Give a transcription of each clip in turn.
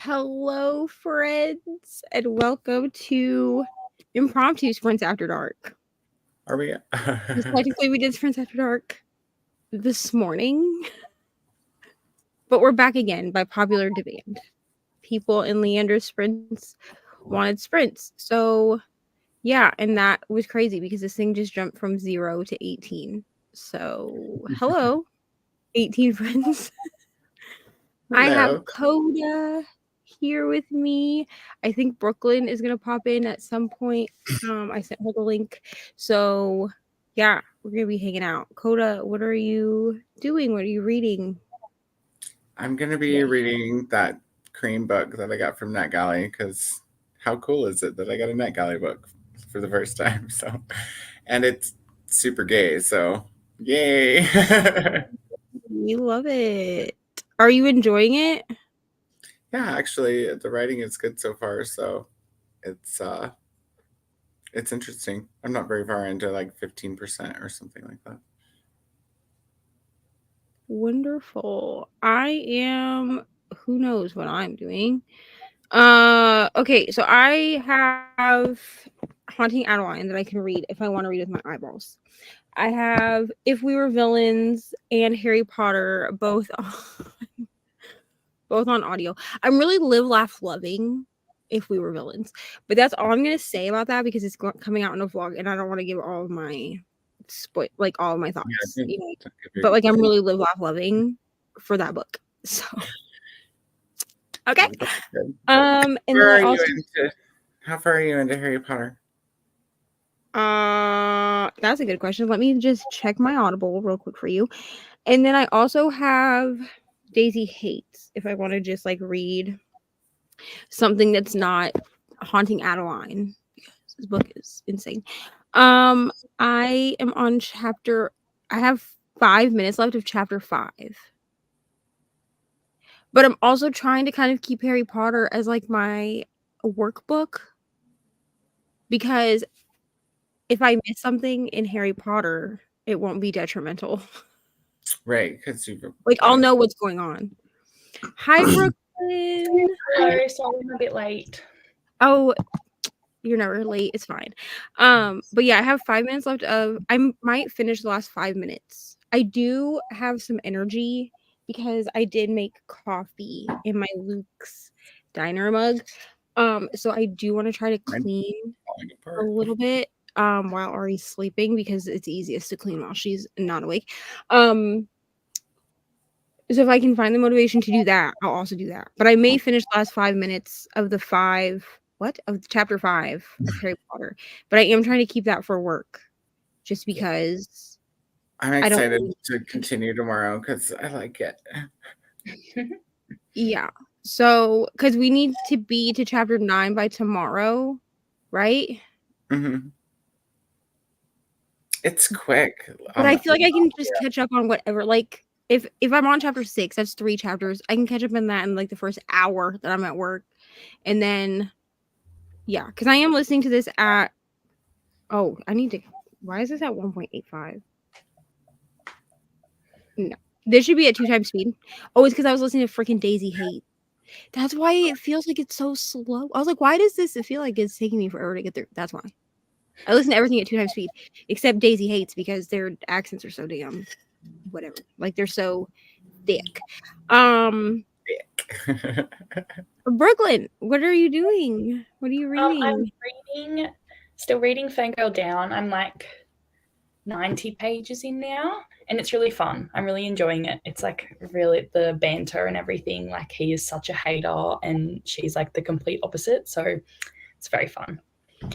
Hello, friends, and welcome to Impromptu Sprints After Dark. Are we? Technically, we did Sprints After Dark this morning, but we're back again by popular demand. People in Leander's sprints wanted sprints. So, yeah, and that was crazy because this thing just jumped from 0 to 18. So, hello, 18 friends. I have Coda here with me. I think Brooklyn is gonna pop in at some point. I sent her the link. So yeah, we're gonna be hanging out. Coda, what are you doing? What are you reading? I'm gonna be reading that cream book that I got from NetGalley because how cool is it that I got a NetGalley book for the first time? So, and it's super gay. So, yay! We love it. Are you enjoying it? Yeah, actually, the writing is good so far. So, it's uh, it's interesting. I'm not very far into like 15% or something like that. Wonderful. I am. Who knows what I'm doing? Okay, so I have Haunting Adeline that I can read if I want to read with my eyeballs. I have If We Were Villains and Harry Potter both on audio. I'm really Live Laugh Loving If We Were Villains, but that's all I'm gonna say about that because it's coming out in a vlog, and I don't want to give all of my all of my thoughts. Yeah, You know? But like I'm really Live Laugh Loving for that book. So okay. And then I also how far are you into Harry Potter? That's a good question. Let me just check my Audible real quick for you. And then I also have Daisy Hates if I want to just like read something that's not Haunting Adeline because this book is insane. I am on I have 5 minutes left of chapter 5. But I'm also trying to kind of keep Harry Potter as like my workbook because if I miss something in Harry Potter, it won't be detrimental. Right, because I'll know what's going on. Hi, Brooklyn. Hello, sorry I'm a bit late. Oh, you're never late. It's fine. But yeah, I have 5 minutes left of. I might finish the last 5 minutes. I do have some energy because I did make coffee in my Luke's Diner mug. So I do want to try to clean a little bit while Ari's sleeping because it's easiest to clean while she's not awake. So if I can find the motivation to do that, I'll also do that. But I may finish the last 5 minutes of chapter 5 of Harry Potter. But I am trying to keep that for work, just because I'm excited to continue tomorrow because I like it. Yeah. So, because we need to be to chapter 9 by tomorrow, right? Mm-hmm. It's quick. But I feel like I can just catch up on whatever. Like, if I'm on chapter 6, that's 3 chapters. I can catch up in that in like the first hour that I'm at work. And then, yeah, because I am listening to this at, why is this at 1.85? No, this should be at 2 times speed. Oh, it's because I was listening to freaking Daisy Hate. That's why it feels like it's so slow. I was like, why does this feel like it's taking me forever to get through? That's why. I listen to everything at 2 times speed, except Daisy Hates because their accents are so damn whatever. Like they're so thick. Brooklyn, what are you doing? What are you reading? I'm still reading Fangirl Down. I'm like 90 pages in now, and it's really fun. I'm really enjoying it. It's like really the banter and everything. Like he is such a hater, and she's like the complete opposite. So it's very fun.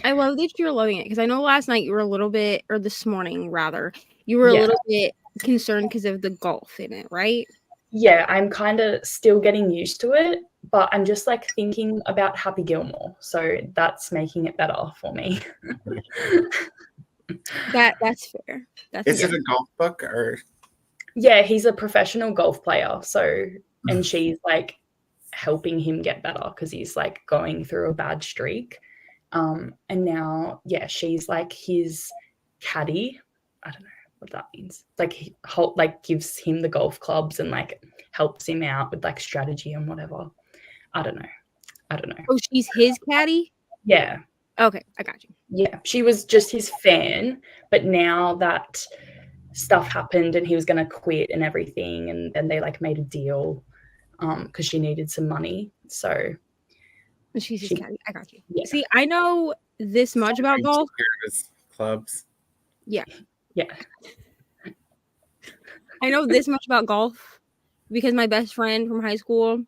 I love that you're loving it because I know last night you were a little bit, or this morning rather, you were a little bit concerned because of the golf in it, right? Yeah, I'm kind of still getting used to it, but I'm just like thinking about Happy Gilmore, so that's making it better for me. That's fair. Is it a golf book or? Yeah, he's a professional golf player, so and she's like helping him get better because he's like going through a bad streak. And now, she's like his caddy. I don't know what that means. Like he gives him the golf clubs and like helps him out with like strategy and whatever. I don't know. I don't know. Oh, she's his caddy? Yeah. Okay, I got you. Yeah, she was just his fan, but now that stuff happened and he was going to quit and everything, and then they like made a deal because she needed some money. So She's his caddy. I got you. Yeah. See, I know this much about golf. His clubs. Yeah. I know this much about golf because my best friend from high school,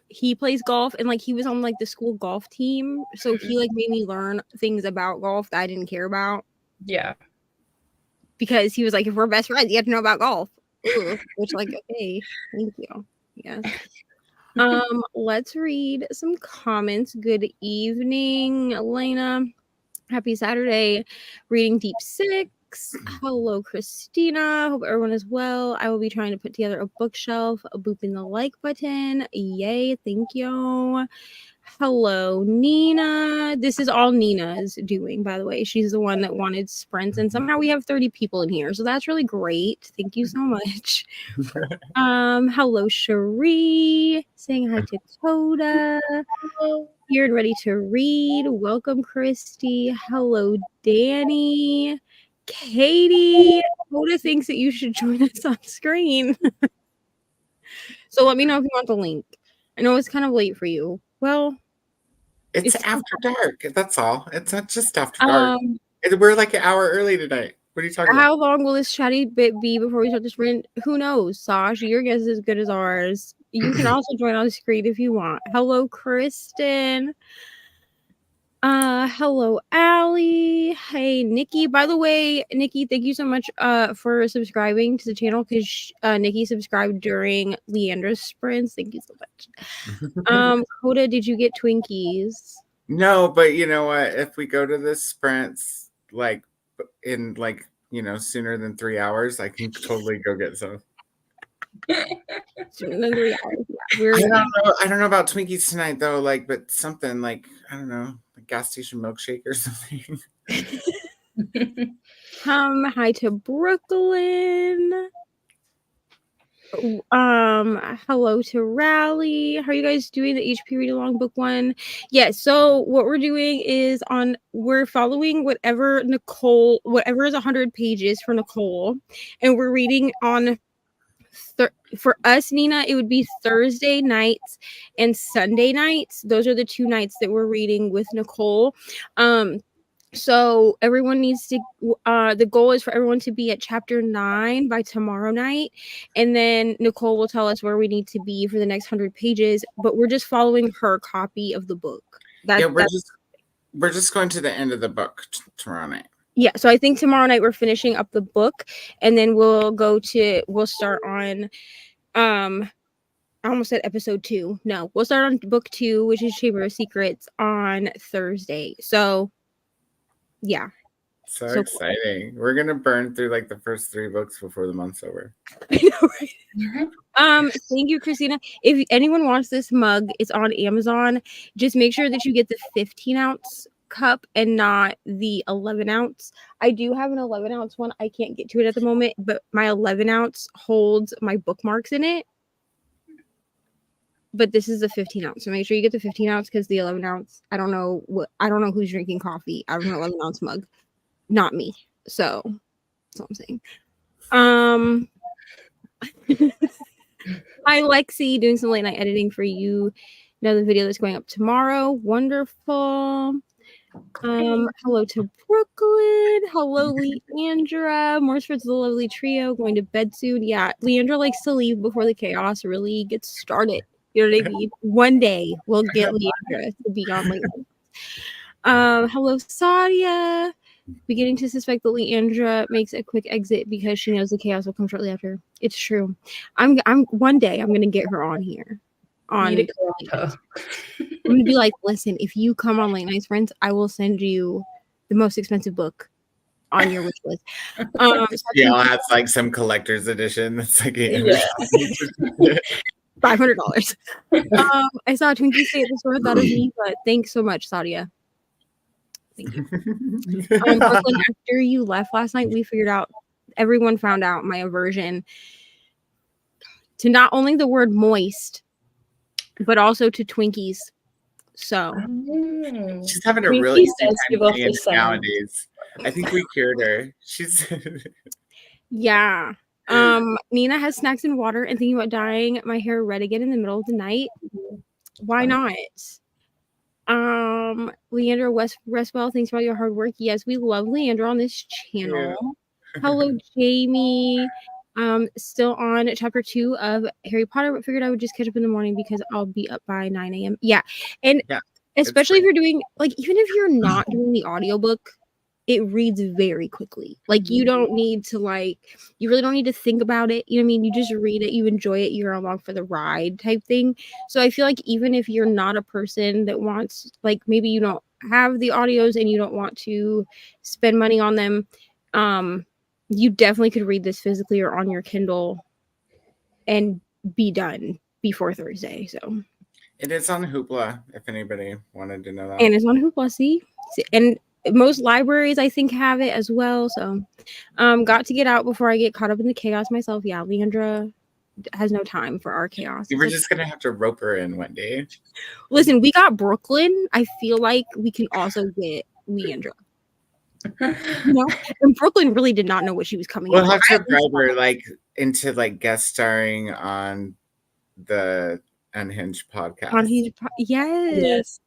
he plays golf, and like he was on like the school golf team, so he like made me learn things about golf that I didn't care about. Yeah. Because he was like, if we're best friends, you have to know about golf. Ooh, which like, okay, thank you. Yes. Let's read some comments. Good evening, Elena. Happy Saturday. Reading Deep Six. Hello, Christina. Hope everyone is well. I will be trying to put together a bookshelf. Booping the like button. Yay, thank you. Hello, Nina. This is all Nina's doing, by the way. She's the one that wanted sprints, and somehow we have 30 people in here, so that's really great. Thank you so much. Hello, Cherie. Saying hi to Coda. Here and ready to read. Welcome, Christy. Hello, Danny. Katie. Coda thinks that you should join us on screen. So let me know if you want the link. I know it's kind of late for you. Well, it's after dark. That's all. It's not just after dark. We're like an hour early tonight. What are you talking about? How long will this chatty bit be before we start the sprint? Who knows, Sash? Your guess is as good as ours. You can also join on the screen if you want. Hello, Kristen. Hello, Allie. Hey, Nikki. By the way, Nikki, thank you so much for subscribing to the channel, because Nikki subscribed during Leandra's sprints. Thank you so much. Coda, did you get Twinkies? No, but you know what? If we go to the sprints like in like, you know, sooner than 3 hours, I can totally go get some. Sooner than 3 hours. I don't know about Twinkies tonight though, like, but something like, I don't know, a gas station milkshake or something. Hi to Brooklyn. Hello to Rally. How are you guys doing? The HP read along book one? Yeah, so what we're doing is we're following whatever is 100 pages for Nicole, and we're reading on for us, Nina, it would be Thursday nights and Sunday nights. Those are the 2 nights that we're reading with Nicole. So everyone needs to, the goal is for everyone to be at chapter 9 by tomorrow night. And then Nicole will tell us where we need to be for the next 100 pages, but we're just following her copy of the book. We're just going to the end of the book tomorrow night. Yeah. So I think tomorrow night we're finishing up the book, and then we'll start on, I almost said episode 2. No, we'll start on book 2, which is Chamber of Secrets, on Thursday. So yeah. So exciting. Cool. We're gonna burn through like the first 3 books before the month's over. I know, right? Thank you, Christina. If anyone wants this mug, it's on Amazon. Just make sure that you get the 15-ounce cup and not the 11-ounce. I do have an 11-ounce one. I can't get to it at the moment, but my 11-ounce holds my bookmarks in it. But this is the 15-ounce, so make sure you get the 15-ounce, because the 11-ounce, I don't know who's drinking coffee out of an 11-ounce mug. Not me. So that's all I'm saying. Hi, Lexi, doing some late night editing for you. Another video that's going up tomorrow. Wonderful. Hello to Brooklyn. Hello, Leandra. More for the lovely trio. Going to bed soon. Yeah, Leandra likes to leave before the chaos really gets started. You know what I mean? One day we'll get Leandra to be on late. Hello, Sadia. Beginning to suspect that Leandra makes a quick exit because she knows the chaos will come shortly after. It's true. I'm one day I'm gonna get her on here. I'm gonna be like, listen, if you come on Late Nights Friends, I will send you the most expensive book on your wish list. Yeah, that's like some collector's edition. That's like $500. I saw Twinkie say at the store thought of me, but thanks so much, Sadia. Thank you. Brooklyn, after you left last night, everyone found out my aversion to not only the word moist, but also to Twinkies. So She's having a Queen really Bee easy does time give off saying the it same. nowadays. I think we cured her. She's yeah. Nina has snacks and water and thinking about dyeing my hair red again in the middle of the night. Why not? Leandra Westwell, thanks for all your hard work. Yes, we love Leandra on this channel. Hello, Jamie. Still on chapter 2 of Harry Potter, but figured I would just catch up in the morning because I'll be up by 9 a.m. Yeah. And especially if you're doing, like, even if you're not doing the audiobook, it reads very quickly. Like, you don't need to, like, you really don't need to think about it. You know what I mean? You just read it, you enjoy it, you're along for the ride type thing. So I feel like even if you're not a person that wants, like, maybe you don't have the audios and you don't want to spend money on them, you definitely could read this physically or on your Kindle and be done before Thursday. So it is on Hoopla, if anybody wanted to know that. And it's on Hoopla, see? And most libraries, I think, have it as well. So got to get out before I get caught up in the chaos myself. Yeah, Leandra has no time for our chaos. You were just going to have to rope her in one day. Listen, we got Brooklyn. I feel like we can also get Leandra. You know? And Brooklyn really did not know what she was coming We'll in have for. to bribe her, like, into, like, guest starring on the Unhinged podcast. Yes.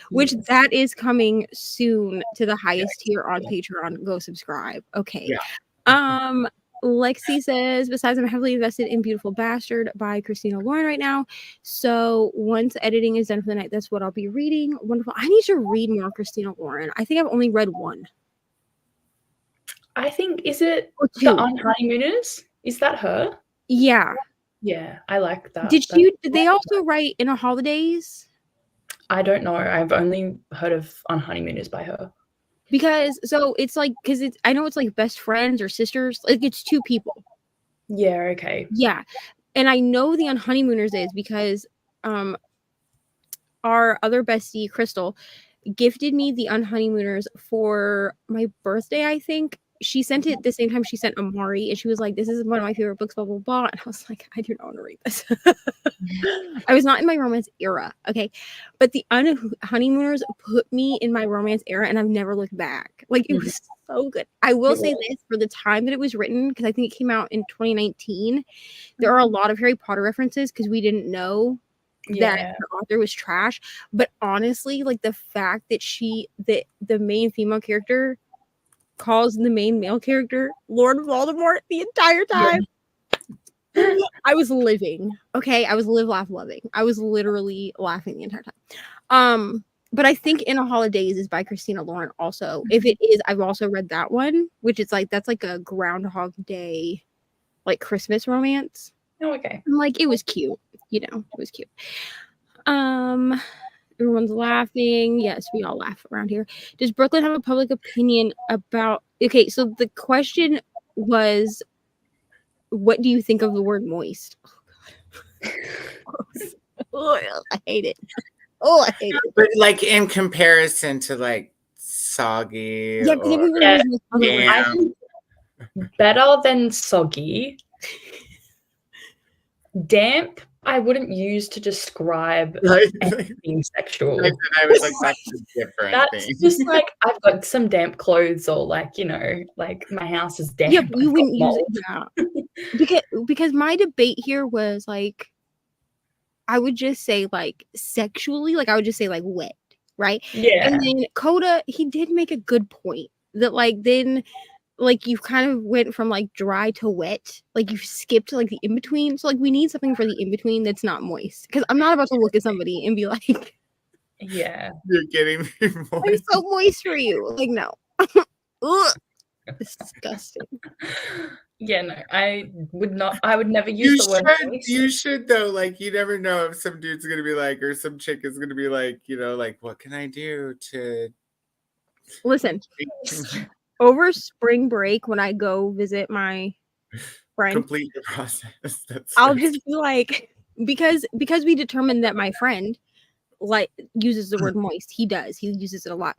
Which that is coming soon to the highest tier on Patreon. Go subscribe. Okay. Lexi says, besides, I'm heavily invested in Beautiful Bastard by Christina Lauren right now. So once editing is done for the night, that's what I'll be reading. Wonderful. I need to read more Christina Lauren. I think I've only read one. I think, is it the Honeymooners? Is that her? Yeah. Yeah, I like that. Did they also write In a Holidays? I don't know. I've only heard of On Honeymooners by her. Because I know it's like best friends or sisters. Like, it's two people. Yeah, okay. Yeah. And I know the On Honeymooners is because our other bestie, Crystal, gifted me the On Honeymooners for my birthday, I think. She sent it the same time she sent Amari, and she was like, this is one of my favorite books, blah, blah, blah. And I was like, I do not want to read this. I was not in my romance era, okay? But the Honeymooners put me in my romance era, and I've never looked back. Like, it was so good. I will say this, for the time that it was written, because I think it came out in 2019, there are a lot of Harry Potter references, because we didn't know that the author was trash. But honestly, like, the fact that the main female character calls the main male character Lord Voldemort the entire time. I was living. Okay, I was live, laugh, loving. I was literally laughing the entire time. But I think In a Holidays is by Christina Lauren also. If it is, I've also read that one, which is like, that's like a Groundhog Day, like, Christmas romance. Oh, okay. And, like, it was cute. You know, it was cute. Everyone's laughing. Yes, we all laugh around here. Does Brooklyn have a public opinion about... Okay, so the question was, what do you think of the word moist? Oh, God. I hate it. Oh, I hate it. But, like, in comparison to, like, soggy. Yeah, I think better than soggy. Damp, I wouldn't use to describe anything sexual. I was like, that's a different That's thing. just like, I've got some damp clothes, or, like, you know, like, my house is damp. Yeah, but you wouldn't use it. Yeah. because my debate here was, like, I would just say, like, sexually, like, I would just say, like, wet, right? Yeah. And then Coda, he did make a good point that, like, then, like, you kind of went from, like, dry to wet. Like, you skipped, like, the in-between. So, like, we need something for the in-between that's not moist. Because I'm not about to look at somebody and be like... Yeah. You're getting me moist. I'm so moist for you. Like, no. Ugh. Disgusting. Yeah, no, I would never use the word moist. You should, though. Like, you never know if some dude's going to be like, or some chick is going to be like, you know, like, what can I do to... Listen... Over spring break, when I go visit my friend, complete the process. I'll just be like, because we determined that my friend, like, uses the word moist. He does. He uses it a lot.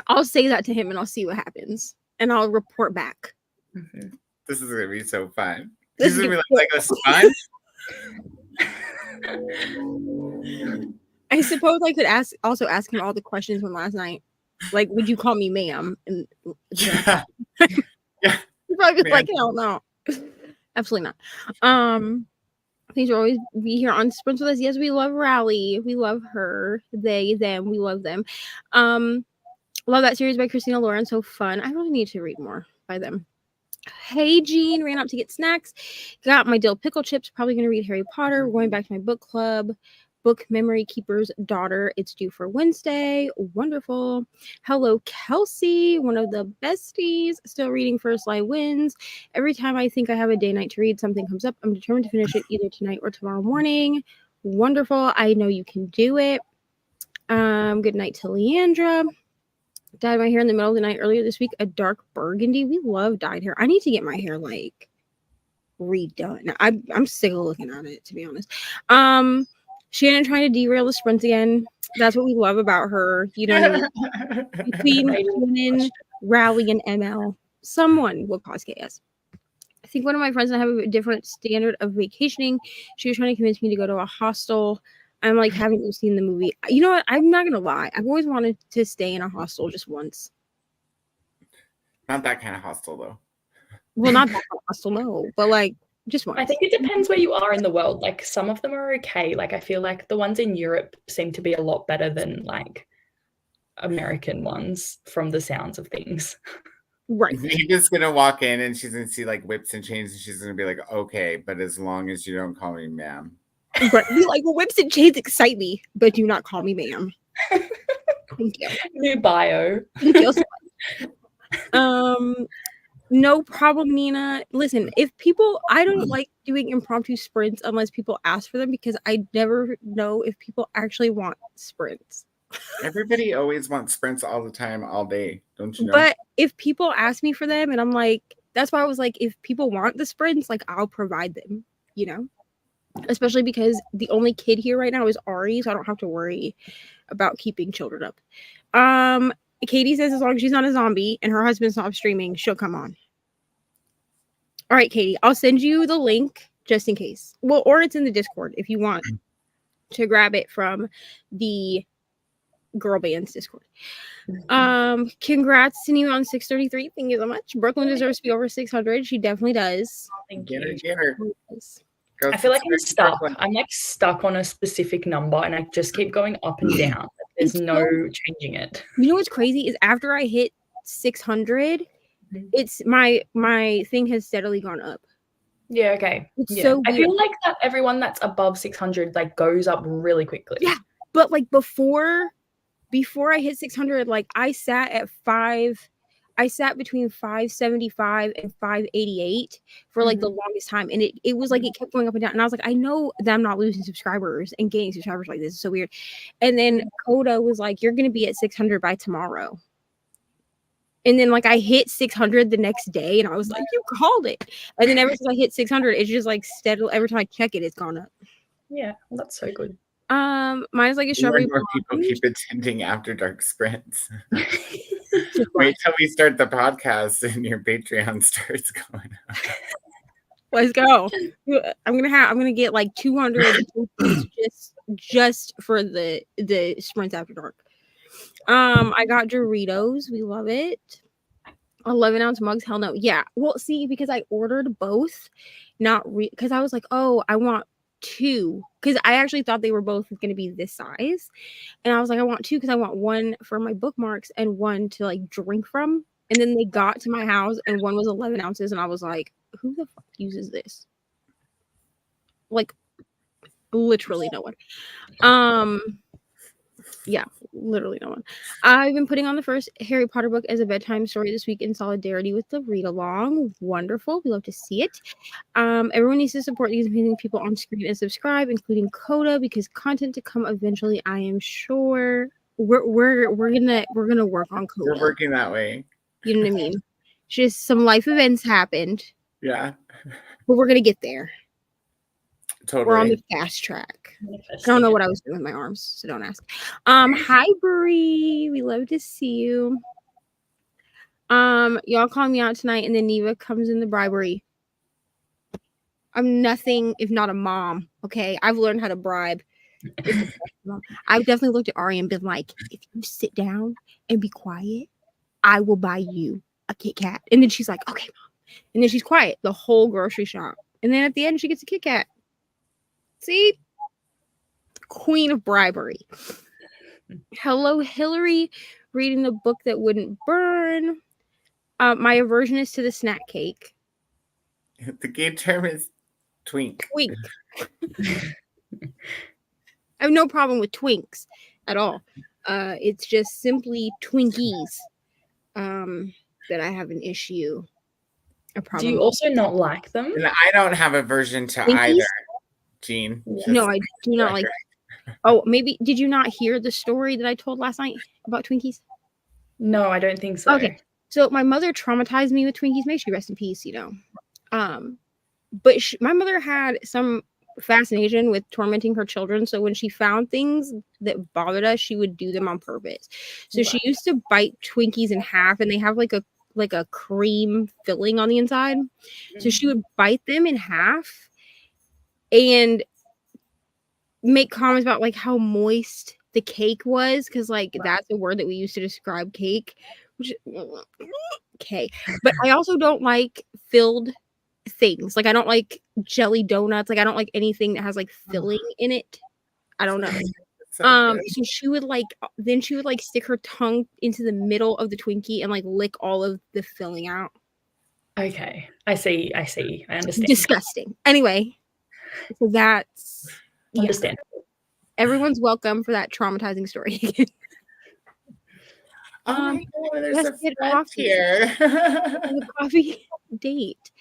I'll say that to him, and I'll see what happens, and I'll report back. Mm-hmm. This is gonna be so fun. This is is gonna be like a sponge. I suppose I could also ask him all the questions from last night. Like, would you call me ma'am? And Yeah. he'd probably be Man. like, hell no. Absolutely not. Thanks for always be here on Sprints with us. Yes, we love Rally. We love her. They, them, we love them. Love that series by Christina Lauren. So fun. I really need to read more by them. Hey, Jean. Ran up to get snacks. Got my dill pickle chips. Probably going to read Harry Potter. Going back to my book club. Book Memory Keeper's Daughter. It's due for Wednesday. Wonderful. Hello, Kelsey. One of the besties. Still reading First Light Wins. Every time I think I have a day night to read, something comes up. I'm determined to finish it either tonight or tomorrow morning. Wonderful. I know you can do it. Good night to Leandra. Dyed my hair in the middle of the night earlier this week. A dark burgundy. We love dyed hair. I need to get my hair like redone. I'm sick of looking at it, to be honest. Shannon trying to derail the sprints again. That's what we love about her. You know, between Shannon, Rally, and ML, someone will cause chaos. I think one of my friends and I have a different standard of vacationing. She was trying to convince me to go to a hostel. I'm like, haven't you seen the movie? You know what? I'm not gonna lie. I've always wanted to stay in a hostel just once. Not that kind of hostel, though. Well, not that kind of hostel, no, but like just once. I think it depends where you are in the world. Like some of them are okay. Like I feel like the ones in Europe seem to be a lot better than like American ones from the sounds of things. Right. You're just gonna walk in and she's gonna see like whips and chains and she's gonna be like, okay, but as long as you don't call me ma'am. Right. Be like, well, whips and chains excite me, but do not call me ma'am. Thank you. New bio. Thank you so much. No problem, Nina. Listen, if people, I don't like doing impromptu sprints unless people ask for them because I never know if people actually want sprints. Everybody always wants sprints all the time, all day, don't you know? But if people ask me for them and I'm like, that's why I was like, if people want the sprints, like I'll provide them, you know? Especially because the only kid here right now is Ari, so I don't have to worry about keeping children up. Katie says as long as she's not a zombie and her husband stops streaming, she'll come on. All right, Katie, I'll send you the link just in case. Well, or it's in the Discord if you want to grab it from the girl band's Discord. Congrats to Nima on 633. Thank you so much. Brooklyn deserves to be over 600. She definitely does. Thank Get you. her. Go I feel like I'm stuck. Brooklyn. I'm like stuck on a specific number and I just keep going up and down. There's no changing it. You know what's crazy is after I hit 600, it's my thing has steadily gone up. Yeah, okay. It's so I weird. feel like that everyone that's above 600 like goes up really quickly. Yeah, but like before I hit 600, like I sat between 575 and 588 for like the longest time, and it was like it kept going up and down, and I was like, I know that I'm not losing subscribers and gaining subscribers like this is so weird. And then Coda was like, you're gonna be at 600 by tomorrow. And then like I hit 600 the next day and I was like, you called it. And then ever since I hit 600, it's just like steadily, every time I check it, it's gone up. Yeah, well, that's so good. Mine's like a strawberry. More people keep attending After Dark sprints. Wait till we start the podcast and your Patreon starts going up. Let's go. I'm gonna get like 200 just for the sprints After Dark. I got Doritos. We love it. 11-ounce mugs. Hell no. Yeah. Well, see, because I ordered both, because I was like, oh, I want 2, because I actually thought they were both going to be this size, and I was like, I want 2 because I want one for my bookmarks and one to like drink from. And then they got to my house and one was 11 ounces, and I was like, who the fuck uses this? Like, literally no one. Yeah, literally no one. I've been putting on the first Harry Potter book as a bedtime story this week in solidarity with the read along. Wonderful. We love to see it. Everyone needs to support these amazing people on screen and subscribe, including Coda, because content to come eventually, I am sure. We're gonna work on Coda. We're working that way. You know what I mean? Just some life events happened. Yeah. But we're gonna get there. Totally. We're on the fast track. I don't know what I was doing with my arms, so don't ask. Hi Bree, we love to see you. Y'all call me out tonight, and then Neva comes in the bribery. I'm nothing if not a mom. Okay, I've learned how to bribe. I've definitely looked at Ari and been like, if you sit down and be quiet, I will buy you a Kit Kat. And then she's like, okay, Mom. And then she's quiet the whole grocery shop. And then at the end, she gets a Kit Kat. See? Queen of bribery. Hello, Hillary. Reading the book that wouldn't burn. My aversion is to the snack cake. The game term is twink. Twink. I have no problem with twinks at all. It's just simply Twinkies that I have an issue. A problem. Do you also not like them? And I don't have aversion to Twinkies? either, Jean. No, I do not like. Oh, maybe did you not hear the story that I told last night about Twinkies? No, I don't think so. Okay, so my mother traumatized me with Twinkies. May she rest in peace, you know. But my mother had some fascination with tormenting her children. So when she found things that bothered us, she would do them on purpose. So she used to bite Twinkies in half, and they have like a cream filling on the inside. So she would bite them in half and make comments about like how moist the cake was, because like that's a word that we use to describe cake. Which, okay, but I also don't like filled things. Like I don't like jelly donuts. Like I don't like anything that has like filling in it. I don't know. So she would like stick her tongue into the middle of the Twinkie and like lick all of the filling out. Okay, I see. I understand. Disgusting. Anyway, so that's Understand. Everyone's welcome for that traumatizing story. Oh my God, there's let's a get friend coffee. here. The coffee date.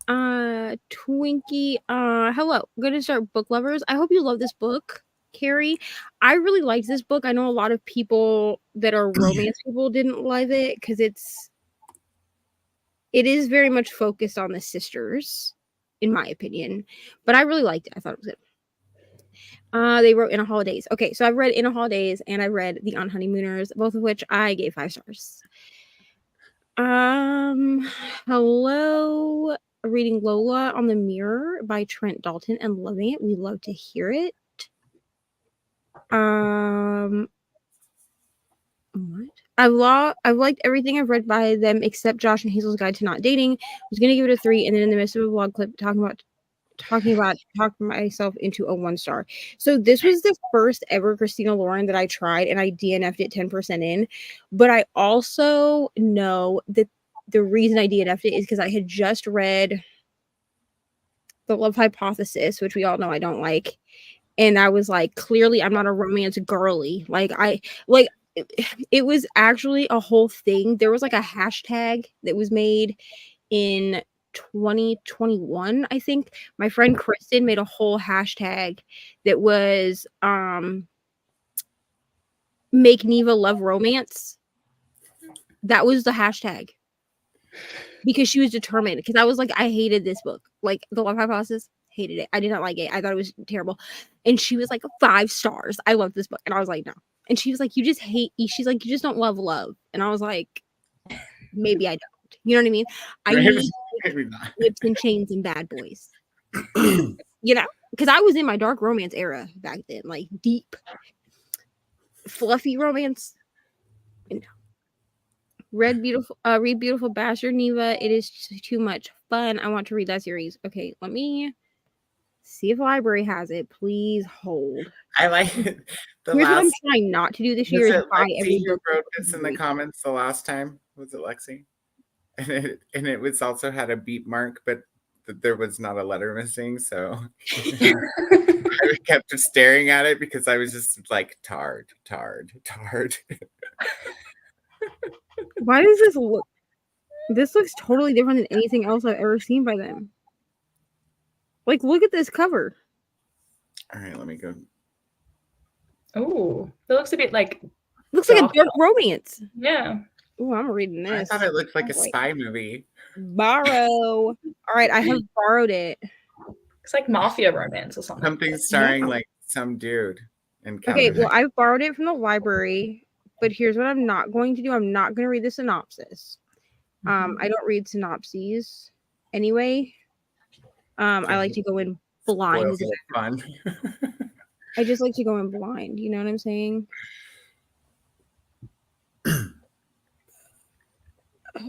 Twinkie. Hello. I'm gonna start book lovers. I hope you love this book, Carrie. I really liked this book. I know a lot of people that are romance people didn't love it because it is very much focused on the sisters, in my opinion. But I really liked it. I thought it was good. They wrote In a Holidays. Okay, so I've read In a Holidays and I read The On Honeymooners, both of which I gave 5 stars. Hello. Reading Lola on the Mirror by Trent Dalton and loving it. We love to hear it. What? I've liked everything I've read by them except Josh and Hazel's Guide to Not Dating. I was gonna give it a 3, and then in the midst of a vlog clip talking myself into a 1 star. So this was the first ever Christina Lauren that I tried, and I DNF'd it 10% in. But I also know that the reason I DNF'd it is because I had just read The Love Hypothesis, which we all know I don't like. And I was like, clearly I'm not a romance girly. It was actually a whole thing. There was like a hashtag that was made in 2021, I think. My friend Kristen made a whole hashtag that was make Neva love romance. That was the hashtag because she was determined. Because I was like, I hated this book, like The Love Hypothesis. Hated it. I did not like it. I thought it was terrible. And she was like 5 stars. I love this book. And I was like, no. And she was like, you just hate. She's like, you just don't love love. And I was like, maybe I don't. You know what I mean? I need whips and chains and bad boys. You know, because I was in my dark romance era back then, like deep, fluffy romance. No. Read Beautiful Bastard, Neva. It is too much fun. I want to read that series. Okay, let me see if library has it. Please hold. I like it. Here's what I'm trying not to do this year. Was it Lexi who wrote this in the comments the last time? Was it Lexi? And it was also had a beep mark, but there was not a letter missing. So I kept just staring at it because I was just like, tard. Why does this look? This looks totally different than anything else I've ever seen by them. Like, look at this cover. All right, let me go. Oh, that looks a bit like. Looks like a dark romance. Yeah. Oh, I'm reading this. I thought it looked like a spy movie. Borrow. All right, I have borrowed it. It's like mafia romance or something. Something starring like some dude. Okay, well, I've borrowed it from the library, but here's what I'm not going to do. I'm not going to read the synopsis. I don't read synopses anyway. I like to go in blind. Fun. I just like to go in blind. You know what I'm saying?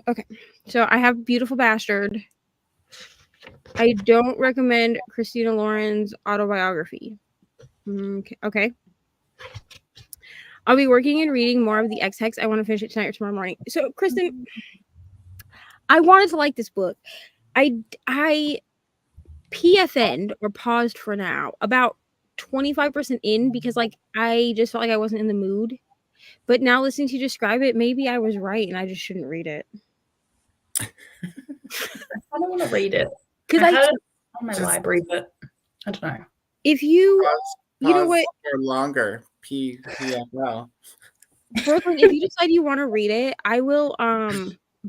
Okay. So I have Beautiful Bastard. I don't recommend Christina Lauren's autobiography. Okay. I'll be working and reading more of the X-Hex. I want to finish it tonight or tomorrow morning. So, Kristen, I wanted to like this book. I PFN'd or paused for now about 25% in because like I just felt like I wasn't in the mood. But now listening to you describe it, maybe I was right and I just shouldn't read it. I don't want to read it. Because I had it on my library, but I don't know. If you, pause you know what? For longer. PFL. Brooklyn, if you decide you want to read it, I will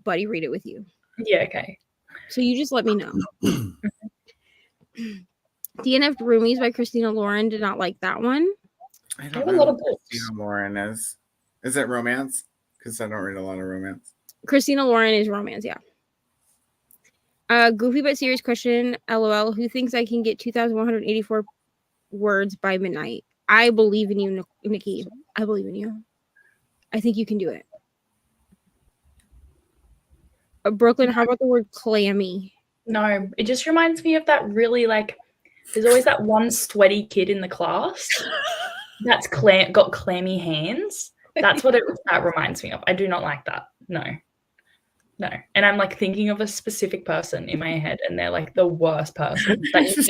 buddy read it with you. Yeah, okay. So you just let me know. DNF Roomies by Christina Lauren. Did not like that one. I don't know what Christina Lauren is. Is it romance? Because I don't read a lot of romance. Christina Lauren is romance, yeah. Goofy but serious question. LOL. Who thinks I can get 2,184 words by midnight? I believe in you, Nikki. I believe in you. I think you can do it. Brooklyn, how about the word clammy? No, it just reminds me of that really like, there's always that one sweaty kid in the class that's got clammy hands. That's what that reminds me of. I do not like that. No. And I'm like thinking of a specific person in my head and they're like the worst person. She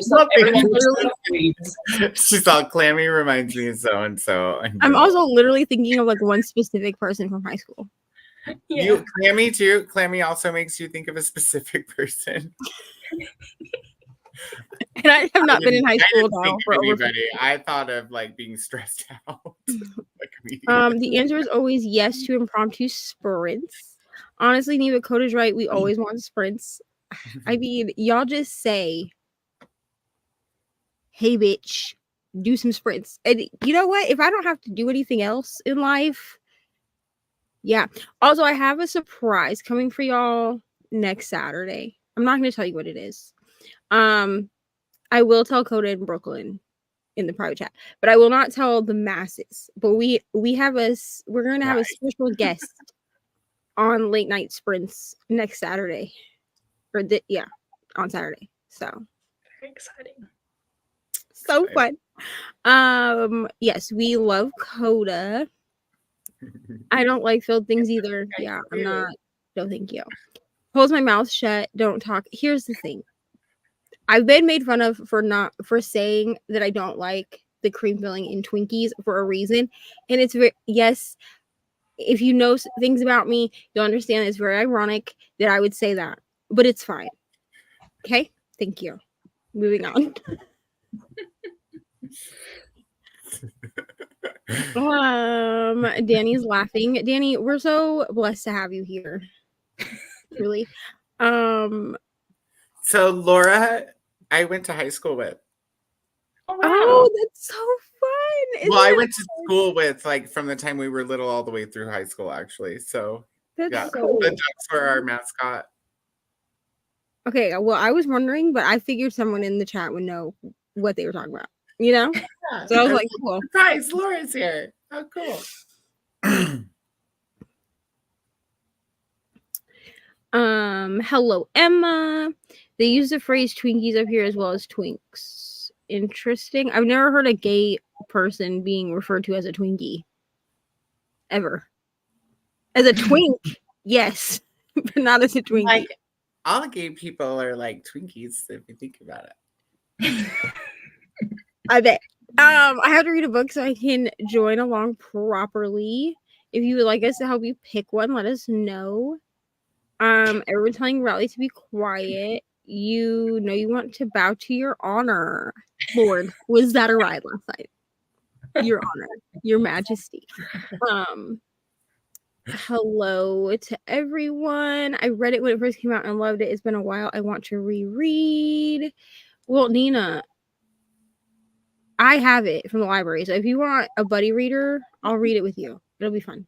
thought clammy reminds me of so-and-so. I'm also literally thinking of like one specific person from high school. Yeah. You clammy too? Clammy also makes you think of a specific person. And I have not been in high school now for anybody. I thought of like being stressed out. The answer is always yes to impromptu sprints. Honestly, Neva Coda's right. We always want sprints. I mean, y'all just say, hey, bitch, do some sprints. And you know what? If I don't have to do anything else in life, yeah. Also, I have a surprise coming for y'all next Saturday. I'm not going to tell you what it is. I will tell Coda in Brooklyn in the private chat, but I will not tell the masses. But we're going to have a special guest on late night sprints next Saturday, on Saturday. So very exciting. So fun. Yes, we love Coda. I don't like filled things either. Yeah, I'm not. No, thank you. Holds my mouth shut. Don't talk. Here's the thing. I've been made fun of for saying that I don't like the cream filling in Twinkies for a reason, and it's yes. If you know things about me, you'll understand it's very ironic that I would say that, but it's fine. Okay, thank you. Moving on. Danny's laughing. Danny, we're so blessed to have you here. Really. So Laura, I went to high school with. Oh, wow. Oh, that's so fun. Well, I went to school with like from the time we were little all the way through high school, actually. So that's so cool. The ducks were our mascot. Okay, well, I was wondering, but I figured someone in the chat would know what they were talking about. You know? Yeah. So I was like, cool. Surprise, Laura's here. Oh, cool. Hello, Emma. They use the phrase Twinkies up here as well as Twinks. Interesting. I've never heard a gay person being referred to as a Twinkie. Ever. As a twink, yes. But not as a Twinkie. Like, all gay people are like Twinkies if you think about it. I bet. I have to read a book so I can join along properly. If you would like us to help you pick one, let us know. Everyone telling Riley to be quiet. You know you want to bow to your honor. Lord, was that a ride last night? Your honor, your majesty. Hello to everyone. I read it when it first came out and loved it. It's been a while. I want to reread. Well, Nina, I have it from the library. So if you want a buddy reader, I'll read it with you. It'll be fun.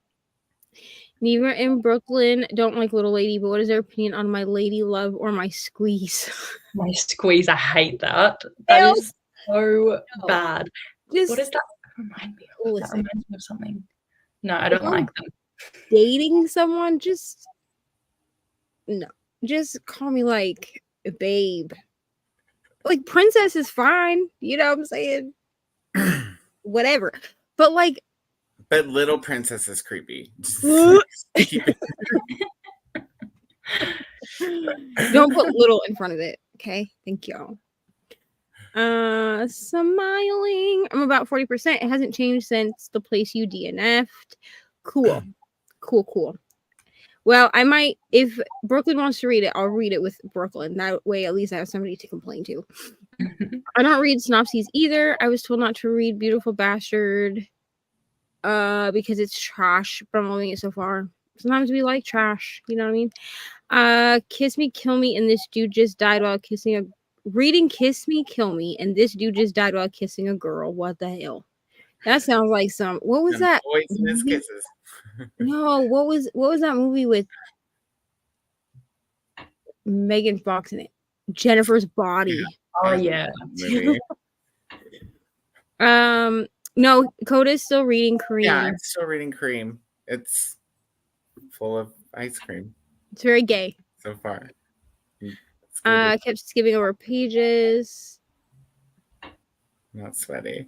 Neva in Brooklyn don't like Little Lady, but what is their opinion on my lady love or my squeeze? My squeeze, I hate that. That is so bad. Just What does that remind me of? That listen. reminds me of something. No, I don't like them. Dating someone, just no. Just call me like babe. Like princess is fine. You know what I'm saying? Whatever. But like But little princess is creepy. don't put little in front of it. Okay. Thank you. Smiling. I'm about 40%. It hasn't changed since the place you DNF'd. Cool. Cool. Well, I might, if Brooklyn wants to read it, I'll read it with Brooklyn. That way, at least I have somebody to complain to. I don't read synopses either. I was told not to read Beautiful Bastard because it's trash, but I'm loving it so far. Sometimes we like trash, you know what I mean? Kiss Me, Kill Me, and this dude just died while kissing a... Reading Kiss Me, Kill Me, and this dude just died while kissing a girl. What the hell? That sounds like some... What was that? Poisonous kisses. No, what was that movie with Megan Fox in it? Jennifer's Body. Oh yeah. No, Coda's still reading Cream. Yeah, I'm still reading Cream. It's full of ice cream. It's very gay. So far. I kept skipping over pages. Not sweaty.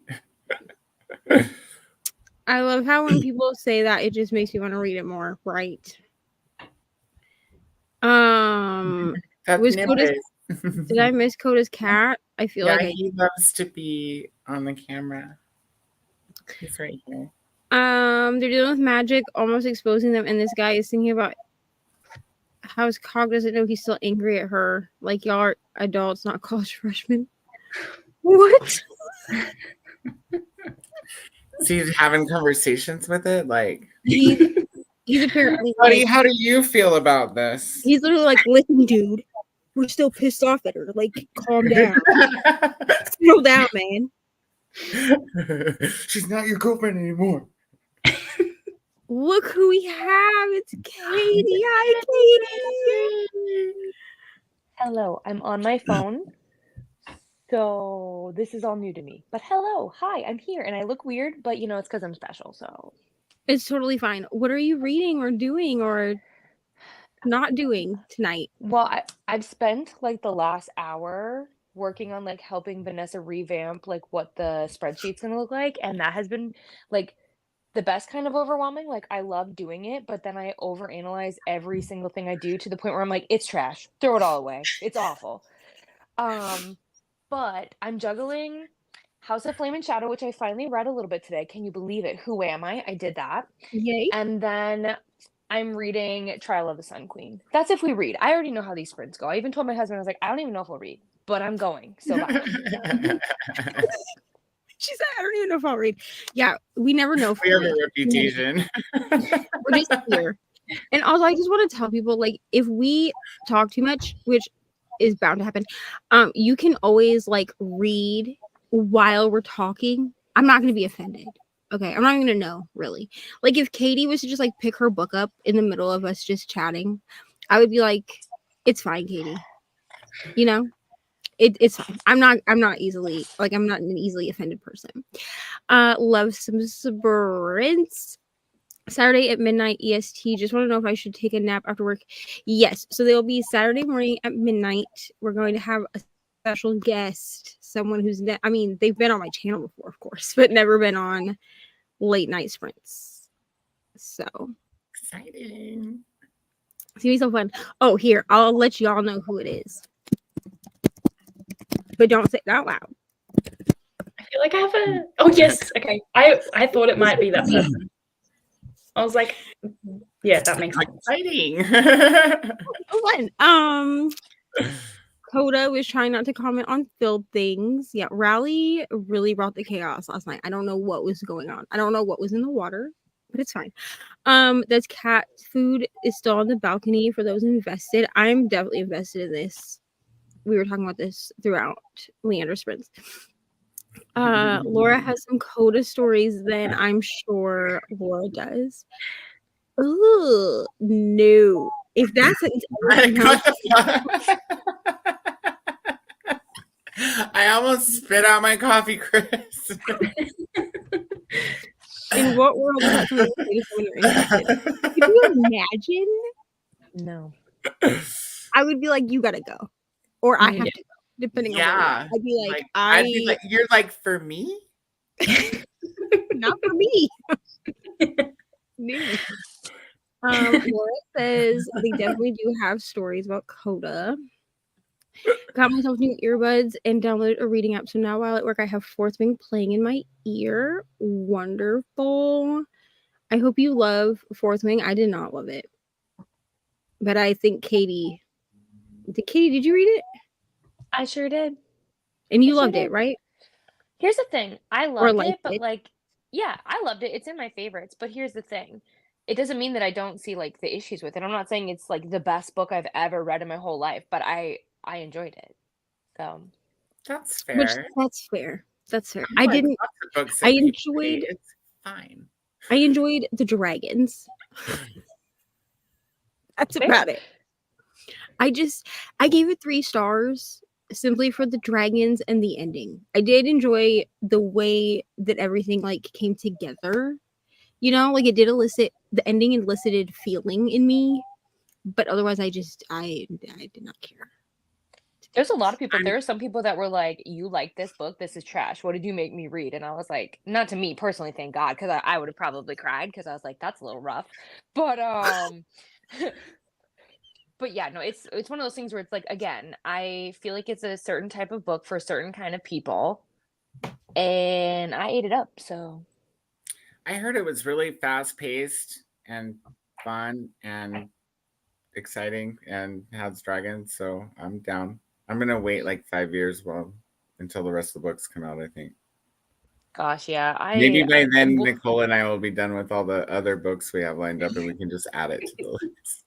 I love how when people say that, it just makes me want to read it more, right? Was Coda's, did I miss Coda's cat? I feel like he loves to be on the camera. He's right here. They're dealing with magic, almost exposing them, and this guy is thinking about how his cog doesn't know he's still angry at her. Like, y'all are adults, not college freshmen. What? So he's having conversations with it? Like, he's apparently buddy, how do you feel about this? He's literally like, listen, dude, we're still pissed off at her. Like, calm down. Slow down, man. She's not your girlfriend anymore. Look who we have. It's Katie. Hi, Katie. Hello, I'm on my phone. So this is all new to me. But hello, hi, I'm here. And I look weird, but it's because I'm special. So it's totally fine. What are you reading or doing or not doing tonight? Well, I've spent like the last hour working on like helping Vanessa revamp like what the spreadsheet's gonna look like. And that has been like the best kind of overwhelming. Like I love doing it, but then I overanalyze every single thing I do to the point where I'm like, it's trash. Throw it all away. It's awful. But I'm juggling House of Flame and Shadow, which I finally read a little bit today. Can you believe it? Who Am I? I did that. Yay. And then I'm reading Trial of the Sun Queen. That's if we read. I already know how these sprints go. I even told my husband, I was like, I don't even know if we'll read, but I'm going. So bye. She said, I don't even know if I'll read. Yeah, we never know. We have a reputation. We're just here. And also, I just want to tell people, like, if we talk too much, which is bound to happen, you can always, like, read while we're talking. I'm not going to be offended. Okay, I'm not even going to know, really. Like, if Katie was to just, like, pick her book up in the middle of us just chatting, I would be like, it's fine, Katie. You know? It's fine. I'm not easily, like, I'm not an easily offended person. Love some sprints. Saturday at midnight EST. Just want to know if I should take a nap after work. Yes. So they'll be Saturday morning at midnight. We're going to have a special guest. Someone who's, they've been on my channel before, of course, but never been on late night sprints. So exciting. It's gonna be so fun. Oh, here, I'll let y'all know who it is. But don't say it out loud. I feel like I have a... Oh, yes. Okay. I thought it might be that person. I was like, yeah, that makes sense. Exciting. Fun. Coda was trying not to comment on filled things. Yeah, Rally really brought the chaos last night. I don't know what was going on. I don't know what was in the water, but it's fine. That's cat food is still on the balcony for those invested. I'm definitely invested in this. We were talking about this throughout Leander Sprints. Laura has some Coda stories, then I'm sure Laura does. Ooh, no. If that's I almost spit out my coffee, Chris. In what world is that something you say to someone you're interested in? Could you imagine? No. I would be like, you gotta go. Or I have Yeah. to go, depending on where we are. Yeah. I'd be like, I'd be like, you're like, for me? not for me. No. Laura says they definitely do have stories about Coda. Got myself new earbuds and downloaded a reading app. So now while at work, I have Fourth Wing playing in my ear. Wonderful. I hope you love Fourth Wing. I did not love it. But I think Katie, did you read it? I sure did. And you I sure loved it, did. right? Here's the thing. I Or loved liked it, but it. like, yeah, I loved it. It's in my favorites. But here's the thing. It doesn't mean that I don't see like the issues with it. I'm not saying it's like the best book I've ever read in my whole life, but I enjoyed it. So That's Which fair. that's fair. That's fair. I I like didn't. lots of books I that people enjoyed. hate. It's fine. I enjoyed the dragons. That's Fair. about it. I gave it 3 stars simply for the dragons and the ending. I did enjoy the way that everything like came together. You know, like it did elicit the ending elicited feeling in me, but otherwise I did not care. there's a lot of people. I'm- There are some people that were like, "You like this book? This is trash. What did you make me read?" And I was like, not to me personally, thank God, because I would have probably cried because I was like, "That's a little rough." But but yeah, no, it's one of those things where it's like, again, I feel like it's a certain type of book for a certain kind of people, and I ate it up. So I heard it was really fast paced and fun and exciting and has dragons, so I'm down. I'm gonna wait like 5 years until the rest of the books come out, I think. gosh, yeah, Maybe by then well, Nicole and I will be done with all the other books we have lined up and we can just add it to the list.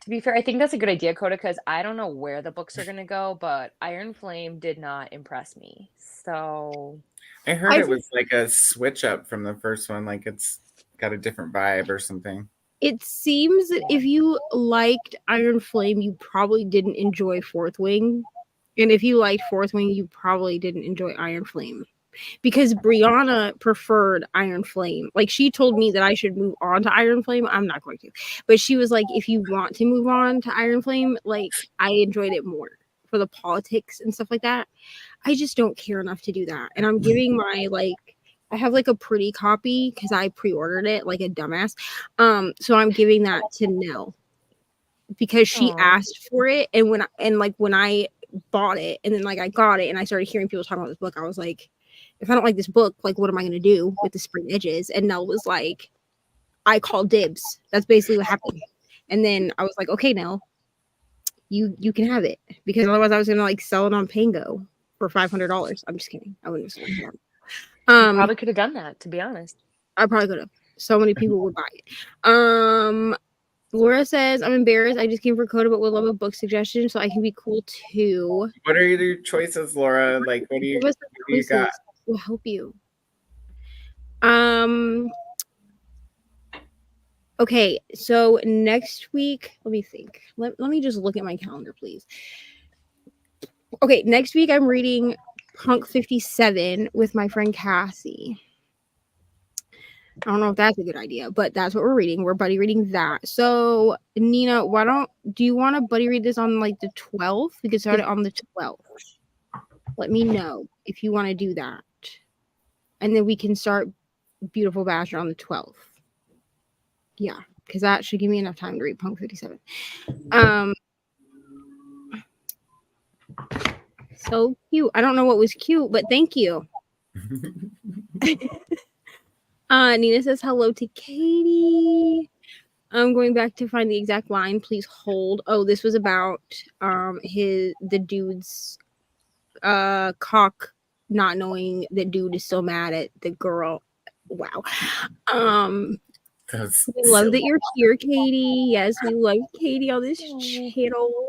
to be fair, I think that's a good idea, Coda, because I don't know where the books are gonna go, but Iron Flame did not impress me. So I heard I it was like a switch up from the first one, like it's got a different vibe or something. It seems that if you liked Iron Flame, you probably didn't enjoy Fourth Wing. And if you liked Fourth Wing, you probably didn't enjoy Iron Flame. Because Brianna preferred Iron Flame. Like she told me that I should move on to Iron Flame. I'm not going to. But she was like, if you want to move on to Iron Flame, like I enjoyed it more for the politics and stuff like that. I just don't care enough to do that. And I'm giving my I have like a pretty copy because I pre-ordered it like a dumbass. So I'm giving that to Nell because she asked for it, and when I bought it and then like I got it and I started hearing people talking about this book, I was like, if I don't like this book, like what am I gonna do with the spring edges? And Nell was like, I called dibs. That's basically what happened. And then I was like, okay, Nell, you can have it because otherwise I was gonna like sell it on Pango for $500. I'm just kidding. I wouldn't have sold it on. you probably could have done that, to be honest. I probably could have. So many people would buy it. Laura says, I'm embarrassed. I just came for Coda, but would love a book suggestion so I can be cool too. What are your choices, Laura? Like, what do you got? We'll help you. Okay, so next week, let me think. Let me just look at my calendar, please. Okay, next week I'm reading Punk 57 with my friend Cassie. I don't know if that's a good idea, but that's what we're reading. We're buddy reading that. So, Nina, do you want to buddy read this on like the 12th? We could start it on the 12th. Let me know if you want to do that. And then we can start Beautiful Basher on the 12th. Yeah, because that should give me enough time to read Punk 57. So cute. I don't know what was cute, but thank you. Nina says hello to Katie. I'm going back to find the exact line. Please hold. Oh, this was about the dude's cock not knowing the dude is so mad at the girl. Wow. We love that you're here, Katie. Yes, we love Katie on this channel.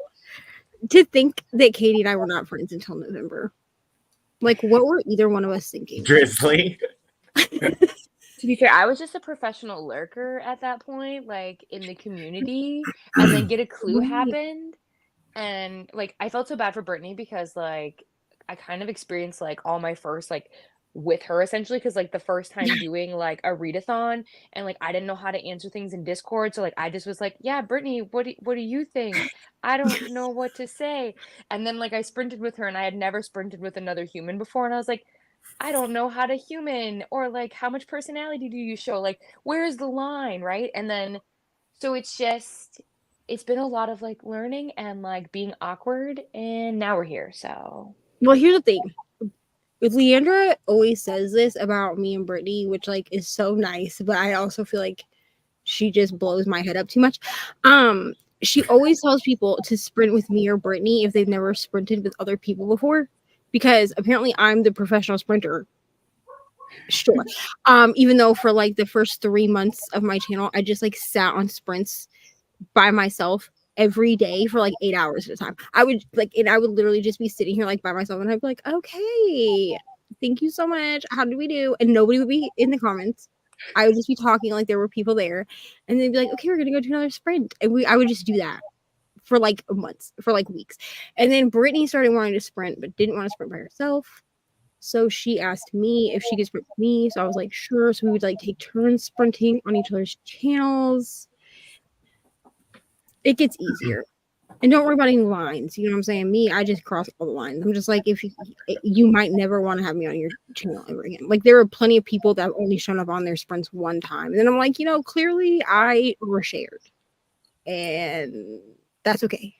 To think that Katie and I were not friends until November. Like, what were either one of us thinking? Drizzly. To be fair, I was just a professional lurker at that point, like in the community, and then Get a Clue happened, and like I felt so bad for Brittany because like I kind of experienced like all my first like with her essentially, because like the first time doing like a readathon, and like I didn't know how to answer things in Discord, so like I just was like, yeah, Brittany, what do you think? I don't know what to say. And then like I sprinted with her, and I had never sprinted with another human before, and I was like, I don't know how to human, or like how much personality do you show, like where's the line, right? And then so it's been a lot of like learning and like being awkward, and now we're here. So Well, here's the thing. Leandra always says this about me and Brittany, which like is so nice, but I also feel like she just blows my head up too much. She always tells people to sprint with me or Brittany if they've never sprinted with other people before, because apparently I'm the professional sprinter. Sure. Even though for like the first 3 months of my channel, I just like sat on sprints by myself every day for like 8 hours at a time. I would literally just be sitting here like by myself, and I'd be like, okay, thank you so much. How did we do? And nobody would be in the comments. I would just be talking like there were people there, and they'd be like, okay, we're gonna go do another sprint. And I would just do that for like months, for like weeks. And then Brittany started wanting to sprint, but didn't want to sprint by herself. So she asked me if she could sprint with me. So I was like, sure. So we would like take turns sprinting on each other's channels. It gets easier. And don't worry about any lines. You know what I'm saying? Me, I just cross all the lines. I'm just like, if you might never want to have me on your channel ever again. Like, there are plenty of people that have only shown up on their sprints one time. And then I'm like, clearly I overshared. And that's okay.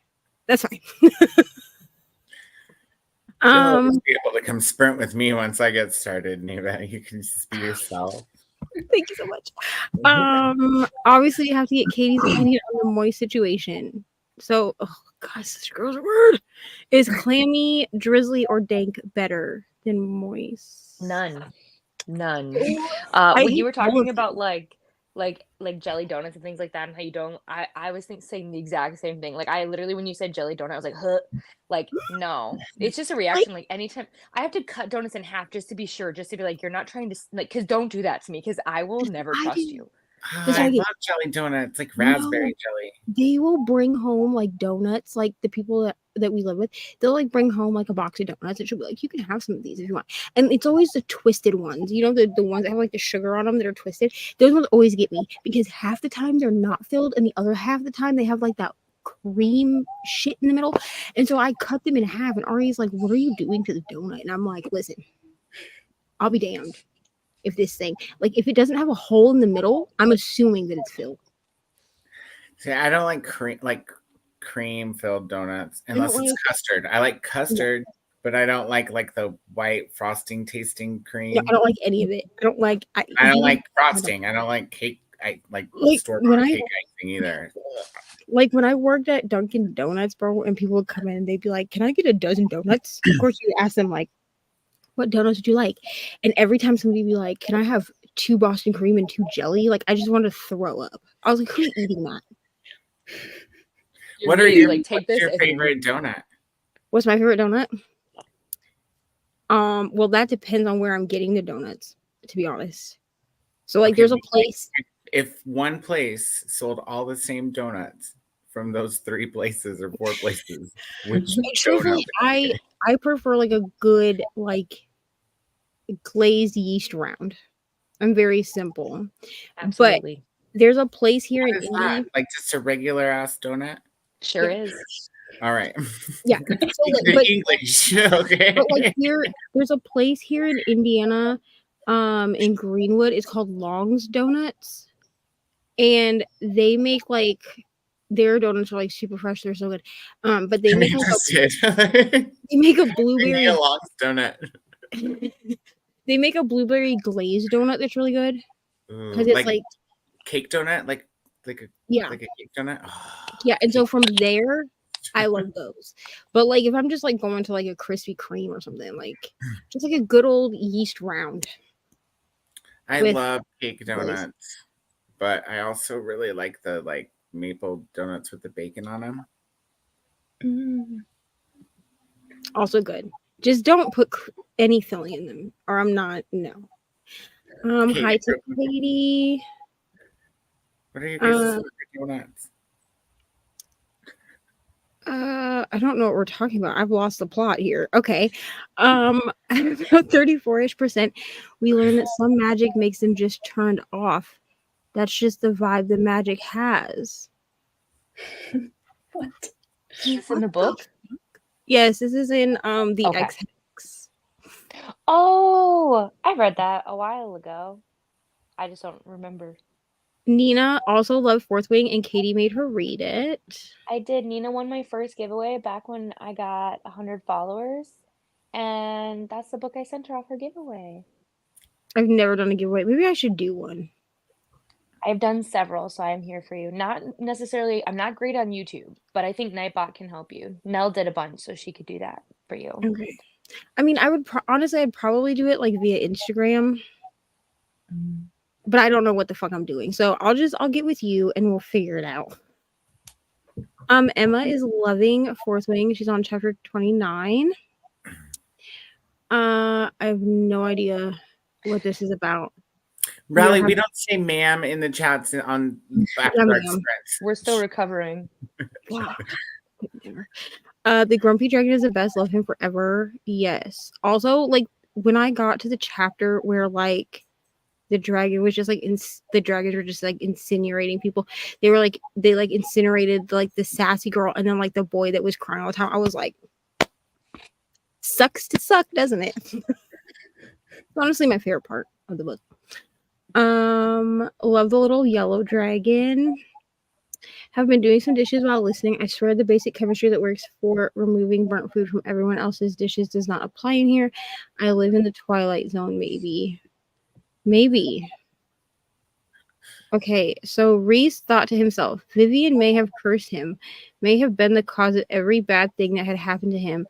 That's fine. You'll always be able to come sprint with me once I get started, Neva. You can just be yourself. Thank you so much. Obviously you have to get Katie's opinion on the moist situation. So, oh gosh, such a girl's word. Is clammy, drizzly, or dank better than moist? none. I When you hate were all of talking them. about like jelly donuts and things like that, and how you don't, I was saying the exact same thing. Like I literally, when you said jelly donut, I was like, huh. Like, no, it's just a reaction. Like anytime I have to cut donuts in half just to be sure, just to be like, you're not trying to like, because don't do that to me, because I will never I trust do. you. That's I what I get. love jelly donuts, like raspberry jelly. They will bring home like donuts, like the people that we live with, they'll like bring home like a box of donuts, and she'll be like, you can have some of these if you want. And it's always the twisted ones, the ones that have like the sugar on them that are twisted. Those ones always get me, because half the time they're not filled, and the other half the time they have like that cream shit in the middle. And so I cut them in half, and Ari's like, what are you doing to the donut? And I'm like, listen, I'll be damned if this thing, like, if it doesn't have a hole in the middle, I'm assuming that it's filled. See, I don't like cream filled donuts unless it's custard. I like custard, but I don't like the white frosting tasting cream. No, I don't like any of it. I don't like frosting. I don't like cake. I like store-bought cake icing either. Like when I worked at Dunkin' Donuts, bro, and people would come in and they'd be like, can I get a dozen donuts? Of course, you ask them like, what donuts would you like? And every time somebody would be like, can I have 2 Boston cream and 2 jelly? Like, I just want to throw up. I was like, who's eating that? What's your favorite donut? What's my favorite donut? Well, that depends on where I'm getting the donuts, to be honest. So like, there's a place. If one place sold all the same donuts from those 3 places or 4 places, which truthfully, I prefer like a good like glazed yeast round. I'm very simple. Absolutely. But there's a place here in Indy, like just a regular ass donut. Sure is. All right. Yeah. So, but English. Okay. But like there's a place here in Indiana, in Greenwood. It's called Long's Donuts, and they make like their donuts are like super fresh. They're so good. But they make a blueberry Long's donut. They make a blueberry glazed donut that's really good, because it's like cake donut, like a cake donut. Oh, yeah, and so from there, I love those. But like if I'm just like going to like a Krispy Kreme or something, like just like a good old yeast round. I love cake donuts, but I also really like the like maple donuts with the bacon on them. Also good. Just don't put any filling in them, or I'm not. No. Hi to Katie. What are your guys' favorite donuts? I don't know what we're talking about. I've lost the plot here. Okay. About 34-ish%, we learn that some magic makes them just turned off. That's just the vibe the magic has. What? Is this in the book? Yes, this is in the Okay. X. Oh, I read that a while ago. I just don't remember. Nina also loved Fourth Wing, and Katie made her read it. I did. Nina won my first giveaway back when I got 100 followers, and that's the book I sent her off her giveaway. I've never done a giveaway. Maybe I should do one. I've done several, so I am here for you. Not necessarily, I'm not great on YouTube, but I think Nightbot can help you. Nell did a bunch, so she could do that for you. Okay. I mean, I would honestly, I'd probably do it like via Instagram, but I don't know what the fuck I'm doing. So I'll get with you and we'll figure it out. Emma is loving Fourth Wing. She's on chapter 29. I have no idea what this is about. Riley, we don't say ma'am in the chats on After Dark spreads. We're still recovering. Wow. The Grumpy Dragon is the best. Love him forever. Yes. Also, like when I got to the chapter where like the dragon was just like the dragons were just like incinerating people. They incinerated like the sassy girl and then like the boy that was crying all the time. I was like, sucks to suck, doesn't it? Honestly, my favorite part of the book. Love the little yellow dragon. Have been doing some dishes while listening. I swear the basic chemistry that works for removing burnt food from everyone else's dishes does not apply in here. I live in the Twilight Zone, maybe. Okay, so Reese thought to himself, Vivian may have cursed him, may have been the cause of every bad thing that had happened to him,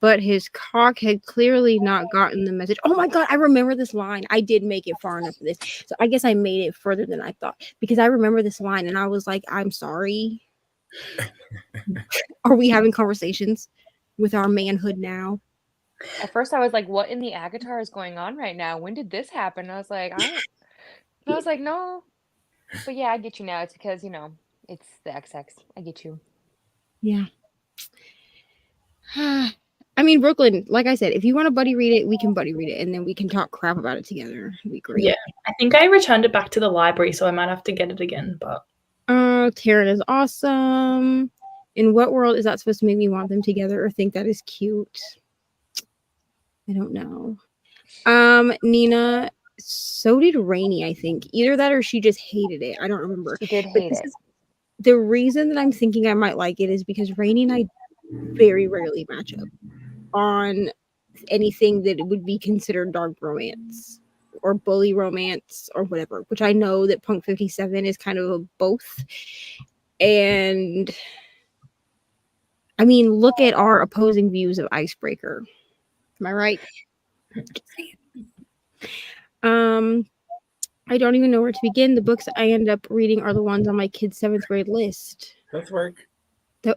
but his cock had clearly not gotten the message. Oh my god, I remember this line. I did make it far enough for this. So I guess I made it further than I thought because I remember this line and I was like, I'm sorry. Are we having conversations with our manhood now? At first I was like, what in the Agatar is going on right now? When did this happen? I was like, no. But yeah, I get you now. It's because, it's the XX. I get you. Yeah. I mean, Brooklyn, like I said, if you want to buddy read it, we can buddy read it, and then we can talk crap about it together. It'd be great. Yeah, I think I returned it back to the library, so I might have to get it again. But Taryn is awesome. In what world is that supposed to make me want them together or think that is cute? I don't know. Nina, so did Reni, I think. Either that or she just hated it. I don't remember. She did hate it. The reason that I'm thinking I might like it is because Reni and I very rarely match up on anything that would be considered dark romance or bully romance or whatever, which I know that Punk 57 is kind of a both. And I mean, look at our opposing views of Icebreaker. Am I right? I don't even know where to begin. The books I end up reading are the ones on my kid's 7th grade list. Those work.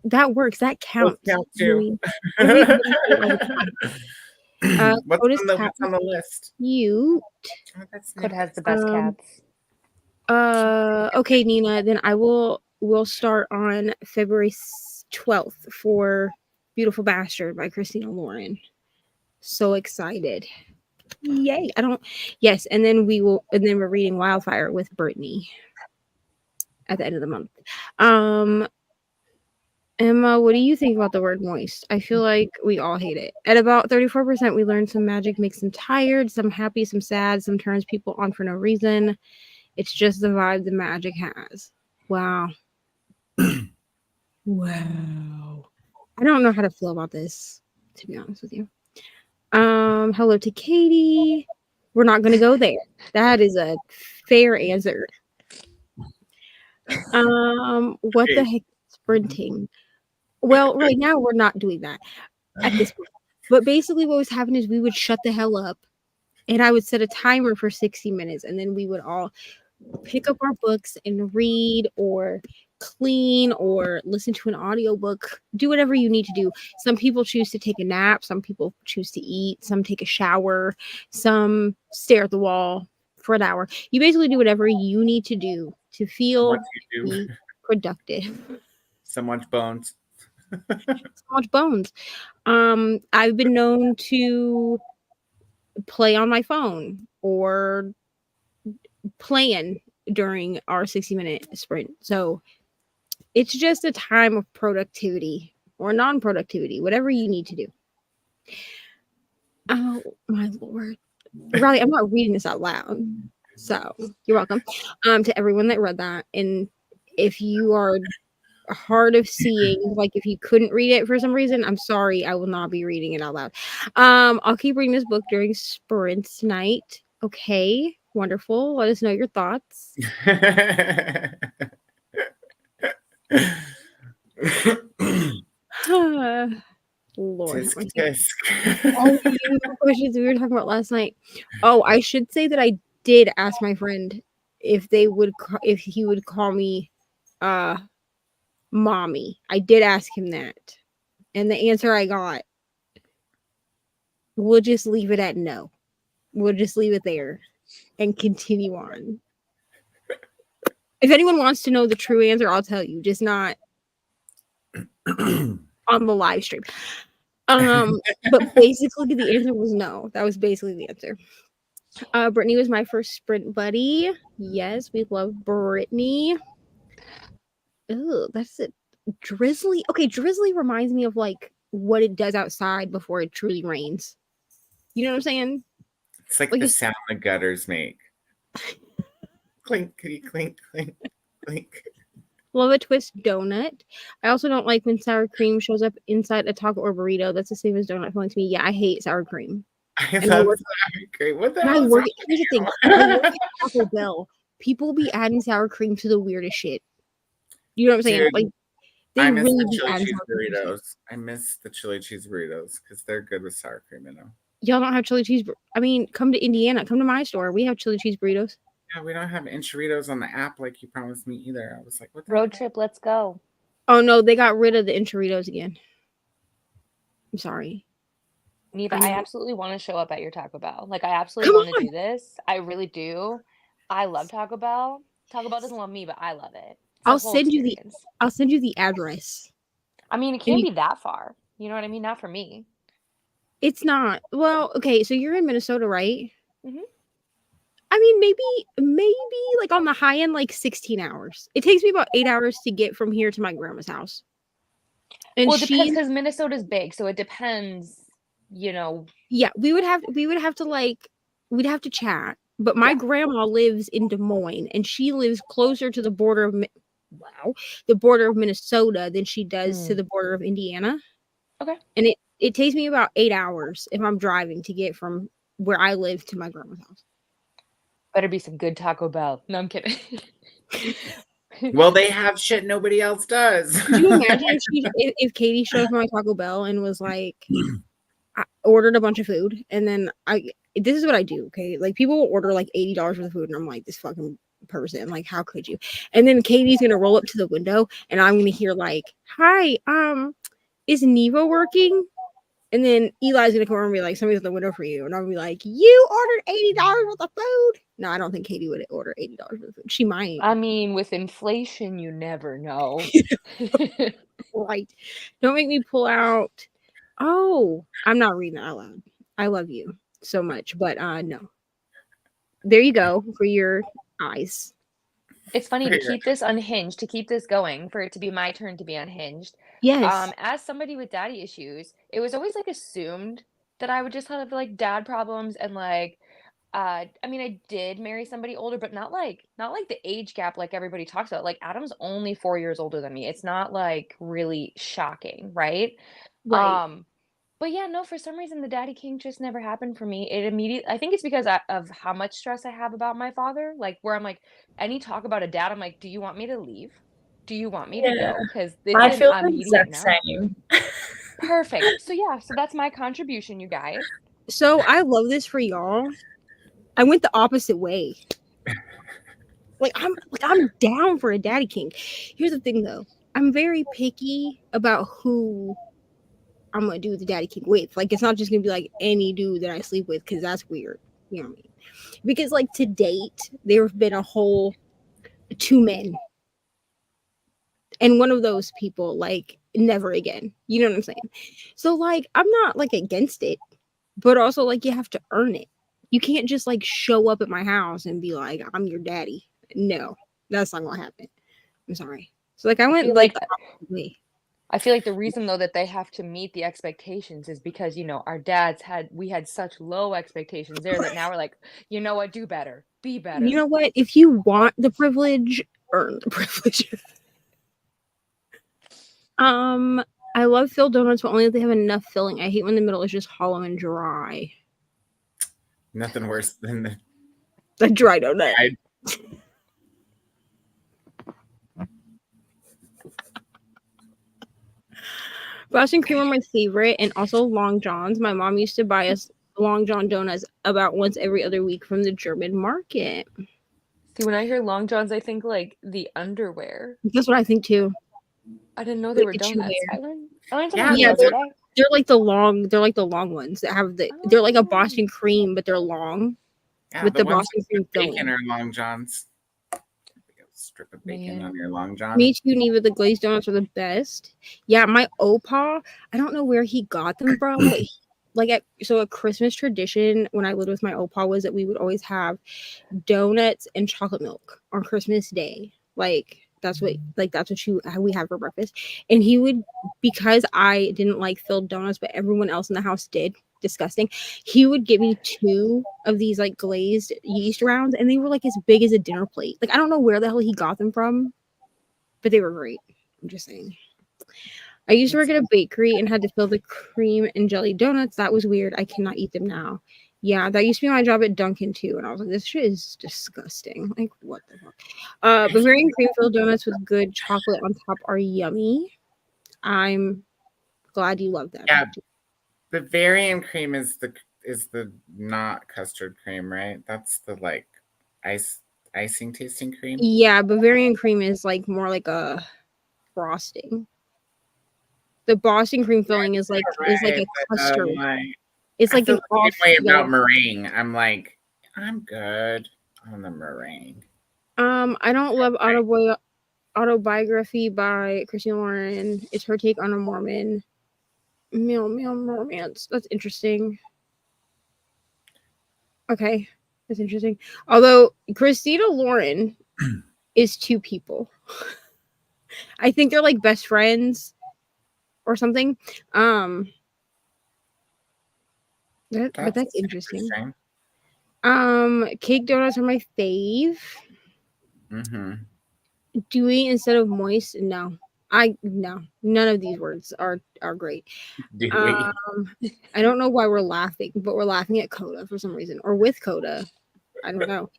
That works. That counts. Those count too. What's on the list? Cute. Code has the best cats. Okay, Nina. Then we'll start on February 12th for Beautiful Bastard by Christina Lauren. So excited. Yay. Yes, and then we're reading Wildfire with Brittany at the end of the month. Emma, what do you think about the word moist? I feel like we all hate it. At about 34%, we learned some magic makes them tired, some happy, some sad, some turns people on for no reason. It's just the vibe the magic has. Wow. Wow. I don't know how to feel about this, to be honest with you. Hello to Katie. We're not going to go there. That is a fair answer. What the heck is sprinting? Well, right now we're not doing that at this point. But basically what was happening is we would shut the hell up and I would set a timer for 60 minutes and then we would all pick up our books and read or clean or listen to an audiobook, do whatever you need to do. Some people choose to take a nap, some people choose to eat, some take a shower, some stare at the wall for an hour. You basically do whatever you need to do to feel productive. Some watch Bones. So much bones. I've been known to play on my phone or plan during our 60-minute sprint. So it's just a time of productivity or non-productivity, whatever you need to do. Oh my Lord. Riley, I'm not reading this out loud. So you're welcome. To everyone that read that. And if you are hard of seeing, like if you couldn't read it for some reason, I'm sorry, I will not be reading it out loud. I'll keep reading this book during sprints tonight. Okay, wonderful. Let us know your thoughts. Lord, Tisk, have mercy. tisk. Oh, the questions we were talking about last night. Oh, I should say that I did ask my friend if they would if he would call me mommy. I did ask him that. And the answer I got, we'll just leave it at no. We'll just leave it there and continue on. If anyone wants to know the true answer, I'll tell you, just not on the live stream. But basically the answer was no. That was basically the answer. Brittany was my first sprint buddy. Yes, we love Brittany. Ooh, that's it. Drizzly. Okay, drizzly reminds me of like what it does outside before it truly rains. You know what I'm saying? It's like the sound the gutters make. Clink, clink, clink, clink. Love a twist donut. I also don't like when sour cream shows up inside a taco or burrito. That's the same as donut filling to me. Yeah, I hate sour cream. I love sour cream. What the hell? Here's the thing. I work at Taco Bell. People be adding sour cream to the weirdest shit. You know what I'm saying? Dude, like they I miss really the be chili adding cheese sour cream. burritos. I miss the chili cheese burritos because they're good with sour cream in them. Y'all don't have chili cheese. I mean, come to Indiana. Come to my store. We have chili cheese burritos. Yeah, we don't have enchiladas on the app like you promised me either. I was like, what the Road trip, let's go. Oh no, they got rid of the enchiladas again. I'm sorry. Neva, I absolutely want to show up at your Taco Bell. Like, I absolutely want to do this. I really do. I love Taco Bell. Taco Bell doesn't love me, but I love it. I'll send you the address. I mean, it can't be that far. You know what I mean? Not for me. It's not. Well, okay, so you're in Minnesota, right? Mm-hmm. I mean, maybe like on the high end, like 16 hours. It takes me about 8 hours to get from here to my grandma's house. And well, it depends because Minnesota's big, so it depends, you know. Yeah, we'd have to chat. But my grandma lives in Des Moines, and she lives closer to the border of Minnesota than she does to the border of Indiana. Okay. And it takes me about 8 hours if I'm driving to get from where I live to my grandma's house. Better be some good Taco Bell. No, I'm kidding. Well, they have shit nobody else does. Could you imagine if Katie showed up at my Taco Bell and was like, I ordered a bunch of food, and then this is what I do, okay? Like, people will order like $80 worth of food, and I'm like, this fucking person, like, how could you? And then Katie's gonna roll up to the window, and I'm gonna hear like, hi, is Neva working? And then Eli's gonna come over and be like, somebody's at the window for you. And I'll be like, you ordered $80 worth of food? No, I don't think Katie would order $80 worth of food. She might. I mean, with inflation, you never know. Right. Don't make me pull out. Oh, I'm not reading it out loud. I love you so much. But no. There you go for your eyes. It's funny to keep this unhinged, to keep this going, for it to be my turn to be unhinged. Yes. As somebody with daddy issues, it was always like assumed that I would just have like dad problems and like, I mean, I did marry somebody older, but not like the age gap like everybody talks about. Like Adam's only 4 years older than me. It's not like really shocking, right? Right. But yeah, no, for some reason the daddy kink just never happened for me. I think it's because of how much stress I have about my father. Like where I'm like, any talk about a dad, I'm like, do you want me to leave? Do you want me to go? Because I feel the exact same. Perfect. So yeah, so that's my contribution, you guys. So I love this for y'all. I went the opposite way. I'm down for a daddy kink. Here's the thing though. I'm very picky about who I'm gonna do the daddy kink with. Like, it's not just gonna be like any dude that I sleep with, because that's weird. You know what I mean? Because like to date, there have been a whole 2 men. And one of those people, like, never again. You know what I'm saying? So like I'm not like against it, but also like you have to earn it. You can't just like show up at my house and be like, I'm your daddy. No, that's not gonna happen. I'm sorry. So like I went feel like like the opposite way. I feel like the reason though that they have to meet the expectations is because, our dads we had such low expectations there that now we're like, you know what, do better, be better. You know what? If you want the privilege, earn the privilege. I love filled donuts, but only if they have enough filling. I hate when the middle is just hollow and dry. Nothing worse than A dry donut. Boston cream are my favorite, and also Long Johns. My mom used to buy us Long John donuts about once every other week from the German market. See, when I hear Long Johns, I think like the underwear. That's what I think too. I didn't know they were Like the donuts. chew I learned Yeah, something Yeah, new today. they're like the long ones that have they're like a Boston cream, but they're long with the ones Boston cream with bacon filling. are Long Johns. Strip of bacon on your Long John. Me too, Neva. The glazed donuts are the best. Yeah, my opa, I don't know where he got them from, but a Christmas tradition when I lived with my opa was that we would always have donuts and chocolate milk on Christmas Day. That's what we have for breakfast. And he would, because I didn't like filled donuts, but everyone else in the house did, disgusting, he would give me 2 of these like glazed yeast rounds, and they were like as big as a dinner plate. Like I don't know where the hell he got them from, but they were great. I'm just saying. I used to work at a bakery and had to fill the cream and jelly donuts. That was weird. I cannot eat them now. Yeah, that used to be my job at Dunkin' too, and I was like, this shit is disgusting. Like, what the fuck? Bavarian cream filled donuts with good chocolate on top are yummy. I'm glad you love that. Yeah, Bavarian cream is the not custard cream, right? That's the like icing tasting cream. Yeah, Bavarian cream is like more like a frosting. The Boston cream filling is like a custard. It's like an off way about meringue. I'm like, I'm good on the meringue. I don't love Autobiography by Christina Lauren. It's her take on a Mormon male romance. That's interesting. Okay, that's interesting. Although Christina Lauren is 2 people. I think they're like best friends or something. But that's interesting. Cake donuts are my fave. Mm-hmm. Dewy instead of moist? No. None of these words are great. I don't know why we're laughing, but we're laughing at Coda for some reason, or with Coda. I don't know.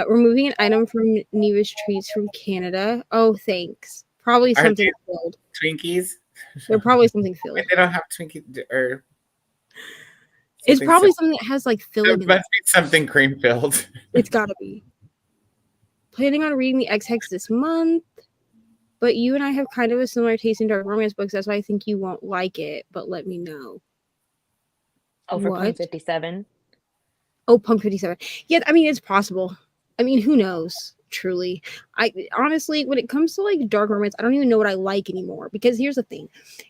Removing an item from Neva's treats from Canada. Oh, thanks. Probably something filled. Twinkies? They're probably something filled. They don't have Twinkies or. It's probably something that has like filling. It must be something cream filled. It's gotta be. Planning on reading the X-Hex this month, but you and I have kind of a similar taste in dark romance books. That's why I think you won't like it, but let me know. Oh, for Punk 57? Oh, Punk 57. Yeah, I mean, it's possible. I mean, who knows? Truly. I honestly, when it comes to like dark romance, I don't even know what I like anymore, because here's the thing,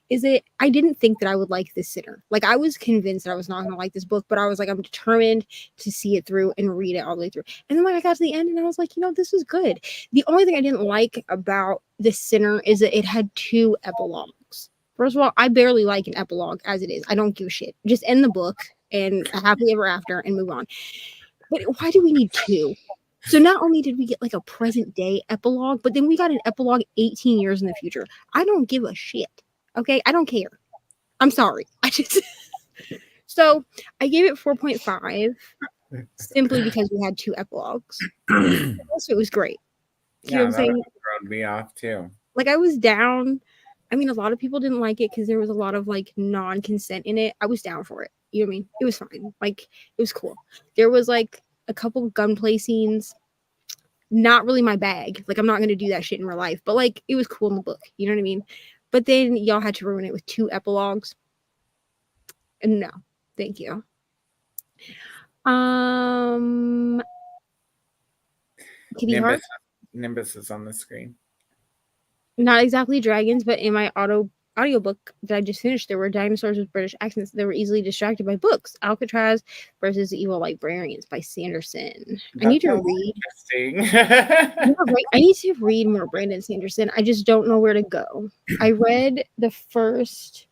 is that I didn't think that I would like this Sinner. Like, I was convinced that I was not going to like this book, but I was like, I'm determined to see it through and read it all the way through. And then like I got to the end and I was like, this is good. The only thing I didn't like about this Sinner is that it had 2 epilogues. First of all, I barely like an epilogue as it is. I don't give a shit. Just end the book and happily ever after and move on. But why do we need 2? So not only did we get like a present day epilogue, but then we got an epilogue 18 years in the future. I don't give a shit. Okay? I don't care. I'm sorry. So I gave it 4.5 simply because we had 2 epilogues. Also, it was great. You know what I'm saying? Thrown me off too. Like, I was down. I mean, a lot of people didn't like it because there was a lot of like non-consent in it. I was down for it. You know what I mean? It was fine. Like, it was cool. There was like a couple gunplay scenes. Not really my bag. Like, I'm not going to do that shit in real life. But like, it was cool in the book. You know what I mean? But then y'all had to ruin it with 2 epilogues. And no, thank you. Kitty Heart? Nimbus is on the screen. Not exactly dragons, but in my audiobook that I just finished. There were dinosaurs with British accents. They were easily distracted by books. Alcatraz versus the Evil Librarians by Sanderson. I need to read. Interesting. Yeah, right. I need to read more Brandon Sanderson. I just don't know where to go. I read the first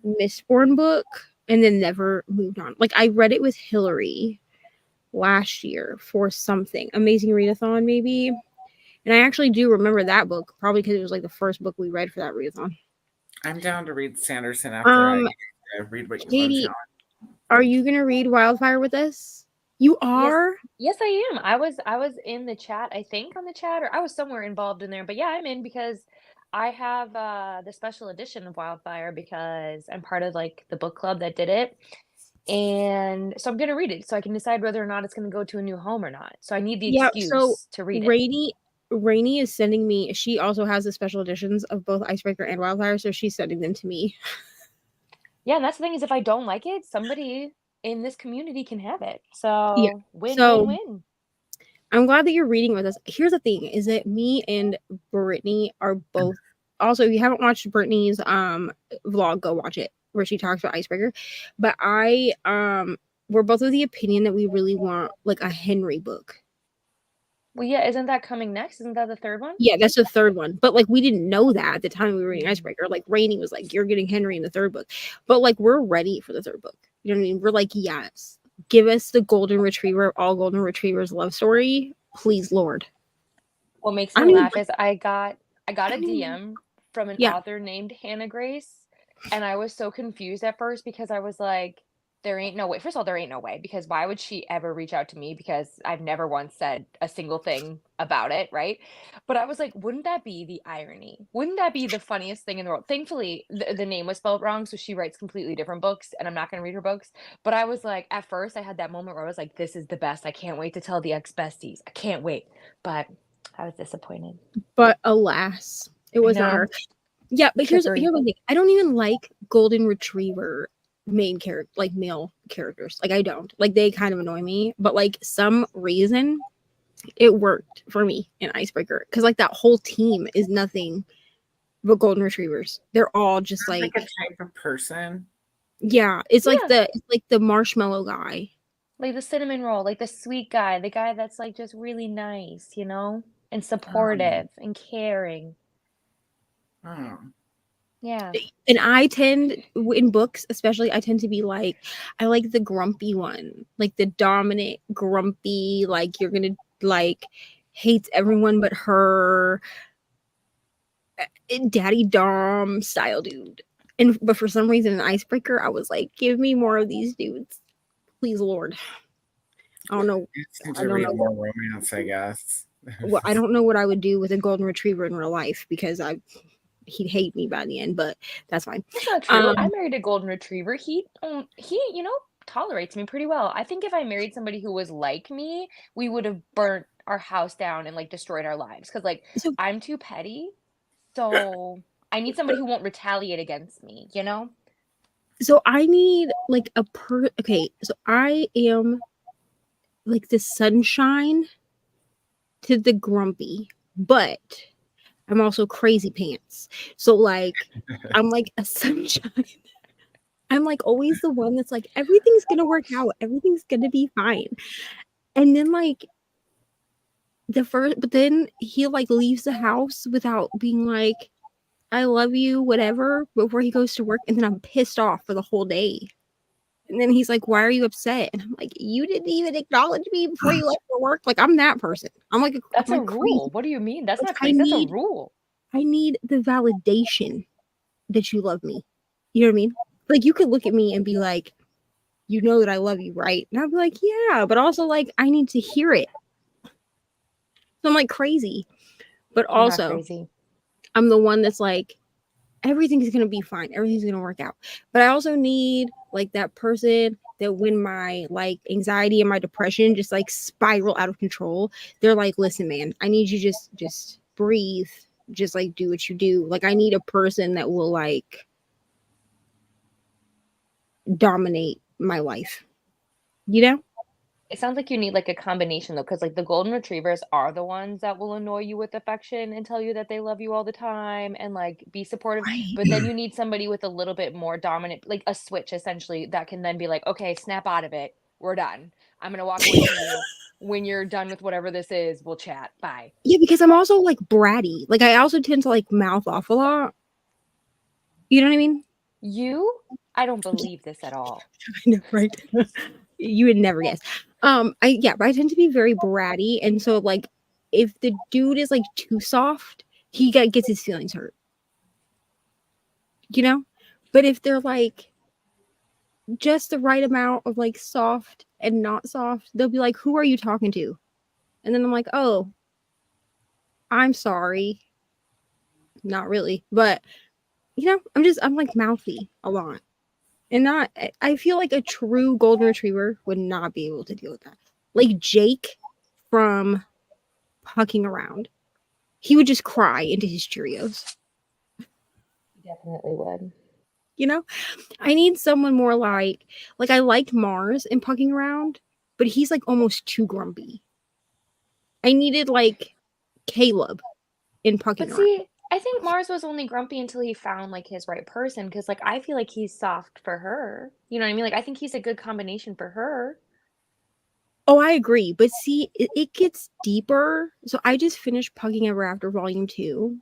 Mistborn book and then never moved on. Like I read it with Hillary last year for something. Amazing Readathon, maybe. And I actually do remember that book, probably because it was like the first book we read for that readathon. I'm down to read Sanderson after I read what you Katie, wrote down. are you gonna read Wildfire with us? You are? Yes, I am. I was in the chat, I think on the chat, or I was somewhere involved in there. But yeah, I'm in because I have the special edition of Wildfire because I'm part of like the book club that did it. And so I'm gonna read it so I can decide whether or not it's gonna go to a new home or not. So I need the excuse to read it. Reni is sending me, she also has the special editions of both Icebreaker and Wildfire, so she's sending them to me. Yeah, and that's the thing is if I don't like it, somebody in this community can have it. So Yeah. win, So- win, win. I'm glad that you're reading with us. Here's the thing, is that me and Brittany are both, also, if you haven't watched Brittany's vlog, go watch it, where she talks about Icebreaker. But we're both of the opinion that we really want like a Henry book. Well, yeah, isn't that coming next? Isn't that the third one? Yeah, that's the third one. But like we didn't know that at the time we were reading Icebreaker. Like Reni was like, you're getting Henry in the third book. But like we're ready for the third book. You know what I mean? We're like, yes. Give us the golden retriever, all golden retrievers love story. Please, Lord. What makes I me mean, laugh is I got a DM from an Yeah. author named Hannah Grace, and I was so confused at first because I was like, there ain't no way. First of all, there ain't no way, because why would she ever reach out to me? Because I've never once said a single thing about it, right? But I was like, wouldn't that be the irony? Wouldn't that be the funniest thing in the world? Thankfully, the name was spelled wrong, so she writes completely different books, and I'm not going to read her books. But I was like, at first, I had that moment where I was like, this is the best. I can't wait to tell the ex-besties. I can't wait. But I was disappointed. But alas, it was not know. her. Yeah, but here's Trickery. the thing. I don't even like golden retriever main character, like male characters. Like I don't. Like they kind of annoy me. But like some reason it worked for me in Icebreaker. Because like that whole team is nothing but golden retrievers. They're all just Like like a type of person. yeah. It's like Yeah. the marshmallow guy. Like the cinnamon roll, like the sweet guy, the guy that's like just really nice, you know, and supportive and caring. Oh. Yeah. And I tend in books especially I tend to be like I like the grumpy one, like the dominant grumpy, like you're gonna like hates everyone but her, daddy dom style dude. And but for some reason in Icebreaker I was like, give me more of these dudes, please, Lord. I don't know. You just need I to don't read know. more romance, I guess. Well, I don't know what I would do with a golden retriever in real life because he'd hate me by the end, but that's fine. That's not true. I married a golden retriever. He you know, tolerates me pretty well. I think if I married somebody who was like me, we would have burnt our house down and like destroyed our lives. Because like So- I'm too petty. So I need somebody who won't retaliate against me, you know? So I need like okay, so I am like the sunshine to the grumpy, but I'm also crazy pants. So like I'm like a sunshine. I'm like always the one that's like everything's gonna work out, everything's gonna be fine. And then like but then he like leaves the house without being like, I love you, whatever, before he goes to work, and then I'm pissed off for the whole day. And then he's like, why are you upset? And I'm like, you didn't even acknowledge me before you left for work. Like, I'm that person. I'm like, That's I'm a like rule. crazy. What do you mean? That's Like, not crazy. That's a rule. I need the validation that you love me. You know what I mean? Like, you could look at me and be like, you know that I love you, right? And I'd be like, yeah, but also like, I need to hear it. So I'm like crazy. But I'm not also, crazy. I'm the one that's like, everything's gonna be fine, everything's gonna work out. But I also need like that person that when my like anxiety and my depression just like spiral out of control, they're like, listen, man, I need you just breathe, just like do what you do. Like I need a person that will like dominate my life, you know? It sounds like you need like a combination though, because like the golden retrievers are the ones that will annoy you with affection and tell you that they love you all the time and like be supportive. Right. But then you need somebody with a little bit more dominant, like a switch essentially, that can then be like, okay, snap out of it. We're done. I'm gonna walk away from you. When you're done with whatever this is, we'll chat. Bye. Yeah, because I'm also like bratty. Like I also tend to like mouth off a lot. You know what I mean? You? I don't believe this at all. I know, right? You would never guess. But I tend to be very bratty, and so like if the dude is like too soft, gets his feelings hurt. You know? But if they're like just the right amount of like soft and not soft, they'll be like, "Who are you talking to?" And then I'm like, "Oh, I'm sorry." Not really, but you know, I'm like mouthy a lot. And I feel like a true golden retriever would not be able to deal with that. Like Jake from Pucking Around. He would just cry into his Cheerios. Definitely would. You know? I need someone more like I liked Mars in Pucking Around, but he's like almost too grumpy. I needed like Caleb in Pucking But Around. see, I think Mars was only grumpy until he found like his right person because like I feel like he's soft for her. You know what I mean? Like I think he's a good combination for her. Oh, I agree. But see, it gets deeper. So I just finished Pucking Ever After Volume 2.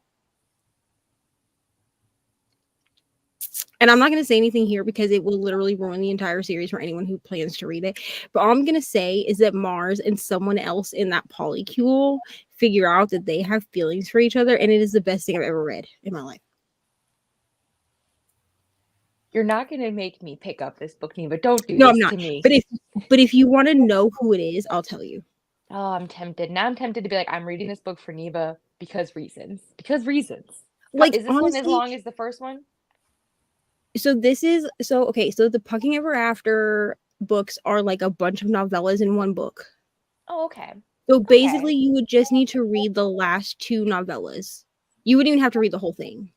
And I'm not going to say anything here because it will literally ruin the entire series for anyone who plans to read it. But all I'm going to say is that Mars and someone else in that polycule figure out that they have feelings for each other. And it is the best thing I've ever read in my life. You're not going to make me pick up this book, Neva. Don't do No, this I'm not. to me. But if you want to know who it is, I'll tell you. Oh, I'm tempted. Now I'm tempted to be like, I'm reading this book for Neva because reasons. Because reasons. Like, is this honestly, one as long as the first one? So the Pucking Ever After books are like a bunch of novellas in one book. Oh, okay. So basically, you would just need to read the last 2 novellas. You wouldn't even have to read the whole thing.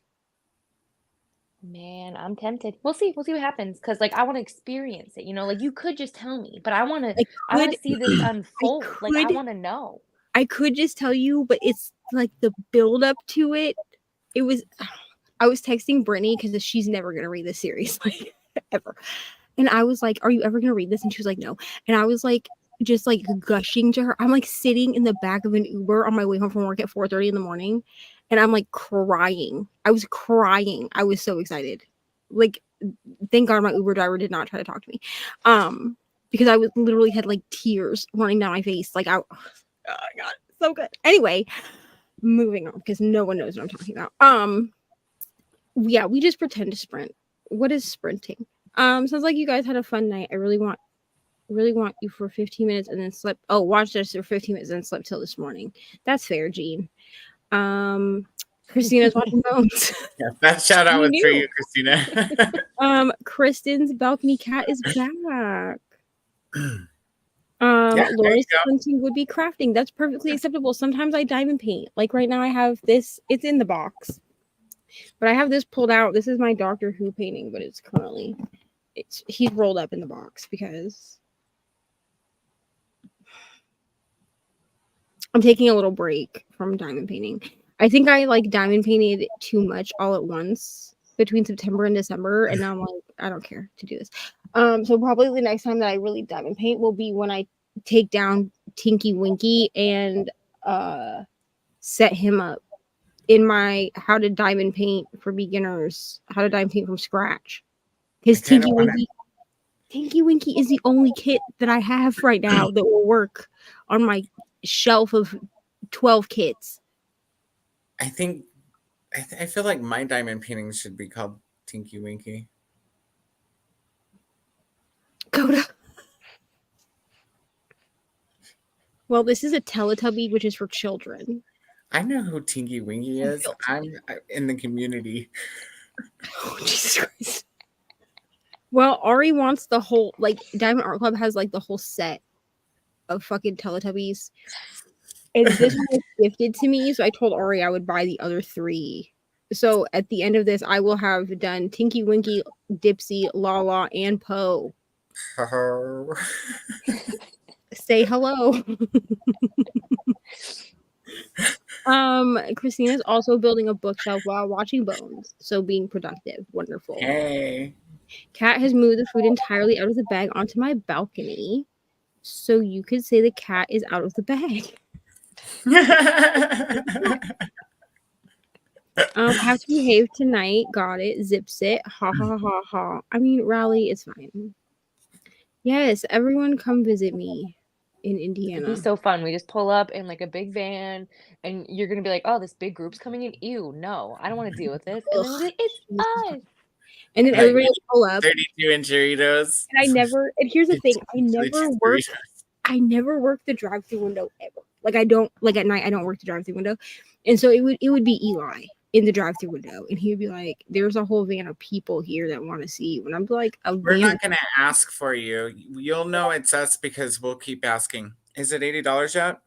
Man, I'm tempted. We'll see. We'll see what happens. Cause like I want to experience it. You know, like you could just tell me, but I want to see this unfold. Like I want to know. I could just tell you, but it's like the build up to it. I was texting Brittany because she's never gonna read this series, like ever. And I was like, "Are you ever gonna read this?" And she was like, "No." And I was like, just like gushing to her. I'm like sitting in the back of an Uber on my way home from work at 4:30 in the morning, and I'm like crying. I was crying. I was so excited. Like, thank God my Uber driver did not try to talk to me, because I was literally had like tears running down my face. Like oh my God, so good. Anyway, moving on because no one knows what I'm talking about. Yeah, we just pretend to sprint. What is sprinting? Sounds like you guys had a fun night. I really want you for 15 minutes and then slept. Oh, watch this for 15 minutes and then slept till this morning. That's fair, Jean. Christina's watching Bones. Yeah, that shout out was for you, Christina. Kristen's balcony cat is back. Yeah, Laura's sprinting would be crafting. That's perfectly acceptable. Sometimes I diamond paint. Like right now I have this, it's in the box. But I have this pulled out. This is my Doctor Who painting, but he's rolled up in the box because I'm taking a little break from diamond painting. I think I like diamond painted too much all at once between September and December, and now I'm like, I don't care to do this. So probably the next time that I really diamond paint will be when I take down Tinky Winky and set him up in my how to diamond paint for beginners, how to diamond paint from scratch. Because Tinky Winky is the only kit that I have right now that will work on my shelf of 12 kits. I think I feel like my diamond paintings should be called Tinky Winky. Coda. Well, this is a Teletubby, which is for children. I know who Tinky Winky is. I'm in the community. Oh, Jesus Christ. Well, Ari wants the whole, like, Diamond Art Club has, like, the whole set of fucking Teletubbies. And this one was gifted to me, so I told Ari I would buy the other 3. So at the end of this, I will have done Tinky Winky, Dipsy, Lala, and Poe. say hello. Christina's also building a bookshelf while watching Bones, so being productive. Wonderful. Hey. Cat has moved the food entirely out of the bag onto my balcony, so you could say the cat is out of the bag. Have to behave tonight. Got it. Zips it. Ha ha ha ha. I mean, Raleigh is fine. Yes, everyone come visit me in It'd Indiana. be so fun. We just pull up in like a big van, and you're gonna be like, "Oh, this big group's coming in. Ew, no, I don't want to deal with this." And then we'll be like, "It's us." And then Like, everybody will pull up. 32-inch Doritos. And here's the thing, I never work the drive-through window ever. Like I don't, like at night I don't work the drive-through window. And so it would be Eli in the drive-through window, and he would be like, "There's a whole van of people here that want to see you." And I'm like, we're not gonna ask for you. You'll know it's us because we'll keep asking. Is it $80 yet?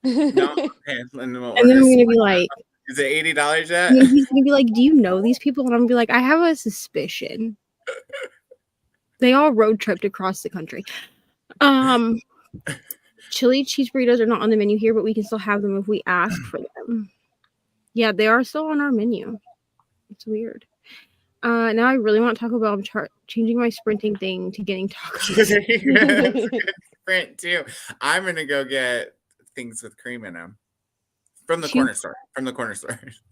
No. Okay. And then I'm gonna be like, "Is it $80 yet?" And then he's gonna be like, "Do you know these people?" And I'm gonna be like, "I have a suspicion." They all road tripped across the country. Chili cheese burritos are not on the menu here, but we can still have them if we ask for them. Yeah, they are still on our menu. It's weird. Now I really want Taco Bell. I'm changing my sprinting thing to getting tacos. That's a good sprint too. I'm gonna go get things with cream in them from the corner store.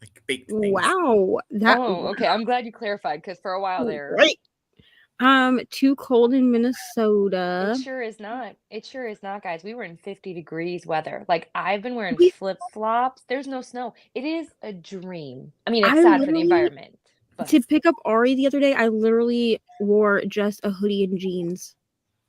Like baked things. Wow. Okay. I'm glad you clarified because for a while there. Right. Too cold in Minnesota. It sure is not. It sure is not, guys. We were in 50 degrees weather. Like I've been wearing flip-flops. There's no snow. It is a dream. I mean, it's sad for the environment. But to pick up Ari the other day, I literally wore just a hoodie and jeans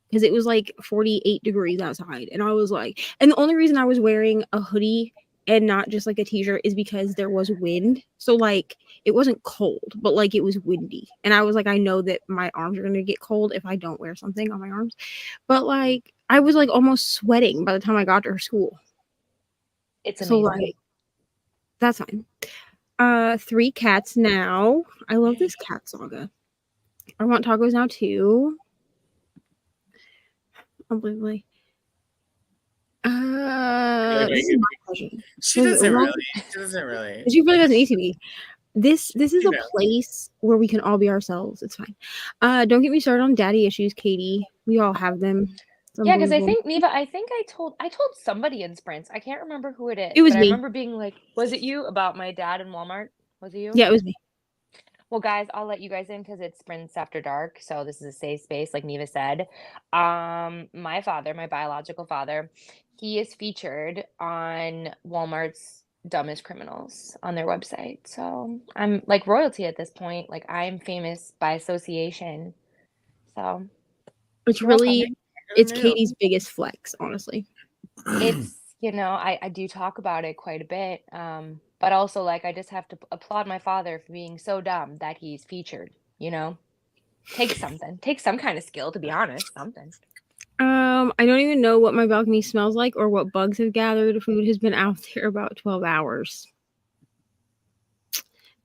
because it was like 48 degrees outside. And I was like, and the only reason I was wearing a hoodie and not just like a t-shirt is because there was wind. So like it wasn't cold, but like it was windy. And I was like, I know that my arms are going to get cold if I don't wear something on my arms. But like I was like almost sweating by the time I got to her school. It's amazing. So like that's fine. 3 cats now. I love this cat saga. I want tacos now too. Unbelievably. This is my question. She doesn't really. She really doesn't need to be. This is a place where we can all be ourselves. It's fine. Don't get me started on daddy issues, Katie. We all have them. Yeah, because I think Neva, I told somebody in Sprints. I can't remember who it is. It was me. I remember being like, was it you about my dad in Walmart? Was it you? Yeah, it was me. Well, guys, I'll let you guys in because it's Sprints After Dark, so this is a safe space, like Neva said. My father, my biological father, he is featured on Walmart's Dumbest Criminals on their website. So I'm like royalty at this point. Like I'm famous by association. So it's really it's Katie's biggest flex, honestly. It's I do talk about it quite a bit. But also, like, I just have to applaud my father for being so dumb that he's featured, Takes something. Takes some kind of skill, to be honest. Something. I don't even know what my balcony smells like or what bugs have gathered. Food has been out there about 12 hours.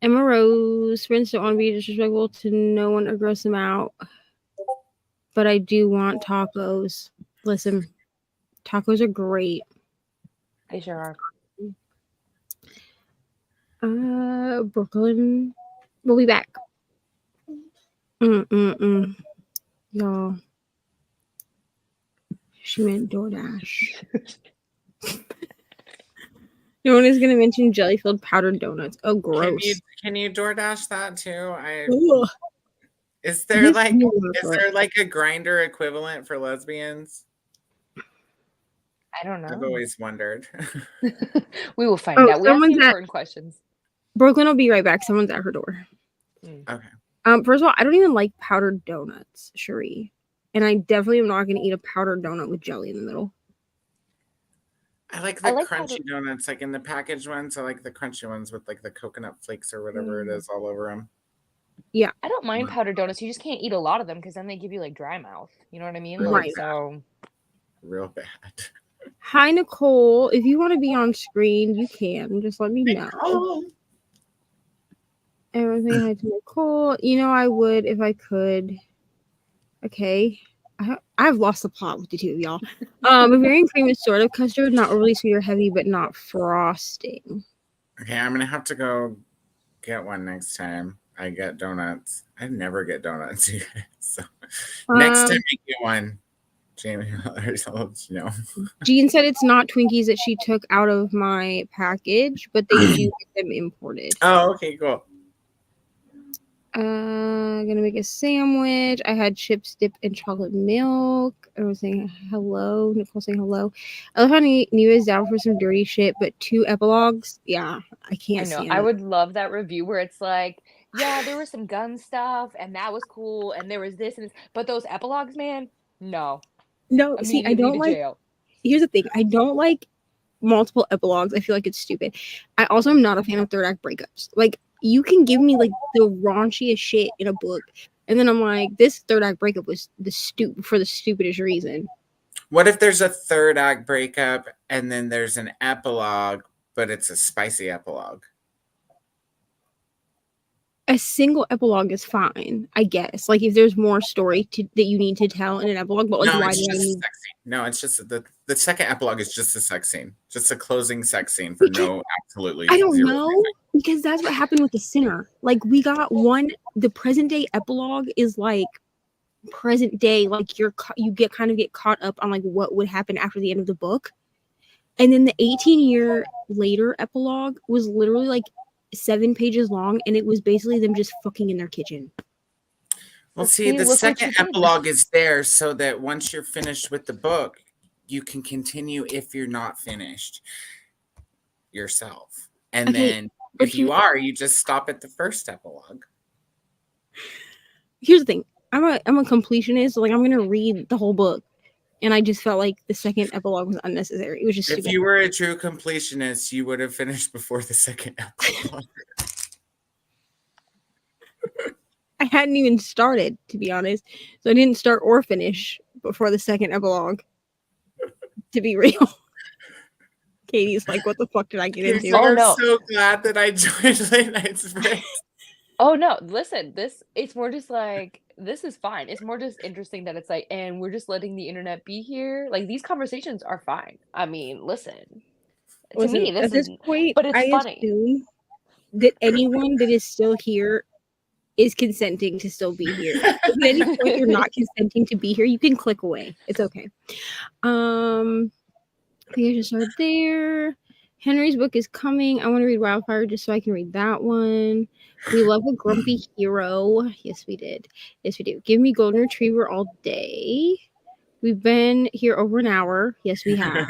Emma Rose, Sprints don't want to be disrespectful to no one or gross them out. But I do want tacos. Listen, tacos are great. They sure are. Brooklyn. We'll be back. Y'all. She meant DoorDash. No one is going to mention jelly-filled powdered donuts. Oh, gross. Can you DoorDash that too? Is there like a grinder equivalent for lesbians? I don't know. I've always wondered. We will find out. We ask important questions. Brooklyn will be right back. Someone's at her door. Okay. First of all, I don't even like powdered donuts, Cherie. And I definitely am not going to eat a powdered donut with jelly in the middle. I like the crunchy donuts, like in the packaged ones. I like the crunchy ones with like the coconut flakes or whatever it is all over them. Yeah. I don't mind powdered donuts. You just can't eat a lot of them because then they give you like dry mouth. You know what I mean? Right. So real bad. Hi, Nicole. If you want to be on screen, you can. Just let me know. Everything hi to Nicole. I would if I could. Okay. I've lost the plot with the two of y'all. Bavarian cream is sort of custard, not overly sweet or heavy, but not frosting. Okay, I'm gonna have to go get one next time I get donuts. I never get donuts, you guys. So next time I get one, Jamie, I'll let you know. Jean said it's not Twinkies that she took out of my package, but they do get them imported. Oh, okay, cool. Gonna make a sandwich. I had chips dipped in chocolate milk. I was saying hello. Nicole saying hello. I love how Nia is down for some dirty shit, but 2 epilogues. Yeah, I can't I know. stand I it. would love that review where it's like, yeah, there was some gun stuff and that was cool, and there was this and this, but those epilogues, man, no. No, see, I Immediately don't to like. jail. Here's the thing. I don't like multiple epilogues. I feel like it's stupid. I also am not a fan of third act breakups. Like, you can give me like the raunchiest shit in a book, and then I'm like, this third act breakup was for the stupidest reason. What if there's a third act breakup and then there's an epilogue, but it's a spicy epilogue? A single epilogue is fine, I guess. Like, if there's more story that you need to tell in an epilogue, but like, No, why it's do I just a need? sex scene. No, it's just the second epilogue is just a sex scene, just a closing sex scene for no absolutely. I don't zero know, reason. because that's what happened with The Sinner. Like, we got one. The present day epilogue is like present day. Like, you get caught up on like what would happen after the end of the book, and then the 18-year later epilogue was literally like 7 pages long, and it was basically them just fucking in their kitchen. Well, But see, see, the look what second you did. epilogue is there so that once you're finished with the book, you can continue if you're not finished yourself. And Okay, then but if you are, you just stop at the first epilogue. Here's the thing. I'm a completionist. Like, I'm gonna read the whole book, and I just felt like the second epilogue was unnecessary. It was just If stupid. you were a true completionist, you would have finished before the second epilogue. I hadn't even started, to be honest. So I didn't start or finish before the second epilogue. To be real. Katie's like, what the fuck did I get into? Oh, I'm no. so glad that I joined Late Night Spritz. Oh no, listen, it's more just like, this is fine. It's more just interesting that it's like, and we're just letting the internet be here. Like, these conversations are fine. I mean, listen. To me, at this point, but it's I funny. assume that anyone that is still here is consenting to still be here. If at any point you're not consenting to be here, you can click away. It's okay. I think I should start there. Henry's book is coming. I want to read Wildfire just so I can read that one. We love a grumpy hero. Yes, we did. Yes, we do. Give me Golden Retriever all day. We've been here over an hour. Yes, we have.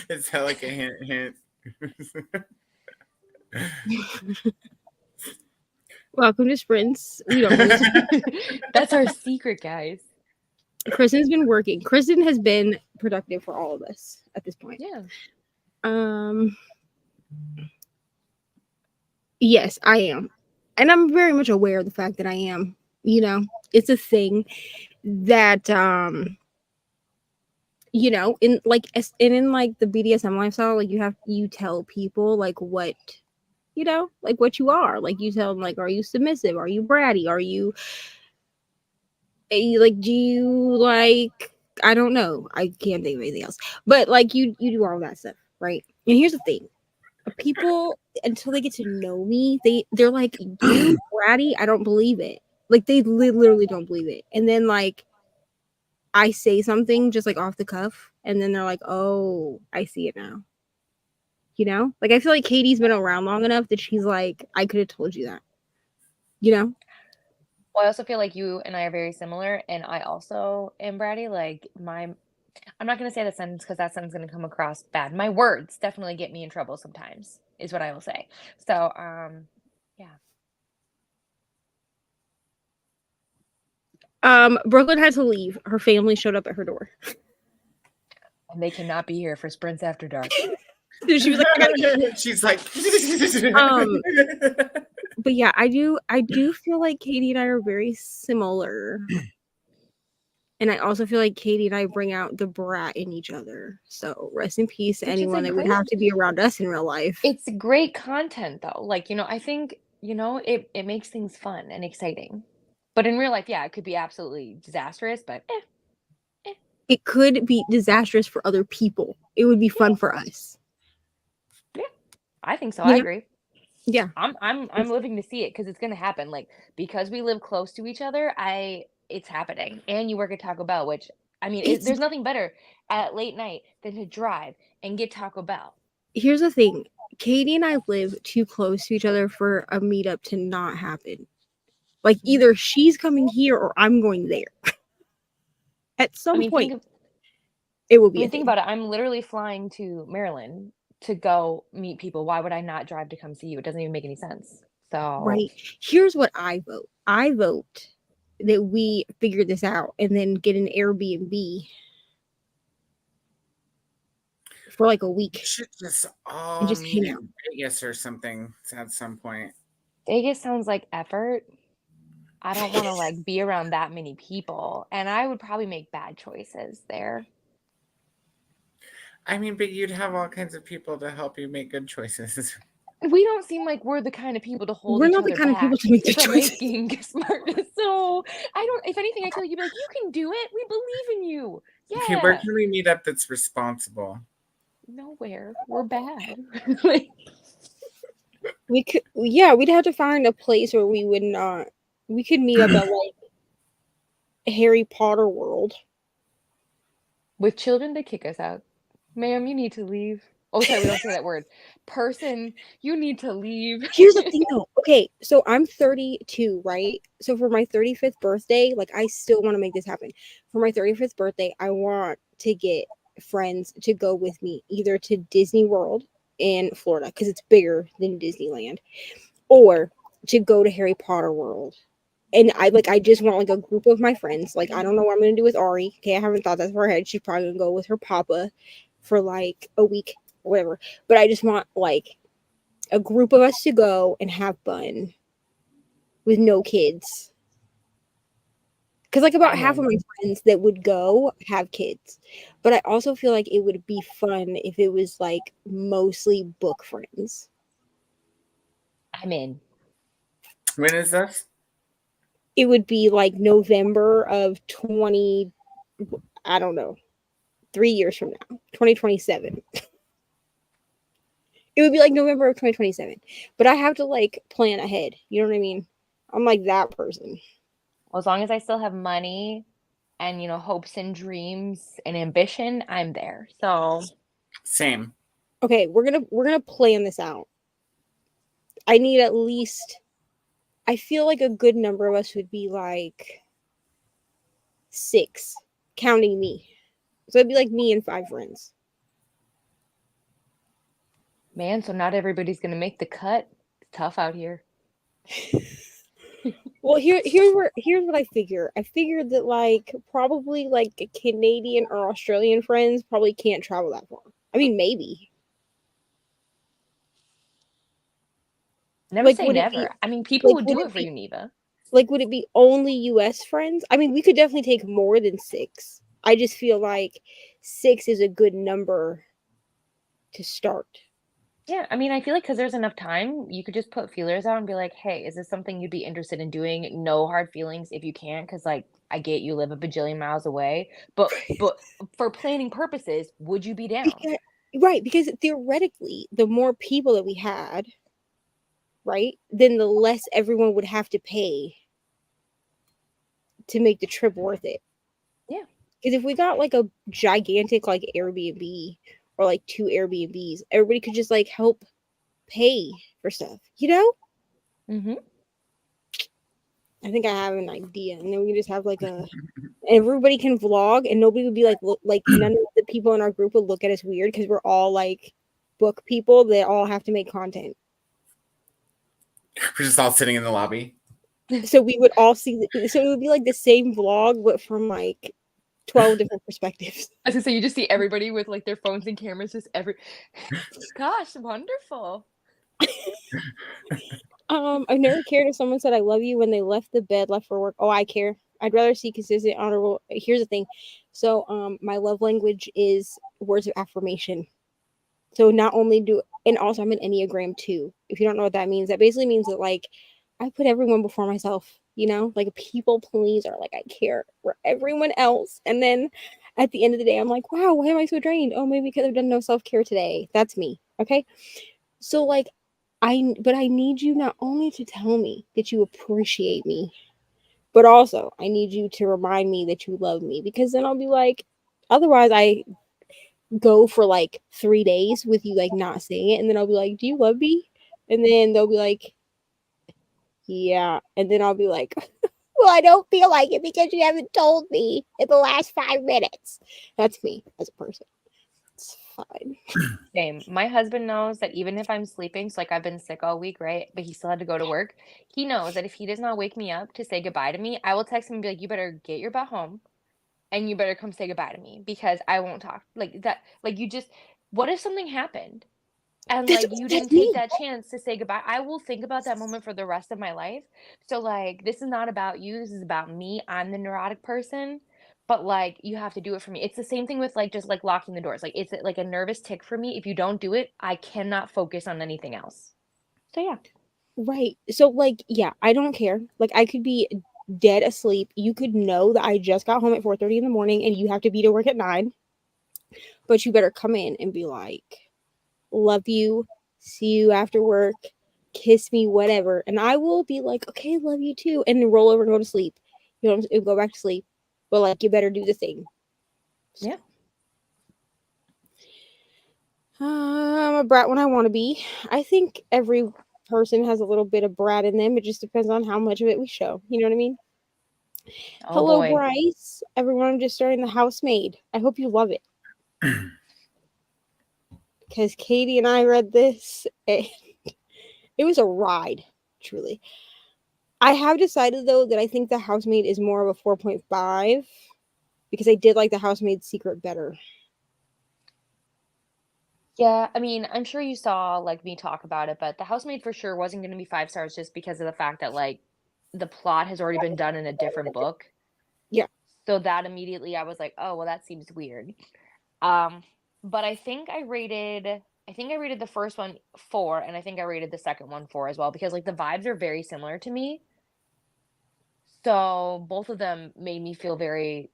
It's like a hint. Welcome to Sprints. We don't know. That's our secret, guys. Kristen's been working. Kristen has been productive for all of us at this point. Yeah. Yes, I am. And I'm very much aware of the fact that I am. You know, it's a thing that you know, in like the BDSM lifestyle, like you tell people like what, you know, like what you are. Like, you tell them, like, are you submissive? Are you bratty? Are you like, do you like, I don't know. I can't think of anything else. But like, you do all that stuff, right? And here's the thing. People, until they get to know me, they're like, you bratty? I don't believe it. Like, they literally don't believe it. And then like I say something just like off the cuff, and then they're like, oh, I see it now. You know? Like, I feel like Katie's been around long enough that she's like, I could have told you that. You know? Well, I also feel like you and I are very similar, and I also am bratty. Like, I'm not going to say that sentence because that sentence is going to come across bad. My words definitely get me in trouble sometimes, is what I will say. So, yeah. Brooklyn had to leave. Her family showed up at her door. And they cannot be here for Sprints After Dark. She was like, I gotta She's like, but yeah, I do feel like Katie and I are very similar. And I also feel like Katie and I bring out the brat in each other. So rest in peace to anyone that would have to be around us in real life. It's great content, though. Like, you know, I think, you know, it makes things fun and exciting. But in real life, yeah, it could be absolutely disastrous, but It could be disastrous for other people. It would be fun for us. yeah, I think so. You I know? agree. Yeah. I'm living to see it because it's gonna happen. Like, because we live close to each other, it's happening. And you work at Taco Bell, which I mean, It's there's nothing better at late night than to drive and get Taco Bell. Here's the thing. Katie and I live too close to each other for a meetup to not happen. Like either she's coming here or I'm going there. At I some mean, point, it will be a think thing. about it. I'm literally flying to Maryland to go meet people. Why would I not drive to come see you? It doesn't even make any sense. So Right. Here's what I vote. I vote that we figure this out and then get an Airbnb for like a week We should just and all just meet hang out. in Vegas or something at some point. Vegas sounds like effort. I don't want to like be around that many people, and I would probably make bad choices there. I mean, but you'd have all kinds of people to help you make good choices. We don't seem like we're the kind of people to hold We're each not the other kind of people back to make the from choices. making smart. So I don't. If anything, I feel like you'd be like, you can do it. We believe in you. Okay, where Yeah. can we meet up that's responsible? Nowhere. We're bad. Like, We could, yeah, we'd have to find a place where we would not. We could meet up at like Harry Potter World. with children, they kick us out. Ma'am, you need to leave. Oh, sorry, we don't say that word. Person, you need to leave. Here's the thing though. Okay, so I'm 32, right? So for my 35th birthday, like I still want to make this happen. For my 35th birthday, I want to get friends to go with me either to Disney World in Florida because it's bigger than Disneyland, or to go to Harry Potter World. And I just want like a group of my friends. Like I don't know what I'm gonna do with Ari. Okay, I haven't thought that far ahead. She's probably gonna go with her papa for like a week or whatever. But I just want like a group of us to go and have fun with no kids. Because like about half of my friends that would go have kids. But I also feel like it would be fun if it was like mostly book friends. I'm in. When is this? It would be like November of 20, I don't know, 3 years from now, 2027. It would be like November of 2027. But I have to like plan ahead. You know what I mean? I'm like that person. Well, as long as I still have money and, hopes and dreams and ambition, I'm there. So Same. Okay, we're gonna plan this out. I need at least, I feel like a good number of us would be like 6, counting me. So it'd be like me and 5 friends. man, so not everybody's gonna make the cut. It's tough out here. Well, here's what I figure. I figured that like probably like Canadian or Australian friends probably can't travel that far. I mean, maybe. Never Like, say would it be never. I mean, people would would do it it for be you, Neva. like would it be only US friends? I mean, we could definitely take more than 6. I just feel like 6 is a good number to start. Yeah, I mean, I feel like because there's enough time, you could just put feelers out and be like, hey, is this something you'd be interested in doing? No hard feelings if you can, because like I get you live a bajillion miles away, but for planning purposes, would you be down? Because theoretically, the more people that we had, right, then the less everyone would have to pay to make the trip worth it. Yeah. Because if we got like a gigantic like Airbnb or like 2 Airbnbs, everybody could just like help pay for stuff, you know? Mm-hmm. I think I have an idea, and then we can just have like everybody can vlog, and nobody would be like like none of the people in our group would look at us weird because we're all like book people that all have to make content. We're just all sitting in the lobby. So we would all see, so it would be like the same vlog, but from like 12 different perspectives. I was gonna say, you just see everybody with like their phones and cameras, just gosh, wonderful. I've never cared if someone said I love you when they left the bed, left for work. Oh, I care. I'd rather see consistent, honorable. Here's the thing. So, my love language is words of affirmation. So not only and also I'm an Enneagram 2. If you don't know what that basically means that like I put everyone before myself. you know, like a people pleaser. Like I care for everyone else. And then at the end of the day, I'm like, wow, why am I so drained? Oh, maybe because I've done no self-care today. That's me. Okay. So like, but I need you not only to tell me that you appreciate me, but also I need you to remind me that you love me, because then I'll be like, otherwise I go for like 3 days with you like not saying it, and then I'll be like, do you love me? And then they'll be like, yeah. And then I'll be like, well, I don't feel like it because you haven't told me in the last 5 minutes. That's me as a person. It's fine. Same. My husband knows that even if I'm sleeping, so like I've been sick all week, right? But he still had to go to work. He knows that if he does not wake me up to say goodbye to me, I will text him and be like, you better get your butt home and you better come say goodbye to me because I won't talk. Like that, like you just, what if something happened? And like you That's didn't take me. that chance to say goodbye. I will think about that moment for the rest of my life. So like this is not about you. This is about me. I'm the neurotic person. But like you have to do it for me. It's the same thing with like just like locking the doors. Like it's like a nervous tick for me. If you don't do it, I cannot focus on anything else. So yeah. Right. So like, yeah, I don't care. Like I could be dead asleep. You could know that I just got home at 4:30 in the morning and you have to be to work at 9. But you better come in and be like, love you, see you after work, kiss me, whatever. And I will be like, okay, love you too. And then roll over and go to sleep. You know, go back to sleep. But like, you better do the thing. So, Yeah. I'm a brat when I want to be. I think every person has a little bit of brat in them. It just depends on how much of it we show. You know what I mean? Oh Hello, boy. Bryce. Everyone, I'm just starting The Housemaid. I hope you love it. Because Katie and I read this. It was a ride, truly. I have decided, though, that I think The Housemaid is more of a 4.5 because I did like The Housemaid's Secret better. Yeah, I mean, I'm sure you saw like me talk about it, but The Housemaid for sure wasn't going to be 5 stars just because of the fact that like the plot has already been done in a different book. Yeah. So that immediately I was like, oh, well, that seems weird. Um, but I think I rated the first one 4, and I think I rated the second one 4 as well because like the vibes are very similar to me. So both of them made me feel very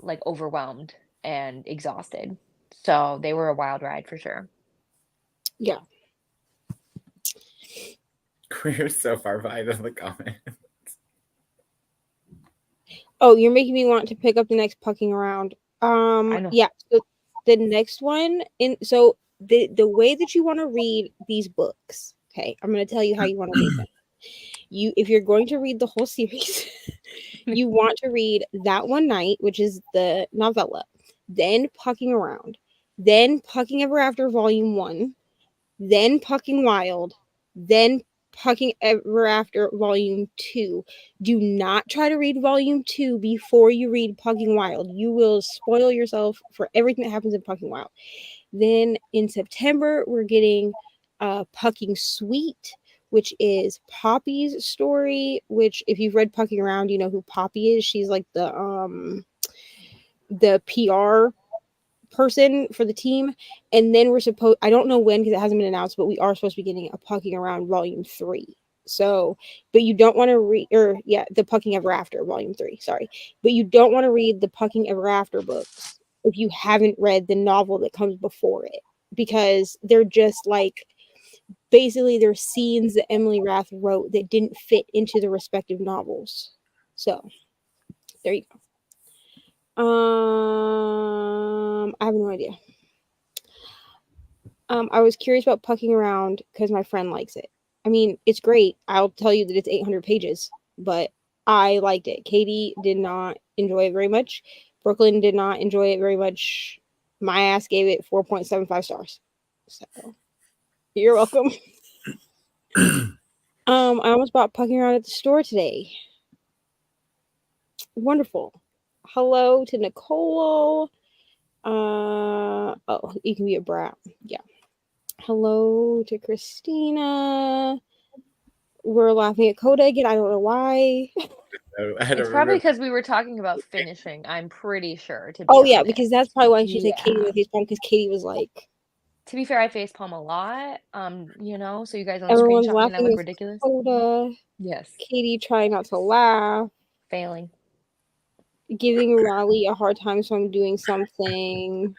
like overwhelmed and exhausted. So they were a wild ride for sure. Yeah. We're so far behind in the comments. Oh, you're making me want to pick up the next Pucking Around. I know. Yeah. So the next one so the way that you want to read these books. Okay, I'm going to tell you how you want to read them. If you're going to read the whole series, you want to read That One Night, which is the novella, then Pucking Around, then Pucking Ever After Volume 1, then Pucking Wild, then Pucking Ever After Volume 2. Do not try to read Volume 2 before you read Pucking Wild. You will spoil yourself for everything that happens in Pucking Wild. Then in September, we're getting Pucking Sweet, which is Poppy's story, which if you've read Pucking Around, you know who Poppy is. She's like the PR person for the team. And then I don't know when because it hasn't been announced, but we are supposed to be getting a Pucking Around Volume 3. So, but you don't want to read, the Pucking Ever After Volume 3, sorry. But you don't want to read the Pucking Ever After books if you haven't read the novel that comes before it, because they're just like, basically they're scenes that Emily Rath wrote that didn't fit into the respective novels. So, there you go. I have no idea. I was curious about Pucking Around because my friend likes it. I mean, it's great. I'll tell you that it's 800 pages, but I liked it. Katie did not enjoy it very much. Brooklyn did not enjoy it very much. My ass gave it 4.75 stars. So, you're welcome. I almost bought Pucking Around at the store today. Wonderful. Hello to Nicole. Oh, you can be a brat. Yeah. Hello to Christina. We're laughing at Coda again. I don't know why. It's probably because we were talking about finishing, I'm pretty sure, to be Oh, yeah, honest. because that's probably why she said Katie Yeah. with his phone, because Katie was like, To be fair, I facepalm a lot. You know, so you guys don't Everyone's screenshot me and I laughing look as ridiculous. Coda. Yes. Katie trying not to laugh. Failing. Giving Riley a hard time, so I'm doing something.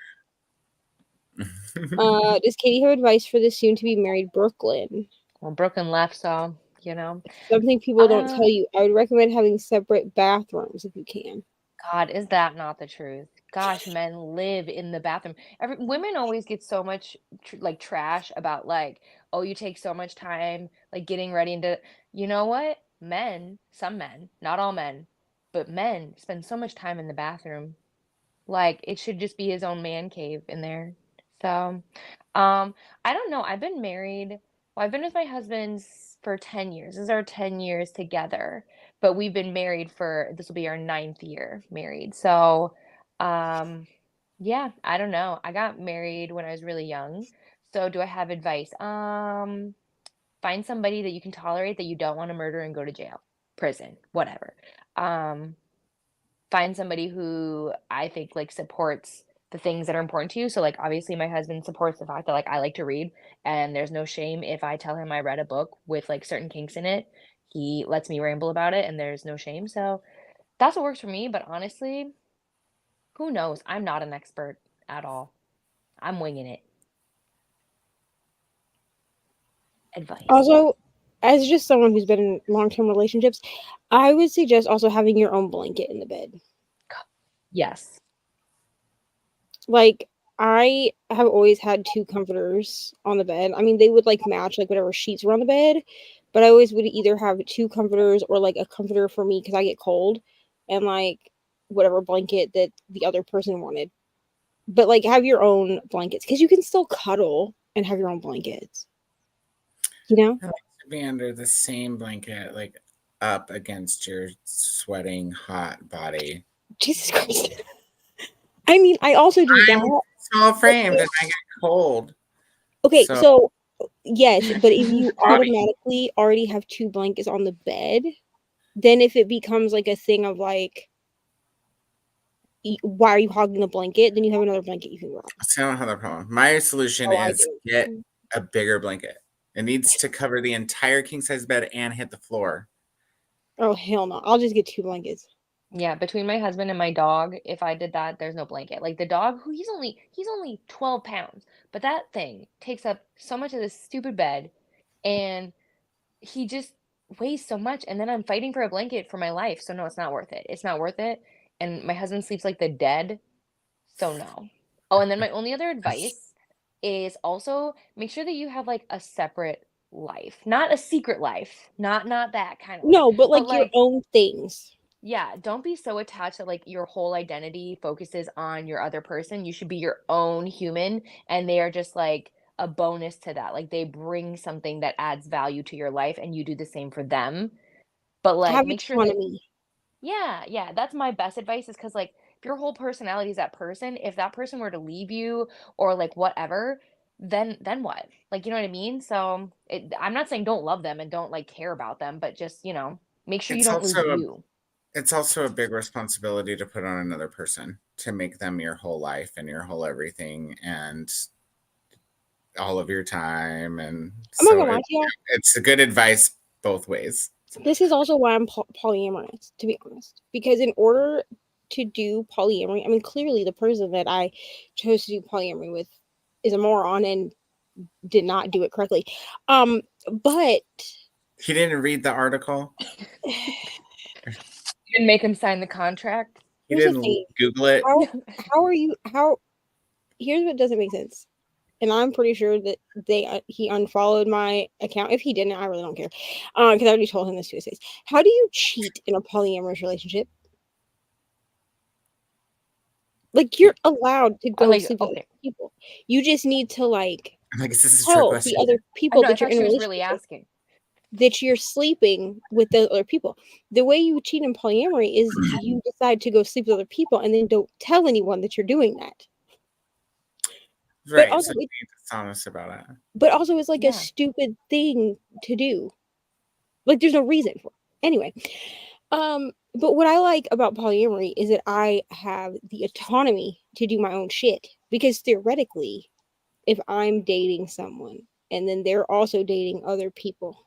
Does Katie have advice for the soon-to-be married Brooklyn? Well, Brooklyn left, so, you know. Something people don't tell you. I would recommend having separate bathrooms if you can. God, is that not the truth? Gosh, men live in the bathroom. Women always get so much like trash about like, oh, you take so much time like getting ready into. You know what? Men, some men, not all men, but men spend so much time in the bathroom. Like it should just be his own man cave in there. So, I don't know. I've been married. Well, I've been with my husband for 10 years. This is our 10 years together, but we've been married for this will be our ninth year married. So, yeah, I don't know. I got married when I was really young. So, do I have advice? Find somebody that you can tolerate that you don't want to murder and go to jail, prison, whatever. Um, Find somebody who I think like supports the things that are important to you. So like obviously my husband supports the fact that like I like to read and there's no shame if I tell him I read a book with like certain kinks in it. He lets me ramble about it and there's no shame. So that's what works for me, but honestly, who knows? I'm not an expert at all. I'm winging it. Advice. Also, as just someone who's been in long-term relationships, I would suggest also having your own blanket in the bed. Yes. Like, I have always had 2 comforters on the bed. I mean, they would like match like whatever sheets were on the bed, but I always would either have 2 comforters or like a comforter for me because I get cold, and like whatever blanket that the other person wanted. But like have your own blankets because you can still cuddle and have your own blankets. You know? I like to be under the same blanket, like up against your sweating hot body. Jesus Christ. I mean, I also do I'm that. small framed and I get cold. Okay, so yes, but if you Body. automatically already have 2 blankets on the bed, then if it becomes like a thing of like, why are you hogging the blanket? Then you have another blanket you can grab. So I don't have that problem. My solution Oh, I is do. get a bigger blanket. It needs to cover the entire king size bed and hit the floor. Oh hell no! I'll just get 2 blankets. Yeah, between my husband and my dog, if I did that, there's no blanket. Like the dog, who he's only 12 pounds, but that thing takes up so much of this stupid bed, and he just weighs so much. And then I'm fighting for a blanket for my life. So no, it's not worth it. It's not worth it. And my husband sleeps like the dead. So no. Oh, and then my only other advice is also make sure that you have like a separate life, not a secret life, not that kind of life, No, but like but your like own things. yeah, don't be so attached that like your whole identity focuses on your other person. You should be your own human and they are just like a bonus to that. Like they bring something that adds value to your life and you do the same for them. But like Have make sure that autonomy. yeah, that's my best advice is cuz like if your whole personality is that person, if that person were to leave you or like whatever, then what? Like you know what I mean? So I'm not saying don't love them and don't like care about them, but just, you know, make sure you don't lose you. It's also a big responsibility to put on another person to make them your whole life and your whole everything and all of your time. And I'm not so gonna lie to you. it's a good advice both ways. This is also why I'm polyamorous, to be honest. Because in order to do polyamory, I mean, clearly the person that I chose to do polyamory with is a moron and did not do it correctly. But He didn't read the article. You didn't make him sign the contract. He didn't Google it. How are you? Here's what doesn't make sense. And I'm pretty sure that he unfollowed my account. If he didn't, I really don't care. Because I already told him this to his face. How do you cheat in a polyamorous relationship? Like you're allowed to go sleep with other people. You just need to like this is tell the other people that you're in a relationship really asking. that you're sleeping with the other people. The way you cheat in polyamory is you decide to go sleep with other people and then don't tell anyone that you're doing that. Right, but also, so be dishonest about it. But also it's like a stupid thing to do. Like there's no reason for it. Anyway. But what I like about polyamory is that I have the autonomy to do my own shit. Because theoretically, if I'm dating someone and then they're also dating other people,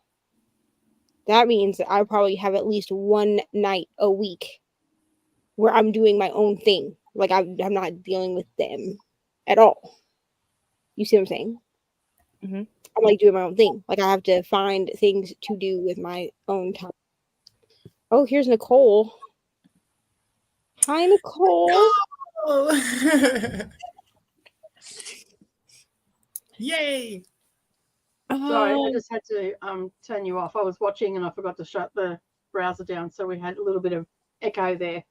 that means that I probably have at least one night a week where I'm doing my own thing. Like I'm not dealing with them at all. You see what I'm saying? Mm-hmm. I'm like doing my own thing. Like I have to find things to do with my own time. Oh, here's Nicole. Hi, Nicole. Oh. Yay! Sorry, I just had to turn you off. I was watching and I forgot to shut the browser down, so we had a little bit of echo there.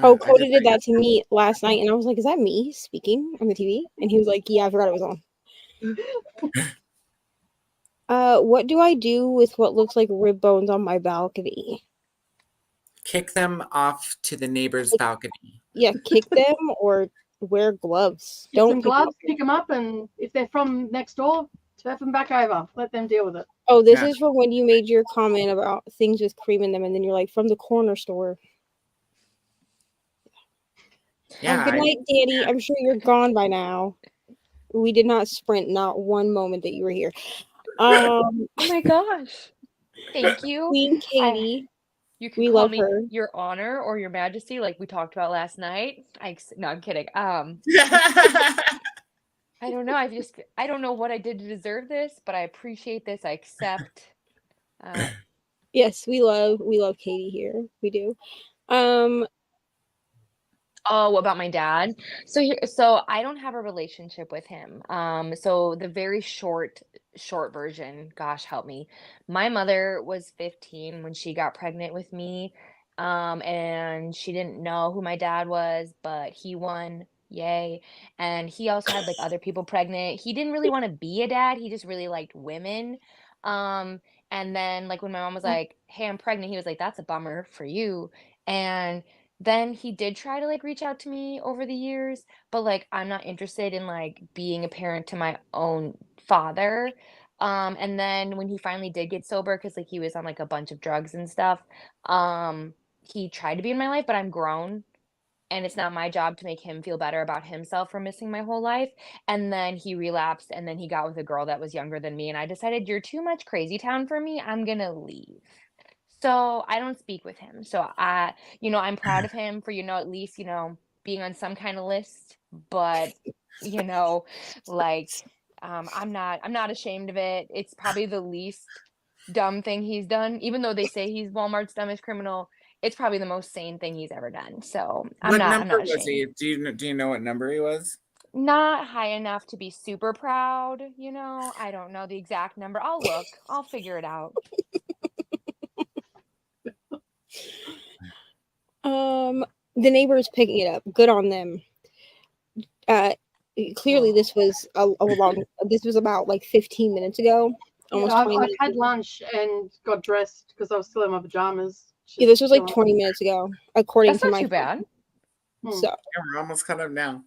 Oh, Cody did that to me last night, and I was like, "Is that me speaking on the TV?" And he was like, "Yeah, I forgot it was on." What do I do with what looks like rib bones on my balcony? Kick them off to the neighbor's balcony. Yeah, kick them or wear gloves. Get some gloves, pick them up, and if they're from next door, turf them back over. Let them deal with it. Oh, this is from when you made your comment about things with cream in them, and then you're like, from the corner store. Yeah. Good night, Danny. I'm sure you're gone by now. We did not sprint, not one moment that you were here. Oh my gosh. Thank you. Queen Katie. You can call me Your Honor or Your Majesty, like we talked about last night. No, I'm kidding. I don't know. I don't know what I did to deserve this, but I appreciate this. I accept. Yes, we love Katie here. We do. Oh, about my dad. So I don't have a relationship with him. So the very short version, gosh help me. My mother was 15 when she got pregnant with me. And she didn't know who my dad was, but he won. Yay. And he also had like other people pregnant. He didn't really want to be a dad. He just really liked women. And then like when my mom was like, "Hey, I'm pregnant," he was like, "That's a bummer for you." And then he did try to like reach out to me over the years, but like I'm not interested in like being a parent to my own father. And then when he finally did get sober, because like he was on like a bunch of drugs and stuff, he tried to be in my life, but I'm grown and it's not my job to make him feel better about himself for missing my whole life. And then he relapsed and then he got with a girl that was younger than me. And I decided, you're too much crazy town for me. I'm gonna leave. So I don't speak with him. So I'm proud of him for, at least, being on some kind of list, but, like, I'm not ashamed of it. It's probably the least dumb thing he's done. Even though they say he's Walmart's dumbest criminal, it's probably the most sane thing he's ever done. So I'm not ashamed. Was he? Do you know what number he was? Not high enough to be super proud, I don't know the exact number. I'll look. I'll figure it out. The neighbors picking it up. Good on them. Clearly this was this was about like 15 minutes ago. Almost 20 minutes I've had lunch and got dressed because I was still in my pajamas. Yeah, this was like 20 minutes ago, according to my. That's not too bad. So we're almost caught up now.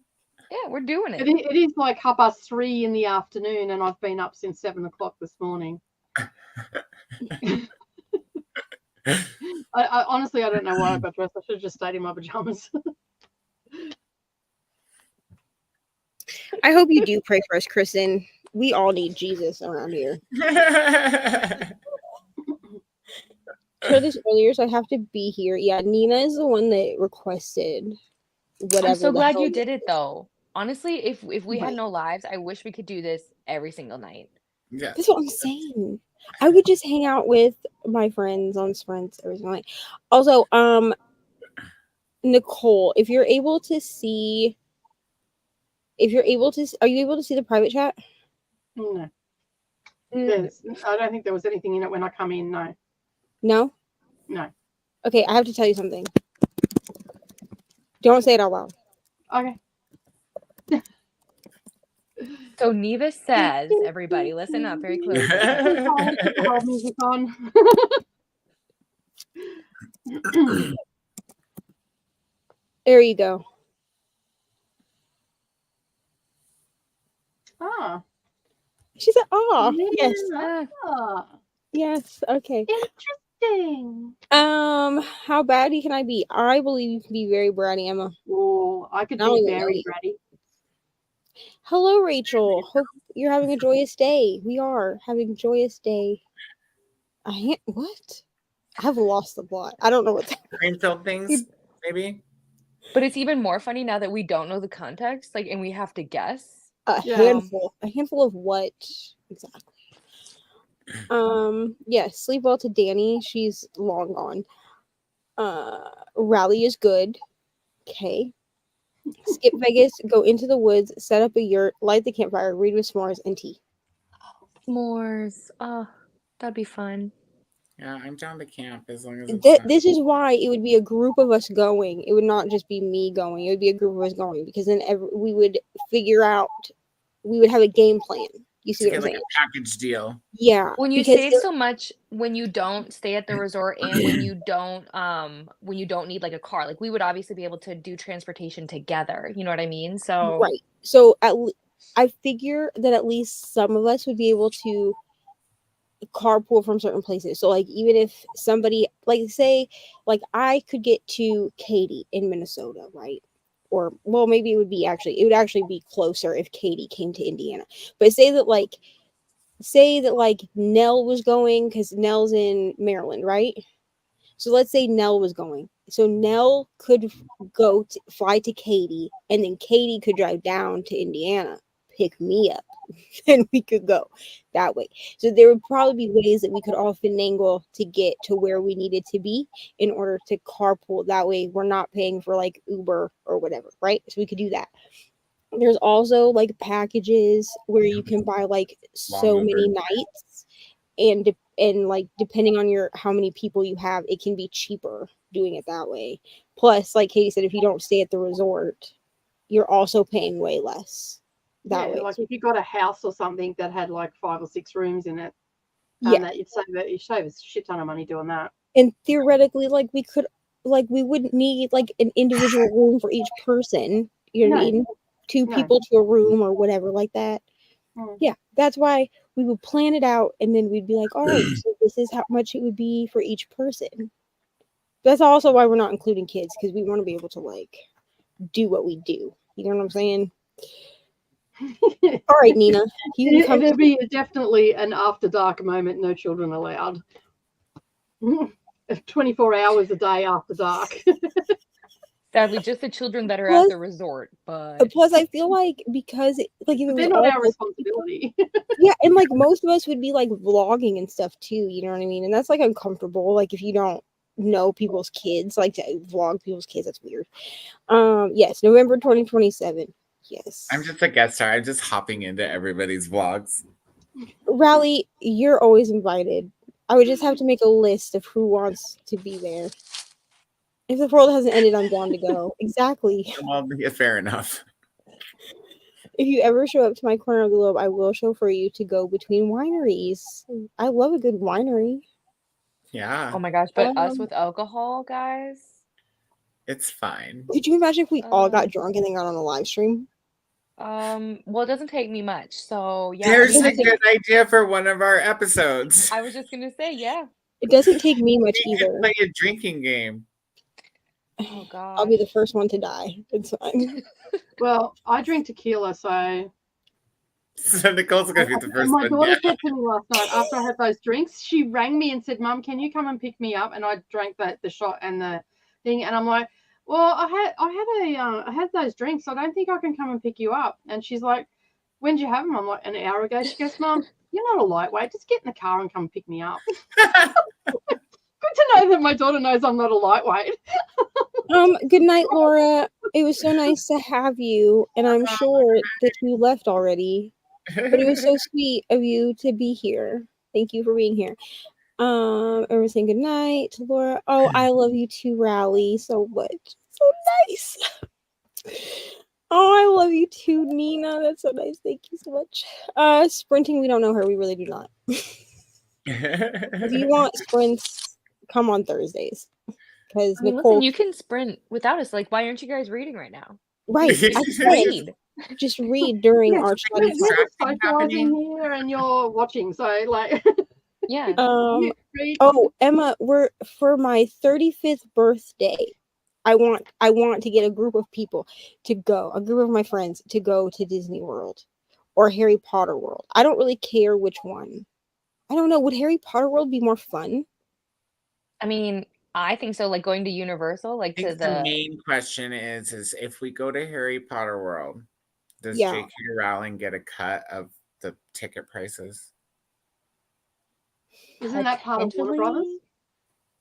Yeah, we're doing it. It is like 3:30 in the afternoon, and I've been up since 7 o'clock this morning. I honestly, I don't know why I got dressed. I should have just stayed in my pajamas. I hope you do pray for us, Kristen. We all need Jesus around here. Heard this earlier, so I have to be here. Yeah, Nina is the one that requested whatever. I'm so glad you did it, though. Honestly, if we had no lives, I wish we could do this every single night. Yeah, that's what I'm saying. I would just hang out with my friends on sprints every single night. Also, Nicole, are you able to see the private chat? No. I don't think there was anything in it when I come in. No. No. Okay, I have to tell you something. Don't say it out loud. Okay. So Neva says, everybody, listen up very closely. Hold music on. There you go. Ah. She said, "Ah, Yeah. yes, yes, okay." Interesting. How batty can I be? I believe you can be very bratty, Emma. Oh, I could be very bratty. Hello, Rachel. Hope you're having a joyous day. We are having a joyous day. What? I've lost the plot. I don't know what's Cream-filled things, maybe? But it's even more funny now that we don't know the context, like, and we have to guess. a Yeah. handful. A handful of what exactly? Yeah, sleep well to Danny. She's long gone. Rally is good. Okay. Skip Vegas, go into the woods, set up a yurt, light the campfire, read with s'mores, and tea. S'mores. That'd be fun. Yeah, I'm down to camp as long as it's fun. This is why it would be a group of us going. It would not just be me going. It would be a group of us going because then we would figure out. We would have a game plan. You see what I'm like saying? a package deal. Yeah. When you because save so much when you don't stay at the resort and when you don't need like a car, like we would obviously be able to do transportation together. You know what I mean? So right. So I figure that at least some of us would be able to carpool from certain places. So like even if somebody like say like I could get to Katy in Minnesota, right? Or well maybe it would actually be closer if Katy came to Indiana. But say that like Nell was going because Nell's in Maryland, right? So let's say Nell was going. So Nell could fly to Katy, and then Katy could drive down to Indiana, pick me up, and we could go that way. So there would probably be ways that we could all finagle to get to where we needed to be in order to carpool. That way we're not paying for like Uber or whatever, right? So we could do that. There's also like packages where you can buy like so many nights, and like depending on how many people you have, it can be cheaper doing it that way. Plus, like Katie said, if you don't stay at the resort, you're also paying way less that way. Like if you got a house or something that had like 5 or 6 rooms in it, that you'd save a shit ton of money doing that. And theoretically, like we wouldn't need like an individual room for each person. You know what I mean? 2 people to a room or whatever like that. Yeah, that's why we would plan it out and then we'd be like, all right, so this is how much it would be for each person. That's also why we're not including kids, because we want to be able to like do what we do. You know what I'm saying? All right, Nina. It'll be definitely an after dark moment, no children allowed. 24 hours a day after dark. Sadly, just the children that are at the resort. But plus, I feel like because like if it they're was not all our responsibility. Yeah, and like most of us would be like vlogging and stuff too. You know what I mean? And that's like uncomfortable. Like if you don't know people's kids, like to vlog people's kids, that's weird. Yes, November 2027. Yes. I'm just a guest star. I'm just hopping into everybody's vlogs. Rally, you're always invited. I would just have to make a list of who wants to be there. If the world hasn't ended, I'm down to go. Exactly. Well, yeah, fair enough. If you ever show up to my corner of the globe, I will chauffeur you to go between wineries. I love a good winery. Yeah. Oh my gosh, but us with alcohol, guys? It's fine. Could you imagine if we all got drunk and then got on a live stream? Well, it doesn't take me much, so yeah. There's a good idea for one of our episodes. I was just gonna say, yeah. It doesn't take me much either. Play a drinking game. Oh god. I'll be the first one to die. It's fine. Well, I drink tequila, so Nicole's gonna be the first my one. daughter said to me last night after I had those drinks, she rang me and said, "Mum, can you come and pick me up?" And I drank the shot and the thing, and I'm like, "Well, I had those drinks. So I don't think I can come and pick you up." And she's like, "When did you have them?" I'm like, "An hour ago." She goes, "Mum, you're not a lightweight. Just get in the car and come pick me up." Good to know that my daughter knows I'm not a lightweight. Good night, Laura. It was so nice to have you, and I'm sure that you left already. But it was so sweet of you to be here. Thank you for being here. Everyone saying good night to Laura. Oh, I love you too, Rally, so much. So nice. Oh, I love you too, Nina. That's so nice. Thank you so much. Sprinting, we don't know her. We really do not. If you want sprints, come on Thursdays. Because Nicole, listen, you can sprint without us. Like, why aren't you guys reading right now? Right. Just read during our study time. Socializing here and you're watching, so like yeah. Oh, Emma, we're for my 35th birthday. I want to get a group of people to go, a group of my friends to go to Disney World or Harry Potter World. I don't really care which one. I don't know. Would Harry Potter World be more fun? I mean, I think so. Like going to Universal, like I to think the main question is if we go to Harry Potter World, does Yeah. J.K. Rowling get a cut of the ticket prices? Isn't that part of Warner Brothers? potentially.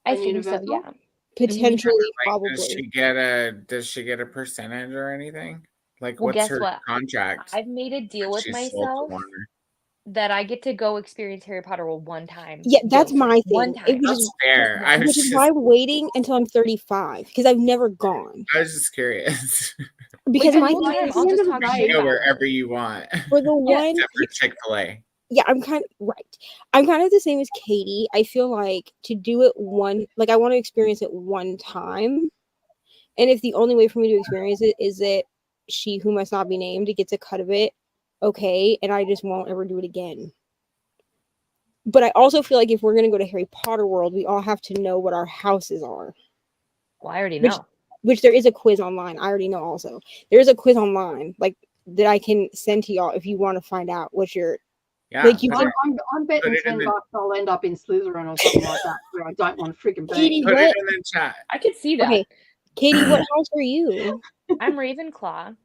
I And think Universal? so. Yeah. Potentially, Like, probably. does she get a percentage or anything? Like, Well, what's guess her what? contract? I've made a deal with She's sold to myself Warner. that I get to go experience Harry Potter World one time. Yeah, that's guilt-free. my One thing. time. That's fair. I Which was is just, why I'm waiting until I'm 35 because I've never gone. I was just curious. Because Like, my the whole thing time, is, I'll just the talk day, shit Go about it. wherever you want, for the one, except for Chick-fil-A. yeah, I'm kind of right. I'm kind of the same as Katie. I feel like to do it I want to experience it one time, and if the only way for me to experience it is that she who must not be named gets a cut of it, okay, and I just won't ever do it again. But I also feel like if we're gonna go to Harry Potter World, we all have to know what our houses are. Well, I already Which- know. Which there is a quiz online. I already know. Also, there's a quiz online that I can send to y'all if you want to find out what your Yeah, like you put can. I'm betting it in $10 the- I'll end up in Slytherin or something like that. Where I don't want to freaking Katie, be. put what? it in the chat. I could see that. Okay, Katie, what house are you? I'm Ravenclaw.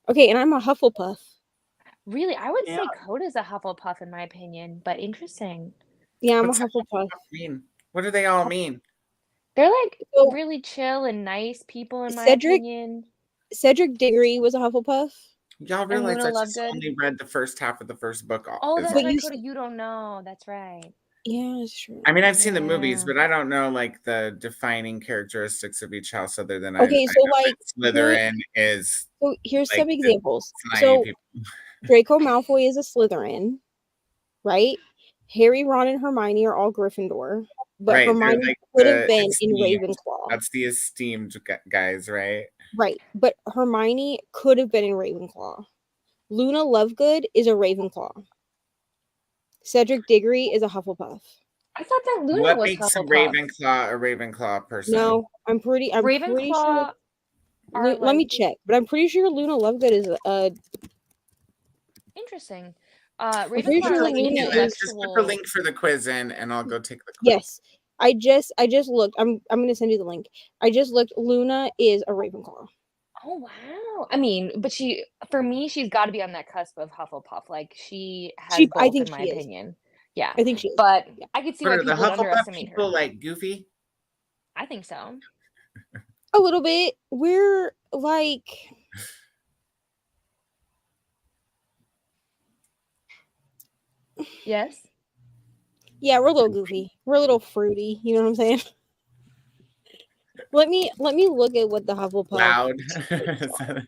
Okay, and I'm a Hufflepuff. Really, I would Yeah. say Coda's a Hufflepuff in my opinion, but interesting. Yeah, I'm What's a Hufflepuff. mean? What do they all mean? They're like So- really chill and nice people in my Cedric- opinion. Cedric Diggory was a Hufflepuff. Y'all realize Luna I just Lovegood? only read the first half of the first book. Oh, is that's But all. right, you Coda. You don't know. That's right. Yeah, that's true. I mean, I've seen the movies, Yeah. but I don't know like the defining characteristics of each house other than Okay, I so, know like, that Slytherin is So here's like some the examples. slimy So people. Draco Malfoy is a Slytherin, right? Harry, Ron, and Hermione are all Gryffindor, but Right, they're Hermione like could have the been in esteemed. Ravenclaw. That's the esteemed guys, right? Right, but Hermione could have been in Ravenclaw. Luna Lovegood is a Ravenclaw. Cedric Diggory is a Hufflepuff. I thought that Luna What was makes Hufflepuff. a Ravenclaw person? No, I'm pretty sure. Ravenclaw are Let me like check, but I'm pretty sure Luna Lovegood is a. interesting. pretty Ravenclaw sure are like Luna is- Just put the intellectual. link for the quiz in, and I'll go take the quiz. Yes, I just looked. I'm gonna send you the link. I just looked. Luna is a Ravenclaw. Oh wow! I mean, but for me, she's got to be on that cusp of Hufflepuff. Like she has I both, think in my she is. opinion. Yeah, I think she is. but I could see But why are the people would Hufflepuff underestimate people her. like goofy? I think so. A little bit. We're like. Yes. Yeah, we're a little goofy. We're a little fruity. You know what I'm saying? Let me look at what the Hufflepuff Loud.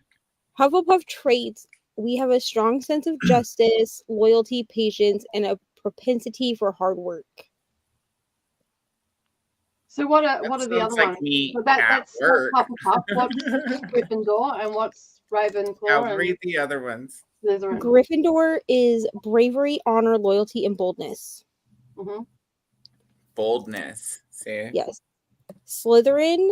Hufflepuff traits. We have a strong sense of justice, loyalty, patience, and a propensity for hard work. So what That are the sounds other like ones? me So at that's work. Hufflepuff. What's Gryffindor and what's Ravenclaw I'll and read the other ones. Slytherin? Gryffindor is bravery, honor, loyalty, and boldness. hmm Boldness. See? Yes. Slytherin,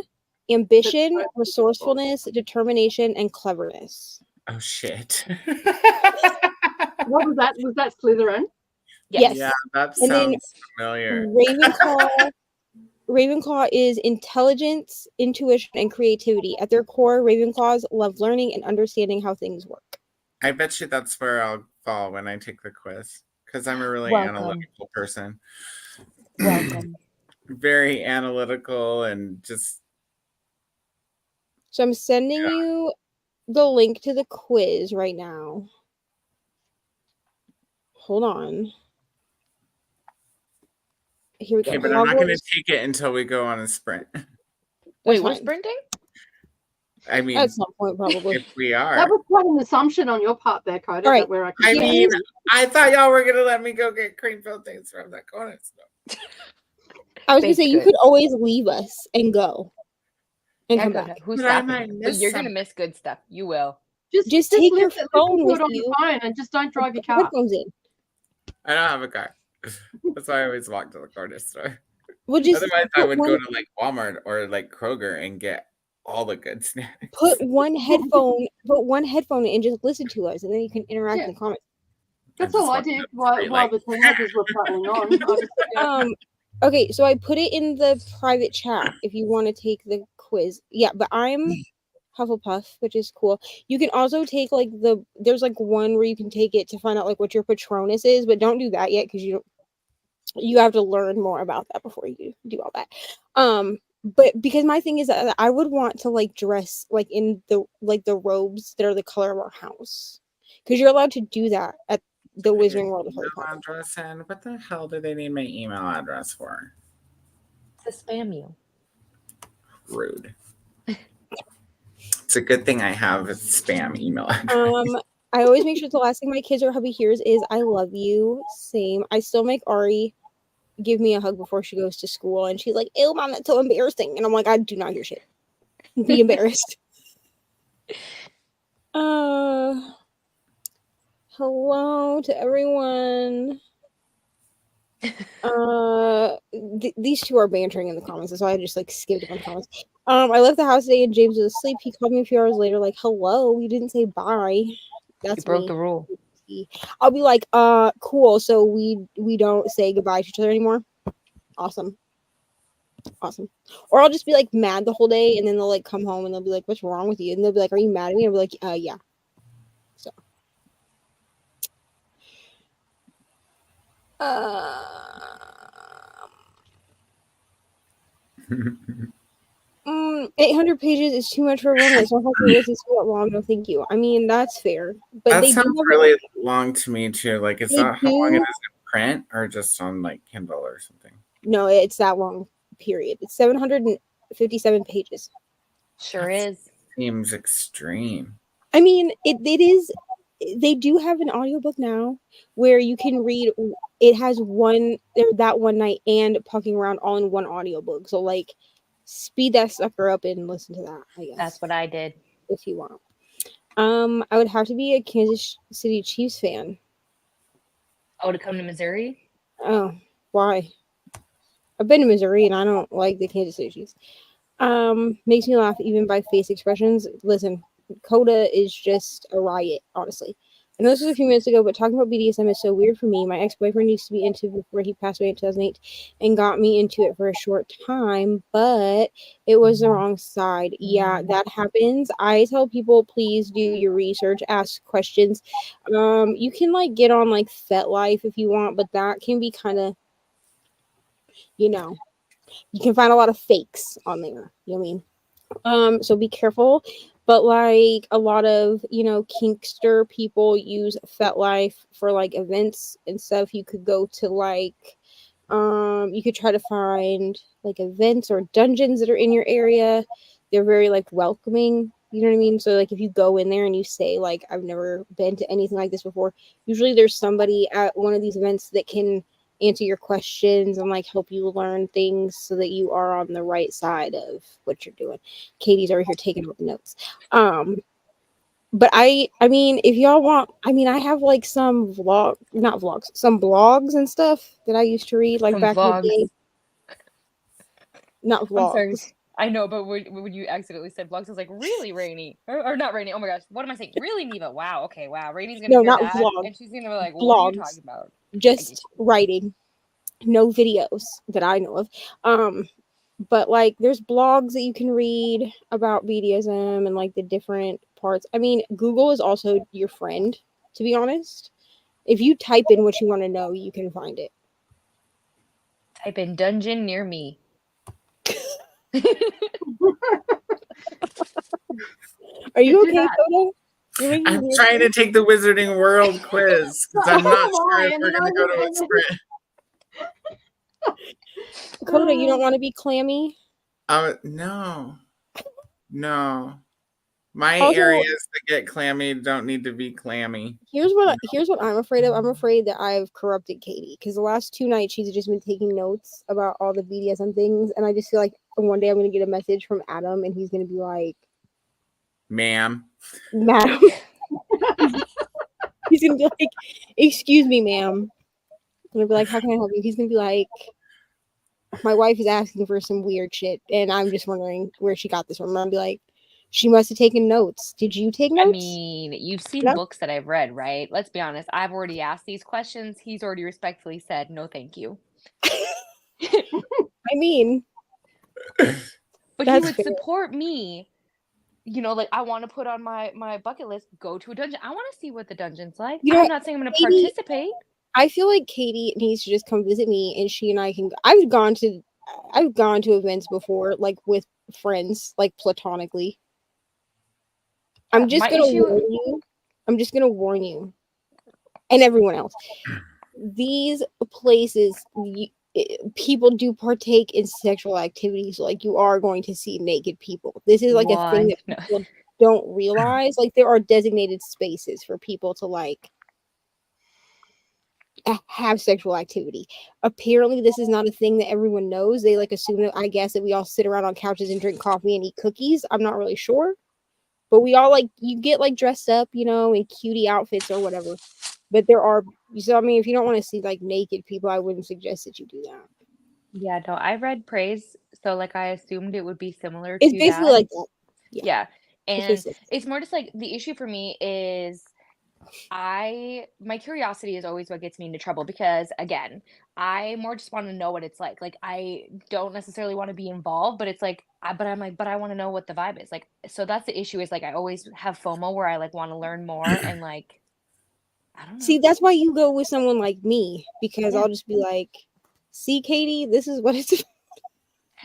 ambition, That's- resourcefulness, determination, and cleverness. Oh shit. What was that? Was that Slytherin? Yes. Yeah, that And then- sounds familiar. Ravenclaw is intelligence, intuition, and creativity. At their core, Ravenclaws love learning and understanding how things work. I bet you that's where I'll fall when I take the quiz. Because I'm a really Welcome. analytical person. Welcome. Very analytical and just So I'm sending you the link to the quiz right now. Hold on. Here we go. okay, but I'm not going to Hogwarts- take it until we go on a sprint. Wait, That's we're fine. sprinting? I mean, At some point, probably. if we That are. was quite an assumption on your part there, Coda. All right. That we're I Yeah. mean, I thought y'all were going to let me go get cream filled things from that corner store. I was gonna Baked say you goods. could always leave us and go and come Coda, back. who's But I stopping might you? miss But you're gonna something. miss good stuff. You will. Just take your listen phone to it with on you. your phone and just don't drive your Put car. headphones in. I don't have a car. That's why I always walk to the corner store. We'll just Otherwise, I put would one- go to like Walmart or like Kroger and get all the good snacks. Put one headphone and just listen to us, and then you can interact in the comments. That's all I did while the teenagers were prattling on. Okay, so I put it in the private chat if you want to take the quiz. Yeah, but I'm Hufflepuff, which is cool. You can also take like there's like one where you can take it to find out like what your Patronus is, but don't do that yet because you have to learn more about that before you do all that. But because my thing is that I would want to like dress like in the robes that are the color of our house, because you're allowed to do that at the Wizarding World of Harry Potter. Address in. What the hell do they need my email address for? To spam you. Rude. It's a good thing I have a spam email address. I always make sure the last thing my kids or hubby hears is "I love you." Same. I still make Ari give me a hug before she goes to school, and she's like, "Ew, Mom, that's so embarrassing." And I'm like, "I do not hear shit. Be embarrassed." Hello to everyone. These two are bantering in the comments, so I just like skipped a bunch of comments. I left the house today and James was asleep. He called me a few hours later, like, "Hello, you didn't say bye." That's You broke me. the rule. I'll be like, cool. So we don't say goodbye to each other anymore. Awesome. Or I'll just be like mad the whole day, and then they'll like come home and they'll be like, "What's wrong with you?" And they'll be like, "Are you mad at me?" And I'll be like, "Yeah." So. Um, 800 pages is too much for a romance. I don't have to listen to it long. No, thank you. I mean, that's fair. But that they sounds do have really long to me too. Like, is They that how long it do- is in print or just on like Kindle or something? No, it's that long. Period. It's 757 pages. Sure is. Seems extreme. I mean, it is. They do have an audiobook now where you can read. It has that one night and Pucking Around all in one audiobook. So like, speed that sucker up and listen to that. I guess That's what I did. if you want. I would have to be a Kansas City Chiefs fan. Oh, to come to Missouri? Oh, why? I've been to Missouri and I don't like the Kansas City Chiefs. Makes me laugh even by face expressions. Listen, Coda is just a riot, honestly. I know this was a few minutes ago, but talking about BDSM is so weird for me. My ex-boyfriend used to be into it before he passed away in 2008 and got me into it for a short time, but it was the wrong side. Yeah, that happens. I tell people, please do your research, ask questions. You can like get on like FetLife if you want, but that can be kind of, you can find a lot of fakes on there. You know what I mean? So be careful. But like a lot of, Kinkster people use FetLife for like events and stuff. You could go to like, you could try to find like events or dungeons that are in your area. They're very like welcoming. You know what I mean? So like if you go in there and you say like, "I've never been to anything like this before," usually there's somebody at one of these events that can answer your questions and like help you learn things so that you are on the right side of what you're doing. Katie's over here taking all the notes. But I mean, if y'all want, I mean, I have like some some blogs and stuff that I used to read like Some back vlogs. in the day. Not I'm vlogs. sorry. I know, but when you accidentally said vlogs, I was like, really, Reni? Or not Reni. Oh my gosh. What am I saying? Really, Neva? Wow. Okay, wow. Reni's going to No, hear not that. vlog. And she's going to be like, what are you talking about? Just writing. No videos that I know of. But like there's blogs that you can read about BDSM and like the different parts. I mean, Google is also your friend, to be honest. If you type in what you want to know, you can find it. Type in dungeon near me. Are you Do okay, that. Coda? I'm trying to take the Wizarding World quiz because I'm not sure if And we're then going to go to a sprint. Coda, you don't want to be clammy? No. My Also- areas that get clammy don't need to be clammy. Here's what I'm afraid of. I'm afraid that I've corrupted Katie because the last 2 nights she's just been taking notes about all the BDSM things, and I just feel like one day I'm gonna get a message from Adam and he's gonna be like, Ma'am. "Madam," he's gonna be like, "Excuse me, ma'am." I'm gonna be like, "How can I help you?" He's gonna be like, my wife is asking for some weird shit, and I'm just wondering where she got this from. I'll be like, she must have taken notes. Did you take notes? I mean, you've seen No? books that I've read, right? Let's be honest. I've already asked these questions. He's already respectfully said, no, thank you. I mean, But he that's would fair. support me. You know, like I want to put on my bucket list, go to a dungeon. I want to see what the dungeon's like. You know I'm what, not saying I'm going to Katie- participate. I feel like Katie needs to just come visit me, and she and I can. I've gone to events before, like with friends, like platonically. I'm just my gonna issue- warn you. I'm just gonna warn you, and everyone else. These places, people do partake in sexual activities. Like you are going to see naked people. This is like a thing that No. people don't realize. Like there are designated spaces for people to like have sexual activity. Apparently, this is not a thing that everyone knows. They like assume that, I guess, that we all sit around on couches and drink coffee and eat cookies. I'm not really sure, but we all like you get like dressed up, you know, in cutie outfits or whatever. But there are, so I mean, if you don't want to see like naked people, I wouldn't suggest that you do that. Yeah, no, I read Praise, so like I assumed it would be similar It's to basically that. like that. Yeah. And basically- it's more just like the issue for me is my curiosity is always what gets me into trouble because again, I more just want to know what it's like. Like I don't necessarily want to be involved, but it's like but I want to know what the vibe is. Like so that's the issue is like I always have FOMO where I like want to learn more and like I don't know. See, that's why you go with someone like me because Yeah. I'll just be like, "See, Katie, this is what it's."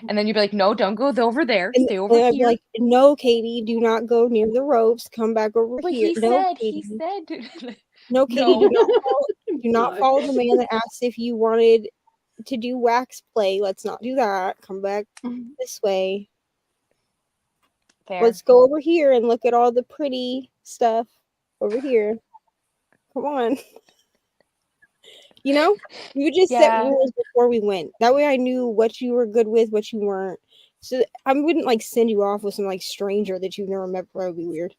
And then you'd be like, "No, don't go over there. And, Stay over and I'd be here." like, "No, Katie, do not go near the ropes. Come back over But here." he No, said, Katie. No, Katie, No. do not follow the man that asked if you wanted to do wax play. Let's not do that. Come back this way. Fair. Let's go over here and look at all the pretty stuff over here. Come on. You know, you would just set Yeah. rules before we went. That way I knew what you were good with, what you weren't. So I wouldn't like send you off with some like stranger that you've never met. That would be weird.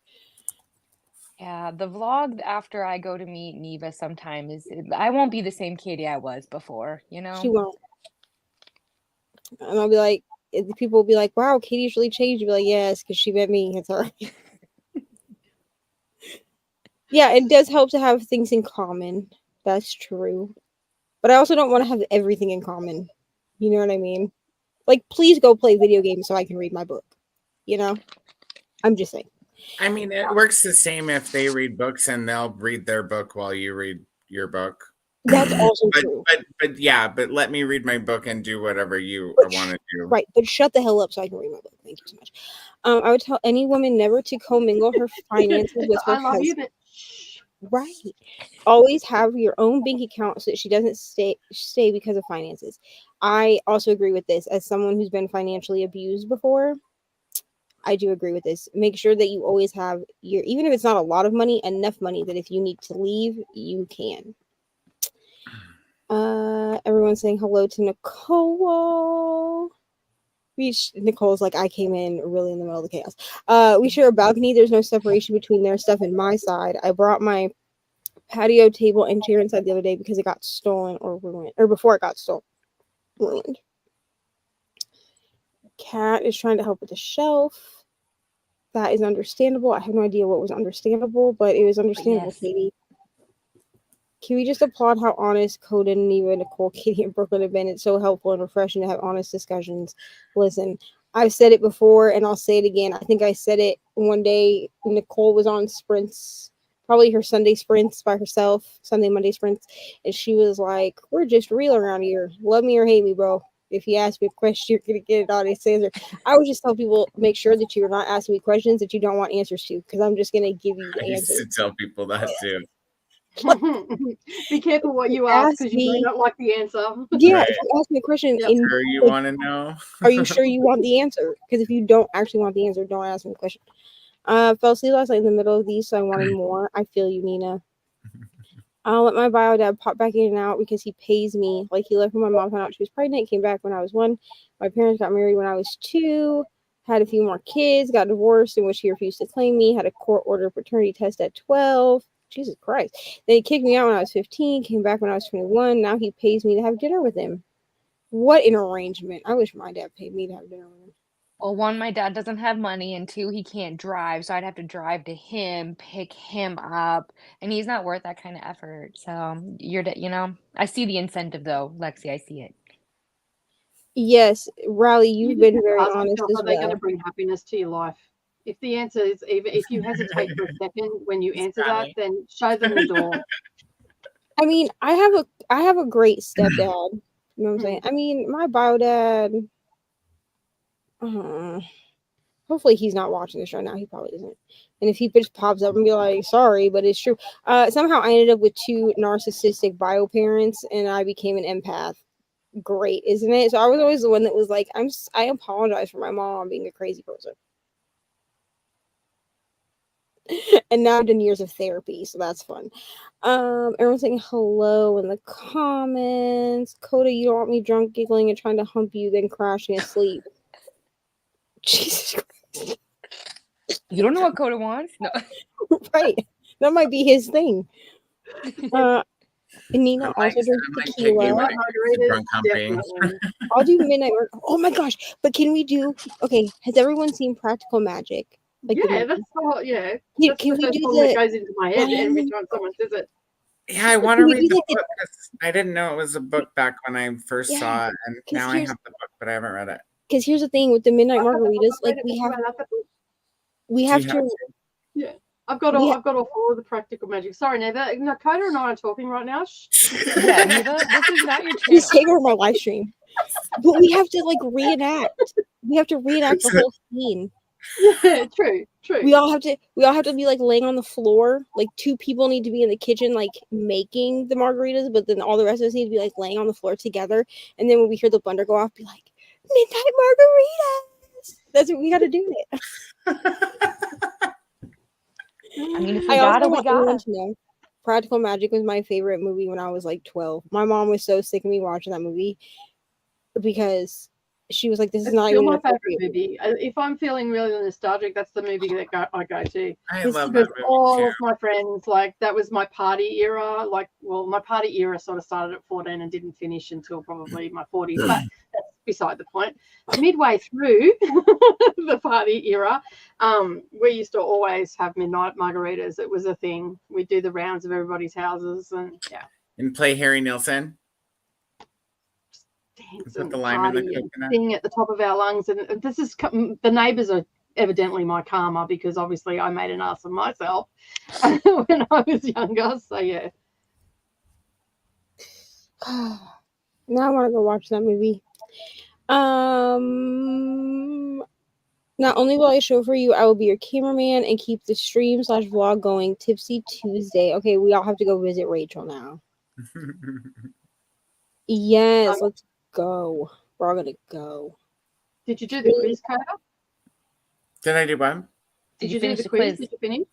Yeah, the vlog after I go to meet Neva sometime I won't be the same Katie I was before, you know? She won't. And I'll be like, people will be like, "Wow, Katie's really changed." You'll be like, "Yes, because she met me." It's all right. Yeah, it does help to have things in common. That's true. But I also don't want to have everything in common. You know what I mean? Like, please go play video games so I can read my book. You know? I'm just saying. I mean, it works the same if they read books and they'll read their book while you read your book. That's also true. But let me read my book and do whatever you want to do. Right, but shut the hell up so I can read my book. Thank you so much. I would tell any woman never to commingle her finances with her I love you, husband. but Right. Always have your own bank account so that she doesn't stay because of finances. I also agree with this. As someone who's been financially abused before, I do agree with this. Make sure that you always have your, even if it's not a lot of money, enough money that if you need to leave, you can. Everyone's saying hello to Nicole. Nicole's like, I came in really in the middle of the chaos. We share a balcony. There's no separation between their stuff and my side. I brought my patio table and chair inside the other day because it got stolen or ruined, or before it got stolen, ruined. Cat is trying to help with the shelf. That is understandable. I have no idea what was understandable, but it was understandable, Yes. Katie. Can we just applaud how honest Coda, Neva, Nicole, Katie, and Brooklyn have been? It's so helpful and refreshing to have honest discussions. Listen, I've said it before and I'll say it again. I think I said it one day. Nicole was on sprints, probably her Sunday sprints by herself, Sunday, Monday sprints. And she was like, "We're just real around here. Love me or hate me, bro. If you ask me a question, you're going to get an honest answer." I would just tell people, make sure that you're not asking me questions that you don't want answers to, because I'm just going to give you I the used answer. to tell people that too. be careful what you ask because you may me- not like the answer. Yeah, Right. if you ask me a question, Yep. Sure you want to know? are you sure you want the answer? Because if you don't actually want the answer, don't ask me the question. Fell asleep last night in the middle of these, so I wanted more. I feel you, Nina. I'll let my bio dad pop back in and out because he pays me. Like, he left when my mom found out she was pregnant, came back when I was 1. My parents got married when I was 2, had a few more kids, got divorced, in which he refused to claim me, had a court-ordered paternity test at 12. Jesus Christ. Then he kicked me out when I was 15, came back when I was 21. Now he pays me to have dinner with him. What an arrangement. I wish my dad paid me to have dinner with him. Well, one, my dad doesn't have money, and two, he can't drive, so I'd have to drive to him, pick him up, and he's not worth that kind of effort. So I see the incentive though, Lexi. I see it. Yes, Riley, you've You been just very ask honest yourself, as are they going to well. bring happiness to your life? If the answer is if you hesitate for a second when you answer that, then show them the door. I mean, I have a great stepdad. You know what I'm saying? I mean, my bio dad. Hopefully he's not watching the show now. He probably isn't. And if he just pops up and be like, "Sorry, but it's true." Somehow I ended up with 2 narcissistic bio parents, and I became an empath. Great, isn't it? So I was always the one that was like, I apologize for my mom being a crazy person. And now I've done years of therapy, so that's fun. Everyone's saying hello in the comments. Coda, you don't want me drunk, giggling, and trying to hump you, then crashing asleep. Jesus Christ. You don't know what Coda wants? No. Right. That might be his thing. Nina also drinks tequila. I'll do midnight work. Oh my gosh. But can we do, okay, has everyone seen Practical Magic? Like that's all, yeah. Can we do that goes into my head every time someone says it. Yeah, I want to read the book because I didn't know it was a book back when I first saw it, and now I have the book, but I haven't read it. Because here's the thing with the Midnight Margaritas, like we have to. Yeah, I've got all 4 of the Practical Magic. Sorry, Neva. Coda and I are talking right now. Yeah, Neva, this is not your channel. Please take over my live stream. But we have to reenact. We have to reenact the whole scene. Yeah, true. We all have to be laying on the floor. 2 people need to be in the kitchen making the margaritas, but then all the rest of us need to be laying on the floor together. And then when we hear the blender go off, be like, midnight margaritas. That's what we got to do it. I mean, if we got it, we got it. To know. Practical Magic was my favorite movie when I was 12. My mom was so sick of me watching that movie because she was like, "This is not even my favorite movie." If I'm feeling really nostalgic, that's the movie that I go to. I love that movie all of my friends, that was my party era. My party era sort of started at 14 and didn't finish until probably my 40s. But that's beside the point. Midway through the party era, we used to always have midnight margaritas. It was a thing. We'd do the rounds of everybody's houses and play Harry Nilsson. Put the lime in the coconut. Sing at the top of our lungs, and this is the neighbours are evidently my karma because obviously I made an ass of myself when I was younger. So yeah. Now I want to go watch that movie. Not only will I show for you, I will be your cameraman and keep the stream/vlog going. Tipsy Tuesday. Okay, we all have to go visit Rachel now. Yes, let's go. We're all gonna go. Did you do the quiz, Coda? Did I do what? Did you do the quiz? Did you finish?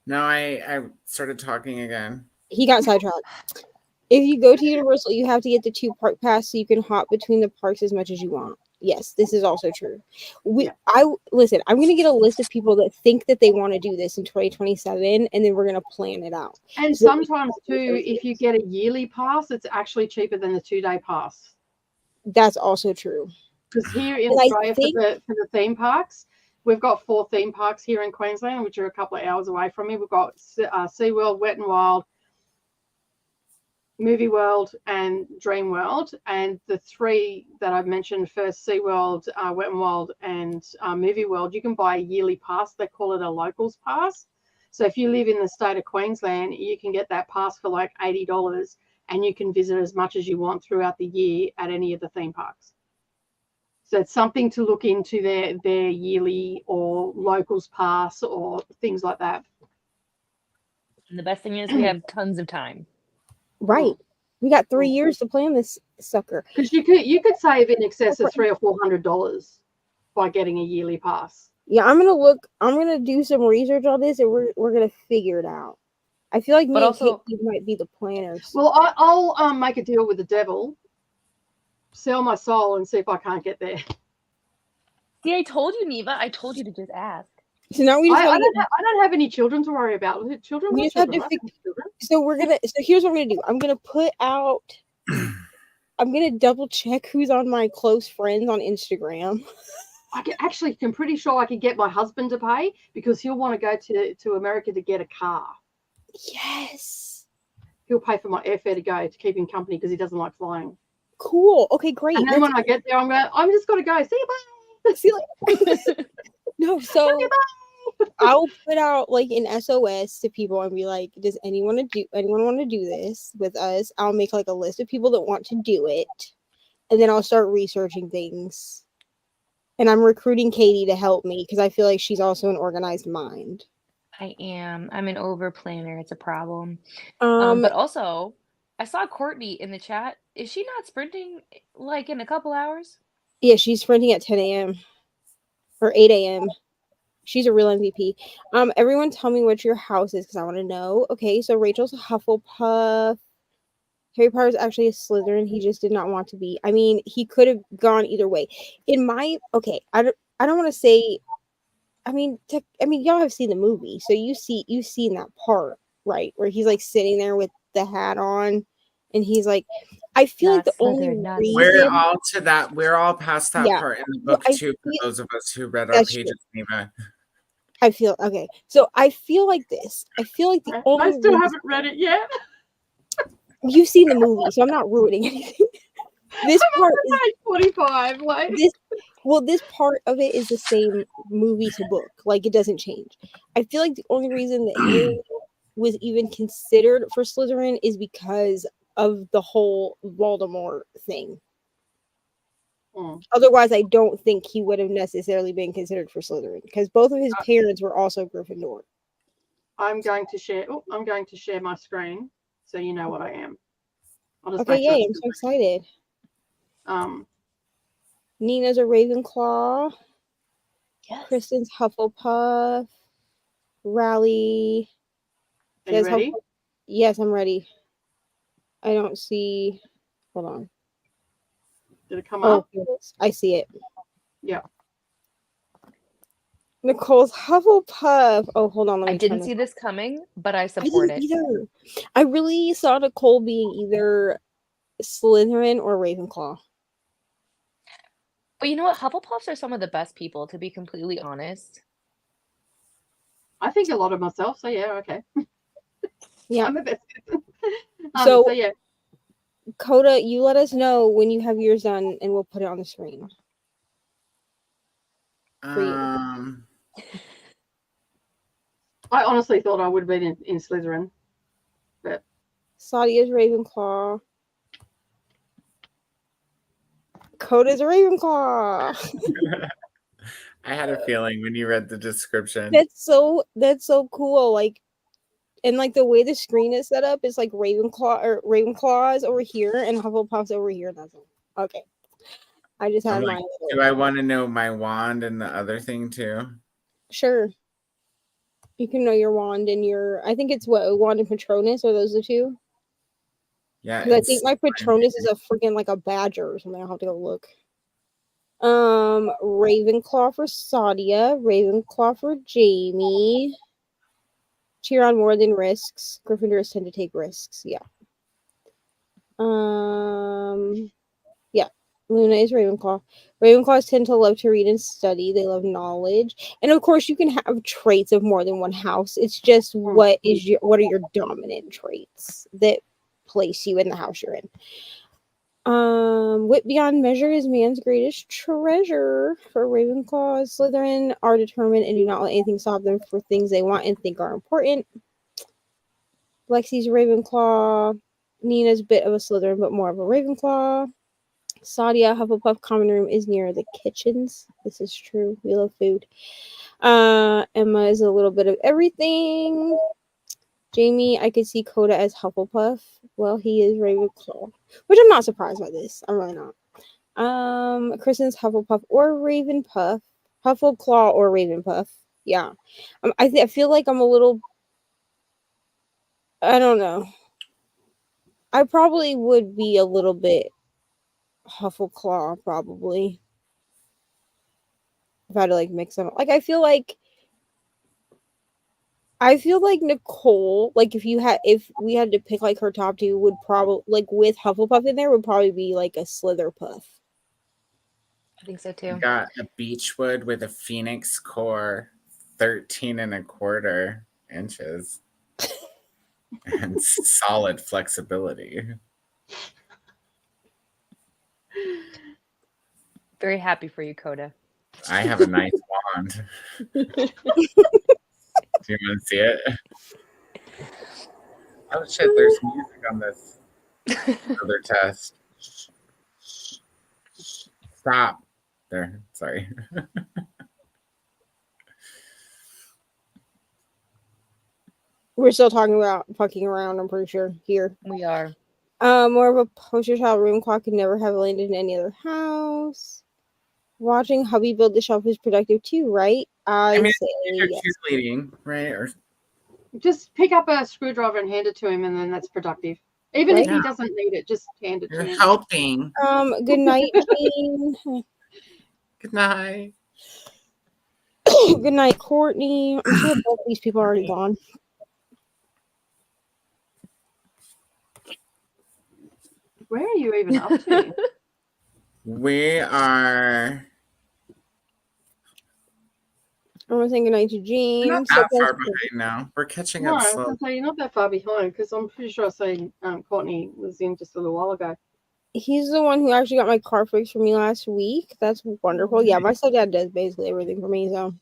No, I started talking again. He got sidetracked. If you go to Universal, you have to get the 2 park pass so you can hop between the parks as much as you want. Yes, this is also true. Listen, I'm gonna get a list of people that think that they want to do this in 2027, and then we're gonna plan it out. And sometimes too, if you get a yearly pass, it's actually cheaper than the 2-day pass. That's also true. Because here in Australia, for the theme parks, we've got 4 theme parks here in Queensland, which are a couple of hours away from me. We've got SeaWorld, Wet and Wild, Movie World and Dream World, and the 3 that I've mentioned first, SeaWorld, Wet and Wild and Movie World, you can buy a yearly pass. They call it a locals pass. So if you live in the state of Queensland, you can get that pass for $80 and you can visit as much as you want throughout the year at any of the theme parks. So it's something to look into their yearly or locals pass or things like that. And the best thing is we have tons of time. Right. We got 3 years to plan this sucker. Because you could save in excess of $300 or $400 by getting a yearly pass. Yeah, I'm gonna do some research on this, and we're gonna figure it out. I feel like you might be the planners. Well, I'll make a deal with the devil, sell my soul, and see if I can't get there. See, I told you, Neva. I told you to just ask. So now we. I don't have any children to worry about. Children. We just have to figure. So here's what I'm gonna do. I'm gonna put out I'm gonna double check who's on my close friends on Instagram. I'm pretty sure I could get my husband to pay because he'll want to go to America to get a car. Yes. He'll pay for my airfare to go to keep him company because he doesn't like flying. Cool. Okay, great. And then when I get there, I'm just gonna go. See you, bye. See, like, no, so I'll put out like an SOS to people and be like, does anyone want to do this with us? I'll make like a list of people that want to do it, and then I'll start researching things. And I'm recruiting Katie to help me because I feel like she's also an organized mind. I am. I'm an over planner. It's a problem. Um, But also, I saw Courtney in the chat. Is she not sprinting like in a couple hours? yeah, she's sprinting at 10 a.m. or 8 a.m. She's a real MVP. Everyone tell me what your house is because I want to know. Okay, so Rachel's a Hufflepuff. Harry Potter's actually a Slytherin. He just did not want to be. I mean, he could have gone either way. I don't want to say. I mean, y'all have seen the movie, so you've seen that part, right? Where he's like sitting there with the hat on, and he's like, I feel like the only reason we're all past that part in the book too. For those of us who read our pages, Neva. I feel okay. So I feel like this. I feel like the only. I still haven't read it yet. You've seen the movie, so I'm not ruining anything. This part is 45. Like this part of it is the same movie to book. Like it doesn't change. I feel like the only reason that Harry was even considered for Slytherin is because of the whole Voldemort thing. Otherwise, I don't think he would have necessarily been considered for Slytherin because both of his parents were also Gryffindor. I'm going to share my screen so you know what I am. Okay, yay! I'm so excited. Nina's a Ravenclaw. Yes. Kristen's Hufflepuff. Rally. Are you ready? Yes, I'm ready. I don't see. Hold on. Did it come up? I see it. Yeah. Nicole's Hufflepuff. Oh, hold on. I didn't see this coming, but I support it. Either. I really saw Nicole being either Slytherin or Ravenclaw. But you know what? Hufflepuffs are some of the best people, to be completely honest. I think a lot of myself, so yeah, okay. Yeah. I'm a bit. So yeah. Coda, you let us know when you have yours done and we'll put it on the screen. I honestly thought I would have been in Slytherin. But Sadia's Ravenclaw. Coda's a Ravenclaw. I had a feeling when you read the description. That's so cool. Like, and like the way the screen is set up is like Ravenclaws over here and Hufflepuff's over here. That's all. Okay. I just had mine. Do I want to know my wand and the other thing too? Sure. You can know your wand and your. I think it's wand and Patronus. Are those the two? Yeah. Because I think my Patronus is a freaking like a badger or something. I'll have to go look. Ravenclaw for Sadia. Ravenclaw for Jamie. Cheer on more than risks. Gryffindors tend to take risks. Yeah. Yeah. Luna is Ravenclaw. Ravenclaws tend to love to read and study. They love knowledge. And of course, you can have traits of more than one house. It's just what are your dominant traits that place you in the house you're in. Wit beyond measure is man's greatest treasure. For Ravenclaws, Slytherin are determined and do not let anything stop them for things they want and think are important. Lexi's Ravenclaw. Nina's a bit of a Slytherin, but more of a Ravenclaw. Sadia, Hufflepuff common room is near the kitchens. This is true. We love food. Emma is a little bit of everything. Jamie, I could see Coda as Hufflepuff. Well, he is Ravenclaw, which I'm not surprised by this. I'm really not. Kristen's Hufflepuff or Ravenpuff. Huffleclaw or Ravenpuff. Yeah. I feel like I'm a little. I don't know. I probably would be a little bit Huffleclaw, probably. If I had to like mix them up. Like I feel like I feel like Nicole, like if we had to pick like her top two, would probably like with Hufflepuff in there would probably be like a Slitherpuff. I think so I too. got a Beechwood with a Phoenix core, 13 1/4 inches, and solid flexibility. Very happy for you, Coda. I have a nice wand. Do you want to see it? Oh shit, there's music on this other test. Stop. There, sorry. We're still talking about fucking around, I'm pretty sure, here. We are. More of a poster child. Room clock could never have landed in any other house. Watching hubby build the shelf is productive too, right? I mean, say you're yes. cheerleading, right? Or Just pick up a screwdriver and hand it to him, and then that's productive. Even Right? if he doesn't need it, just hand it you're to him. helping. Good night, Jean. Good night. Good night, Courtney. I'm sure both these people are already gone. Where are you even up to? We are I want to say good night to Jean. not that far behind now. We're catching No, up I was slowly. going to say you're not that far behind because I'm pretty sure I seen Courtney was in just a little while ago. He's the one who actually got my car fixed for me last week. That's wonderful. Yeah, my stepdad does basically everything for me. So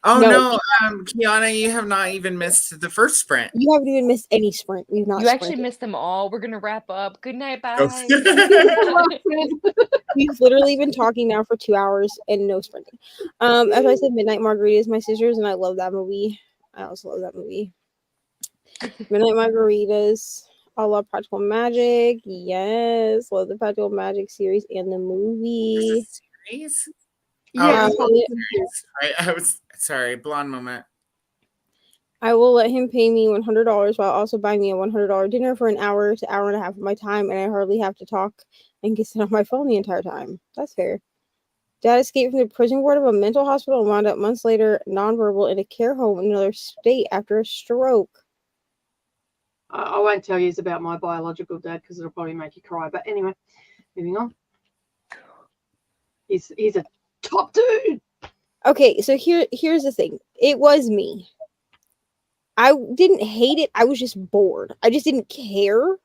Oh No. no, Kiana, you have not even missed the first sprint. you haven't even missed any sprint. We've not. You actually sprinted. missed them all. We're gonna wrap up. Good night, bye. We've literally been talking now for 2 hours and no sprinting. As I said, Midnight Margaritas, my sisters, and I love that movie. I also love that movie. Midnight Margaritas. I love Practical Magic. Yes, love the Practical Magic series and the movie. Series? Yeah, Oh, it- right. I was sorry, blonde moment. I will let him pay me $100 while also buying me a $100 dinner for an hour to hour and a half of my time, and I hardly have to talk and can sit on my phone the entire time. That's fair. Dad escaped from the prison ward of a mental hospital and wound up months later nonverbal in a care home in another state after a stroke. I won't tell you about my biological dad because it'll probably make you cry. But anyway, moving on. He's a top dude. Okay, so here's the thing. It was me. I didn't hate it. I was just bored. I just didn't care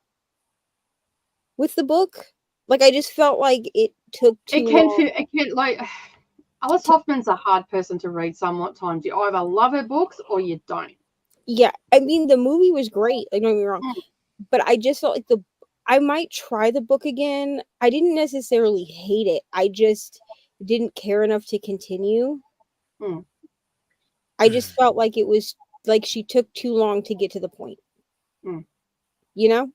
with the book. Like I just felt like it took too long. It can like Alice Hoffman's a hard person to read sometimes. You either love her books or you don't. Yeah, I mean the movie was great. Like don't get me wrong, but I just felt like I might try the book again. I didn't necessarily hate it. I just didn't care enough to continue. I just felt like it was like she took too long to get to the point. You know?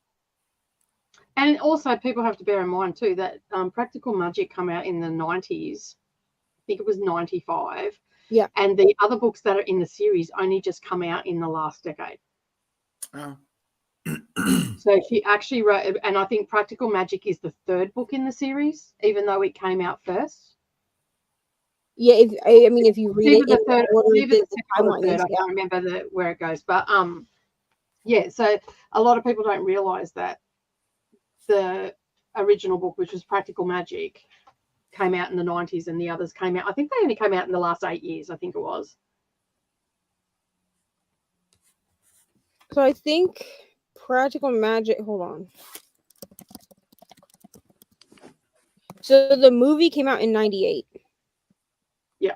And also people have to bear in mind too that Practical Magic come out in the 90s. I think it was 95. Yeah. And the other books that are in the series only just come out in the last decade. Oh. So she actually wrote, and I think Practical Magic is the third book in the series, even though it came out first. Yeah, if you read it in third, order, the timeline third, is, I can't remember where it goes, but yeah. So a lot of people don't realize that the original book, which was Practical Magic, came out in the 90s, and the others came out. I think they only came out in the last 8 years. I think it was. So I think Practical Magic. Hold on. So the movie came out in 98. Yeah.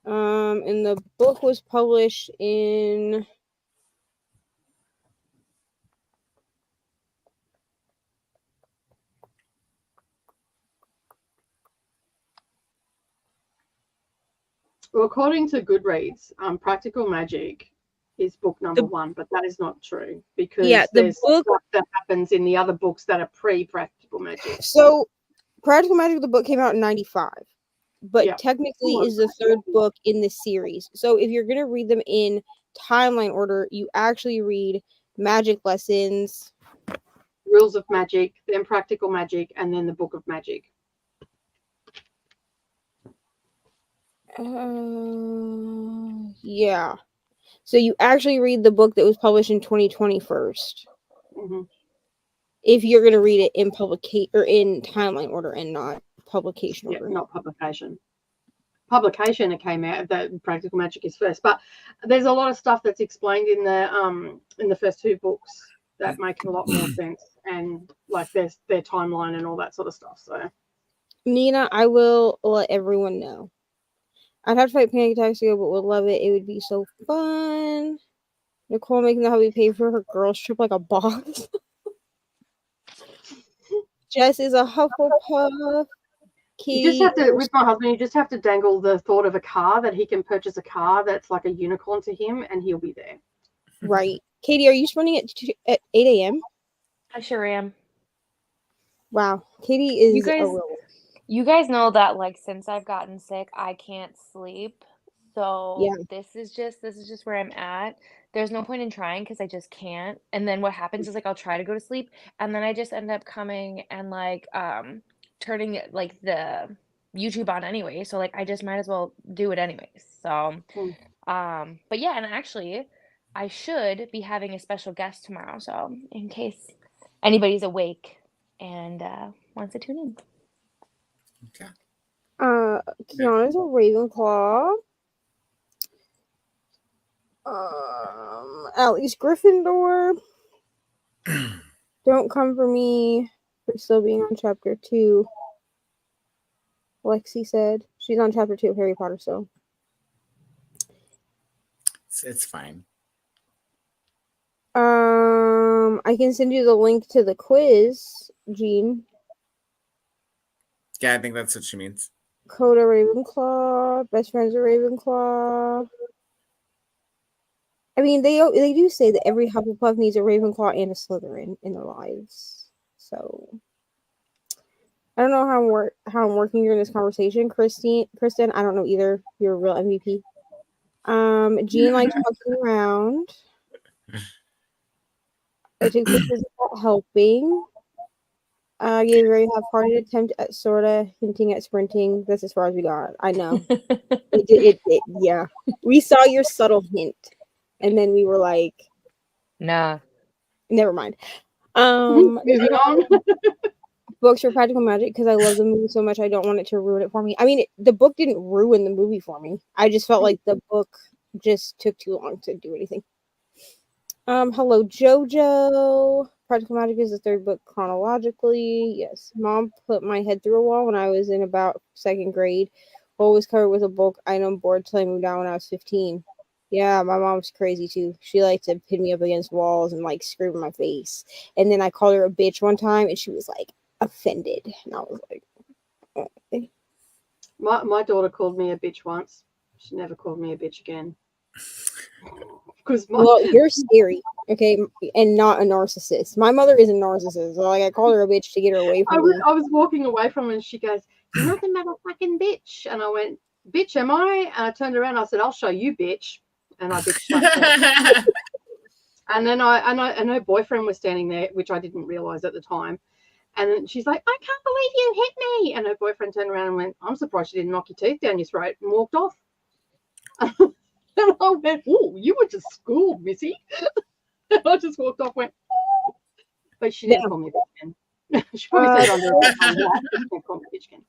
And the book was published in. Well, according to Goodreads, Practical Magic is book number 1, but that is not true because there's stuff that happens in the other books that are pre-Practical Magic. So, Practical Magic, the book came out in 95, but technically is the third book in the series. So, if you're going to read them in timeline order, you actually read Magic Lessons, Rules of Magic, then Practical Magic, and then the Book of Magic. Yeah. So you actually read the book that was published in 2020 first. Mm-hmm. If you're going to read it in or in timeline order and not publication Yeah, order. not publication. Publication, it came out that Practical Magic is first, but there's a lot of stuff that's explained in the first two books that make a lot more sense, and like their timeline and all that sort of stuff. So Nina, I will let everyone know. I'd have to fight panic attacks to go, but would love it. It would be so fun. Nicole making the hubby pay for her girls trip like a boss. Jess is a Hufflepuff. you just have to, with my husband, you just have to dangle the thought of a car that he can purchase a car that's like a unicorn to him, and he'll be there. Right. Katie, are you running at 8 a.m.? I sure am. Wow. Katie is you guys know that like since I've gotten sick, I can't sleep. So Yeah. this is just where I'm at. There's no point in trying because I just can't. And then what happens is like I'll try to go to sleep and then I just end up coming and like turning like the YouTube on anyway. So like I just might as well do it anyways. So but yeah, and actually I should be having a special guest tomorrow. So in case anybody's awake and wants to tune in. Okay. Kiana's a Ravenclaw. Allie's Gryffindor. Don't come for me for still being on chapter 2. Lexi said she's on chapter 2 of Harry Potter still. It's fine. I can send you the link to the quiz, Jean. Yeah, I think that's what she means. Coda Ravenclaw, best friends are Ravenclaw. I mean, they do say that every Hufflepuff needs a Ravenclaw and a Slytherin in their lives. So I don't know how I'm working during this conversation, Kristen. I don't know either. You're a real MVP. Jean likes fucking around. I took pictures about helping. I gave a very half-hearted attempt at sorta hinting at sprinting. That's as far as we got. I know. Yeah. We saw your subtle hint, and then we were like, nah. Never mind. Moving on. Books for Practical Magic because I love the movie so much. I don't want it to ruin it for me. I mean, the book didn't ruin the movie for me. I just felt like the book just took too long to do anything. Hello, JoJo. Practical Magic is the third book chronologically. Yes. Mom put my head through a wall when I was in about 2nd grade. Wall was covered with a bulk item board till I moved out when I was 15. Yeah, my mom's crazy too. She liked to pin me up against walls and like scream in my face. And then I called her a bitch one time and she was like offended. And I was like, okay. My daughter called me a bitch once. She never called me a bitch again. Well, you're scary, okay, and not a narcissist. My mother is a narcissist, so like I called her a bitch to get her away from me. I was walking away from her, and she goes, "You're not the motherfucking bitch." And I went, "Bitch, am I?" And I turned around, and I said, "I'll show you, bitch." And I bitch slapped her. And then and her boyfriend was standing there, which I didn't realize at the time. And then she's like, "I can't believe you hit me." And her boyfriend turned around and went, "I'm surprised you didn't knock your teeth down your throat," and walked off. And I went, "Oh, you were just schooled, Missy." And I just walked off, went, "Oh." But she never called me bitch again. She probably said under her tongue, but she never called me bitch again.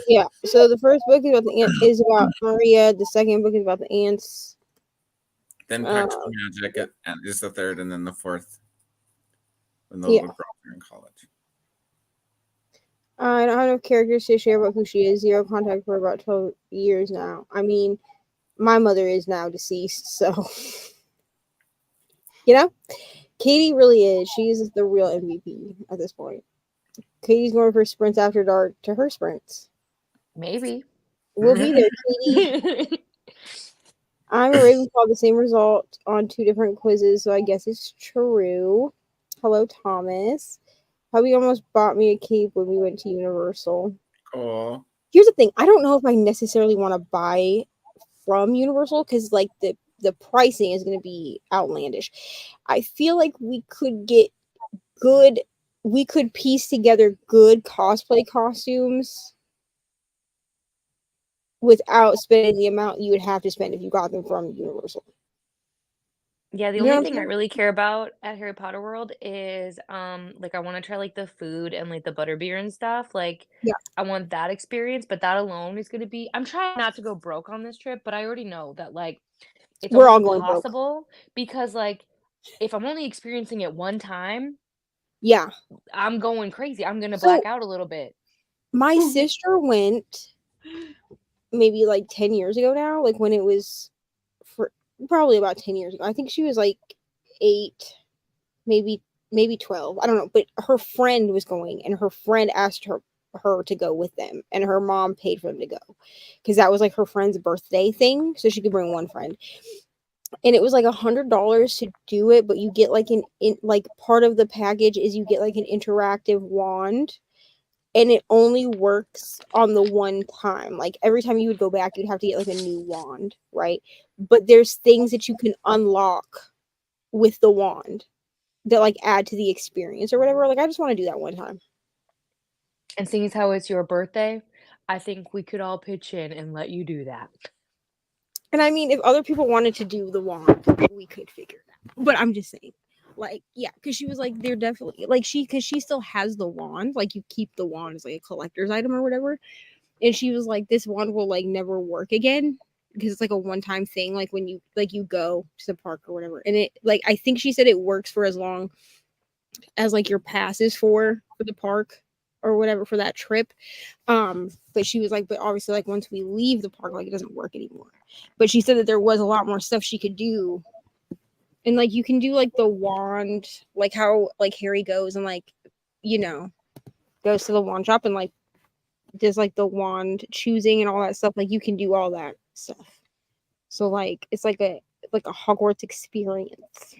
Yeah, so the first book is about Maria, the second book is about the ants. Then Practical Magic is the third, and then the fourth when the little girls are in college. I don't have enough characters to share about who she is. Zero contact for about 12 years now. I mean, my mother is now deceased, so you know, Katie really is. She's the real MVP at this point. Katie's going for sprints after dark to her sprints. Maybe. We'll be there, Katie. I'm a Ravenclaw, the same result on 2 different quizzes, so I guess it's true. Hello, Thomas. Hubby almost bought me a cape when we went to Universal. Cool. Here's the thing. I don't know if I necessarily want to buy from Universal because like the pricing is going to be outlandish. I feel like we could piece together good cosplay costumes without spending the amount you would have to spend if you got them from Universal. Yeah, the You know only what I'm thing I saying? really care about at Harry Potter World is like I want to try like the food and like the butterbeer and stuff. Like Yeah. I want that experience, but that alone is going to be I'm trying not to go broke on this trip, but I already know that like it's We're almost all going broke. impossible because like if I'm only experiencing it one time, Yeah. I'm going crazy. I'm going to So black out a little bit. my sister went maybe like 10 years ago now, like when it was for probably about 10 years ago. I think she was like 8, maybe 12. I don't know, but her friend was going and her friend asked her to go with them, and her mom paid for them to go because that was like her friend's birthday thing, so she could bring one friend. And it was like $100 to do it, but you get like like part of the package is you get like an interactive wand, and it only works on the one time. Like every time you would go back, you'd have to get like a new wand, right? But there's things that you can unlock with the wand that like add to the experience or whatever. Like I just want to do that one time. And seeing as how it's your birthday, I think we could all pitch in and let you do that. And I mean, if other people wanted to do the wand, we could figure it out. But I'm just saying, like, yeah, because she was like, they're definitely like because she still has the wand. Like you keep the wand as like a collector's item or whatever. And she was like, this wand will like never work again because it's like a one-time thing. Like when you go to the park or whatever, and it like I think she said it works for as long as like your pass is for the park or whatever for that trip. But she was like, but obviously like once we leave the park, like it doesn't work anymore. But she said that there was a lot more stuff she could do. And like you can do like the wand, like how like Harry goes and like, you know, goes to the wand shop and like does like the wand choosing and all that stuff. Like you can do all that stuff. So like it's like a Hogwarts experience.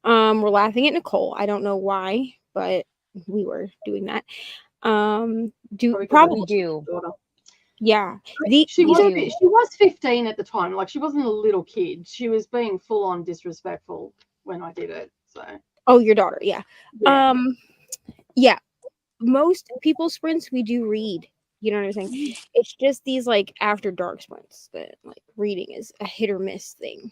We're laughing at Nicole. I don't know why, but we were doing that. Probably We do. daughter. Yeah. She We was do. she was 15 at the time. Like she wasn't a little kid. She was being full on disrespectful when I did it. So Oh, your daughter, yeah. yeah. Yeah. Most people sprints we do read. You know what I'm saying? It's just these like after dark sprints that like reading is a hit or miss thing.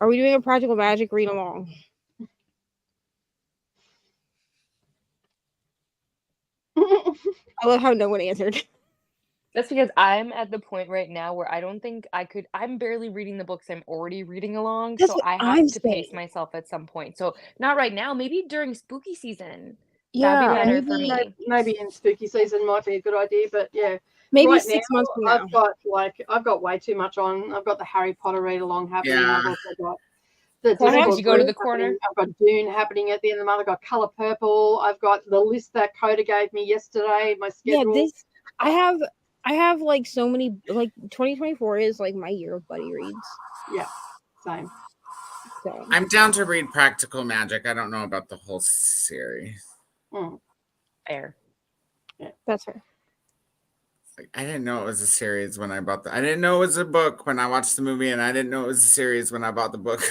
Are we doing a practical magic read along? I love how no one answered. That's because I'm at the point right now where I don't think I could. I'm barely reading the books I'm already reading along, That's so what I have I'm to pace saying. myself at some point. So not right now, maybe during spooky season. That'd be Yeah, better for me. Maybe in spooky season might be a good idea, but yeah. maybe Right 6 now, months from now. I've got way too much on. I've got the Harry Potter read along happening. Yeah. I've also got the Corner, Discord did you go to group the corner? happening. I've got Dune happening at the end of the month. I've got Color Purple. I've got the list that Coda gave me yesterday. My schedule. Yeah, I have like so many, like 2024 is like my year of buddy reads. Yeah, same. So I'm down to read Practical Magic. I don't know about the whole series. Fair. that's fair. Like, I didn't know it was a series when I bought I didn't know it was a book when I watched the movie, and I didn't know it was a series when I bought the book.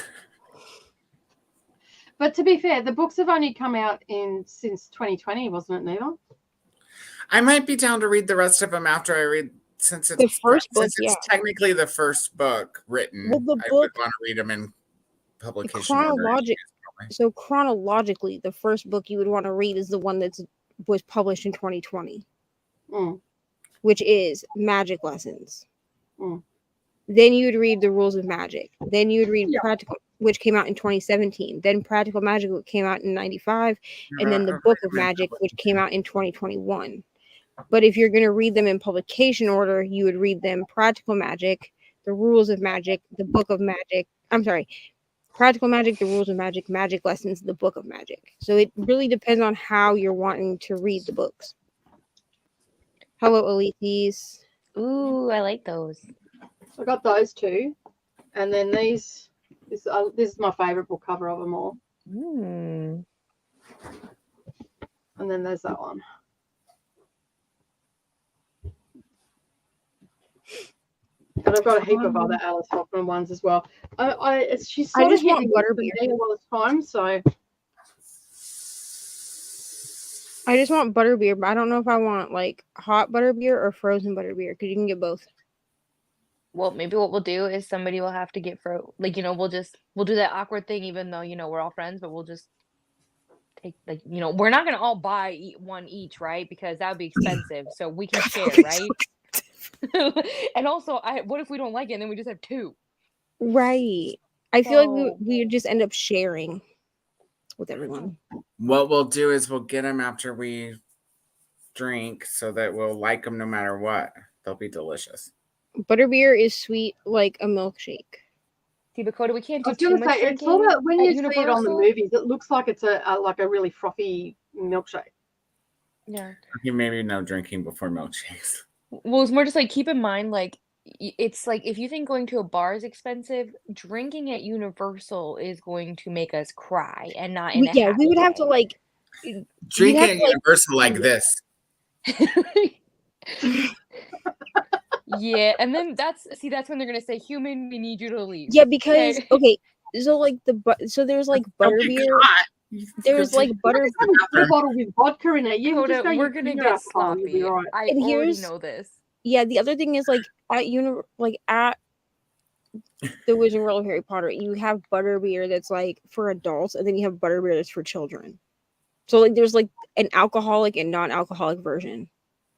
But to be fair, the books have only come out since 2020, wasn't it, Neva? I might be down to read the rest of them after I read, since it's The first book, it's technically the first book written. Well, the I book would want to read them in publication order. So chronologically, the first book you would want to read is the one that was published in 2020, which is Magic Lessons. Then you would read The Rules of Magic. Then you would read Practical, which came out in 2017. Then Practical Magic came out in 95, and then the Book of Magic, which came out in 2021. But if you're going to read them in publication order, you would read them Practical Magic, The Rules of Magic, The Book of Magic. I'm sorry, Practical Magic, The Rules of Magic, Magic Lessons, The Book of Magic. So it really depends on how you're wanting to read the books. Hello, Elites. Ooh, I like those. I got those two, and then this is my favorite book cover of them all. And then there's that one. And I've got a heap of other Alice Hoffman ones as well. She's sort of hitting me all the time, so I just want butterbeer, but I don't know if I want like hot butterbeer or frozen butterbeer because you can get both. Well, maybe what we'll do is somebody will have to get like, we'll do that awkward thing, even though, we're all friends, but we'll just take, like, we're not gonna all buy one each, right? Because that would be expensive. So we can share, right? And also, what if we don't like it and then we just have two? Right. I feel like we would just end up sharing with everyone. What we'll do is we'll get them after we drink so that we'll like them no matter what. They'll be delicious. Butterbeer is sweet like a milkshake. See, Dakota, we can't I do was too going to much say, it's drinking sort of, when at you see it on the Universal. movies, it looks like it's a really frothy milkshake. Yeah. Okay, maybe no drinking before milkshakes. Well, it's more just like, keep in mind, like, it's like, if you think going to a bar is expensive, drinking at Universal is going to make us cry, and not in a Yeah, we would have to happy like Drink have at to, like, Universal like this. way. Yeah, and then that's when they're gonna say, "Human, we need you to leave." yeah, because okay, so like so there's like Don't get butterbeer. caught. There's like butter. Just have a beer bottle with vodka in it. You can just Dakota, go we're use gonna your get alcohol, you'll be sloppy. right. I And already here's- know this. Yeah, the other thing is like at the Wizarding World of Harry Potter, you have butterbeer that's like for adults, and then you have butterbeer that's for children. So like there's like an alcoholic and non-alcoholic version.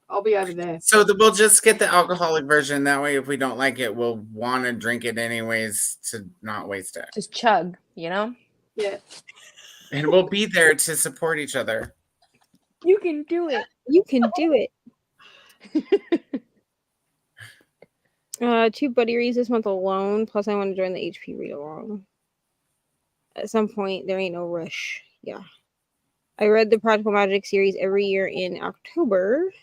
I'll be over there. So we'll just get the alcoholic version. That way, if we don't like it, we'll want to drink it anyways to not waste it. Just chug, Yeah. And we'll be there to support each other. You can do it. You can do it. 2 buddies this month alone. Plus, I want to join the HP read along. At some point, there ain't no rush. Yeah. I read the Practical Magic series every year in October.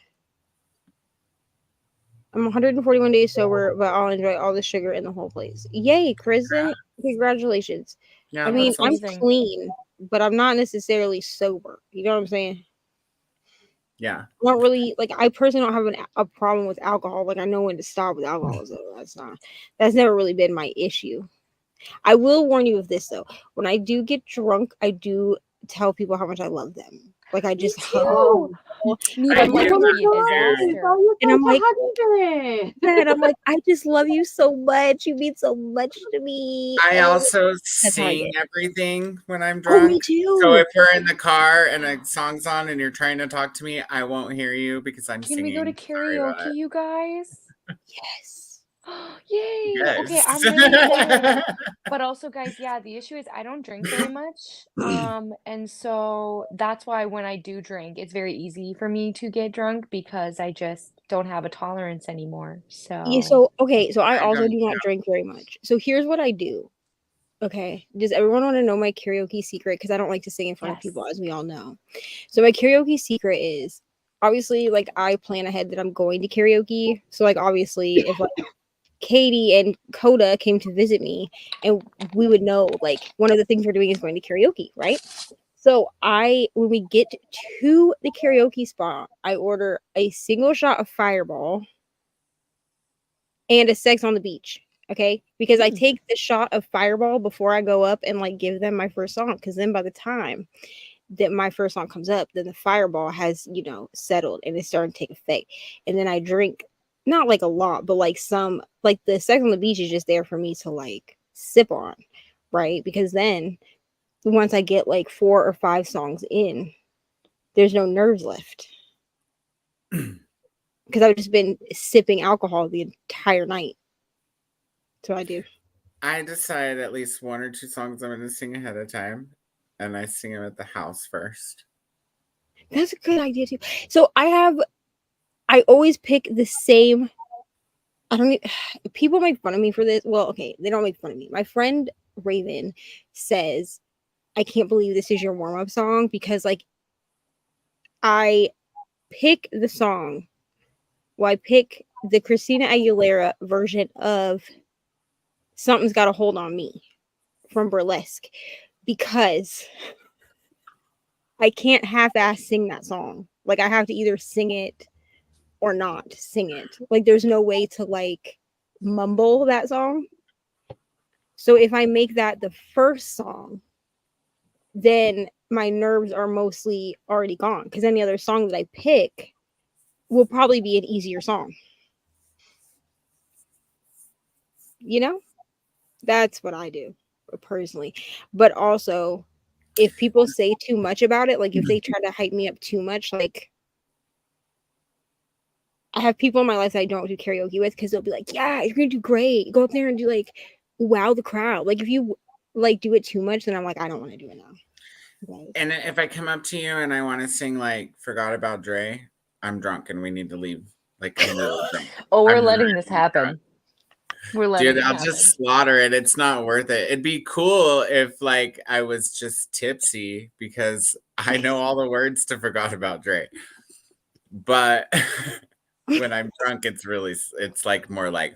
I'm 141 days sober, but I'll enjoy all the sugar in the whole place. Yay, Kristen. Congratulations. Yeah, I mean, that's I'm amazing. clean, but I'm not necessarily sober. You know what I'm saying? yeah. Not really, like, I personally don't have a problem with alcohol. Like, I know when to stop with alcohol. So that's never really been my issue. I will warn you of this, though. When I do get drunk, I do tell people how much I love them. Like, I just hug Oh, Me, I that do would be a that. disaster. Oh, And I'm like, there. yeah, and I'm like, I just love you so much. You mean so much to me. I And also how I sing everything when I'm oh, me drunk. too. So if we're in the car and a song's on and you're trying to talk to me, I won't hear you because I'm Can singing. we go to Sorry about karaoke, you guys? Yes. Yay! Yes. Okay, I'm really excited. But also, guys, yeah, the issue is I don't drink very much. And so that's why when I do drink, it's very easy for me to get drunk because I just don't have a tolerance anymore. Yeah, So so I I also don't do not drink very much. So here's what I do. Okay. Does everyone want to know my karaoke secret? Because I don't like to sing in front of people, Yes. as we all know. So my karaoke secret is obviously like I plan ahead that I'm going to karaoke. So like obviously if like Katie and Coda came to visit me and we would know like one of the things we're doing is going to karaoke, right? So when we get to the karaoke spot, I order a single shot of Fireball and a Sex on the Beach. Okay, because I take the shot of Fireball before I go up and like give them my first song. Because then by the time that my first song comes up, then the Fireball has settled and it's starting to take effect. And then I drink not like a lot, but like some, like the Sex on the Beach is just there for me to like sip on, right? Because then once I get like 4 or 5 songs in, there's no nerves left. Because I've just been sipping alcohol the entire night. That's what I do. I decide at least 1 or 2 songs I'm going to sing ahead of time, and I sing them at the house first. That's a good idea too. So I always pick the same. People make fun of me for this. Well, okay, they don't make fun of me. My friend Raven says, I can't believe this is your warm-up song because like I pick the song. Well, I pick the Christina Aguilera version of Something's Got a Hold on Me from Burlesque because I can't half-ass sing that song. Like I have to either sing it or not sing it. Like there's no way to like mumble that song. So if I make that the first song, then my nerves are mostly already gone because any other song that I pick will probably be an easier song. You know? That's what I do personally. But also, if people say too much about it, like if they try to hype me up too much, like I have people in my life that I don't do karaoke with because they'll be like, yeah, you're gonna do great. Go up there and do like wow the crowd. Like if you like do it too much, then I'm like, I don't want to do it now. Right. And if I come up to you and I want to sing like "Forgot About Dre," I'm drunk and we need to leave. Like I'm really drunk. Oh, we're I'm letting really this happen. drunk. We're letting Dude, it I'll happen. just slaughter it. It's not worth it. It'd be cool if like I was just tipsy because I know all the words to "Forgot About Dre." But when I'm drunk, it's like more like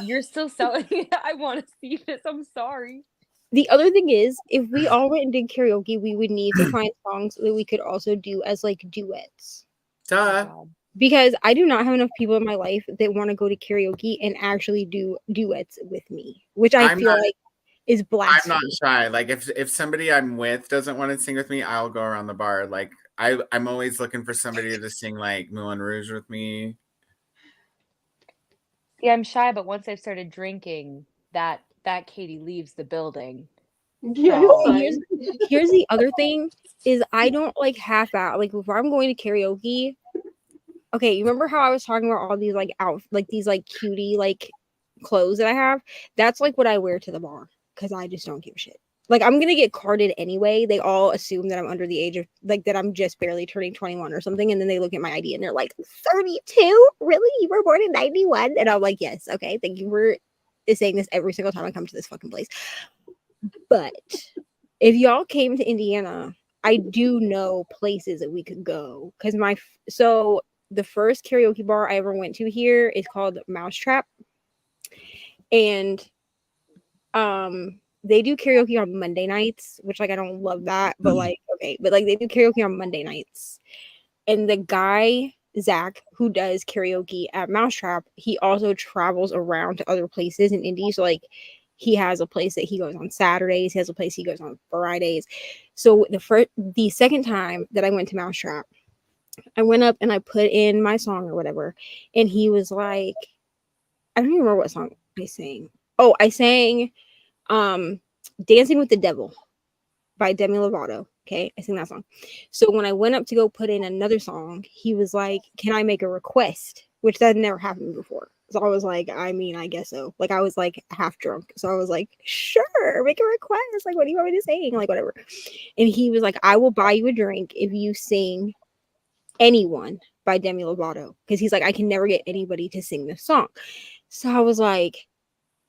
You're still selling. I want to see this. I'm sorry. The other thing is, if we all went and did karaoke, we would need to find songs that we could also do as like duets. duh. God. Because I do not have enough people in my life that want to go to karaoke and actually do duets with me, which I feel like is I'm blasphemy. not shy. Like if somebody I'm with doesn't want to sing with me, I'll go around the bar. Like I'm always looking for somebody to sing like Moulin Rouge with me. Yeah, I'm shy, but once I've started drinking, that Katie leaves the building. Yeah, So- same. Here's the other thing is I don't like half out. Like if I'm going to karaoke, okay, you remember how I was talking about all these like these like cutie like clothes that I have? That's like what I wear to the bar because I just don't give a shit. Like I'm gonna get carded anyway. They all assume that I'm under the age of like that I'm just barely turning 21 or something, and then they look at my ID and they're like, 32? Really? You were born in 91? And I'm like, yes, okay, thank you for saying this every single time I come to this fucking place. But if y'all came to Indiana, I do know places that we could go because so the first karaoke bar I ever went to here is called Mousetrap, and they do karaoke on Monday nights, which like I don't love that, but like okay, but like they do karaoke on Monday nights, and the guy Zach who does karaoke at Mousetrap, he also travels around to other places in Indy, so like he has a place that he goes on Saturdays, he has a place he goes on Fridays. So the second time that I went to Mousetrap, I went up and I put in my song or whatever, and he was like, I don't even remember what song I sang. Oh, I sang Dancing with the Devil by Demi Lovato. Okay, I sang that song. So when I went up to go put in another song, he was like, can I make a request? Which that had never happened before. So I was like, I mean, I guess so. Like I was like half drunk. So I was like, sure, make a request. Like, what do you want me to sing? Like, whatever. And he was like, I will buy you a drink if you sing Anyone by Demi Lovato. Because he's like, I can never get anybody to sing this song. So I was like,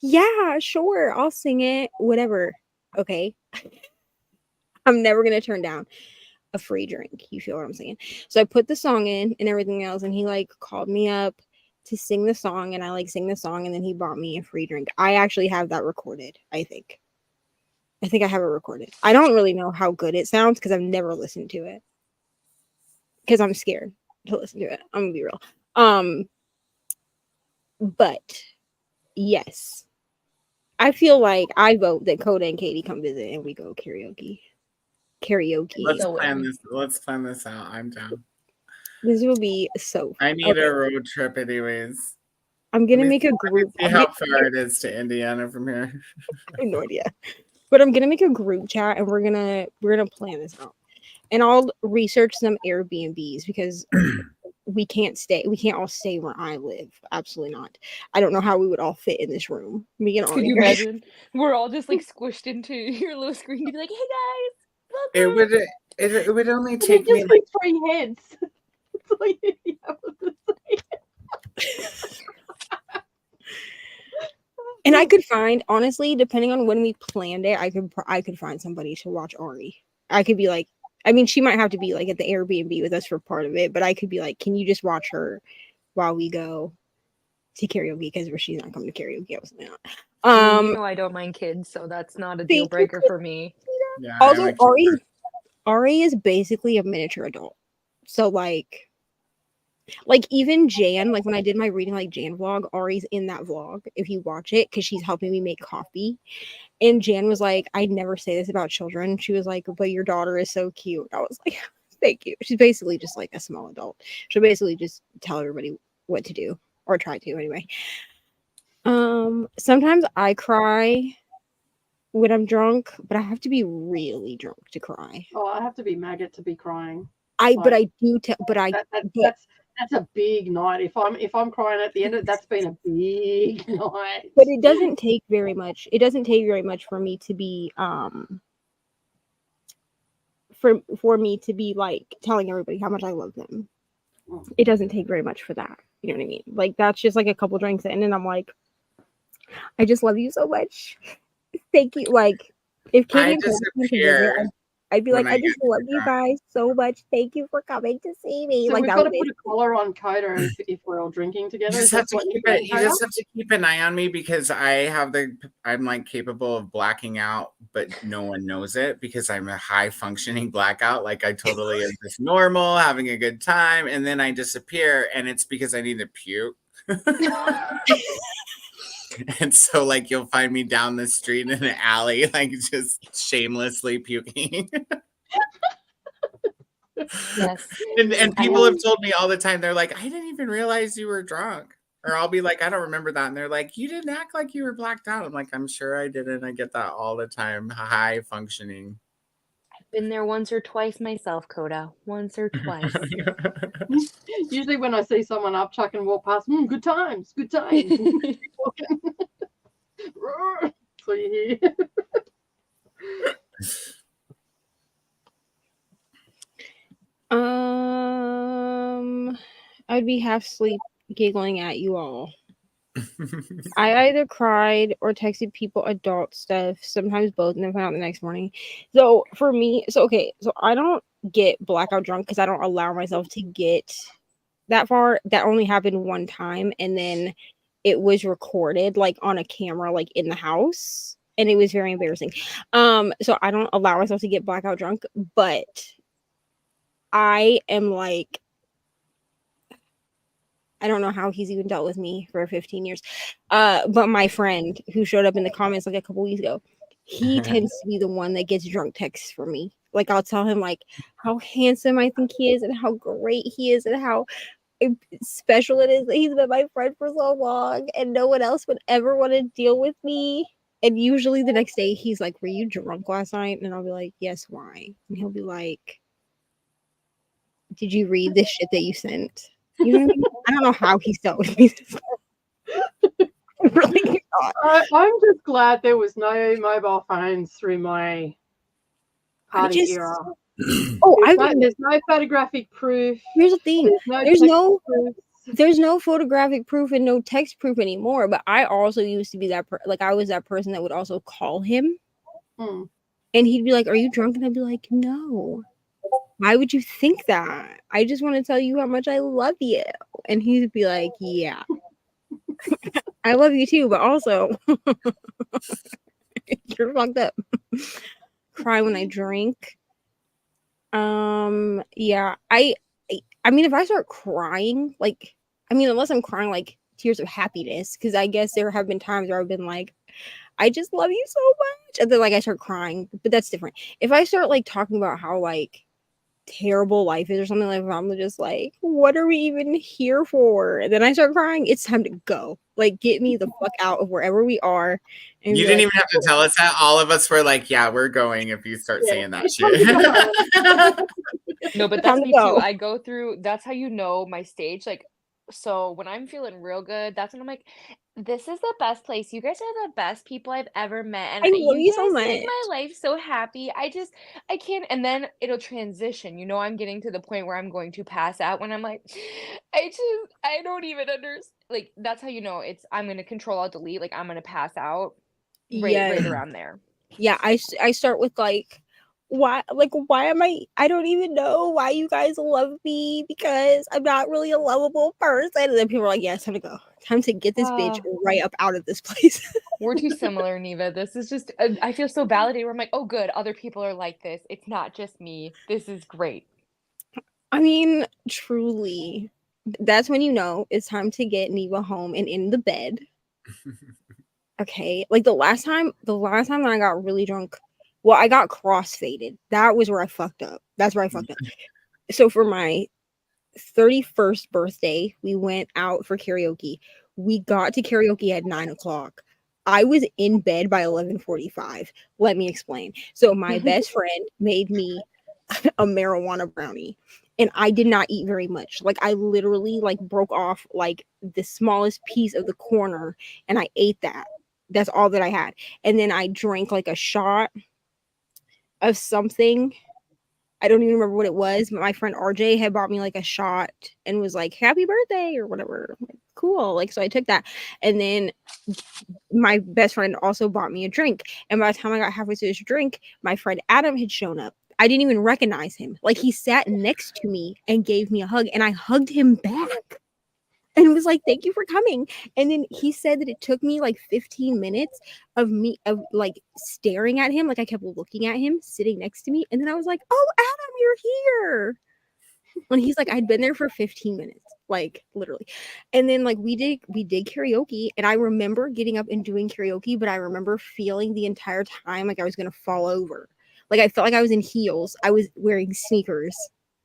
yeah, sure, I'll sing it, whatever. Okay. I'm never going to turn down a free drink. You feel what I'm saying? So I put the song in and everything else, and he like called me up to sing the song, and I like sing the song, and then he bought me a free drink. I actually have that recorded, I think. I think I have it recorded. I don't really know how good it sounds because I've never listened to it. Because I'm scared to listen to it. I'm gonna be real. But yes. I feel like I vote that Coda and Katie come visit and we go karaoke. Let's plan this out. I'm down. This will be so fun. I need a road trip anyways. I'm gonna make a group. See how far it is to Indiana from here. I have no idea. But I'm gonna make a group chat and we're gonna plan this out. And I'll research some Airbnbs because we can't all stay where I live. Absolutely not. I don't know how we would all fit in this room. Could you imagine? We're all just like squished into your little screen to be like, hey guys, welcome. It would only take me like 3 heads. It's like, and I could find, honestly, depending on when we planned it, I could find somebody to watch Ari. I could be like, I mean, she might have to be like at the Airbnb with us for part of it, but I could be like, can you just watch her while we go to karaoke? Because she's not coming to karaoke. I was not. You know I don't mind kids, so that's not a deal breaker for me. Yeah, also, Ari is basically a miniature adult. So like even Jan, like when I did my reading like Jan vlog, Ari's in that vlog if you watch it because she's helping me make coffee. And Jan was like, I never say this about children. She was like, but your daughter is so cute. I was like, thank you. She's basically just like a small adult. She'll basically just tell everybody what to do, or try to anyway. Sometimes I cry when I'm drunk, but I have to be really drunk to cry. Oh, I have to be maggot to be crying. But I do That's a big night. If I'm crying at the end of it, that's been a big night. But it doesn't take very much. It doesn't take very much for me to be for me to be like telling everybody how much I love them. It doesn't take very much for that. You know what I mean? Like, that's just like a couple drinks in, and I'm like, I just love you so much. Thank you. Like, if Kendi and Cole came to visit, I'd be like, I just love you guys so much. Thank you for coming to see me. So like, we've got to put a collar on Coda if we're all drinking together. You just have to keep an eye on me, because I'm like capable of blacking out, but no one knows it, because I'm a high functioning blackout. Like, I totally am just normal, having a good time, and then I disappear, and it's because I need to puke. And so, like, you'll find me down the street in an alley, like, just shamelessly puking. Yes. And people have told me all the time, they're like, I didn't even realize you were drunk. Or I'll be like, I don't remember that. And they're like, you didn't act like you were blacked out. I'm like, I'm sure I didn't. I get that all the time. High functioning. I've been there once or twice myself, Coda. Once or twice. Usually when I see someone up, Chuck and walk past, good times, good times. So you hear. I'd be half asleep giggling at you all. I either cried or texted people adult stuff, sometimes both, and then found out the next morning. So for me, so I don't get blackout drunk because I don't allow myself to get that far. That only happened one time, and then it was recorded like on a camera, like in the house, and it was very embarrassing. So I don't allow myself to get blackout drunk, but I am like, I don't know how he's even dealt with me for 15 years. But my friend who showed up in the comments like a couple weeks ago, he tends to be the one that gets drunk texts from me. Like, I'll tell him like how handsome I think he is and how great he is and how special it is that he's been my friend for so long and no one else would ever want to deal with me. And usually the next day he's like, were you drunk last night? And I'll be like, yes, why? And he'll be like, did you read this shit that you sent? You know what I mean? I don't know how he's dealt with me. Really not. I'm just glad there was no mobile phones through my party era. There's no photographic proof. Here's the thing. There's no photographic proof and no text proof anymore. But I also used to be that I was that person that would also call him, and he'd be like, "Are you drunk?" And I'd be like, "No. Why would you think that? I just want to tell you how much I love you." And he'd be like, "Yeah, I love you too, but also you're fucked up." Cry when I drink. Yeah, I mean, if I start crying, unless I'm crying like tears of happiness, because I guess there have been times where I've been like, I just love you so much, and then like I start crying, but that's different. If I start like talking about how like terrible life is or something, like I'm just like, what are we even here for? And then I start crying, it's time to go. Like, get me the fuck out of wherever we are. And you didn't even have to tell us that. All of us were like, yeah, we're going if you start saying that shit. No, but that's me too. I go through, that's how you know my stage. Like, so when I'm feeling real good, that's when I'm like, this is the best place. You guys are the best people I've ever met. And I love you so much. Make my life so happy. I can't. And then it'll transition. You know, I'm getting to the point where I'm going to pass out when I'm like, I don't even understand. Like, that's how you know I'm going to control, I'll delete. Like, I'm going to pass out right around there. Yeah. I start with like, why am I don't even know why you guys love me, because I'm not really a lovable person. And then people are like, yeah, it's time to go. Time to get this bitch right up out of this place. We're too similar, Neva. This is just, I feel so validated where I'm like, oh, good. Other people are like this. It's not just me. This is great. I mean, truly, that's when you know it's time to get Neva home and in the bed. Okay, like the last time that I got really drunk, well, I got crossfaded. That was where I fucked up. That's where I fucked up. So for my 31st birthday, we went out for karaoke. We got to karaoke at 9 o'clock. I was in bed by 11:45. Let me explain. So my best friend made me a marijuana brownie, and I did not eat very much. Like I literally like broke off like the smallest piece of the corner, and I ate that. That's all that I had. And then I drank like a shot of something. I don't even remember what it was, but my friend RJ had bought me like a shot and was like, "Happy birthday" or whatever. I'm like, cool. Like, so I took that. And then my best friend also bought me a drink. And by the time I got halfway through this drink, my friend Adam had shown up. I didn't even recognize him. Like, he sat next to me and gave me a hug, and I hugged him back. And was like, "Thank you for coming." And then he said that it took me like 15 minutes of like staring at him. Like I kept looking at him sitting next to me. And then I was like, "Oh, Adam, you're here." And he's like, I'd been there for 15 minutes, like literally. And then like we did karaoke, and I remember getting up and doing karaoke, but I remember feeling the entire time like I was gonna fall over. Like I felt like I was in heels. I was wearing sneakers.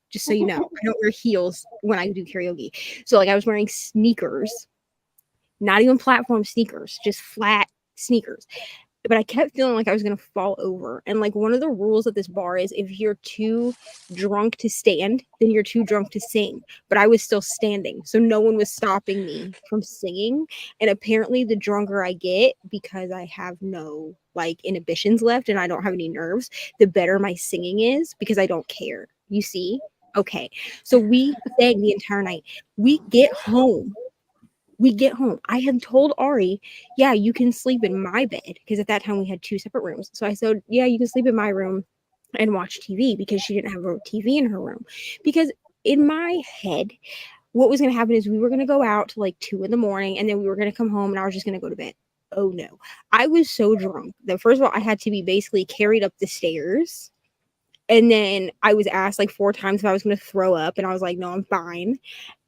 Just so you know, I don't wear heels when I do karaoke. So like I was wearing sneakers, not even platform sneakers, just flat sneakers. But I kept feeling like I was gonna fall over. And like one of the rules at this bar is if you're too drunk to stand, then you're too drunk to sing. But I was still standing, so no one was stopping me from singing. And apparently, the drunker I get, because I have no like inhibitions left and I don't have any nerves, the better my singing is because I don't care. You see? Okay. So we sang the entire night. We get home. I had told Ari, "Yeah, you can sleep in my bed," because at that time we had 2 separate rooms. So I said, "Yeah, you can sleep in my room and watch TV," because she didn't have a TV in her room. Because in my head, what was going to happen is we were going to go out to like 2 in the morning, and then we were going to come home and I was just going to go to bed. Oh no. I was so drunk that first of all, I had to be basically carried up the stairs. And then I was asked like 4 times if I was going to throw up, and I was like, "No, I'm fine."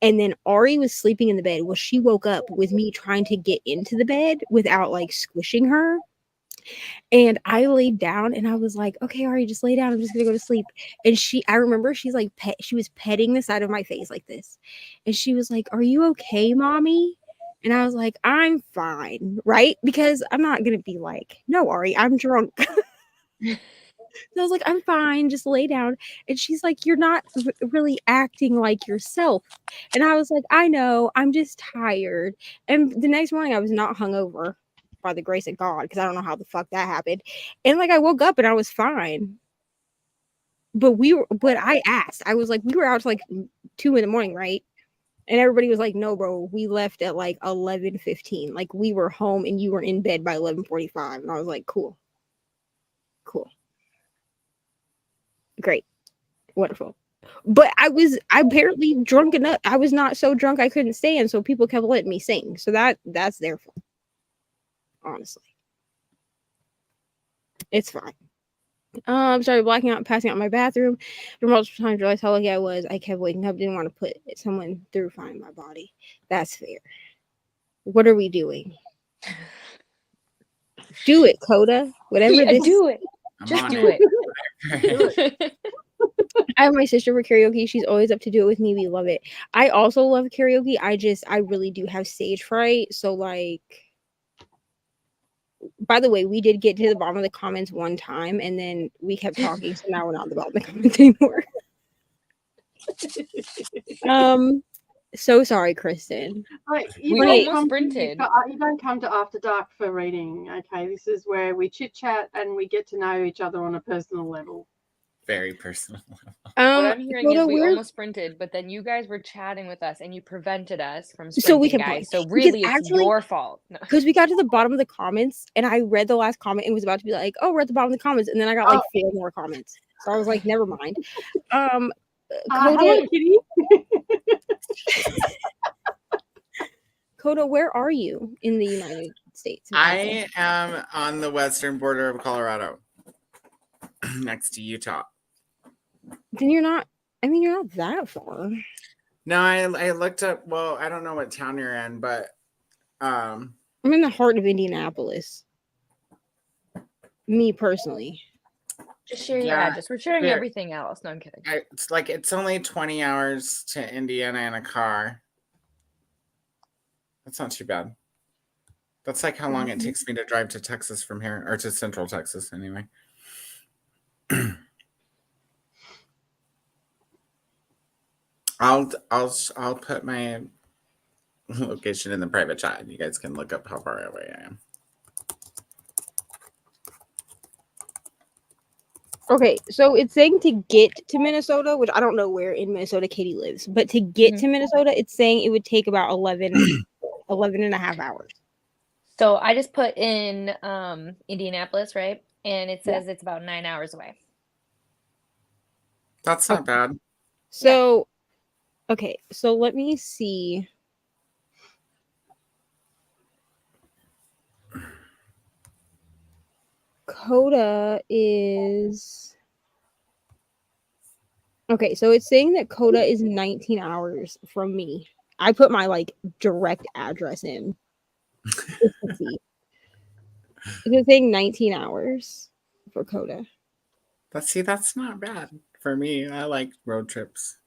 And then Ari was sleeping in the bed. Well, she woke up with me trying to get into the bed without like squishing her. And I laid down and I was like, "Okay, Ari, just lay down. I'm just going to go to sleep." And I remember she's like, she was petting the side of my face like this. And she was like, "Are you okay, mommy?" And I was like, "I'm fine." Right? Because I'm not going to be like, "No, Ari, I'm drunk." So I was like, "I'm fine, just lay down." And she's like, "You're not really acting like yourself." And I was like, "I know, I'm just tired." And the next morning I was not hungover by the grace of God, because I don't know how the fuck that happened. And like I woke up and I was fine. But I asked, I was like, "We were out to like 2 in the morning, right?" And everybody was like, "No, bro, we left at like 11:15. Like we were home and you were in bed by 11:45." And I was like, "Cool. Cool. Great. Wonderful." But I was apparently drunk enough. I was not so drunk I couldn't stand, so people kept letting me sing. So that's their fault. Honestly. It's fine. Started blacking out and passing out in my bathroom. For multiple times, realized how lucky I was. I kept waking up, didn't want to put someone through finding my body. That's fair. What are we doing? Do it, Coda. Whatever Yeah, this. do it. I'm Just on do it. it. Do it. I have my sister for karaoke. She's always up to do it with me. We love it. I also love karaoke. I really do have stage fright. So like, by the way, we did get to the bottom of the comments one time, and then we kept talking. So now we're not at the bottom of the comments anymore. So sorry, Kristen. You We don't almost come sprinted. you don't come to After Dark for reading, okay? This is where we chit chat and we get to know each other on a personal level. Very personal. What I'm hearing is Coda, we almost sprinted, but then you guys were chatting with us and you prevented us from sprinting, so we kept guys. going. So really, Because it's actually, your fault. No. Because we got to the bottom of the comments, and I read the last comment and was about to be like, "Oh, we're at the bottom of the comments," and then I got like 4 more comments. So I was like, "Never mind." Coda, Hello, Kitty. Coda, where are you in the United States? I am on the western border of Colorado, next to Utah. Then you're not. I mean, you're not that far. No, I looked up. Well, I don't know what town you're in, but I'm in the heart of Indianapolis. Me personally. Just share your Yeah, address. We're sharing here. everything else. No, I'm kidding. It's like it's only 20 hours to Indiana in a car. That's not too bad. That's like how long it takes me to drive to Texas from here, or to Central Texas anyway. I'll put my location in the private chat, and you guys can look up how far away I am. Okay, so it's saying to get to Minnesota, which I don't know where in Minnesota Katie lives, but to get to Minnesota, it's saying it would take about 11 and a half hours. So I just put in Indianapolis, right? And it says it's about 9 hours away. That's not bad. So, okay, so let me see. Coda is... Okay, so it's saying that Coda is 19 hours from me. I put my, like, direct address in. It's saying 19 hours for Coda. That's not bad for me. I like road trips.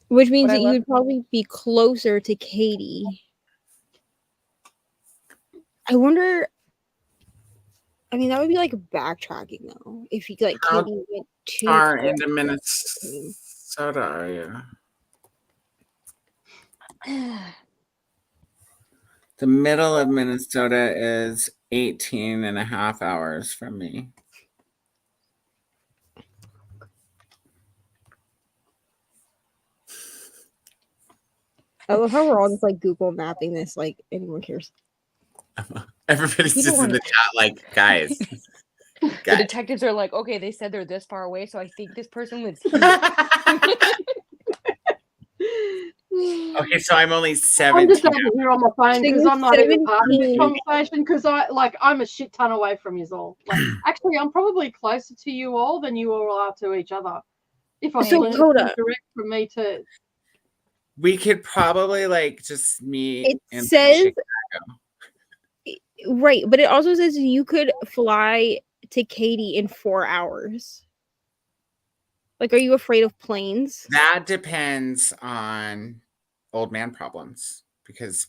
Which means that you would probably be closer to Katie. I wonder... I mean, that would be like backtracking though. If you like Katie went too far into Minnesota are you? The middle of Minnesota is 18 and a half hours from me. I love how we're all just like Google mapping this, like anyone cares. Everybody's just in the chat like, guys. The detectives are like, okay, they said they're this far away, so I think this person lives here. Okay, so I'm only 17. I'm just over here on my phone because I'm not even part of this 17. conversation because I'm a shit ton away from you all. Like, actually, I'm probably closer to you all than you all are to each other. If I So, Coda, direct from me to... We could probably like just meet it says Chicago. Right, but it also says you could fly to Katy in 4 hours. Like, are you afraid of planes? That depends on old man problems because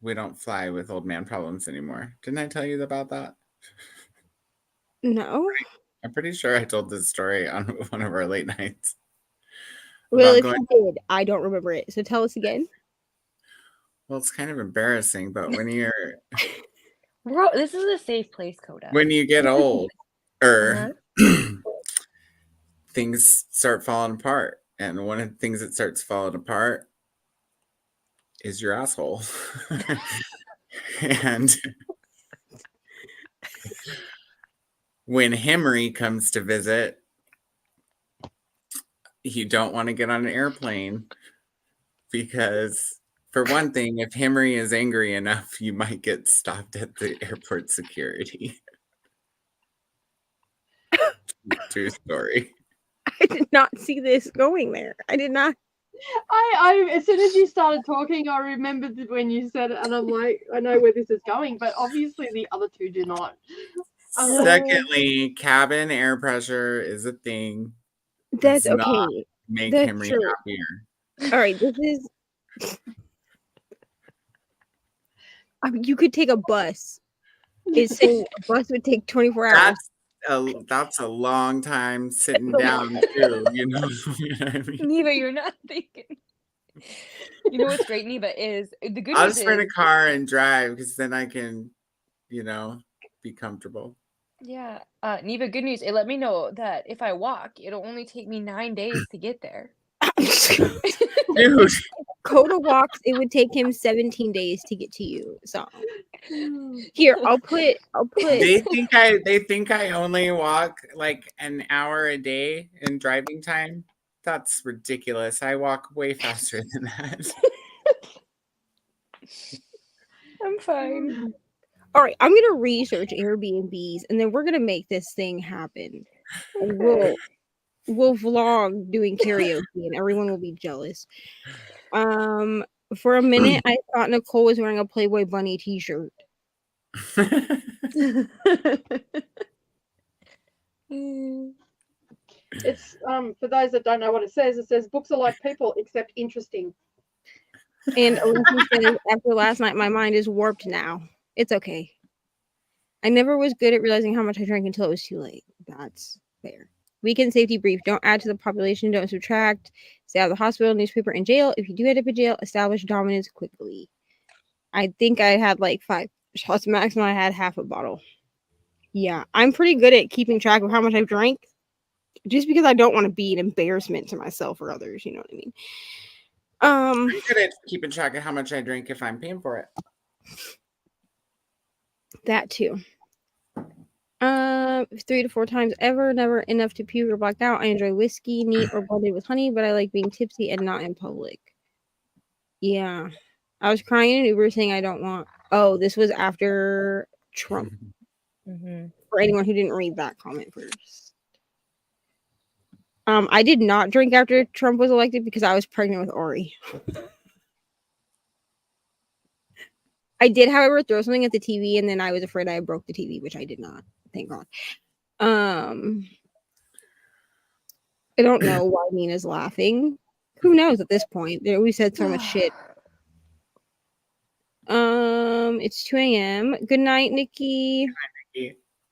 we don't fly with old man problems anymore. Didn't I tell you about that? No. I'm pretty sure I told this story on one of our late nights. Well, if you did, I don't remember it. So tell us again. Well, it's kind of embarrassing, but when you're... Bro, this is a safe place, Coda. When you get old, things start falling apart. And one of the things that starts falling apart is your asshole. And when Henry comes to visit, you don't want to get on an airplane because, for one thing, if Henry is angry enough, you might get stopped at the airport security. True story. I did not see this going there. I did not. I as soon as you started talking, I remembered when you said it, and I'm like, I know where this is going, but obviously the other two do not. Secondly, cabin air pressure is a thing. That's okay. Make That's Henry true. happier. All right, this is. You could take a bus. It's saying a bus would take 24 hours. That's a long time sitting down too. You know what I mean? Neva, you're not thinking. You know what's great, Neva, is the good I'll news just rent a car and drive because then I can, be comfortable. Yeah. Neva, good news. It let me know that if I walk, it'll only take me 9 days to get there. Dude. Coda walks, it would take him 17 days to get to you. So here, I'll put They think I only walk like an hour a day in driving time. That's ridiculous. I walk way faster than that. I'm fine. All right, I'm gonna research Airbnbs and then we're gonna make this thing happen. And we'll vlog doing karaoke and everyone will be jealous. For a minute I thought Nicole was wearing a Playboy Bunny t-shirt. It's for those that don't know what it says books are like people except interesting. And Olympia says, after last night, my mind is warped now. It's okay. I never was good at realizing how much I drank until it was too late. That's fair. Weekend safety brief. Don't add to the population. Don't subtract. Stay out of the hospital, newspaper, and jail. If you do end up in jail, establish dominance quickly. I think I had like 5 shots max and I had half a bottle. Yeah, I'm pretty good at keeping track of how much I've drank. Just because I don't want to be an embarrassment to myself or others. You know what I mean? I'm good at keeping track of how much I drink if I'm paying for it. That too. 3 to 4 times ever, never enough to puke or black out. I enjoy whiskey, neat or blended with honey, but I like being tipsy and not in public. Yeah. I was crying in Uber saying I don't want. Oh, this was after Trump. For anyone who didn't read that comment first. I did not drink after Trump was elected because I was pregnant with Ori. I did, however, throw something at the TV, and then I was afraid I broke the TV, which I did not. Thank God. I don't know why Nina's laughing. Who knows at this point? We said so much shit. It's 2 a.m. Good night, Nikki.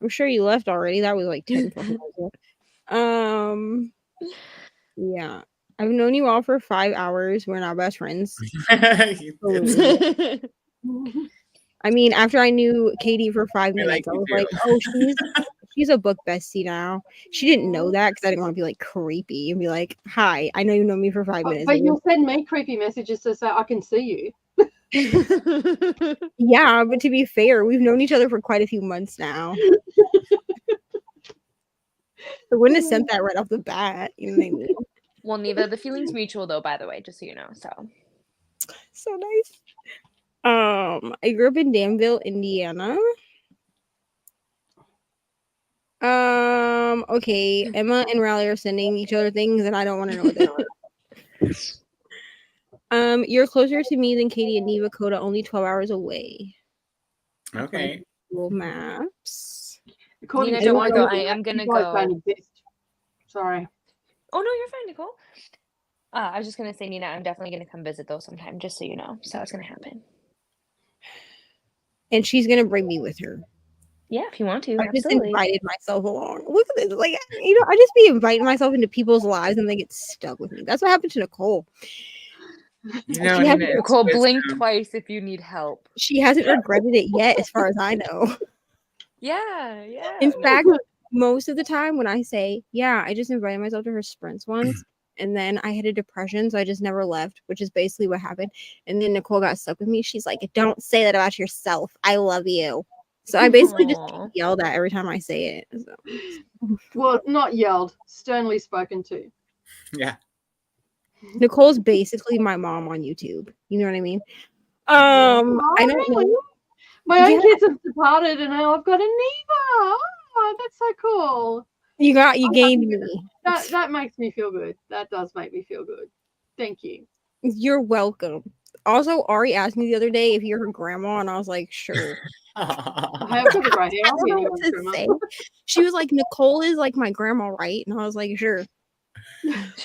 I'm sure you left already. That was like 10 fucking hours ago. Yeah. I've known you all for 5 hours. We're not best friends. I mean, after I knew Katie for 5 minutes, I was like, oh, she's a book bestie now. She didn't know that because I didn't want to be like creepy and be like, hi, I know you know me for 5 minutes. But you'll send me creepy messages to say I can see you. Yeah, but to be fair, we've known each other for quite a few months now. I wouldn't have sent that right off the bat. You know what I mean? Well, Neva, the feeling's mutual though, by the way, just so you know. So nice. I grew up in Danville, Indiana. Okay, Emma and Riley are sending each other things and I don't want to know what they are. You're closer to me than Katie and Neva Coda, only 12 hours away. Okay. Google Maps. Nina, don't worry though, I am gonna go. Sorry. Oh no, you're fine, Nicole. I was just gonna say, Nina, I'm definitely gonna come visit though sometime, just so you know. So it's gonna happen. And she's gonna bring me with her. Yeah, if you want to. I absolutely. just invited myself along. Look at this. Like, you know, I just be inviting myself into people's lives and they get stuck with me. That's what happened to Nicole. You know, Nicole, blink twice if you need help. She hasn't regretted it yet, as far as I know. Yeah. In fact, most of the time when I say, yeah, I just invited myself to her sprints once, and then I had a depression, so I just never left, which is basically what happened. And then Nicole got stuck with me. She's like, don't say that about yourself. I love you. So I basically just get yelled at every time I say it. So. Well, not yelled, sternly spoken to. Yeah. Nicole's basically my mom on YouTube. You know what I mean? I don't know. My own kids have departed, and now I've got a Neva. Oh, that's so cool. You gained me. That makes me feel good. That does make me feel good. Thank you. You're welcome. Also, Ari asked me the other day if you're her grandma, and I was like, sure. I have got the right hair. I don't know what to say. She was like, Nicole is like my grandma, right? And I was like, sure.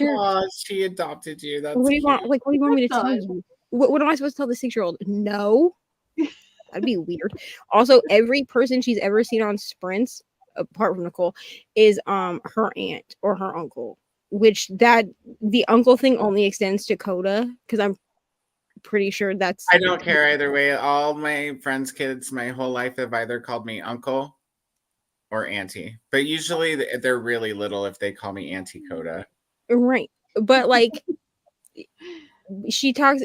Oh, she adopted you. That's what do you want? Like, what do you want me to tell you? What am I supposed to tell the 6-year-old? No. That'd be weird. Also, every person she's ever seen on sprints, apart from Nicole, is her aunt or her uncle. Which the uncle thing only extends to Coda, because I'm pretty sure that's. I don't care either way. All my friends' kids my whole life have either called me uncle or auntie, but usually they're really little if they call me Auntie Coda. Right, but like. She'll talk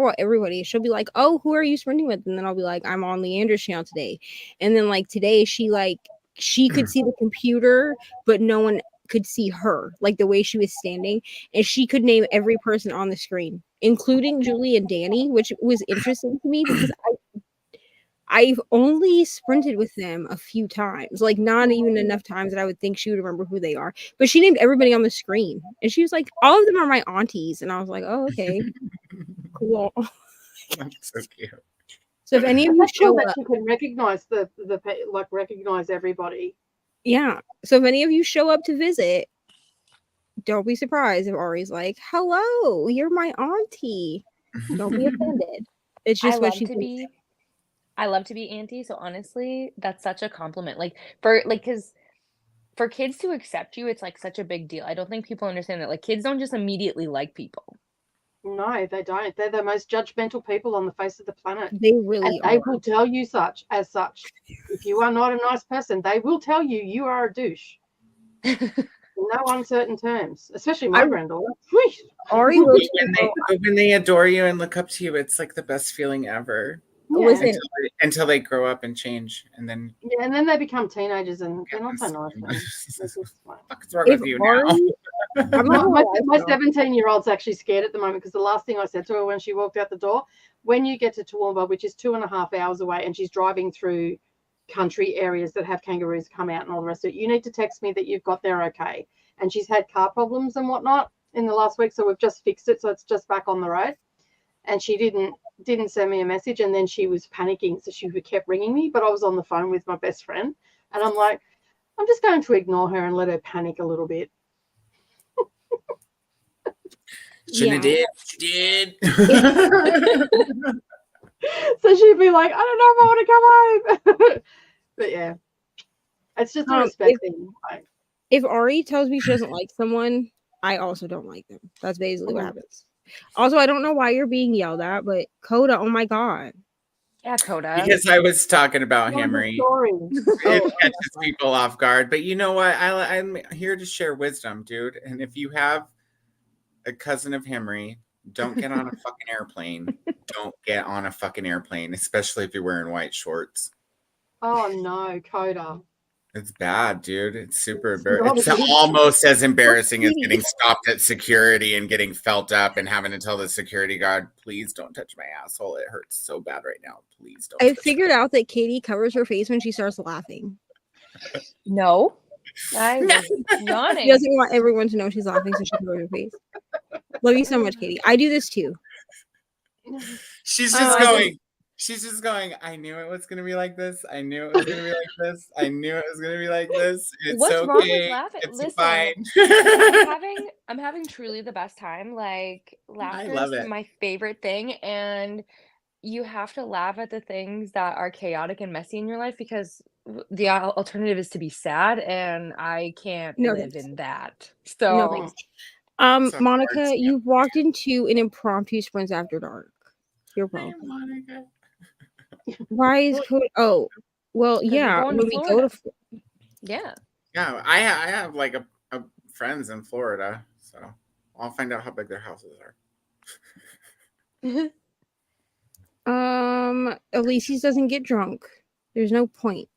about everybody. She'll be like, oh, who are you sprinting with? And then I'll be like, I'm on Leandra's channel today. And then like today she could see the computer, but no one could see her, like the way she was standing. And she could name every person on the screen, including Julie and Danny, which was interesting to me because I've only sprinted with them a few times, like not even enough times that I would think she would remember who they are. But she named everybody on the screen, and she was like, "All of them are my aunties," and I was like, "Oh, okay, cool." That's so cute. So if any of And you that's cool show that up, she can recognize recognize everybody. yeah. So if any of you show up to visit, don't be surprised if Ari's like, "Hello, you're my auntie." Don't be offended. It's I just what love she to thinks. be I love to be auntie, so honestly, that's such a compliment. Like for like cuz for kids to accept you, it's like such a big deal. I don't think people understand that. Like kids don't just immediately like people. No, they don't. They're the most judgmental people on the face of the planet. They And really they are. will tell you as such. If you are not a nice person, they will tell you are a douche. In no uncertain terms, especially my granddaughter. Ari wrote to When me, they, but when they adore you and look up to you, it's like the best feeling ever. Yeah. listen, Until they grow up and change, and then Yeah, and then they become teenagers and they're not so nice. what's wrong if with you Ari, now? I'm not My gonna lie, 17-year-old's actually scared at the moment because the last thing I said to her when she walked out the door, when you get to Toowoomba, which is 2.5 hours away, and she's driving through country areas that have kangaroos come out and all the rest of it, you need to text me that you've got there okay. And she's had car problems and whatnot in the last week, so we've just fixed it, so it's just back on the road. And she didn't send me a message, and then she was panicking, so she kept ringing me, but I was on the phone with my best friend, and I'm like, I'm just going to ignore her and let her panic a little bit. Shouldn't have did. She did. So she'd be like, I don't know if I want to come home. But yeah, it's just a respect thing. Like, if Ari tells me she doesn't like someone, I also don't like them. That's basically what happens. Also, I don't know why you're being yelled at, but Coda, oh my god. Yeah, Coda. Because I was talking about Tell the Hammery. story. It catches people off guard. But you know what? I'm here to share wisdom, dude. And if you have a cousin of Hammery, don't get on a fucking airplane. Don't get on a fucking airplane, especially if you're wearing white shorts. Oh no, Coda. It's bad, dude. It's super not embarrassing. good. It's almost as embarrassing as getting stopped at security and getting felt up and having to tell the security guard, please don't touch my asshole. It hurts so bad right now. Please don't. I figured out that Katie covers her face when she starts laughing. No. I was She yawning. doesn't want everyone to know she's laughing, so she covers her face. Love you so much, Katie. I do this too. She's just going. She's just going, I knew it was going to be like this. I knew it was going to be like this. I knew it was going to be like this. It's What's okay. wrong with laughing? It's Listen, fine. I'm having truly the best time. Like laughter love is it. my favorite thing, and you have to laugh at the things that are chaotic and messy in your life because the alternative is to be sad, and I can't live in that. So, no thanks. Monica, you've walked into an impromptu Sprints After Dark. You're welcome. Monica. Why is Cody? Oh, well, yeah. going When to we go Florida. to, Yeah, I have like a friends in Florida, so I'll find out how big their houses are. Elyse's doesn't get drunk. There's no point.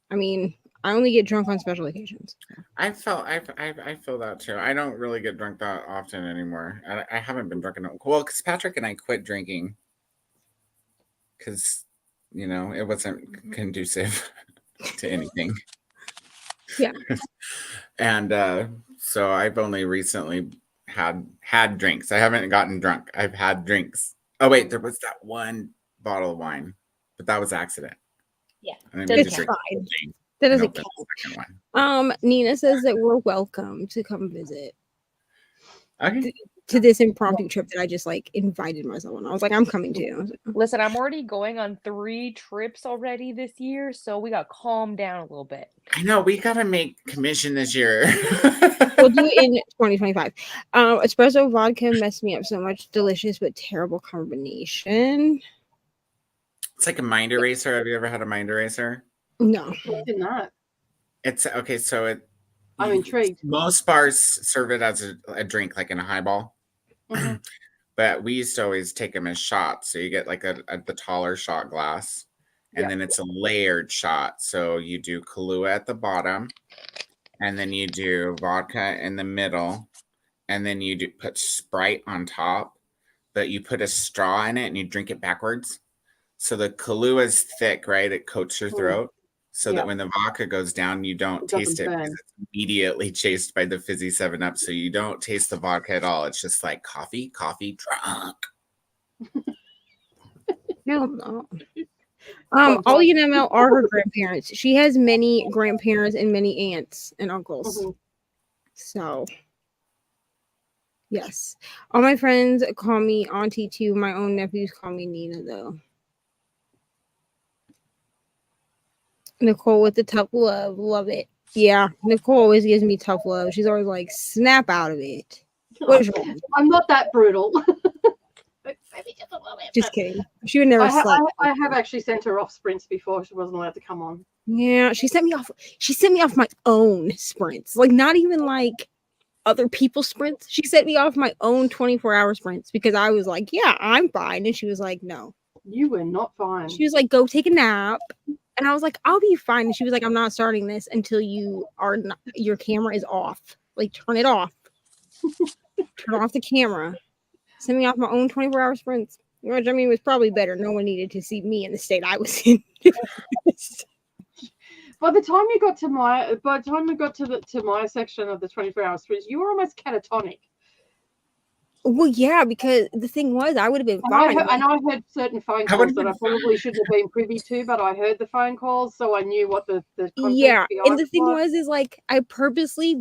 I mean, I only get drunk on special occasions. I feel that too. I don't really get drunk that often anymore. I haven't been drunk enough. Well, because Patrick and I quit drinking because it wasn't conducive to anything. Yeah. And so I've only recently had drinks. I haven't gotten drunk. I've had drinks. Oh wait, there was that one bottle of wine, but that was accident. Yeah, it's fine. That doesn't count. Nina says that we're welcome to come visit. Okay. To this impromptu trip that I just invited myself on. I was like, I'm coming too. Listen, I'm already going on 3 trips already this year, so we got to calm down a little bit. I know, we got to make commission this year. We'll do it in 2025. Espresso vodka messed me up so much. Delicious but terrible combination. It's like a mind eraser. Have you ever had a mind eraser? No. What's in that? It's okay. So I'm intrigued. Most bars serve it as a drink, like in a highball. Mm-hmm. But we used to always take them as shots. So you get like the taller shot glass, and then it's a layered shot. So you do Kahlua at the bottom, and then you do vodka in the middle, and then you put Sprite on top, but you put a straw in it and you drink it backwards. So the Kahlua is thick, right? It coats your throat. So that when the vodka goes down, you don't taste it because it's immediately chased by the fizzy 7-Up. So you don't taste the vodka at all. It's just like coffee, drunk. No, no. All you know are her grandparents. She has many grandparents and many aunts and uncles. Mhm. So, yes. All my friends call me auntie too. My own nephews call me Nina, though. Nicole with the tough love. Love it. Yeah, Nicole always gives me tough love. She's always like, snap out of it. What is wrong? I'm not that brutal. Just kidding. She would never slap. I have actually sent her off sprints before. She wasn't allowed to come on. Yeah, she sent me off. She sent me off my own sprints. Like, not even like other people's sprints. She sent me off my own 24-hour sprints because I was like, yeah, I'm fine. And she was like, no. You were not fine. She was like, go take a nap. And I was like, I'll be fine. And she was like, I'm not starting this until you are not, your camera is off. Like, turn it off. Turn off the camera. Send me off my own 24-hour sprints. Which I mean was probably better. No one needed to see me in the state I was in. By the time you got to my section of the 24-hour sprints, you were almost catatonic. Well, yeah, because the thing was, I would have been fine. I heard certain phone calls that I probably shouldn't have been privy to, but I heard the phone calls, so I knew what the context and the thing was is like I purposely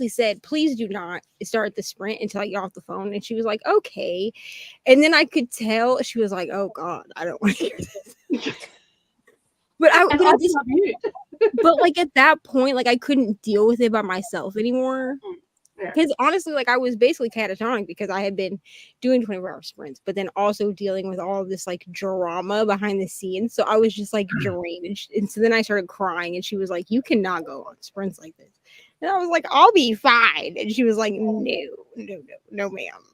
said, please do not start the sprint until I get off the phone. And she was like, okay. And then I could tell she was like, oh God, I don't want to hear this. But but like at that point, like I couldn't deal with it by myself anymore. Because honestly, like I was basically catatonic because I had been doing 24-hour sprints, but then also dealing with all of this like drama behind the scenes. So I was just like drained. And so then I started crying and she was like, you cannot go on sprints like this. And I was like, I'll be fine. And she was like, no, ma'am.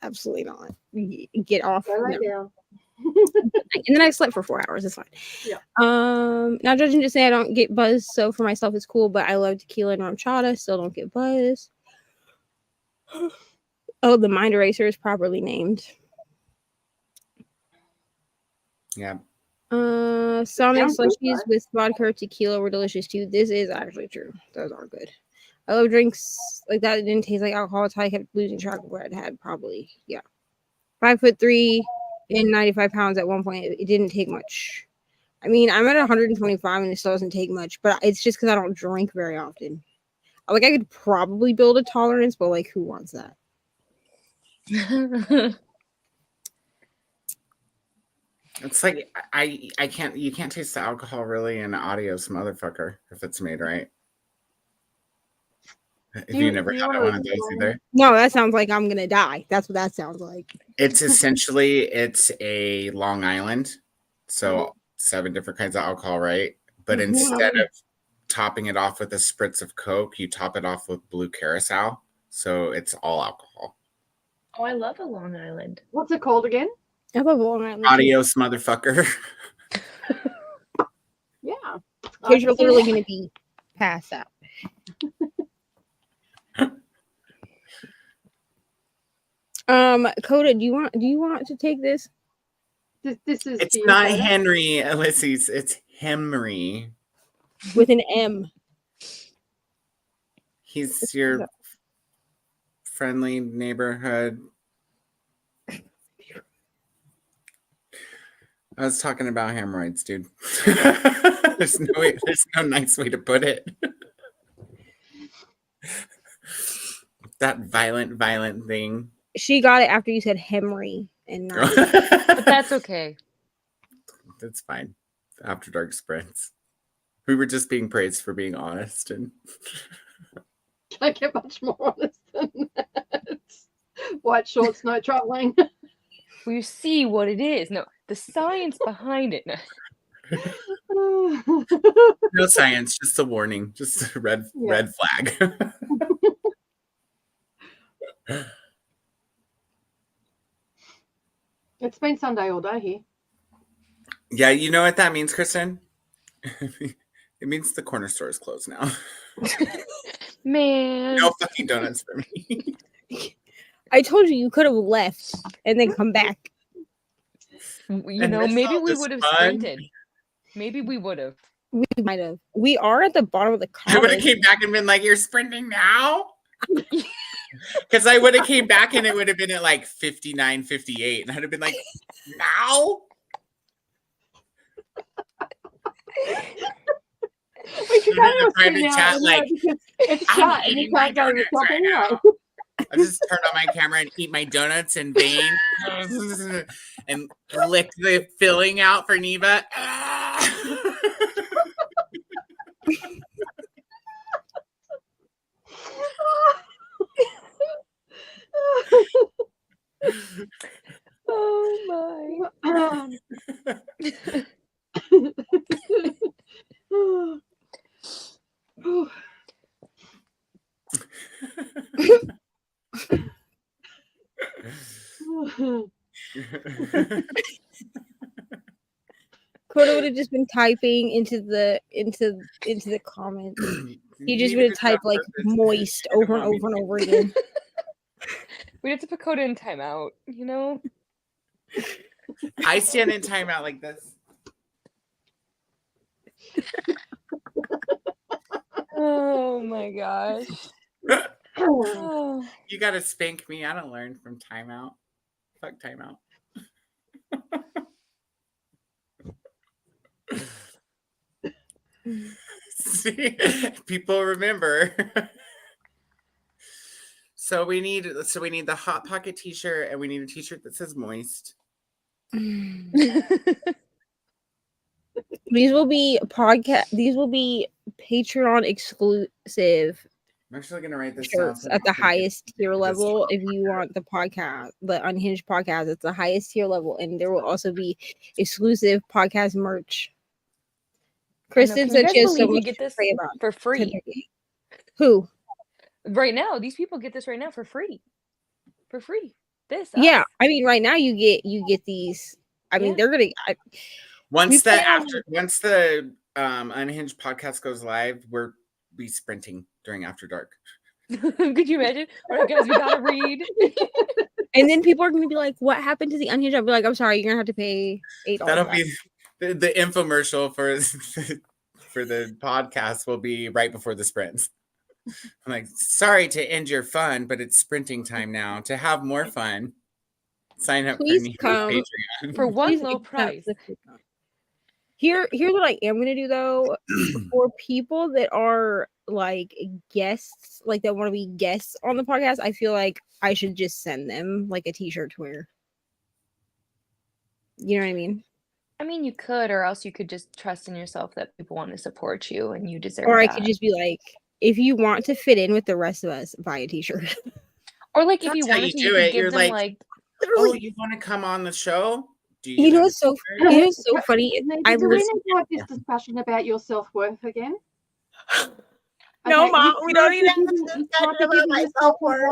Absolutely not. Get off. No. And then I slept for 4 hours. It's fine. Yeah. Now judging to say I don't get buzzed, so for myself it's cool, but I love tequila and rum chata, still don't get buzzed. Oh, the mind eraser is properly named. Yeah. Sonic slushies with vodka or tequila were delicious too. This is actually true. Those are good. I love drinks like that. It didn't taste like alcohol. It's how I kept losing track of what I'd had. Probably, yeah. 5'3" and 95 pounds at one point. It didn't take much. I mean, I'm at 125 and it still doesn't take much, but it's just because I don't drink very often. Like, I could probably build a tolerance, but like, who wants that? It's like I can't, you can't taste the alcohol really in Adios Motherfucker if it's made right. If you never had one of those either. No, that sounds like I'm gonna die. That's what that sounds like. It's essentially it's a Long Island, so 7 different kinds of alcohol, right? But instead of topping it off with a spritz of Coke, you top it off with blue Curacao, so it's all alcohol. Oh, I love a Long Island. What's it called again? I love Long Island. Adios Motherfucker. Yeah. Because you're literally gonna be passed out. Coda, do you want to take this? This is. It's not Henry, Ulysses. It's Henry with an M. He's your friendly neighborhood. I was talking about hemorrhoids, dude. There's no nice way to put it. That violent thing. She got it after you said Henry and not. But that's okay. That's fine. After dark sprints. We were just being praised for being honest, and can't get much more honest than that. White shorts, no traveling. Well, you see what it is. No, the science behind it. No science, just a warning, just a red flag. It's been Sunday all day here. Yeah, you know what that means, Kristen? It means the corner store is closed now. Man. No fucking donuts for me. I told you could have left and then come back. You know, maybe we would have sprinted. Maybe we would have. We might have. We are at the bottom of the car. I would have came back and been like, "You're sprinting now." Because I would have came back and it would have been at like 59, 58. And I'd have been like, now? We should Put it in the go private to a chat, like, it's I'm shut and you eating my can't go to the donuts shop right anyway. now. I just turn on my camera and eat my donuts in vain and lick the filling out for Neva. Oh my. Coda would have just been typing into the comments. He just would have typed like moist over and over and over again. We'd have to put Coda in timeout, you know? I stand in timeout like this. Oh my gosh. Oh. You gotta spank me. I don't learn from timeout. Fuck timeout. See, people remember. So we need the Hot Pocket t-shirt and we need a t-shirt that says moist. These will be Patreon exclusive I'm actually gonna write this down shirts at the highest tier level. If you want the podcast, the Unhinged podcast, it's the highest tier level, and there will also be exclusive podcast merch. Kristen said she has so much get to this say about for free. Who? Right now, these people get this right now for free. For free. This. Yeah, I mean, right now you get these. I mean, they're gonna. Once the Unhinged podcast goes live, we'll be sprinting during After Dark. Could you imagine? All right, guys, we gotta read. And then people are gonna be like, "What happened to the Unhinged?" I'll be like, "I'm sorry, you're gonna have to pay $8." That'll be the infomercial for the podcast will be right before the sprints. I'm like, sorry to end your fun, but it's sprinting time now. To have more fun, sign up Please for Patreon. For one low price. Here's what I am gonna do though. For people that are like guests, like that want to be guests on the podcast, I feel like I should just send them like a t-shirt to wear. You know what I mean? I mean, you could, or else you could just trust in yourself that people want to support you and you deserve Or I that. could just be like, if you want to fit in with the rest of us, buy a t-shirt. Or like if That's you how wanted to, you you do could it. give You're them like, oh, you want to come on the show? Do You know what's so funny? Do we need to have this discussion about your self-worth again? No, Mom, we don't need to discussion about my self-worth.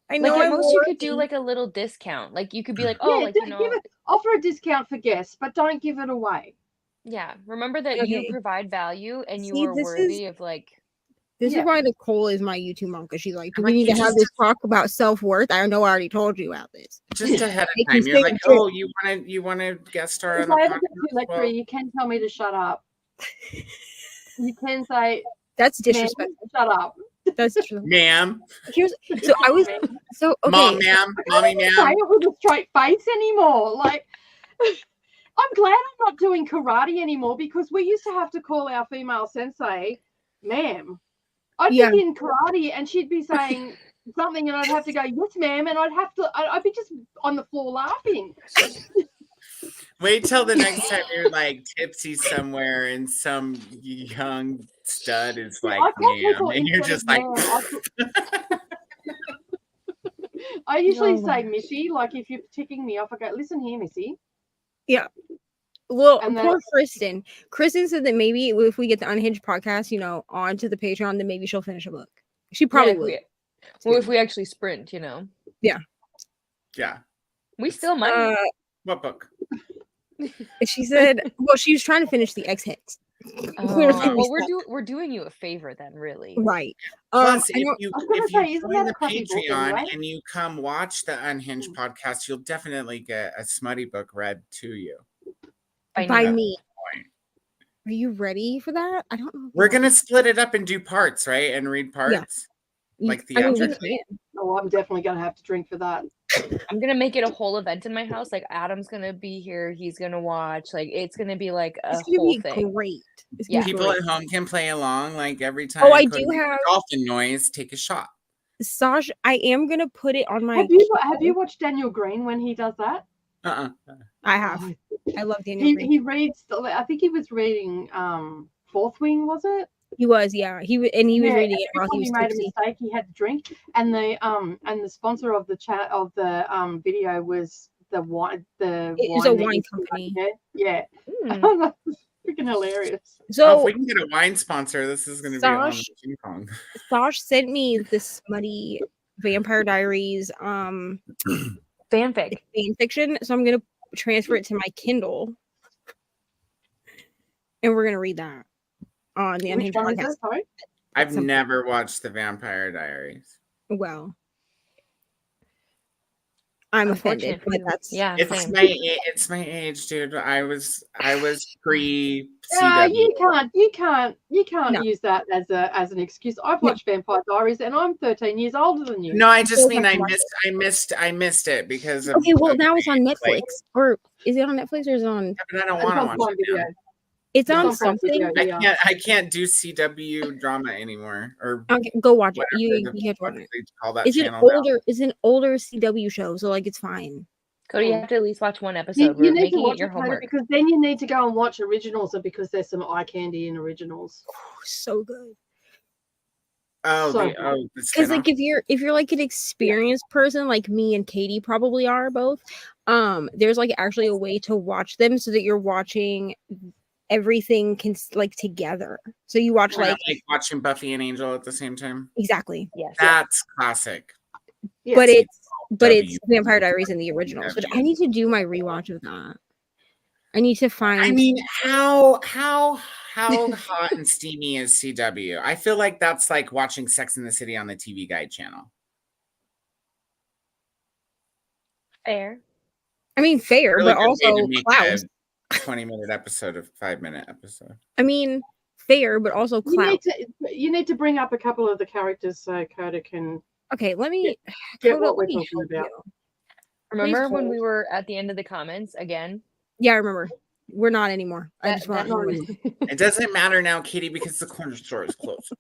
I know. Like at most, you could do like a little discount. Like you could be like, oh, Yeah, like you know, offer a discount for guests, but don't give it away. yeah. Remember that you provide value and you are worthy of like. This is why Nicole is my YouTube mom, because she's like, do we need to have this talk about self-worth? I know I already told you about this. Just ahead of time. You're like, oh, you want to guest star on the podcast? Well, you can tell me to shut up. You can say that's disrespectful. Shut up. That's true. Ma'am. Okay. Mom, ma'am, mommy, ma'am. Say it with a straight face anymore. Like, I'm glad I'm not doing karate anymore, because we used to have to call our female sensei, ma'am. I'd be in karate and she'd be saying something and I'd have to go, yes, ma'am, and I'd be just on the floor laughing. Wait till the next time you're like tipsy somewhere and some young stud is like, ma'am, and you're just like. I usually say Missy, like if you're ticking me off, I go, listen here, Missy. Yeah. Well, poor Kristen. Kristen said that maybe if we get the Unhinged podcast, onto the Patreon, then maybe she'll finish a book. She probably would. Well, if we actually sprint, Yeah. Yeah. We still might. What book? She said, well, she was trying to finish the X-Hex. Well, we're doing you a favor then, really. Right. Plus, if you join the Patreon and you come watch the Unhinged podcast, you'll definitely get a smutty book read to you. By me. Are you ready for that? I don't know. We're gonna split it up and do parts, right? And read parts. like I mean, we theatrically? can. Oh, I'm definitely going to have to drink for that. I'm gonna make it a whole event in my house. Like Adam's gonna be here. He's gonna watch. Like it's gonna be like a It's gonna whole be thing. great. It's Yeah. gonna be People great. at home can play along. Like every time Oh, I Cody do makes a have dolphin noise, take a shot. Sash. I am gonna put it on my. Have you watched Daniel Green when he does that? I have. Oh, I love Daniel Green. he reads. I think he was reading Fourth Wing, was it? He was, yeah. He was reading it while he was Every time he made a tipsy. mistake, he had to drink, and the sponsor of the video was the wine. It was a wine company. Yeah, Mm. freaking hilarious. So if we can get a wine sponsor, this is going to be on King Kong. Sash sent me the smutty Vampire Diaries Fanfic. fan fiction, so I'm gonna transfer it to my Kindle, and we're gonna read that on the Which Unhinged one is podcast. it? Sorry? I've Something. never watched the Vampire Diaries. Well, I'm offended, but that's yeah. It's Same. my age, dude. I was pre Yeah, CW. you can't No. use that as an excuse. I've watched Vampire Diaries, and I'm 13 years older than you. No, I just Still mean have I missed it because of. Okay, well of now it's on like, Netflix, or is it on Netflix or is it on? but I don't It's want to on watch Prime it. Video. Now. It's It's on on Prime something. Video. Yeah. I can't do CW drama anymore, or Okay, go watch it. whatever You the have to watch fuck it. they call that It's an channel now. older CW show, so like it's fine. Cody, you have to at least watch one episode. You We're need to making watch it your it, Cody, homework. because then you need to go and watch originals, because there's some eye candy in originals. So good. Oh, So the Because like if you're like an experienced person like me and Katie probably are both, there's like actually a way to watch them so that you're watching everything like together. So you watch like like watching Buffy and Angel at the same time. exactly. Yes. That's classic. yeah. But it's W. Vampire Diaries in the originals, which I need to do my rewatch of that. I need to find. I mean, how hot and steamy is CW? I feel like that's like watching Sex in the City on the TV Guide channel. Fair. I mean, fair, Really but good way also to make Klaus. a 20-minute episode of 5-minute episode. I mean, fair, but also Klaus. You need to bring up a couple of the characters so Coda can Okay, let me get Coda, what we're let me talking help about. you. Remember when hold. we were at the end of the comments again? Yeah, I remember. We're not anymore. I That- just want that- to It doesn't matter now, Katie, because the corner store is closed.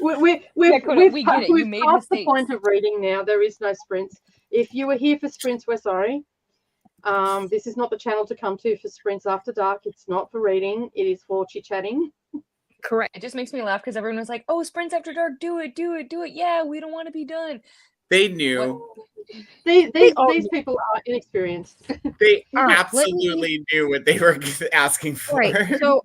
We've Coda, we get it. You we've made passed the mistakes. point of reading now. There is no sprints. If you were here for sprints, we're sorry. This is not the channel to come to for sprints after dark. It's not for reading. It is for chit-chatting. correct. It just makes me laugh because everyone was like, "Oh, sprints after dark, do it, do it, do it." Yeah, we don't want to be done. They knew. These all people are inexperienced. They All right, absolutely knew what they were asking for. Right. So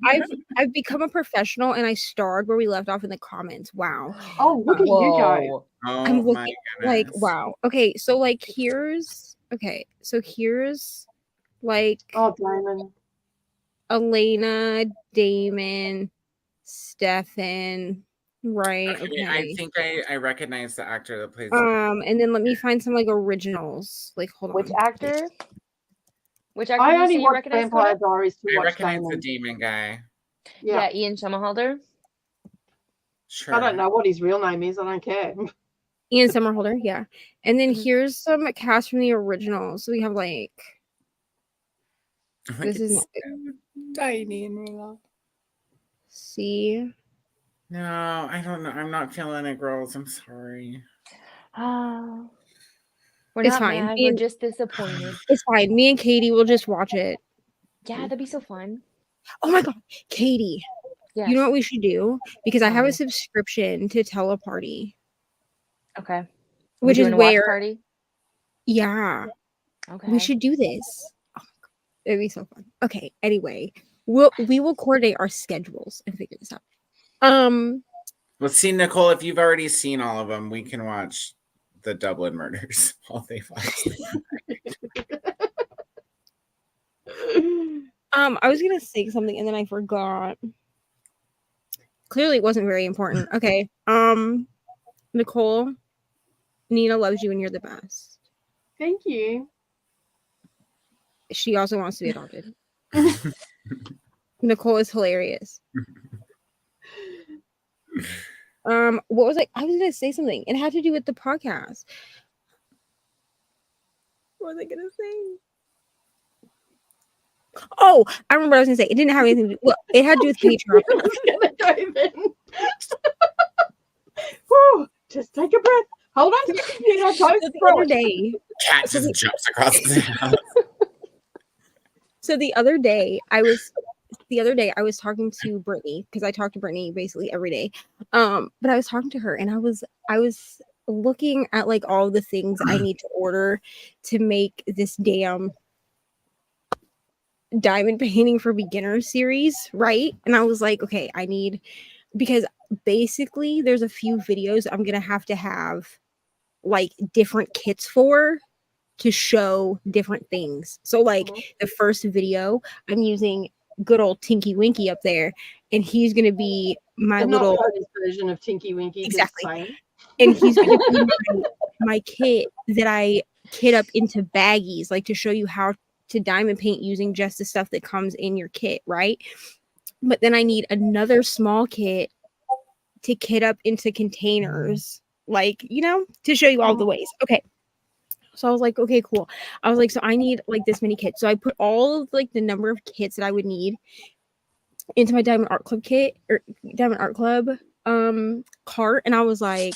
I've become a professional and I starred where we left off in the comments. Wow. Oh, look at you go. Oh I'm my looking like goodness. wow. Okay, so like here's like Oh, Damon. Elena, Damon, Stefan, right? Okay, I Okay. think I recognize the actor that plays. And then let me find some like originals. Like hold Which on. actor? Which actor I did you say only you watched recognize? Vampire Coda? Diaries to I watch recognize Damon. the demon guy. Yeah. Ian Somerhalder. Sure. I don't know what his real name is. I don't care. Ian Somerhalder, yeah. And then Mhm. here's some cast from the originals. So we have like Like, this is it's so tiny and real. see. No, I don't know. I'm not feeling it, girls. I'm sorry. Oh. We're It's not fine. mad. Me We're and- just disappointed. It's fine. Me and Katie will just watch it. Yeah, that'd be so fun. Oh my god, Katie. Yeah. You know what we should do? Because I Tell have me. a subscription to Teleparty, Okay. which We're is doing a watch where party. yeah, Okay. we should do this. Oh my god, it'd be so fun. Okay, anyway, we will coordinate our schedules and figure this out. Well, see, Nicole, if you've already seen all of them, we can watch the Dublin murders while they watch. I was gonna say something and then I forgot. Clearly, it wasn't very important. Okay. Nicole, Nina loves you and you're the best. Thank you. She also wants to be adopted. Nicole is hilarious. What was I was gonna say something. It had to do with the podcast. What was I gonna say? Oh, I remember what I was gonna say. It didn't have anything to do. Well, it had to do with Patreon. I was gonna go then. Whew, just take a breath. Hold on to your computer. Don't So the throw other it. day, Cat just jumps across the house. so the other day I was talking to Brittany, because I talk to Brittany basically every day. But I was talking to her and I was looking at like all the things I need to order to make this damn diamond painting for beginners series, right? And I was like, okay, I need, because basically there's a few videos I'm gonna have to have like different kits for to show different things. So like the first video, I'm using good old Tinky Winky up there, and he's gonna be my But little not Cody's version of Tinky Winky. exactly, Just saying. and he's gonna be my kit that I kit up into baggies, like to show you how to diamond paint using just the stuff that comes in your kit, right? But then I need another small kit to kit up into containers, like, you know, to show you all the ways. Okay. So I was like, okay, cool. I was like, so I need like this many kits. So I put all of like the number of kits that I would need into my Diamond Art Club kit or Diamond Art Club cart. And I was like,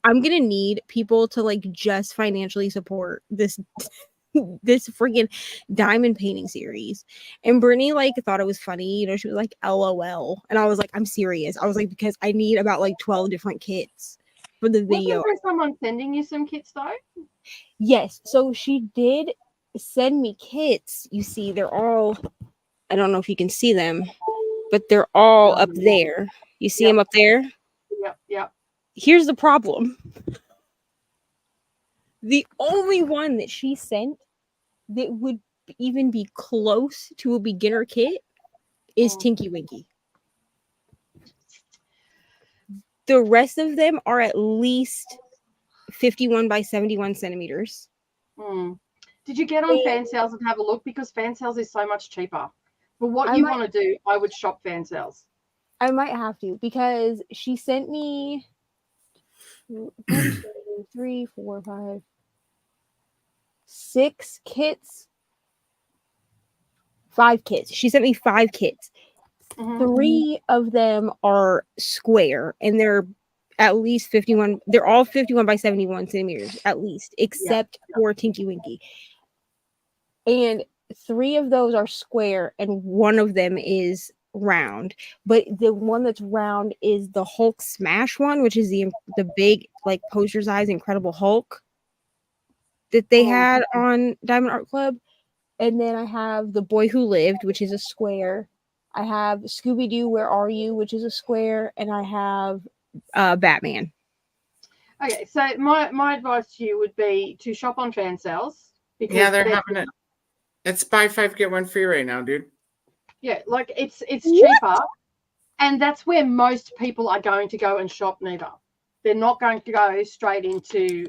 I'm gonna need people to like just financially support this freaking diamond painting series. And Brittany like thought it was funny, you know, she was like LOL. And I was like, I'm serious. I was like, because I need about like 12 different kits for the video. Wasn't there someone sending you some kits though? Yes, so she did send me kits. You see, they're all, I don't know if you can see them, but they're all up there. You see them up there? Yep. Here's the problem. The only one that she sent that would even be close to a beginner kit is Tinky Winky. The rest of them are at least 51 by 71 centimeters. Did you get on fan sales and have a look? Because fan sales is so much cheaper. For what you want to do, I would shop fan sales. I might have to, because she sent me 3, 4, 5, 6 kits. 5 kits. She sent me 5 kits. 3 of them are square, and they're at least 51. They're all 51 by 71 centimeters at least, except for Tinky Winky. And 3 of those are square, and 1 of them is round. But the one that's round is the Hulk Smash one, which is the big like poster size Incredible Hulk that they had on Diamond Art Club. And then I have The Boy Who Lived, which is a square. I have Scooby-Doo, Where Are You, which is a square. And I have Batman. Okay, so my advice to you would be to shop on fan sales. Yeah, they're having it. It's buy 5, get 1 free right now, dude. Yeah, like it's cheaper. And that's where most people are going to go and shop neither. They're not going to go straight into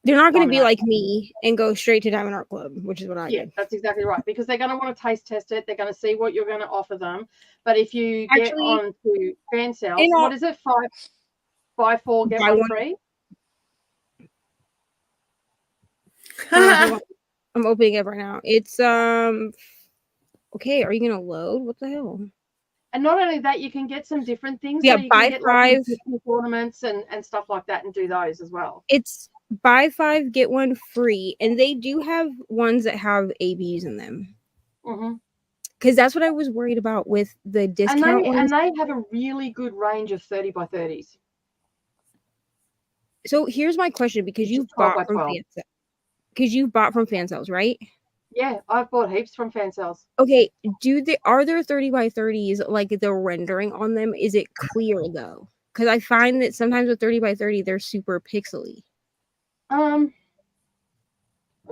they're not going to be like me and go straight to Diamond Art Club, which is what I did. That's exactly right. Because they're going to want to taste test it. They're going to see what you're going to offer them. But if you get on to fan sales, what is it? 5 buy 4, get 1 free? I'm opening it right now. It's okay, are you going to load? What the hell? And not only that, you can get some different things. Yeah, so you buy can get 5 like ornaments and stuff like that and do those as well. It's buy 5, get 1 free. And they do have ones that have ABs in them. Because that's what I was worried about with the discount ones. And they have a really good range of 30 by 30s. So here's my question, because you've bought from fan sales, right? Yeah, I've bought heaps from fan sales. Okay, are there 30 by 30s, like the rendering on them? Is it clear though? Because I find that sometimes with 30 by 30, they're super pixely. I'm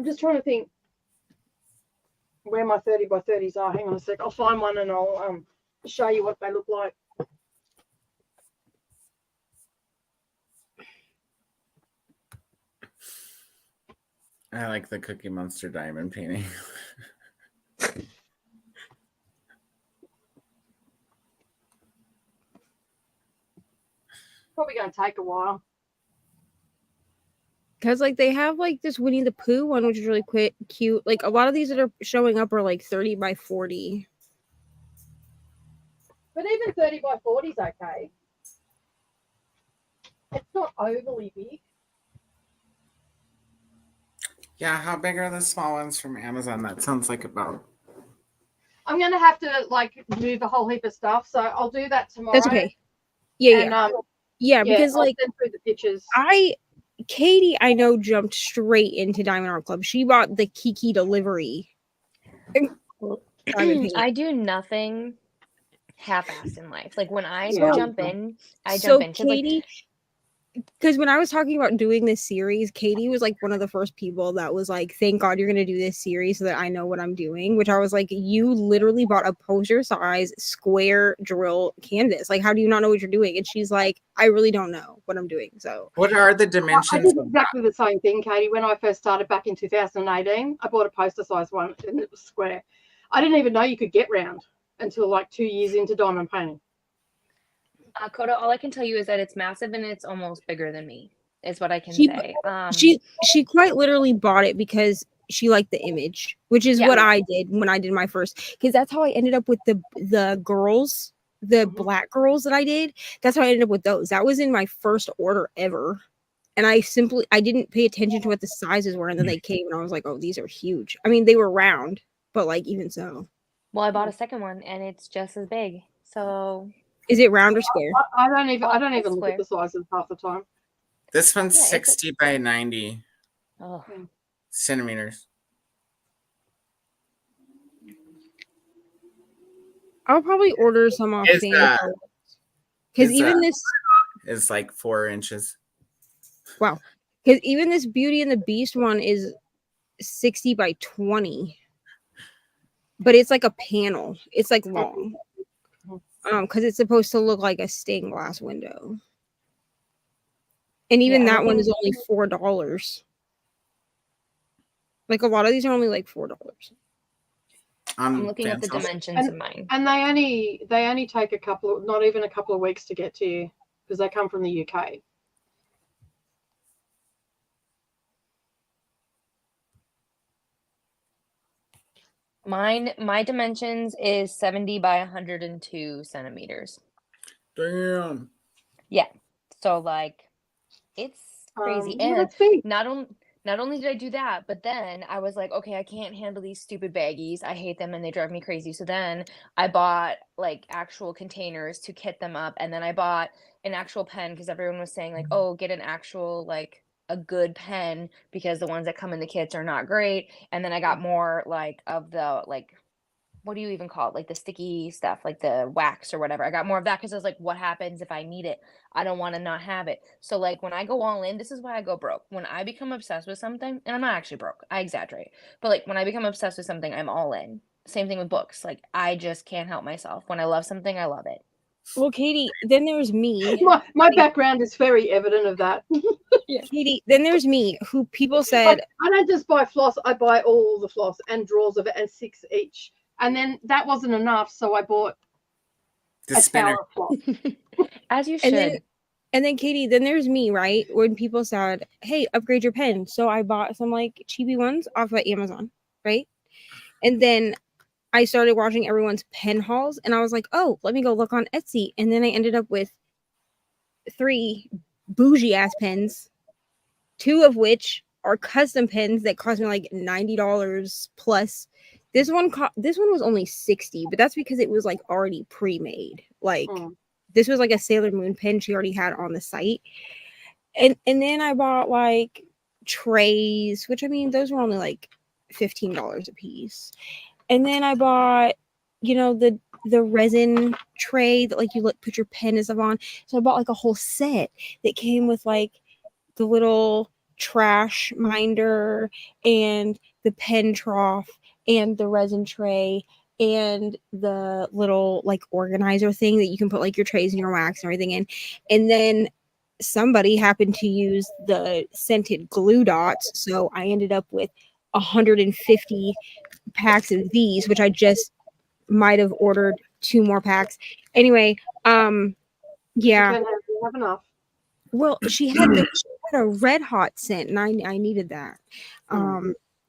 just trying to think where my 30 by 30s are. Hang on a sec. I'll find one and I'll show you what they look like. I like the Cookie Monster diamond painting. Probably going to take a while. Because like they have like this Winnie the Pooh one, which is really cute. Like a lot of these that are showing up are like 30 by 40. But even 30 by 40 is okay. It's not overly big. Yeah, how big are the small ones from Amazon? That sounds like about. I'm going to have to like move a whole heap of stuff, so I'll do that tomorrow. That's okay. Yeah, And, yeah, because I'll like send through the pictures. Katie, I know, jumped straight into Diamond Art Club. She bought the Kiki delivery. I do nothing half-assed in life. Like when I Yeah. jump in, I So jump in. 'Cause, like, Katie, because when I was talking about doing this series, Katie was like one of the first people that was like, thank God you're going to do this series so that I know what I'm doing, which I was like, you literally bought a poster size square drill canvas. Like, how do you not know what you're doing? And she's like, I really don't know what I'm doing. So What are the I dimensions? did exactly the same thing, Katie. When I first started back in 2018, I bought a poster size one and it was square. I didn't even know you could get round until like 2 years into diamond painting. Coda, all I can tell you is that it's massive and it's almost bigger than me, is what I can She- say. she quite literally bought it because she liked the image, which is what I did when I did my first, because that's how I ended up with the girls, the black girls that I did. That's how I ended up with those. That was in my first order ever. And I didn't pay attention to what the sizes were, and then they came and I was like, oh, these are huge. I mean, they were round, but like even so. Well, I bought a second one and it's just as big. So Is it round or square? I don't even it's look square. at the sizes half the time. This one's Yeah, 60 by 90 Oh, centimeters. I'll probably order some off Is Fango. that- Because is even that- this, Is like 4 inches. wow, because even this Beauty and the Beast one is 60 by 20. But it's like a panel. It's like long. Because it's supposed to look like a stained glass window. And even Yeah, that one is only $4. Like a lot of these are only like $4. I'm looking at the Fantastic. dimensions of mine. And they only take not even a couple of weeks to get to you because they come from the UK. My dimensions is 70 by 102 centimeters. Damn. Yeah. So like it's crazy. Yeah, And that's big. not only did I do that, but then I was like, okay, I can't handle these stupid baggies. I hate them and they drive me crazy. So then I bought like actual containers to kit them up, and then I bought an actual pen because everyone was saying like, oh, get an actual like a good pen because the ones that come in the kits are not great. And then I got more like of the like, what do you even call it? Like the sticky stuff, like the wax or whatever. I got more of that because I was like, what happens if I need it? I don't want to not have it. So like when I go all in, this is why I go broke. When I become obsessed with something, and I'm not actually broke, I exaggerate. But like when I become obsessed with something, I'm all in. Same thing with books. Like I just can't help myself. When I love something, I love it. Well, Katie, then there's me. My background is very evident of that. Katie, then there's me, who people said, I don't just buy floss, I buy all the floss and drawers of it and 6 each. And then that wasn't enough, so I bought The a spinner. tower of floss. As you should. and then Katie, then there's me, right? When people said, hey, upgrade your pen. So I bought some like cheapy ones off of Amazon, right? And then I started watching everyone's pen hauls, and I was like, oh, let me go look on Etsy. And then I ended up with 3 bougie ass pens, 2 of which are custom pens that cost me like $90 plus. This one was only $60, but that's because it was like already pre-made. Like this was like a Sailor Moon pen she already had on the site. And then I bought like trays, which I mean those were only like $15 a piece. And then I bought, the resin tray that like you put your pen and stuff on. So I bought like a whole set that came with like the little trash minder and the pen trough and the resin tray and the little like organizer thing that you can put like your trays and your wax and everything in. And then somebody happened to use the scented glue dots, so I ended up with 150 packs of these, which I just might have ordered 2 more packs. Anyway, yeah. You have enough. Well, she had a red hot scent, and I needed that,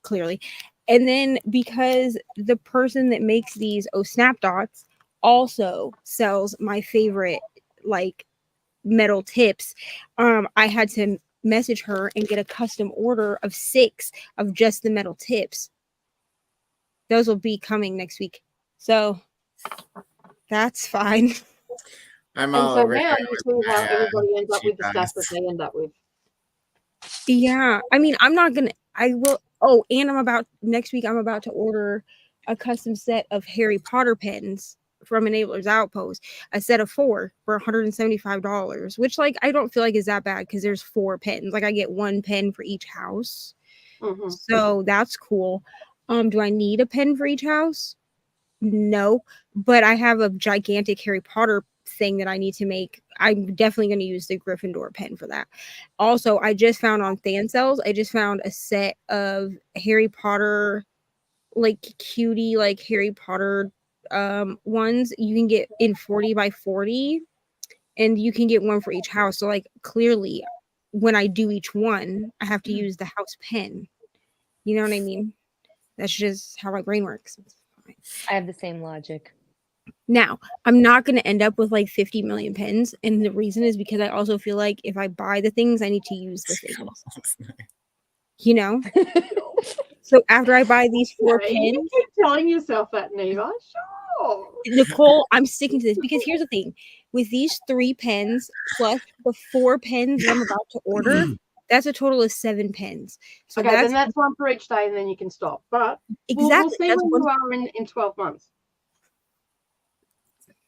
clearly. And then because the person that makes these Snap Dots also sells my favorite like metal tips, I had to message her and get a custom order of 6 of just the metal tips. Those will be coming next week, so that's fine. I'm And all so over now here you with see how my everybody ends up cheap with the stuff that ass. they end up with. Yeah, I mean, I'm not gonna. I will. Oh, and next week. I'm about to order a custom set of Harry Potter pens from Enabler's Outpost. A set of 4 for $175, which like I don't feel like is that bad because there's 4 pens. Like I get 1 pen for each house, so that's cool. Do I need a pen for each house? No, but I have a gigantic Harry Potter thing that I need to make. I'm definitely going to use the Gryffindor pen for that. Also, I just found on fan sales, I just found a set of Harry Potter, like cutie, like Harry Potter ones you can get in 40 by 40, and you can get one for each house. So like clearly when I do each one, I have to use the house pen. You know what I mean? That's just how my brain works. I have the same logic. Now, I'm not going to end up with like 50 million pens. And the reason is because I also feel like if I buy the things, I need to use the things. You know? So after I buy these 4 You pens, keep telling yourself that, Neva. Sure. Nicole, I'm sticking to this because here's the thing. With these 3 pens plus the 4 pens that I'm about to order, that's a total of 7 pens. So Okay, then that's one for each day, and then you can stop. But exactly. we'll see where you are in 12 months.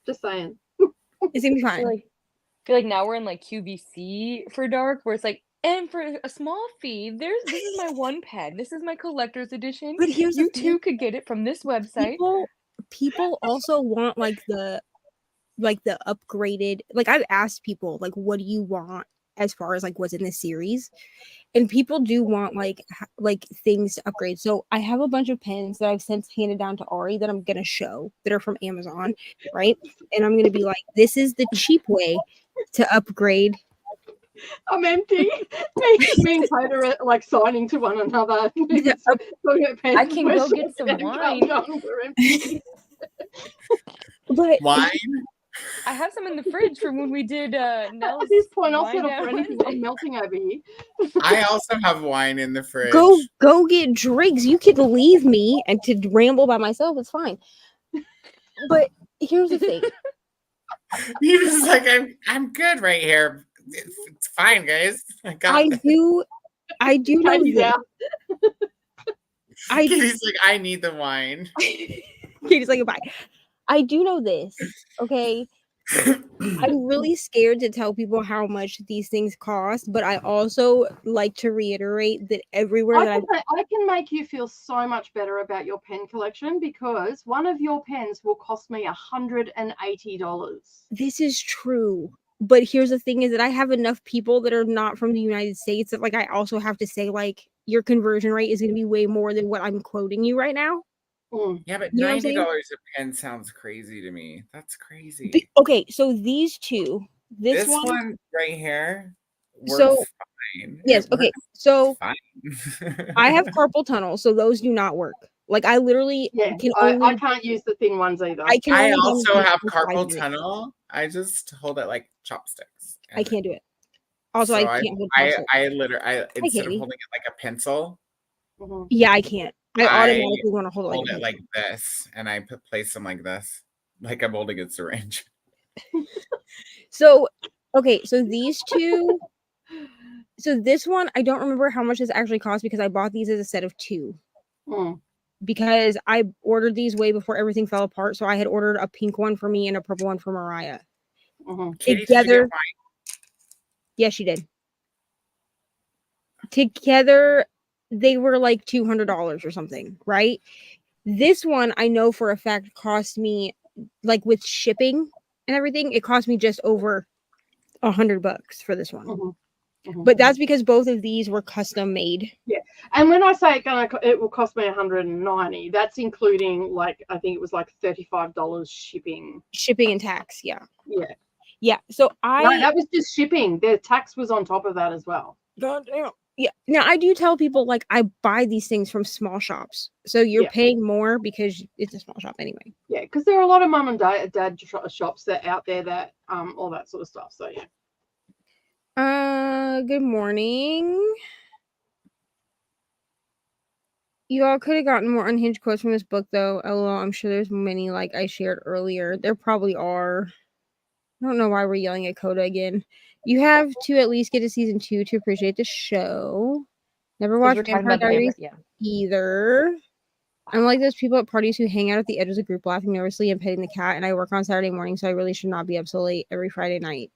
Just saying. It's gonna be fine. I feel like now we're in like QVC for dark, where it's like, and for a small fee, this is my 1 pen. This is my collector's edition. But here's you the too thing. could get it from this website. People also want like the upgraded. Like I've asked people like, what do you want as far as like what's in the series? And people do want like things to upgrade. So I have a bunch of pens that I've since handed down to Ari that I'm gonna show that are from Amazon, right? And I'm gonna be like, this is the cheap way to upgrade. I'm empty. Me and Kate are like signing to one another. I can go get some wine. We're empty. But wine? I have some in the fridge from when we did Nell's. At this point, I'll wine settle down for anything. Wednesday. I'm melting over here. I also have wine in the fridge. go get drinks. You could leave me and to ramble by myself. It's fine. But here's the thing. You're just like, I'm good right here. It's fine, guys. I do know Yeah. Katie's like, I need the wine. Katie's like, goodbye. I do know this, okay? I'm really scared to tell people how much these things cost, but I also like to reiterate that everywhere that I can make you feel so much better about your pen collection because one of your pens will cost me $180. This is true. But here's the thing is that I have enough people that are not from the United States that like I also have to say like your conversion rate is going to be way more than what I'm quoting you right now. Yeah, but You know what I'm $90 saying? a pen sounds crazy to me. That's crazy. Okay, so these two, this one right here works fine. Yes, okay. So fine. I have carpal tunnel, so those do not work. Like I literally I can't use the thin ones either. I also have carpal tunnel. I just hold it like chopsticks. I can't do it. Also, so I can't hold chopsticks. I literally instead of holding it like a pencil. Yeah, I can't. I automatically want to hold it like this, and I place them like this, like I'm holding a syringe. So, okay, so these two. So this one, I don't remember how much this actually cost because I bought these as a set of 2. Because I ordered these way before everything fell apart. So I had ordered a pink one for me and a purple one for Mariah. Katie, Together, yeah, she did. Together, they were like $200 or something, right? This one, I know for a fact, cost me like with shipping and everything, it cost me just over $100 for this one. But that's because both of these were custom made. Yeah, and when I say it will cost me $190, that's including like I think it was like $35 shipping. Shipping and tax, yeah. Yeah. Yeah. So No, that was just shipping. The tax was on top of that as well. God damn. Yeah. Now I do tell people like I buy these things from small shops, so you're Yeah. paying more because it's a small shop anyway. Yeah, because there are a lot of mum and dad shops that out there that all that sort of stuff. So yeah. Good morning. You all could have gotten more unhinged quotes from this book, though. LOL, I'm sure there's many like I shared earlier. There probably are. I don't know why we're yelling at Coda again. You have to at least get to season 2 to appreciate the show. Never 'Cause watched we're talking Vampire about the Diaries vampire- either. I'm like those people at parties who hang out at the edge of the group laughing nervously and petting the cat, and I work on Saturday morning, so I really should not be up so late every Friday night.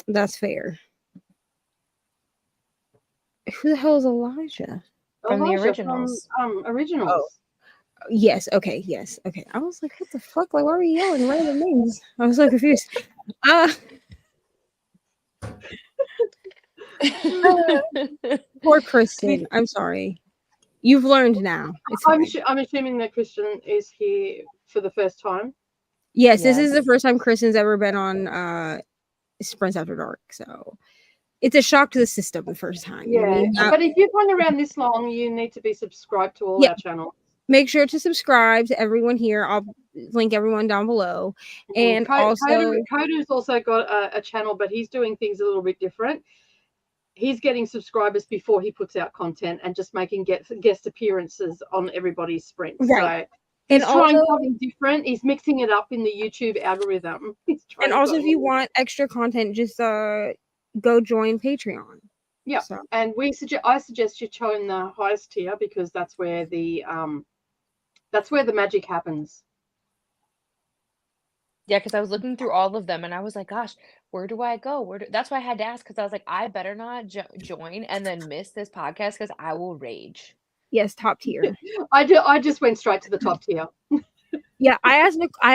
That's fair. Who the hell is Elijah? From the Elijah originals. From originals. Yes, okay, yes, okay. I was like, what the fuck? Like, why were you yelling random names? I was so confused. Poor Kristen. I'm sorry. You've learned now. It's fine. I'm assuming that Christian is here for the first time. Yes, this is the Yes. first time Kristen's ever been on Sprints After Dark, so it's a shock to the system the first time. Yeah, I mean, but if you've hung around this long, you need to be subscribed to all Yeah. our channels. make sure to subscribe to everyone here. I'll link everyone down below. And Coda's also got a channel, but he's doing things a little bit different. He's getting subscribers before he puts out content and just making guest appearances on everybody's sprints. Right. So he's And trying also- something different. He's mixing it up in the YouTube algorithm. and also, if you want extra content, just go join Patreon. Yeah. So, And I suggest you join the highest tier because that's where the magic happens. Yeah, because I was looking through all of them and I was like, gosh, where do I go? That's why I had to ask, because I was like, I better not join and then miss this podcast because I will rage. yes, top tier. I just went straight to the top tier. Yeah, I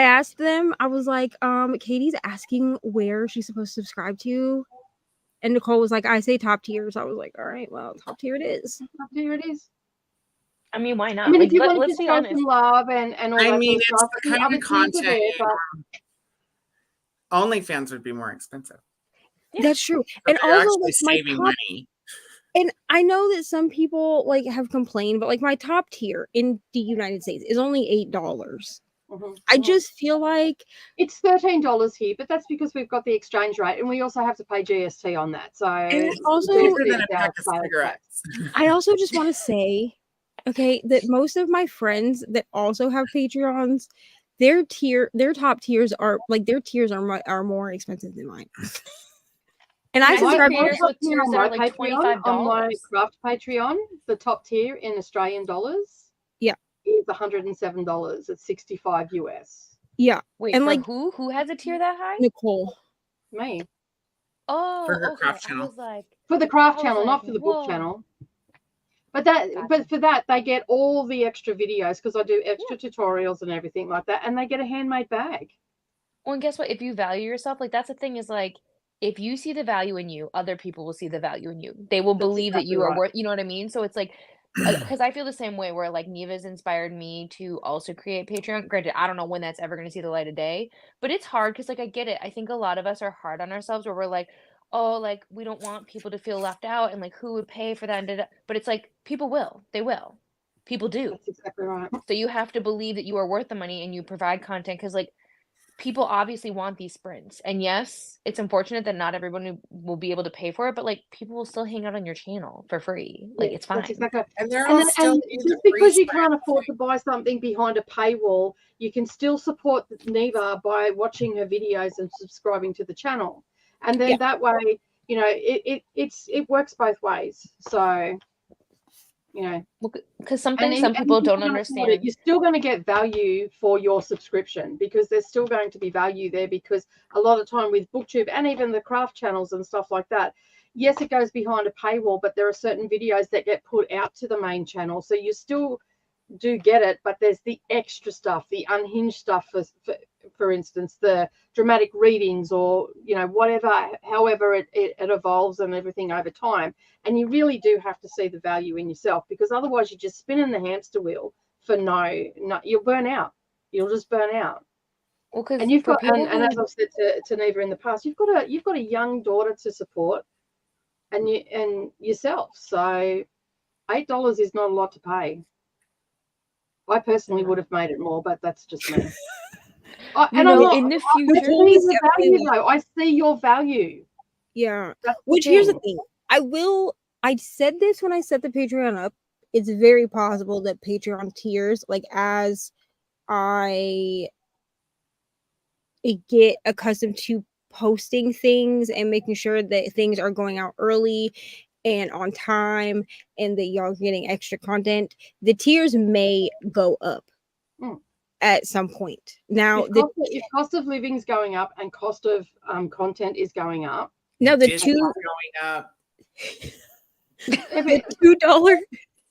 asked them. I was like, Katie's asking where she's supposed to subscribe to, and Nicole was like, I say top tier. So I was like, all right, well, top tier it is. Top tier it is. I mean, why not? I mean, Like, if you want to let's just be show honest. some love and all that mean, sort of stuff, it's the kind other of tiers are content there, but OnlyFans would be more expensive. Yeah. That's true. But And they're also, actually like, my saving top, money. and I know that some people like have complained, but like my top tier in the United States is only $8. I just feel like it's $13 here, but that's because we've got the exchange rate and we also have to pay GST on that. So And it's also- Cheaper than a our pack of sales cigarettes. I also just want to say, okay, that most of my friends that also have Patreons, their top tiers are like are more expensive than mine. And I I see subscribe. creators top with tier tiers on that my are like Patreon, on my $25. craft Patreon, the top tier in Australian dollars, Yeah. is $107. It's 65 US. Yeah, Wait, and for like who has a tier that high? Nicole. Me Oh, For her okay. craft I channel. was like, for the craft I was channel, like, not for the book whoa. channel. But Gotcha. for that they get all the extra videos because I do extra tutorials and everything like that, and they get a handmade bag. well, and guess what? If you value yourself, like that's the thing is like, if you see the value in you, other people will see the value in you. They will That's believe that exactly you are right. worth, you know what I mean? So it's like, because I feel the same way where like Neva's inspired me to also create Patreon. Granted, I don't know when that's ever going to see the light of day, but it's hard because like I get it. I think a lot of us are hard on ourselves where we're like, oh, like we don't want people to feel left out and like who would pay for that? And da-da. But it's like people will, they will, people do. That's exactly right. So you have to believe that you are worth the money and you provide content because like people obviously want these sprints. And yes, it's unfortunate that not everyone will be able to pay for it, but like people will still hang out on your channel for free. Like Yeah, it's fine. That's exactly. And they're And, all still and in just the because you free can't spread. afford to buy something behind a paywall, you can still support Neva by watching her videos and subscribing to the channel. And then Yeah. that way, you know, it works both ways. So, you know, Because some people if you don't can't afford understand. it, you're still going to get value for your subscription because there's still going to be value there because a lot of time with BookTube and even the craft channels and stuff like that, yes, it goes behind a paywall, but there are certain videos that get put out to the main channel. So you still do get it, but there's the extra stuff, the unhinged stuff, for instance, the dramatic readings or, you know, whatever, however it evolves and everything over time. And you really do have to see the value in yourself because otherwise you're just spinning the hamster wheel for no, you'll burn out. You'll just burn out. Well, because And you've for got, people and as who, I've said to Neva in the past, you've got a young daughter to support, and yourself. So $8 is not a lot to pay. I personally would have made it more, but that's just me. you And know, I'm in not. the I future, see the definitely value, though. I see your value. Yeah. That's the Which here's the thing. thing. I said this when I set the Patreon up. It's very possible that Patreon tiers, like as I get accustomed to posting things and making sure that things are going out early and on time and that y'all are getting extra content, the tiers may go up at some point. Now, If cost of living is going up and cost of content is going up, no, the Disney's two going up.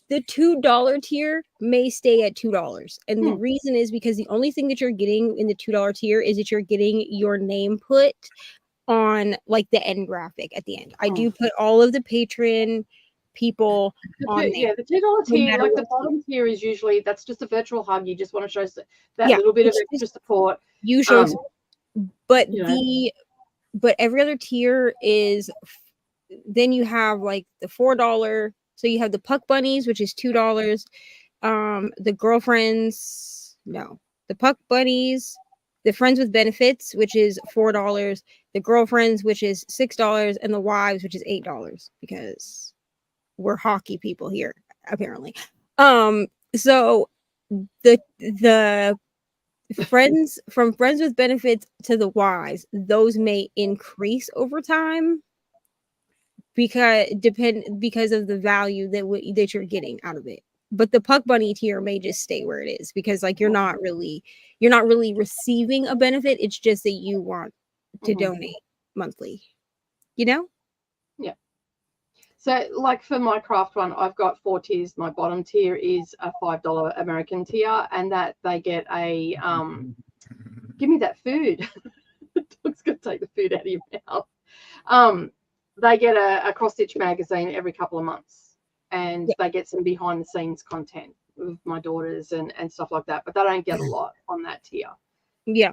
the $2 tier may stay at $2. And the reason is because the only thing that you're getting in the $2 tier is that you're getting your name put on like the end graphic at the end. I do put all of the patron people on there. Yeah, the $2 tier, matter like the what bottom tier is usually, that's just a virtual hug. You just want to show that little bit of it's extra just support. you show but you know. but every other tier is then you have like the $4. So you have the puck bunnies, which is $2. The girlfriends, no, the puck bunnies, the friends with benefits, which is $4, the girlfriends, which is $6, and the wives, which is $8, because we're hockey people here, apparently. So the friends, from friends with benefits to the wives, those may increase over time because of the value that you're getting out of it. But the puck bunny tier may just stay where it is because like you're not really receiving a benefit. It's just that you want to donate monthly, you know? Yeah. So like for my craft one, I've got 4 tiers. My bottom tier is a $5 American tier, and that they get a give me that food. The dog's gonna take the food out of your mouth. They get a cross stitch magazine every couple of months, and they get some behind the scenes content with my daughters and stuff like that, but they don't get a lot on that tier. Yeah.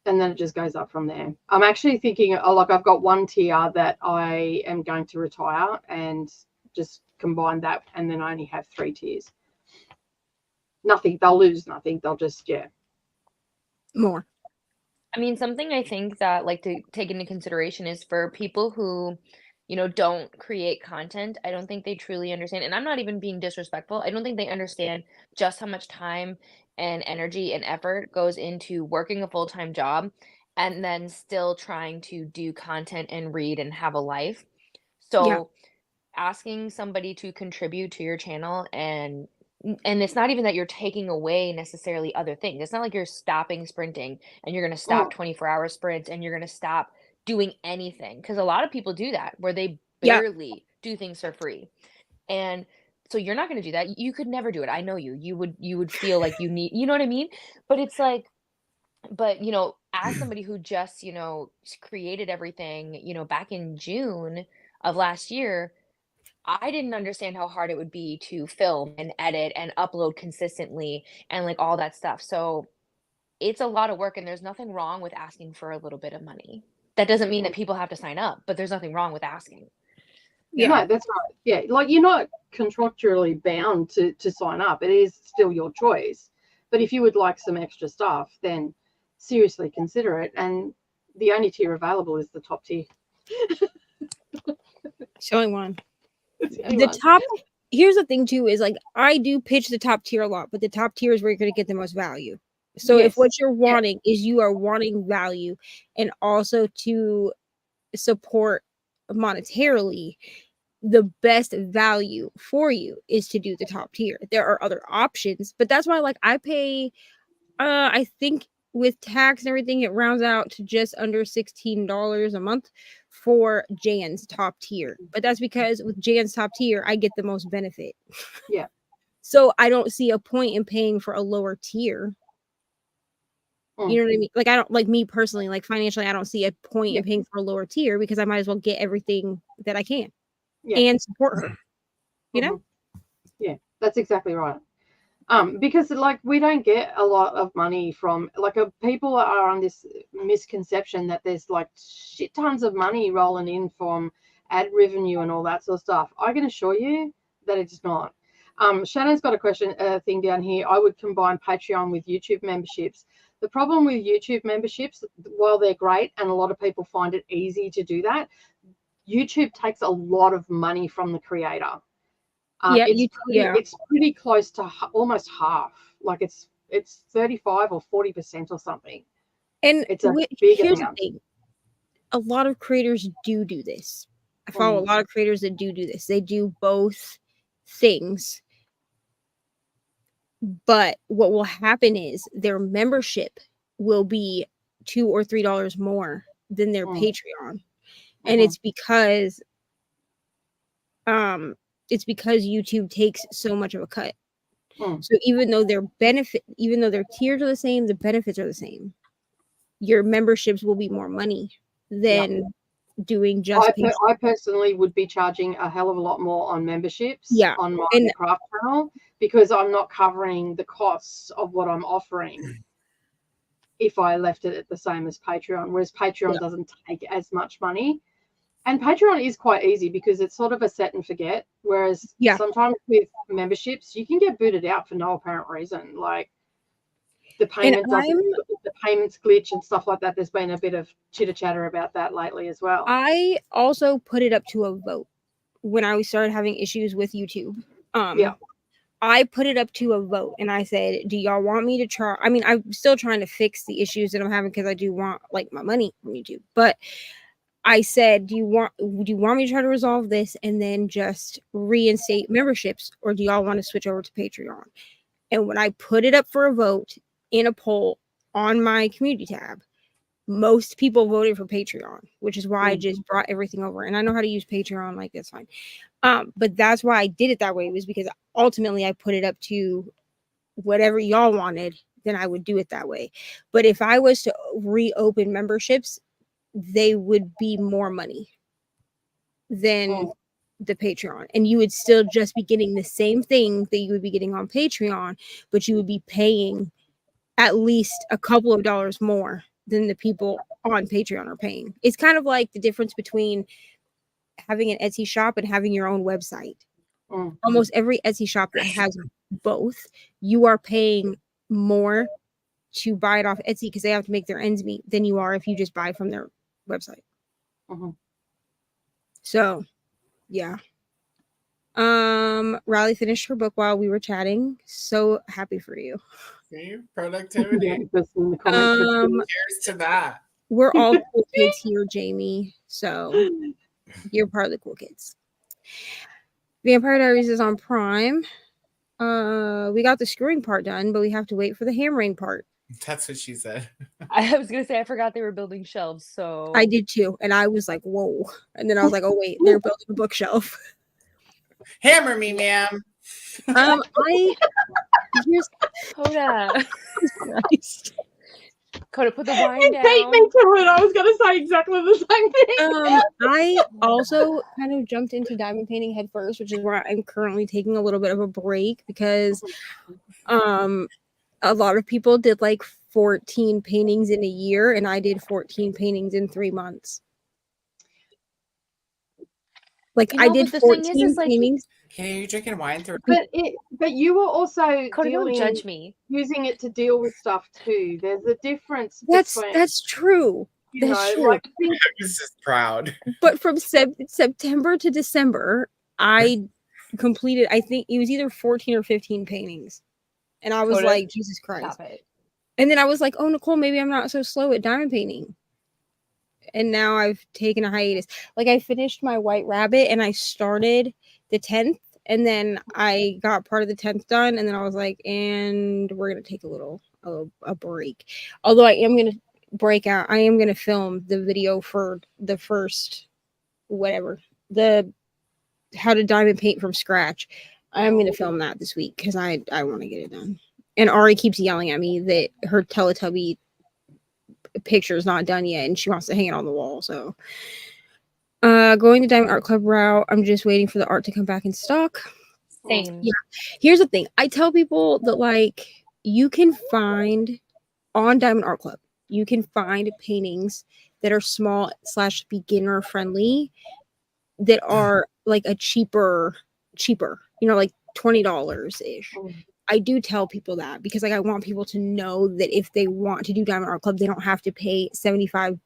And then it just goes up from there. I'm actually thinking, like, I've got one tier that I am going to retire and just combine that, and then I only have 3 tiers. Nothing, they'll lose nothing. They'll just, more. I mean, something I think that like to take into consideration is for people who, you know, don't create content, I don't think they truly understand. And I'm not even being disrespectful. I don't think they understand just how much time and energy and effort goes into working a full-time job and then still trying to do content and read and have a life. So asking somebody to contribute to your channel and it's not even that you're taking away necessarily other things. It's not like you're stopping sprinting and you're going to stop 24-hour sprints and you're going to stop doing anything, because a lot of people do that where they barely do things for free. And so you're not going to do that. You could never do it. I know you would feel like you need, you know what I mean? But it's like, but you know, as somebody who just, you know, created everything, you know, back in June of last year, I didn't understand how hard it would be to film and edit and upload consistently and like all that stuff. So it's a lot of work, and there's nothing wrong with asking for a little bit of money. That doesn't mean that people have to sign up, but there's nothing wrong with asking. No, that's right. Yeah, like you're not contractually bound to sign up. It is still your choice. But if you would like some extra stuff, then seriously consider it. And the only tier available is the top tier. It's the only one. The top, here's the thing too, is like I do pitch the top tier a lot, but the top tier is where you're going to get the most value. So if what you're wanting is you are wanting value and also to support monetarily, the best value for you is to do the top tier. There are other options, but that's why like I pay I think with tax and everything it rounds out to just under $16 a month for Jan's top tier. But that's because with Jan's top tier I get the most benefit. Yeah. So I don't see a point in paying for a lower tier. You know what I mean? Like I don't, like me personally, like financially I don't see a point in paying for a lower tier because I might as well get everything that I can and support her. You know? Yeah, that's exactly right. Because like we don't get a lot of money from like people are on this misconception that there's like shit tons of money rolling in from ad revenue and all that sort of stuff. I can assure you that it's not. Shannon's got a question thing down here. I would combine Patreon with YouTube memberships. The problem with YouTube memberships, while they're great and a lot of people find it easy to do that, YouTube takes a lot of money from the creator. It's pretty close to almost half. Like it's 35 or 40% or something. And it's a big here's amount. the thing. A lot of creators do this. I follow a lot of creators that do this. They do both things. But what will happen is their membership will be $2 or $3 more than their Patreon. And it's because YouTube takes so much of a cut. So even though their tiers are the same, the benefits are the same. Your memberships will be more money than doing just I personally would be charging a hell of a lot more on memberships on my craft channel because I'm not covering the costs of what I'm offering if I left it at the same as Patreon, whereas Patreon doesn't take as much money. And Patreon is quite easy because it's sort of a set and forget, whereas sometimes with memberships you can get booted out for no apparent reason, like the payments glitch and stuff like that. There's been a bit of chitter chatter about that lately as well. I also put it up to a vote when I started having issues with YouTube. I put it up to a vote and I said, do y'all want me to try? I mean, I'm still trying to fix the issues that I'm having because I do want like my money from YouTube. But I said, do you want me to try to resolve this and then just reinstate memberships, or do y'all want to switch over to Patreon? And when I put it up for a vote in a poll on my community tab, most people voted for Patreon, which is why I just brought everything over. And I know how to use Patreon, like that's fine. But that's why I did it that way, was because ultimately I put it up to whatever y'all wanted, then I would do it that way. But if I was to reopen memberships, they would be more money than the Patreon, and you would still just be getting the same thing that you would be getting on Patreon, but you would be paying at least a couple of dollars more than the people on Patreon are paying. It's kind of like the difference between having an Etsy shop and having your own website. Almost every Etsy shop that has both, you are paying more to buy it off Etsy because they have to make their ends meet than you are if you just buy from their website. So yeah. Riley finished her book while we were chatting. So happy for you. See, productivity. Cheers to that. We're all cool kids here, Jamie. So you're part of the cool kids. Vampire Diaries is on Prime. We got the screwing part done, but we have to wait for the hammering part. That's what she said. I was gonna say I forgot they were building shelves, so I did too, and I was like, "Whoa!" And then I was like, "Oh wait, they're building a bookshelf." Hammer me, ma'am. Coda. Coda, put the wine down. Beat me to it. I was going to say exactly the same thing. I also kind of jumped into diamond painting head first, which is where I'm currently taking a little bit of a break because a lot of people did like 14 paintings in a year, and I did 14 paintings in 3 months. Like, I did 14 paintings. Okay, you're drinking wine through. But you were also don't judge me. Using it to deal with stuff too. There's a difference. That's true. That's true. Like, I was just proud. But from September to December, I completed, I think it was either 14 or 15 paintings. And I was like, Jesus Christ. And then I was like, oh, Nicole, maybe I'm not so slow at diamond painting. And now I've taken a hiatus. Like, I finished my White Rabbit and I started the 10th, and then I got part of the 10th done, and then I was like, and we're going to take a break. Although I am going to break out. I am going to film the video for the first, the how to diamond paint from scratch. I'm going to film that this week because I want to get it done. And Ari keeps yelling at me that her Teletubby picture is not done yet and she wants to hang it on the wall. So going the Diamond Art Club route, I'm just waiting for the art to come back in stock. Same. Yeah. Here's the thing. I tell people that like you can find on Diamond Art Club, you can find paintings that are small / beginner friendly that are like a cheaper, like $20 ish. I do tell people that because like I want people to know that if they want to do Diamond Art Club, they don't have to pay $75.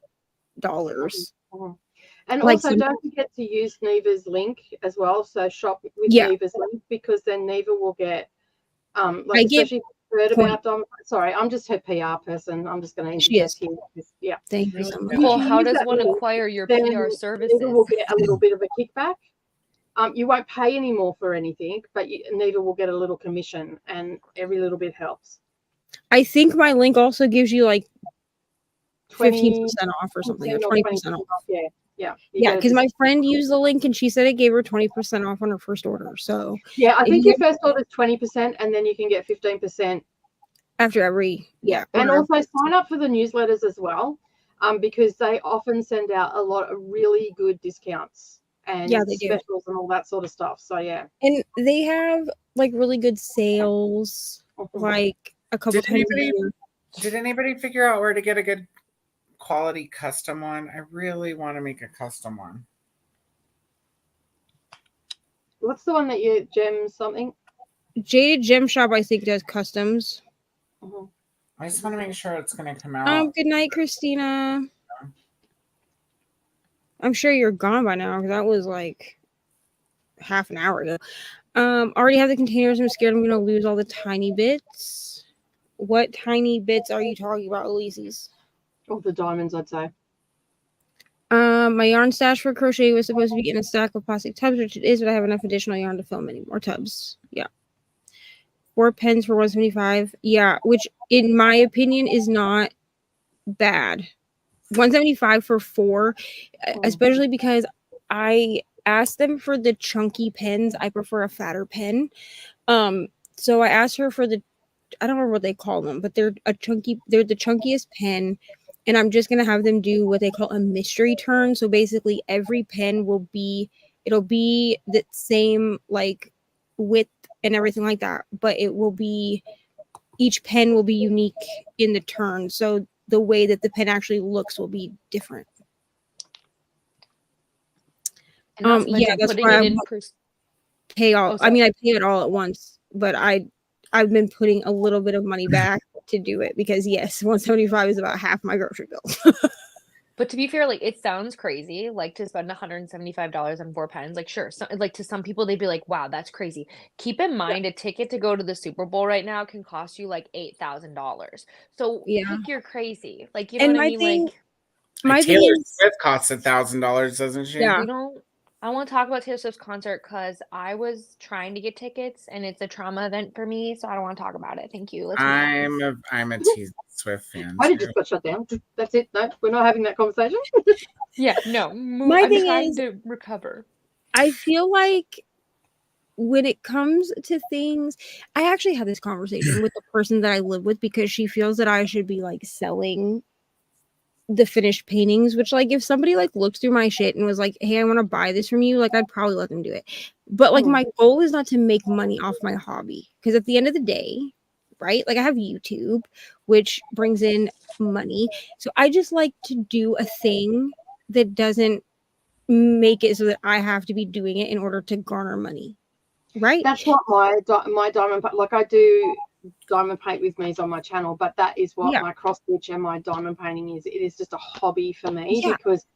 And Like also, don't forget to use Neva's link as well. So shop with Yeah. Neva's link, because then Neva will get, I like, get especially if you've heard point. about them. Sorry, I'm just her PR person. I'm just going to She is. interject here. Yeah. Thank you so much. If Well, you how use does that one link, acquire your then PR Neva services? will get a little bit of a kickback. You won't pay any more for anything, but Neva will get a little commission, and every little bit helps. I think my link also gives you like 20% 15% off or something, or or 20% off. Yeah. Yeah. Yeah, because my friend used the link and she said it gave her 20% off on her first order. So yeah, I think your first order is 20%, and then you can get 15% after every And order. also sign up for the newsletters as well, because they often send out a lot of really good discounts and they do. specials and all that sort of stuff. So yeah. And they have like really good sales, like a couple times a year. Did anybody figure out where to get a good quality custom one? I really want to make a custom one. What's the one that you gem something? Jaded Gem Shop, I think, does customs. I just want to make sure it's going to come out. Good night, Christina. I'm sure you're gone by now because that was like half an hour ago. Already have the containers. I'm scared I'm going to lose all the tiny bits. What tiny bits are you talking about, Elise's? Oh, the diamonds, I'd say. My yarn stash for crochet was supposed to be in a stack of plastic tubs, which it is, but I have enough additional yarn to fill many more tubs. Yeah. 4 pens for $175. Yeah, which in my opinion is not bad. $175 for 4, especially because I asked them for the chunky pens. I prefer a fatter pen. So I asked her for I don't remember what they call them, but they're the chunkiest pen, and I'm just gonna have them do what they call a mystery turn. So basically every pen it'll be the same like width and everything like that, but each pen will be unique in the turn. So the way that the pen actually looks will be different. That's why I pay all. I mean, I pay it all at once, but I've been putting a little bit of money back to do it because yes, $175 is about half my grocery bill. But to be fair, like it sounds crazy, like to spend $175 on 4 pens. Like sure, like to some people they'd be like, "Wow, that's crazy." Keep in mind, a ticket to go to the Super Bowl right now can cost you like $8,000. So pick your crazy, like you know what I mean. Like Taylor Swift costs $1,000, doesn't she? Yeah. I want to talk about Taylor Swift's concert because I was trying to get tickets and it's a trauma event for me, so I don't want to talk about it. Thank you. I'm a Taylor Swift fan. I just got shut down. That's it. No, we're not having that conversation. Yeah, no. My I'm thing trying is, to recover. I feel like when it comes to things, I actually had this conversation with the person that I live with because she feels that I should be like selling the finished paintings, which like if somebody like looks through my shit and was like, hey, I want to buy this from you, like I'd probably let them do it. But like my goal is not to make money off my hobby, because at the end of the day, right, like I have YouTube, which brings in money, so I just like to do a thing that doesn't make it so that I have to be doing it in order to garner money, right? That's what my diamond, like I do diamond paint with me on my channel, but that is what my cross stitch and my diamond painting is. It is just a hobby for me because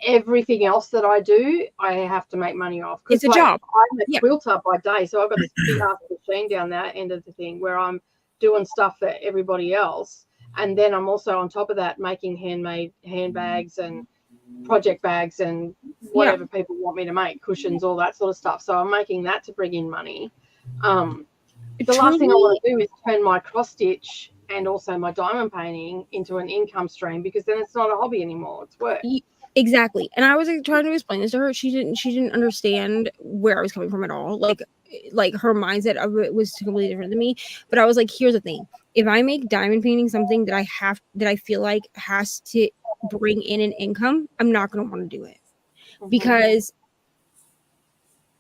everything else that I do, I have to make money off. It's a job. I'm a quilter by day, so I've got this big ass machine down that end of the thing where I'm doing stuff for everybody else, and then I'm also on top of that making handmade handbags and project bags and whatever people want me to make, cushions, all that sort of stuff. So I'm making that to bring in money. The last thing I want to do is turn my cross stitch and also my diamond painting into an income stream, because then it's not a hobby anymore, it's work. Exactly. And I was like, trying to explain this to her. She didn't understand where I was coming from at all. Like her mindset of it was completely different than me. But I was like, here's the thing. If I make diamond painting something that I feel like has to bring in an income, I'm not going to want to do it. Because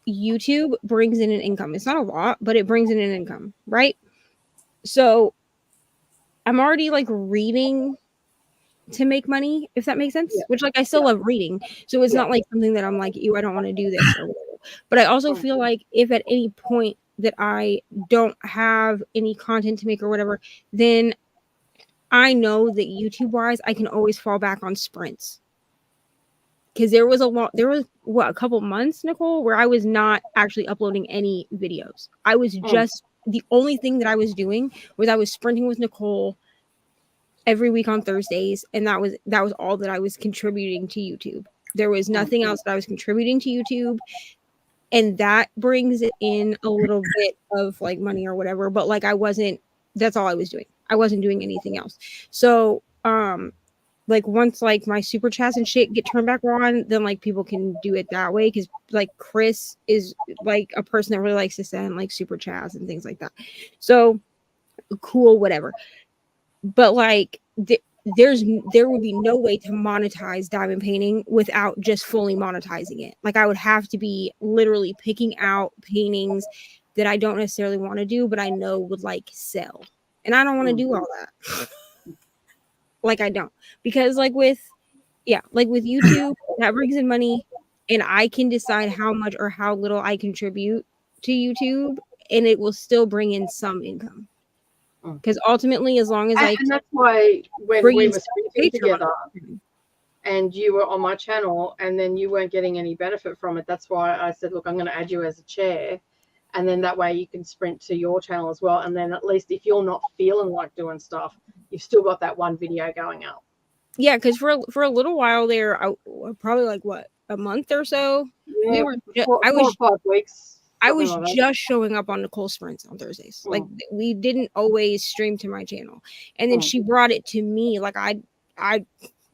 YouTube brings in an income. It's not a lot, but it brings in an income, right? So I'm already like reading to make money, if that makes sense. Yeah. Which, like, I still love reading, so it's not like something that I'm like, ew, I don't want to do this or whatever. But I also feel like if at any point that I don't have any content to make or whatever, then I know that YouTube wise, I can always fall back on sprints. Because there was a couple months, Nicole, where I was not actually uploading any videos. I was just, the only thing that I was doing was I was sprinting with Nicole every week on Thursdays, and that was all that I was contributing to YouTube. There was nothing else that I was contributing to YouTube, and that brings in a little bit of like money or whatever, but like that's all I was doing. I wasn't doing anything else. So like once like my super chats and shit get turned back on, then like people can do it that way, because like Chris is like a person that really likes to send like super chats and things like that. So cool, whatever. But like there would be no way to monetize diamond painting without just fully monetizing it. Like I would have to be literally picking out paintings that I don't necessarily want to do, but I know would like sell. And I don't want to do all that. Like I don't. Because like with YouTube, that brings in money, and I can decide how much or how little I contribute to YouTube, and it will still bring in some income. Because ultimately, as long as and that's why when we were sprinting together and you were on my channel and then you weren't getting any benefit from it, that's why I said, look, I'm going to add you as a chair, and then that way you can sprint to your channel as well. And then at least if you're not feeling like doing stuff, you've still got that one video going out. Yeah, because for a little while there, probably like what, a month or so. Yeah, 4 or 5 weeks. I was just showing up on Nicole sprints on Thursdays. Like we didn't always stream to my channel, and then she brought it to me. Like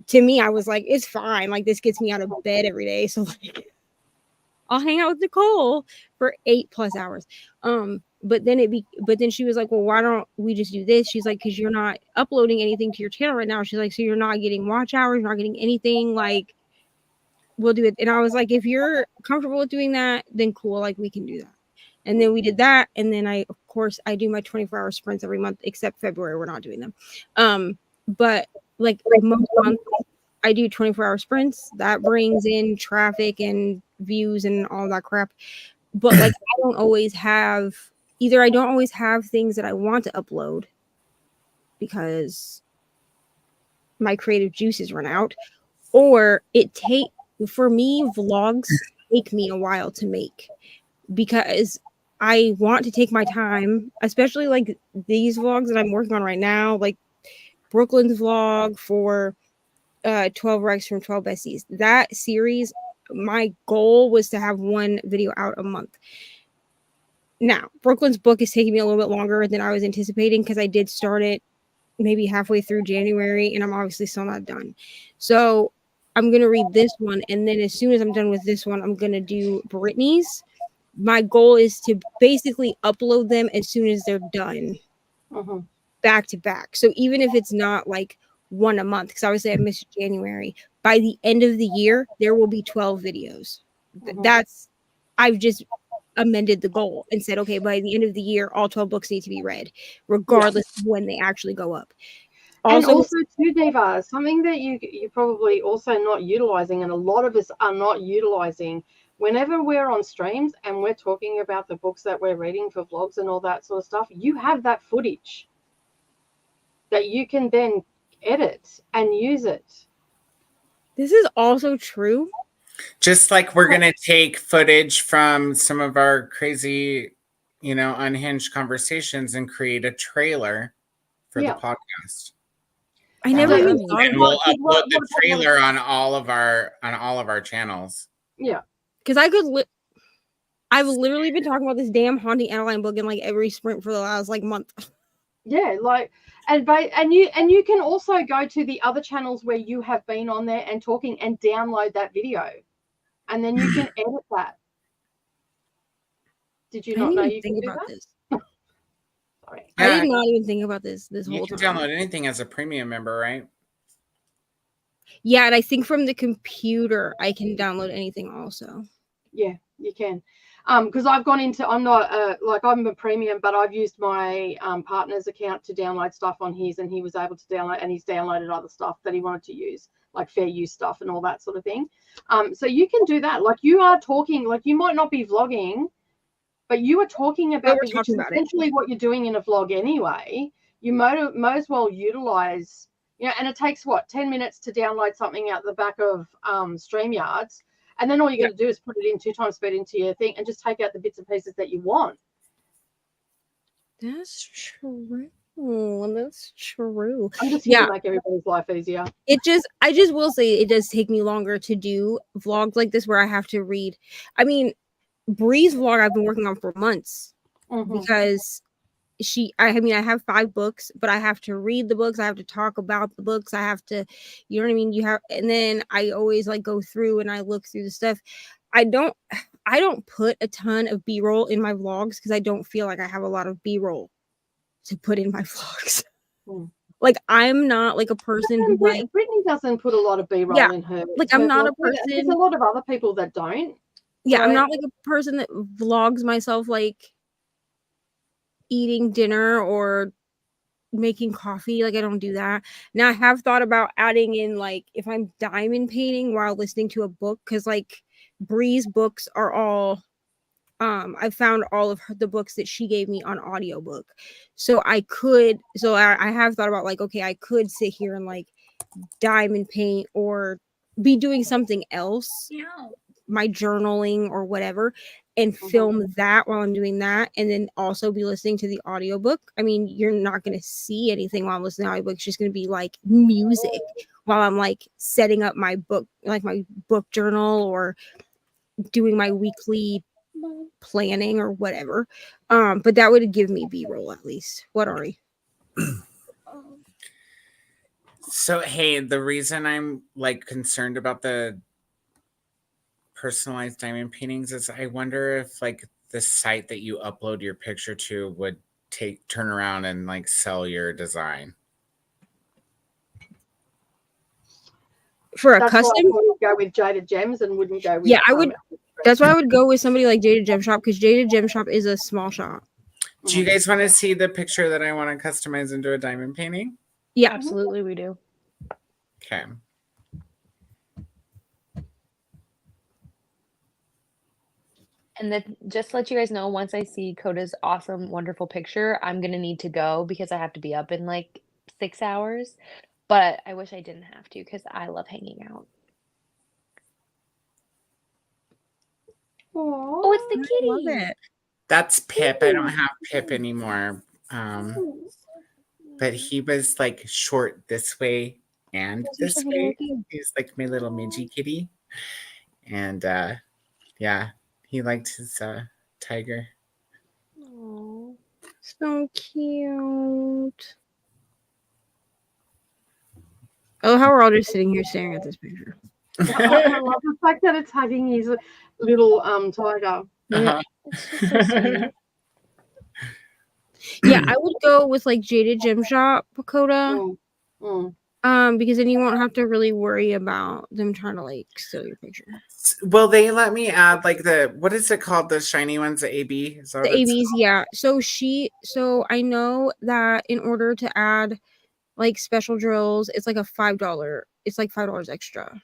to me, I was like, it's fine. Like this gets me out of bed every day, so like I'll hang out with Nicole for 8+ hours. But then she was like, well, why don't we just do this? She's like, because you're not uploading anything to your channel right now. She's like, so you're not getting watch hours, you're not getting anything. Like, we'll do it. And I was like, if you're comfortable with doing that, then cool, like we can do that. And then we did that, and then I do my 24-hour sprints every month, except February we're not doing them. But like most months I do 24-hour sprints. That brings in traffic and views and all that crap. But like I don't always have things that I want to upload because my creative juices run out, or for me, vlogs take me a while to make because I want to take my time, especially like these vlogs that I'm working on right now, like Brooklyn's vlog for 12 Recs from 12 Besties. That series, my goal was to have one video out a month. Now, Brooklyn's book is taking me a little bit longer than I was anticipating because I did start it maybe halfway through January, and I'm obviously still not done. So I'm going to read this one, and then as soon as I'm done with this one, I'm going to do Brittany's. My goal is to basically upload them as soon as they're done, back to back. So even if it's not like one a month, because obviously I missed January, by the end of the year, there will be 12 videos. I've just amended the goal and said, okay, by the end of the year, all 12 books need to be read, regardless of when they actually go up. Also too, Diva, something that you're probably also not utilizing, and a lot of us are not utilizing, whenever we're on streams and we're talking about the books that we're reading for vlogs and all that sort of stuff, you have that footage that you can then edit and use it. This is also true. Just like we're going to take footage from some of our crazy, unhinged conversations and create a trailer for the podcast. I never even thought and we'll upload the trailer on all of our channels. Yeah. Because I've literally been talking about this damn Haunting Adeline book in like every sprint for the last like month. Yeah, like and you can also go to the other channels where you have been on there and talking and download that video, and then you can edit that. Did you not know you could think about this? Sorry, I did not even think about this whole time. You can download anything as a premium member, right? Yeah, and I think from the computer I can download anything also. Yeah, you can. because I've gone into, I'm not like I'm a premium, but I've used my partner's account to download stuff on his, and he was able to download, and he's downloaded other stuff that he wanted to use, like fair use stuff and all that sort of thing. So you can do that. Like you are talking, like you might not be vlogging, but you are talking about it, which is essentially what you're doing in a vlog anyway. You might as well utilize, you know, and it takes what, 10 minutes to download something out the back of StreamYards. And then all you got to do is put it in 2 times speed into your thing and just take out the bits and pieces that you want. That's true. That's true. I'm just here to make everybody's life easier. I just will say it does take me longer to do vlogs like this where I have to read. I mean, Bree's vlog I've been working on for months because I have 5 books, but I have to read the books. I have to talk about the books. I have to, you know what I mean? And then I always like go through and I look through the stuff. I don't put a ton of B-roll in my vlogs because I don't feel like I have a lot of B-roll to put in my vlogs. Like I'm not like a person who like Brittany doesn't put a lot of B-roll in her. Like I'm not a person. There's a lot of other people that don't. Yeah, I'm not like a person that vlogs myself like eating dinner or making coffee. Like I don't do that. Now I have thought about adding in like if I'm diamond painting while listening to a book, because like Bree's books are all I found all of the books that she gave me on audiobook. So I have thought about like, okay, I could sit here and like diamond paint or be doing something else. My journaling or whatever, and film that while I'm doing that, and then also be listening to the audiobook. I mean, you're not going to see anything while I'm listening to the audiobook. It's just going to be like music while I'm like setting up my book, like my book journal or doing my weekly planning or whatever. But that would give me B-roll at least. What, Ari? So, hey, the reason I'm like concerned about the personalized diamond paintings is I wonder if like the site that you upload your picture to would turn around and like sell your design for a custom. I would go with Jaded Gems and wouldn't go with I would. That's why I would go with somebody like Jaded Gem Shop, because Jaded Gem Shop is a small shop. Do you guys want to see the picture that I want to customize into a diamond painting? Yeah, absolutely, we do. Okay. And then just to let you guys know, once I see Coda's awesome, wonderful picture, I'm going to need to go because I have to be up in like 6 hours. But I wish I didn't have to because I love hanging out. Aww, oh, it's the kitty. I love it. That's Pip. I don't have Pip anymore. But he was like short this way and this way. He's like my little midgie kitty. And yeah. He liked his tiger. Oh, so cute. Oh, how we're all just sitting here staring at this picture. I love the fact that it's hugging his little tiger. Uh-huh. It's just so sweet. Yeah, I would go with like Jaded Gem Shop, Coda. Because then you won't have to really worry about them trying to like steal your picture. Will they let me add like what is it called? The shiny ones, the AB? The ABs, yeah. So I know that in order to add like special drills, it's like $5. It's like $5 extra.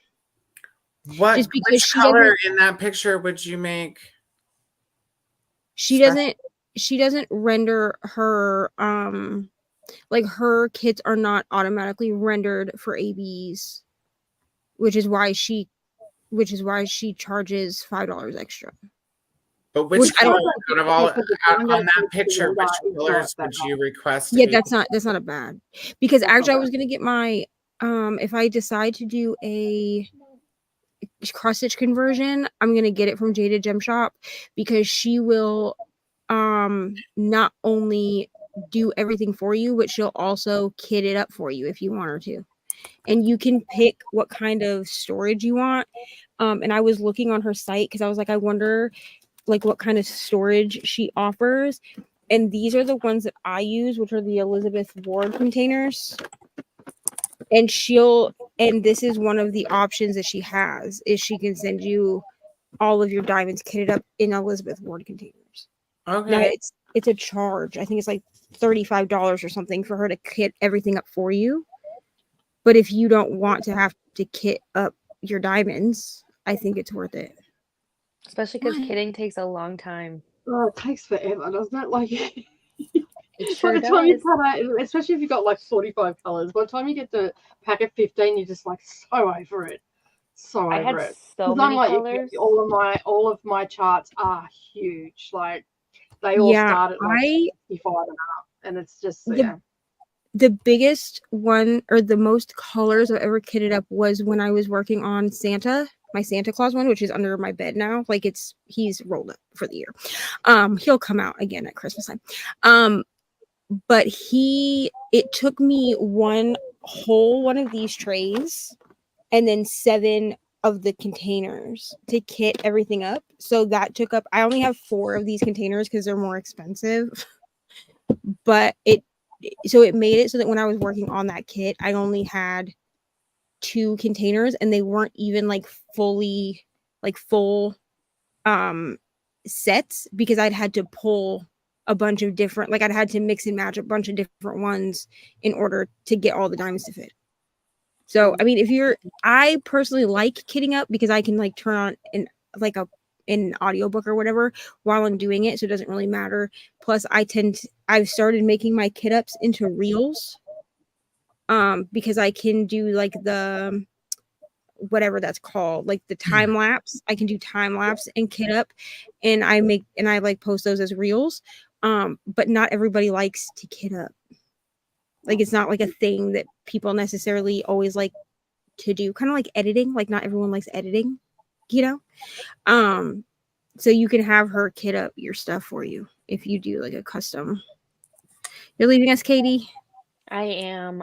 Which color in that picture would you make? She doesn't render her like her kits are not automatically rendered for ABs, which is why she charges $5 extra. But which color out of all on that picture, which colors would you request? Yeah, that's not a bad, because actually I was gonna get my if I decide to do a cross stitch conversion, I'm gonna get it from Jaded Gem Shop, because she will not only do everything for you, but she'll also kit it up for you if you want her to. And you can pick what kind of storage you want. And I was looking on her site because I was like, I wonder like what kind of storage she offers. And these are the ones that I use, which are the Elizabeth Ward containers. And this is one of the options that she has, is she can send you all of your diamonds kitted up in Elizabeth Ward containers. Okay. Now it's a charge. I think it's like $35 or something for her to kit everything up for you. But if you don't want to have to kit up your diamonds, I think it's worth it. Especially because Why? kitting takes a long time. Oh, it takes forever, doesn't it? Like, It sure by the time you does. cut out, especially if you've got like 45 colors, by the time you get to packet 15, you're just like so over it. So I had over it. so 'Cause many I'm like, colors. all of my charts are huge. Like, they all Yeah, start at like 65 and up, and it's just the biggest one or the most colors I've ever kitted up was when I was working on Santa, my Santa Claus one, which is under my bed now. Like he's rolled up for the year. He'll come out again at Christmas time. But it took me one of these trays and then 7 of the containers to kit everything up. So that took up, I only have 4 of these containers because they're more expensive. But it made it so that when I was working on that kit, I only had 2 containers and they weren't even like fully like full sets because I'd had to pull a bunch of different, like I'd had to mix and match a bunch of different ones in order to get all the diamonds to fit. So I mean, I personally like kitting up because I can like turn on an audiobook or whatever while I'm doing it, so it doesn't really matter. Plus I've started making my kit ups into reels because I can do like the whatever that's called, like the time lapse. I can do time lapse and kit up, and I like post those as reels. But not everybody likes to kit up. Like it's not like a thing that people necessarily always like to do. Kind of like editing. Like not everyone likes editing, you know. So you can have her kit up your stuff for you if you do like a custom. You're leaving us, Katie? I am,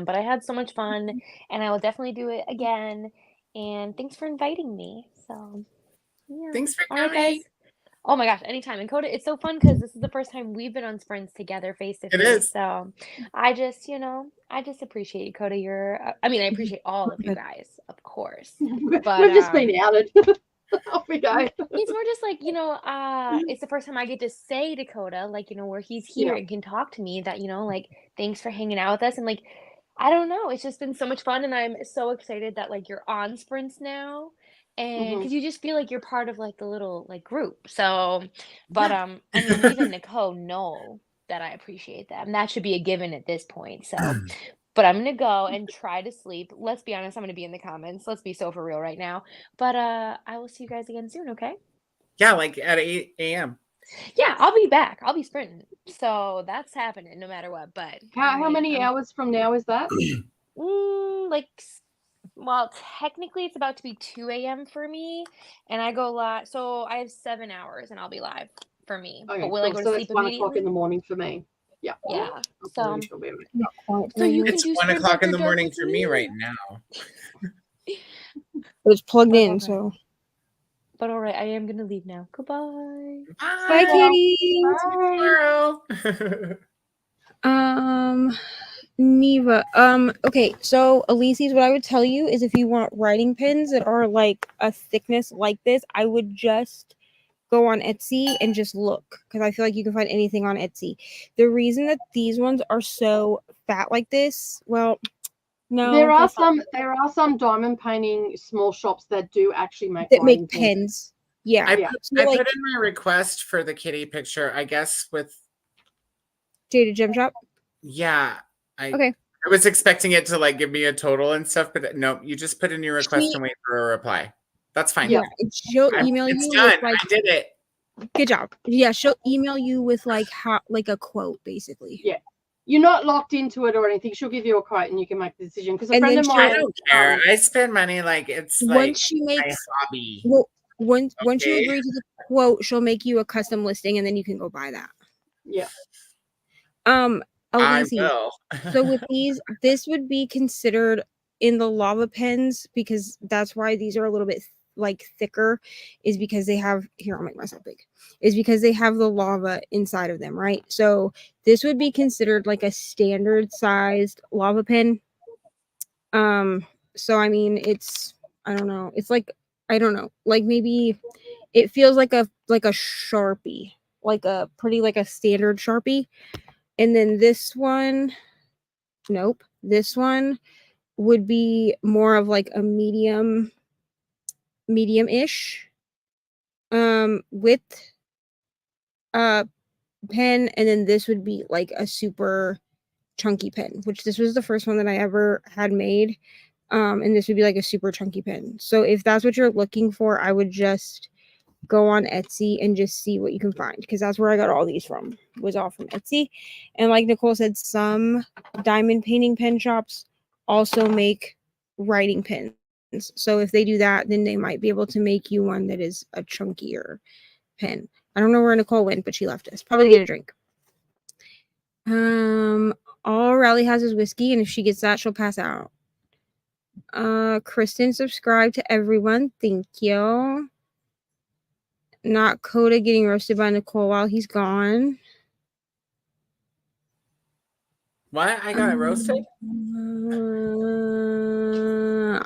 but I had so much fun, and I will definitely do it again. And thanks for inviting me. So, yeah. Thanks for All right, coming. guys. Oh my gosh, anytime. And Coda, it's so fun because this is the first time we've been on sprints together face to It face. is. So I just appreciate you, Coda. I mean, I appreciate all of you guys, of course. But we've just been outed. Off we go. It's more just like, it's the first time I get to say to Coda, like, where he's here and can talk to me that, like, thanks for hanging out with us. And like, I don't know, it's just been so much fun. And I'm so excited that like you're on sprints now. And because you just feel like you're part of like the little like group. So, but I mean, even Nicole know that I appreciate them. That should be a given at this point. So, but I'm gonna go and try to sleep. Let's be honest, I'm gonna be in the comments. Let's be so for real right now. But I will see you guys again soon, okay? Yeah, like at 8 a.m. Yeah, I'll be back. I'll be sprinting. So that's happening no matter what. But How many hours from now is that? Well, technically it's about to be 2 a.m. for me, and I go live. So I have 7 hours, and I'll be live for me. Okay, But will cool. I go to So sleep that's 1 o'clock immediately? in the morning for me. Yeah. Yeah. So So you can It's do 1 sprints o'clock in after the dark morning with for me right now. But it's plugged in, Okay. so. But all right, I am gonna leave now. Goodbye. Bye, Katie. Tomorrow. Neva. Okay, so Elyse's, what I would tell you is if you want writing pens that are like a thickness like this, I would just go on Etsy and just look because I feel like you can find anything on Etsy. The reason that these ones are so fat like this, well, no, there are some diamond painting small shops that do actually make pens. Yeah. I So, put in my request for the kitty picture, I guess, with Jada Gem Shop. Yeah. Okay. I was expecting it to like give me a total and stuff, but no, you just put in your request and wait for a reply. That's fine. Yeah, she'll email you. It's done. With, I did it. Good job. Yeah, she'll email you with like a quote, basically. Yeah. You're not locked into it or anything. She'll give you a quote and you can make the decision. Because a friend of mine, I don't care. I spend money like it's like my hobby. Well, once you agree to the quote, she'll make you a custom listing, and then you can go buy that. Yeah. I will. So with these, this would be considered in the lava pens because that's why these are a little bit like thicker, is because they have I'll make myself big. Is because they have the lava inside of them, right? So this would be considered like a standard sized lava pen. So I mean, I don't know, it's like I don't know, like maybe it feels like a Sharpie, like a pretty like a standard Sharpie. And then this one, nope, this one would be more of like a medium-ish width pen, and then this would be like a super chunky pen, which this was the first one that I ever had made. And this would be like a super chunky pen. So if that's what you're looking for, I would just go on Etsy and just see what you can find, because that's where I got all these from, was all from Etsy. And like Nicole said, some diamond painting pen shops also make writing pens. So if they do that, then they might be able to make you one that is a chunkier pen. I don't know where Nicole went, but she left us. Probably to get a drink. All Riley has is whiskey, and if she gets that, she'll pass out. Kristen subscribed to everyone. Thank you. Not Coda getting roasted by Nicole while he's gone. What? I got roasted? I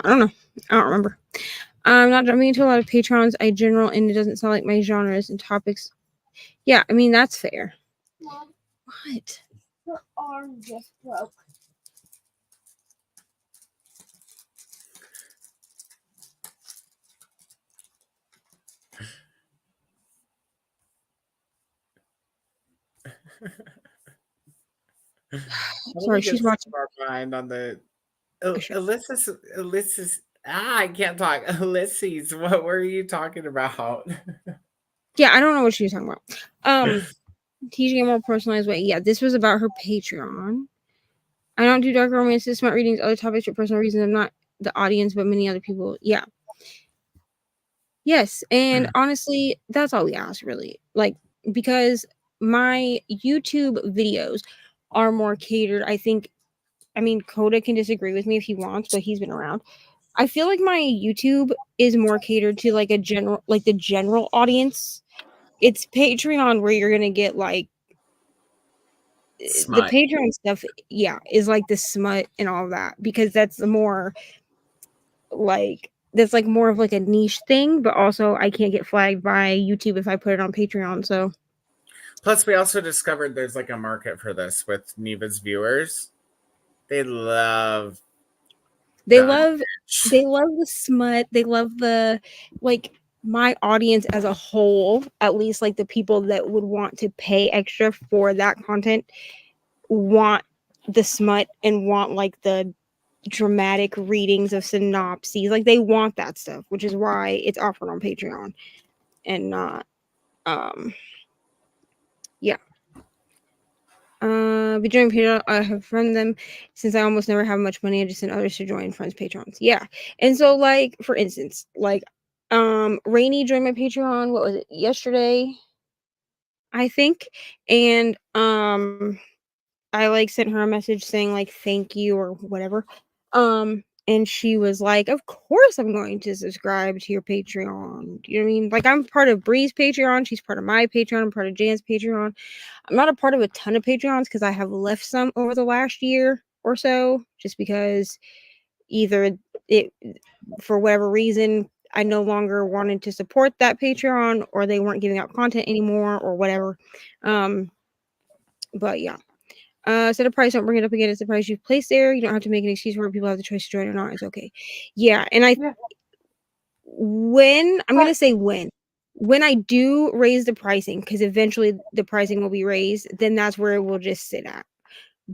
don't know. I don't remember. I'm not jumping into a lot of Patrons. I general, and it doesn't sound like my genres and topics. Yeah, I mean, that's fair. Mom, What? her arm just broke. Sorry, she's watching. Behind on the Sure. Alyssa's. I can't talk. Ulysses, what were you talking about? Yeah, I don't know what she was talking about. Teaching a more personalized way. Yeah, this was about her Patreon. I don't do dark romances, smart readings, other topics for personal reasons. I'm not the audience, but many other people. Yeah. Yes, and honestly, that's all we ask, really. Like, because my YouTube videos are more catered. I mean, Coda can disagree with me if he wants, but he's been around. I feel like my YouTube is more catered to like the general audience. It's Patreon where you're gonna get like Smut. the Patreon stuff. Yeah, is like the smut and all that, because that's the more like that's like more of like a niche thing, but also I can't get flagged by YouTube if I put it on Patreon. So Plus, we also discovered there's like a market for this with Neva's viewers. They love the smut. They love the like my audience as a whole, at least like the people that would want to pay extra for that content, want the smut and want like the dramatic readings of synopses. Like they want that stuff, which is why it's offered on Patreon and not yeah. Be joining Patreon. I have friend them since I almost never have much money. I just send others to join friends patrons. Yeah, and so like for instance, like Reni joined my Patreon. What was it, yesterday? I think, and I like sent her a message saying like thank you or whatever. And she was like, "Of course I'm going to subscribe to your Patreon." You know what I mean? Like I'm part of Bree's Patreon, she's part of my Patreon, I'm part of Jan's Patreon. I'm not a part of a ton of Patreons because I have left some over the last year or so, just because either it for whatever reason I no longer wanted to support that Patreon, or they weren't giving out content anymore or whatever. But yeah. Set a price, don't bring it up again. It's the price you've placed there. You don't have to make an excuse where people have the choice to join or not. It's okay. Yeah, and when I do raise the pricing, because eventually the pricing will be raised, then that's where it will just sit at.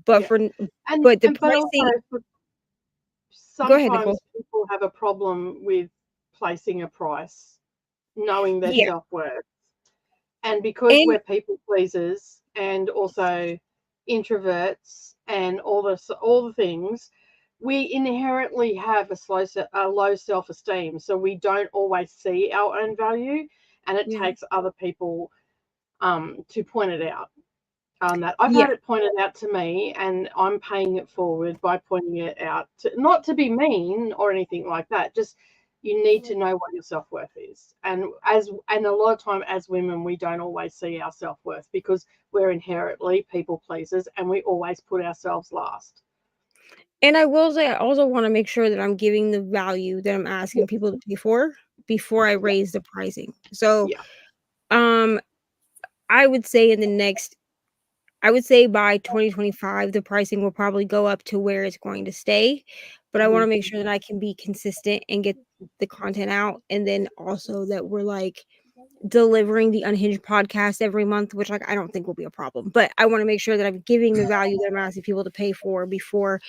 But the pricing. Go ahead, Nicole. Sometimes people have a problem with placing a price, knowing their self-worth. And because we're people pleasers and also introverts and all the things, we inherently have a low self-esteem. So we don't always see our own value, and it takes other people to point it out. That I've had it pointed out to me, and I'm paying it forward by pointing it out. Not to be mean or anything like that. Just you need to know what your self-worth is, and a lot of time as women, we don't always see our self-worth because we're inherently people pleasers, and we always put ourselves last. And I will say, I also want to make sure that I'm giving the value that I'm asking people to pay for. before I raise the pricing. So, Yeah. I would say by 2025, the pricing will probably go up to where it's going to stay. But I want to make sure that I can be consistent and get the content out. And then also that we're like delivering the Unhinged podcast every month, which like I don't think will be a problem. But I want to make sure that I'm giving the value that I'm asking people to pay for before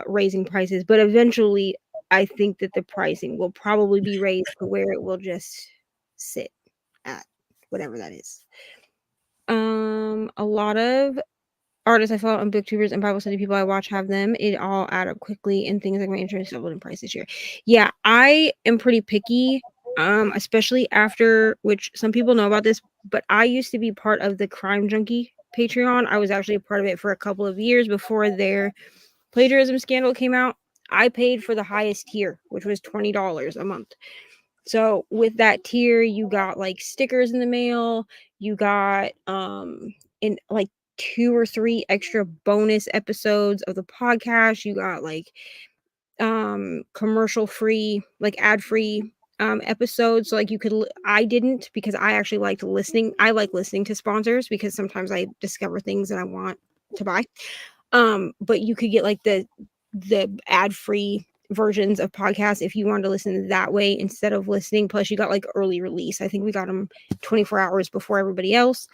raising prices. But eventually I think that the pricing will probably be raised to where it will just sit at whatever that is. A lot of artists I follow on booktubers and Bible study people I watch have them. It all add up quickly, and things like my interest doubled in price this year. Yeah, I am pretty picky, especially after, which some people know about this, but I used to be part of the Crime Junkie Patreon. I was actually a part of it for a couple of years before their plagiarism scandal came out. I paid for the highest tier, which was $20 a month. So with that tier, you got like stickers in the mail, you got in like 2 or 3 extra bonus episodes of the podcast, you got like commercial free, like ad free episodes. So like you could I didn't, because I actually liked listening. I like listening to sponsors because sometimes I discover things that I want to buy. But you could get like the ad free versions of podcasts if you wanted to listen that way instead of listening. Plus you got like early release. I think we got them 24 hours before everybody else,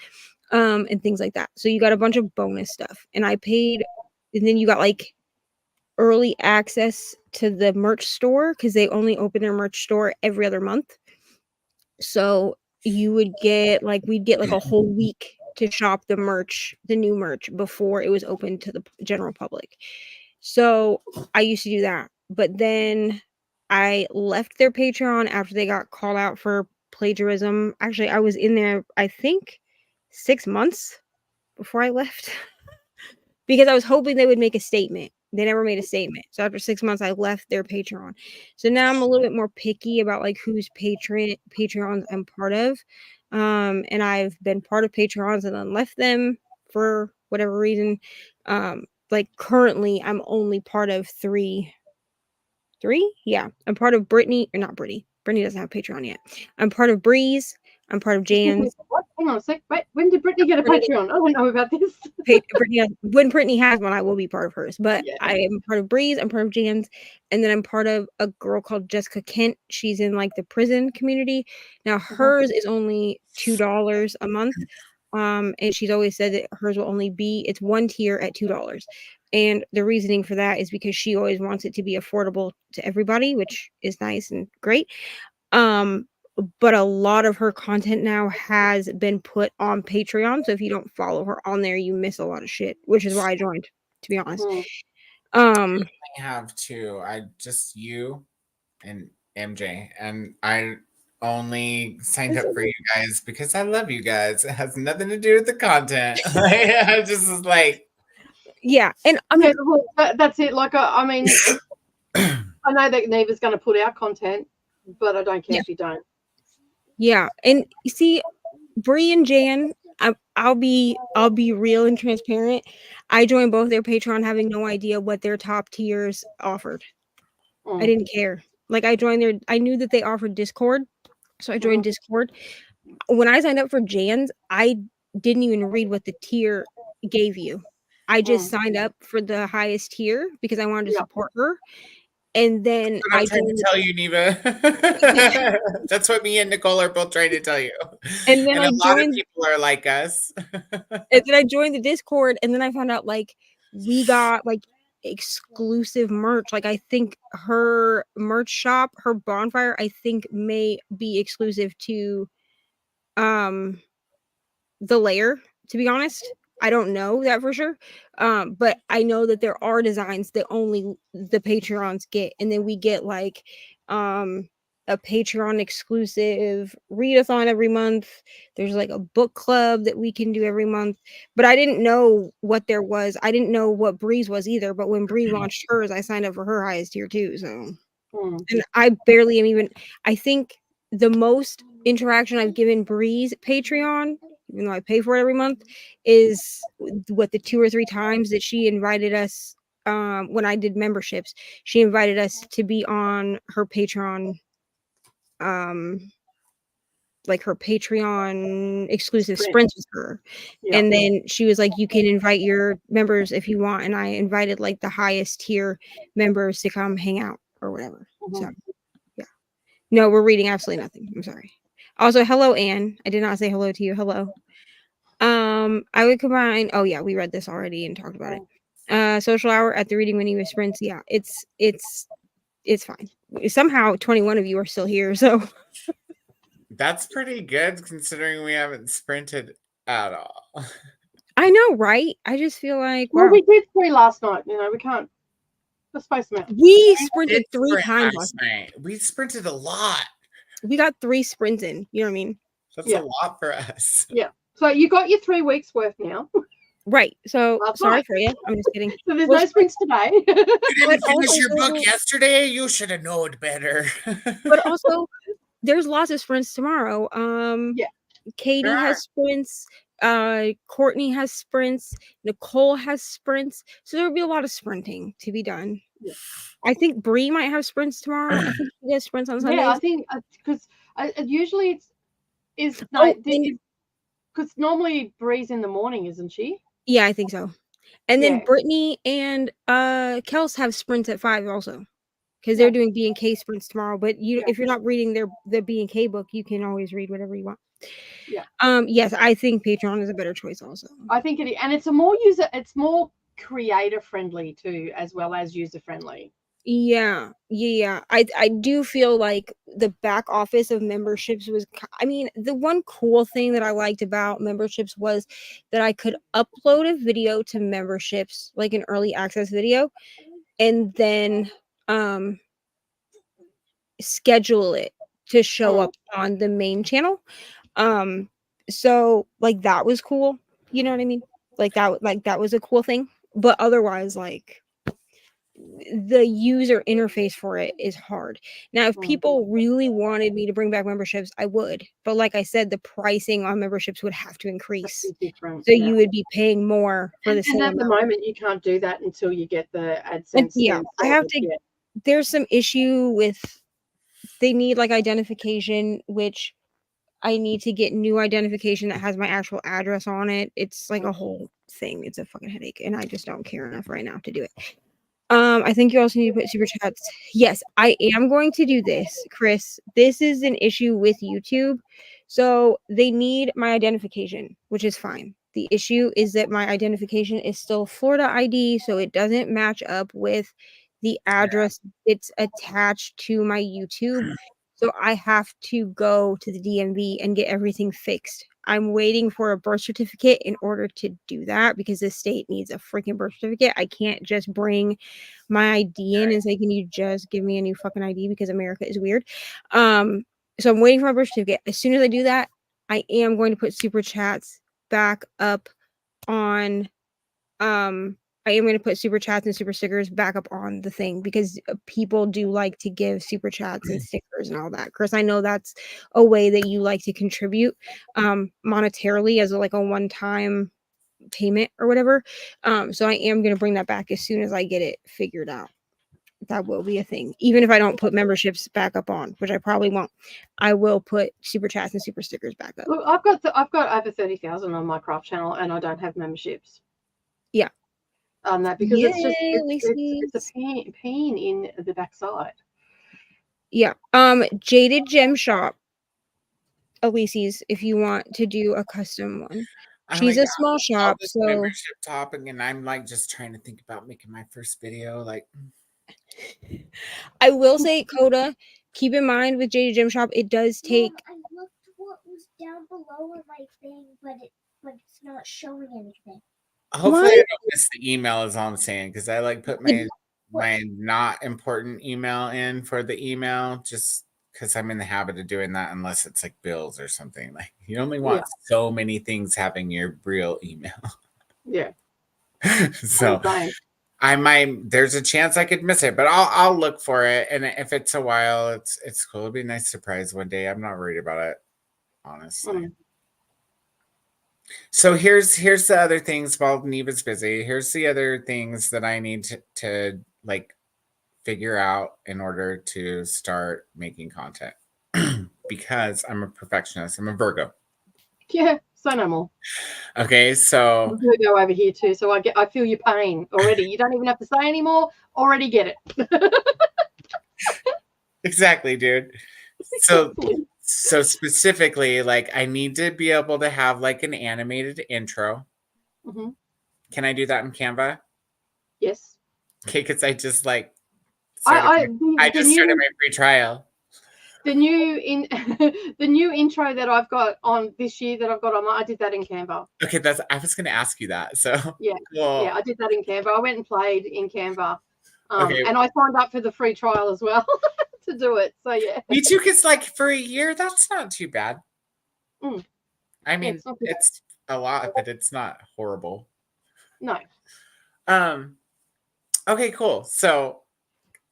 and things like that. So you got a bunch of bonus stuff, and I paid. And then you got like early access to the merch store, because they only open their merch store every other month. So you would get like, we'd get like a whole week to shop the new merch before it was open to the general public. So I used to do that. But then I left their Patreon after they got called out for plagiarism. Actually, I was in there, I think, 6 months before I left because I was hoping they would make a statement. They never made a statement. So after 6 months, I left their Patreon. So now I'm a little bit more picky about like whose Patreons I'm part of. And I've been part of Patreons and then left them for whatever reason. Like currently I'm only part of three. Yeah. I'm part of Brittany, or not Brittany. Brittany doesn't have Patreon yet. I'm part of Breeze. I'm part of Jan's. What? Hang on a sec. Wait, when did Brittany get a Patreon? I don't know about this. When Brittany has one, I will be part of hers. But Yeah. I am part of Breeze. I'm part of Jan's, and then I'm part of a girl called Jessica Kent. She's in like the prison community. Now hers is only $2 a month. And she's always said that hers will only be, it's one tier at $2. And the reasoning for that is because she always wants it to be affordable to everybody, which is nice and great. But a lot of her content now has been put on Patreon. So if you don't follow her on there, you miss a lot of shit, which is why I joined, to be honest. I have two. You and MJ, and I only signed up for you guys because I love you guys. It has nothing to do with the content. I just was like, yeah, and I mean, well, that's it. Like, I mean, I know that Neva's going to put out content, but I don't care if you don't. Yeah, and you see, Bree and Jan, I'll be real and transparent. I joined both their Patreon having no idea what their top tiers offered. I didn't care. Like I knew that they offered Discord, so I joined Discord. When I signed up for Jan's, I didn't even read what the tier gave you. I just signed up for the highest tier because I wanted to support her. And then I'm trying to tell you, Neva. That's what me and Nicole are both trying to tell you. And then a lot of people are like us. And then I joined the Discord, and then I found out like we got like exclusive merch. Like I think her merch shop, her bonfire, I think may be exclusive to the layer, to be honest. I don't know that for sure. But I know that there are designs that only the Patreons get, and then we get like a Patreon exclusive readathon every month. There's like a book club that we can do every month. But I didn't know what there was. I didn't know what Breeze was either. But when Bree launched hers, I signed up for her highest tier too. So and I barely am even, I think the most interaction I've given Breeze Patreon, even though I pay for it every month, is what the 2 or 3 times that she invited us when I did memberships. She invited us to be on her Patreon like her Patreon exclusive Sprint. sprints with her. Yeah. And then she was like, you can invite your members if you want. And I invited like the highest tier members to come hang out or whatever. So yeah. No, we're reading absolutely nothing. I'm sorry. Also, hello, Anne. I did not say hello to you. Hello. I would combine. Oh yeah, we read this already and talked about it. Social hour at the reading menu with sprints. Yeah, it's fine. Somehow 21 of you are still here, so That's pretty good considering we haven't sprinted at all. I know, right? I just feel like Well, wow. we did 3 last night. You know, we can't. Let's space them out. We sprinted Did 3 sprint times last last night. night. We sprinted a lot. We got 3 sprints in. You know what I mean? That's Yeah. a lot for us. Yeah. So you got your 3 weeks worth now. Right. So Last sorry night. for you. I'm just kidding. So there's Well, no sprints today. You didn't But finish also- your book yesterday. You should have known better. But also, there's lots of sprints tomorrow. Yeah. Katie There are. has sprints. Courtney has sprints. Nicole has sprints. So there will be a lot of sprinting to be done. Yeah. I think Bree might have sprints tomorrow. I think she has sprints on Sundays. Yeah, I think because usually it's Oh, because normally Bree's in the morning, isn't she? Yeah, I think so. And then Yeah. Brittany and Kels have sprints at 5 also. Because they're doing B&K sprints tomorrow. But if you're not reading the B&K book, you can always read whatever you want. Yeah. Yes, I think Patreon is a better choice also. I think it is, and it's more creator friendly too, as well as user friendly. Yeah. I do feel like the back office of memberships was, I mean, the one cool thing that I liked about memberships was that I could upload a video to memberships, like an early access video, and then schedule it to show up on the main channel. So like that was cool. You know what I mean? Like that was a cool thing. But otherwise, like the user interface for it is hard. Now, if people really wanted me to bring back memberships, I would. But like I said, the pricing on memberships would have to increase. Different, So you would be paying more for the and same at the amount. moment, you can't do that until you get the AdSense. Yeah, I have to. Yeah. There's some issue with they need like identification, which I need to get new identification that has my actual address on it. It's like a whole thing. It's a fucking headache, and I just don't care enough right now to do it. I think you also need to put super chats. Yes, I am going to do this, Chris. This is an issue with YouTube. So they need my identification, which is fine. The issue is that my identification is still Florida ID, so it doesn't match up with the address it's attached to my YouTube. So I have to go to the DMV and get everything fixed. I'm waiting for a birth certificate in order to do that because the state needs a freaking birth certificate. I can't just bring my ID in and say, can you just give me a new fucking ID because America is weird. So I'm waiting for my birth certificate. As soon as I do that, I am going to put super chats back up on I am going to put super chats and super stickers back up on the thing because people do like to give super chats and stickers and all that. Chris, I know that's a way that you like to contribute monetarily as like a one-time payment or whatever. So I am going to bring that back as soon as I get it figured out. That will be a thing. Even if I don't put memberships back up on, which I probably won't, I will put super chats and super stickers back up. Look, I've got over 30,000 on my craft channel, and I don't have memberships. Yeah. On that because Yay, it's a pain in the backside. Yeah. Jaded Gem Shop. Elise's, if you want to do a custom one. She's a small shop, so membership topic, and I'm like just trying to think about making my first video. Like, I will say, Coda, keep in mind with Jaded Gem Shop, it does take. I looked what was down below in my thing, but it's not showing anything. hopefully I don't miss the email is all I'm saying, because I like put my not important email in for the email just because I'm in the habit of doing that unless it's like bills or something. Like you only want so many things having your real email. Yeah. So I might, there's a chance I could miss it, but I'll look for it. And if it's a while, it's cool. It'll be a nice surprise one day. I'm not worried about it, honestly. So here's the other things while Neva's busy. Here's the other things that I need to like figure out in order to start making content. because I'm a perfectionist. I'm a Virgo. Yeah, say no more. Okay, so I'm Virgo over here too, so I feel your pain already. You don't even have to say anymore. Already get it. exactly, dude. So specifically, like, I need to be able to have like an animated intro. Mm-hmm. Can I do that in Canva? Yes. Okay, because I just like I started my free trial. The new the new intro that I've got on this year that I've got on, I did that in Canva. Okay, I was going to ask you that. So yeah, cool. yeah, I did that in Canva. I went and played in Canva, Okay. and I signed up for the free trial as well to do it. So yeah, me too. Because like for a year, that's not too bad. Mm. I mean, Yeah, it's a lot, but it's not horrible. No. Okay, cool. So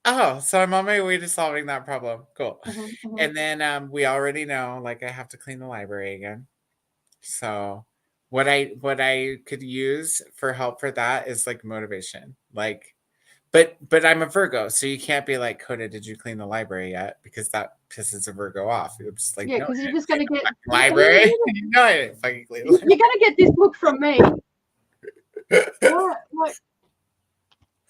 I'm on my way to solving that problem. Cool. Mm-hmm. And then we already know, like, I have to clean the library again. So what I could use for help for that is like motivation. Like, but I'm a Virgo, so you can't be like, Coda, did you clean the library yet? Because that pisses a Virgo off. You're just like, Yeah, no, because you're just gonna get library. You know, I didn't fucking clean the library. You're gonna get this look from me. What?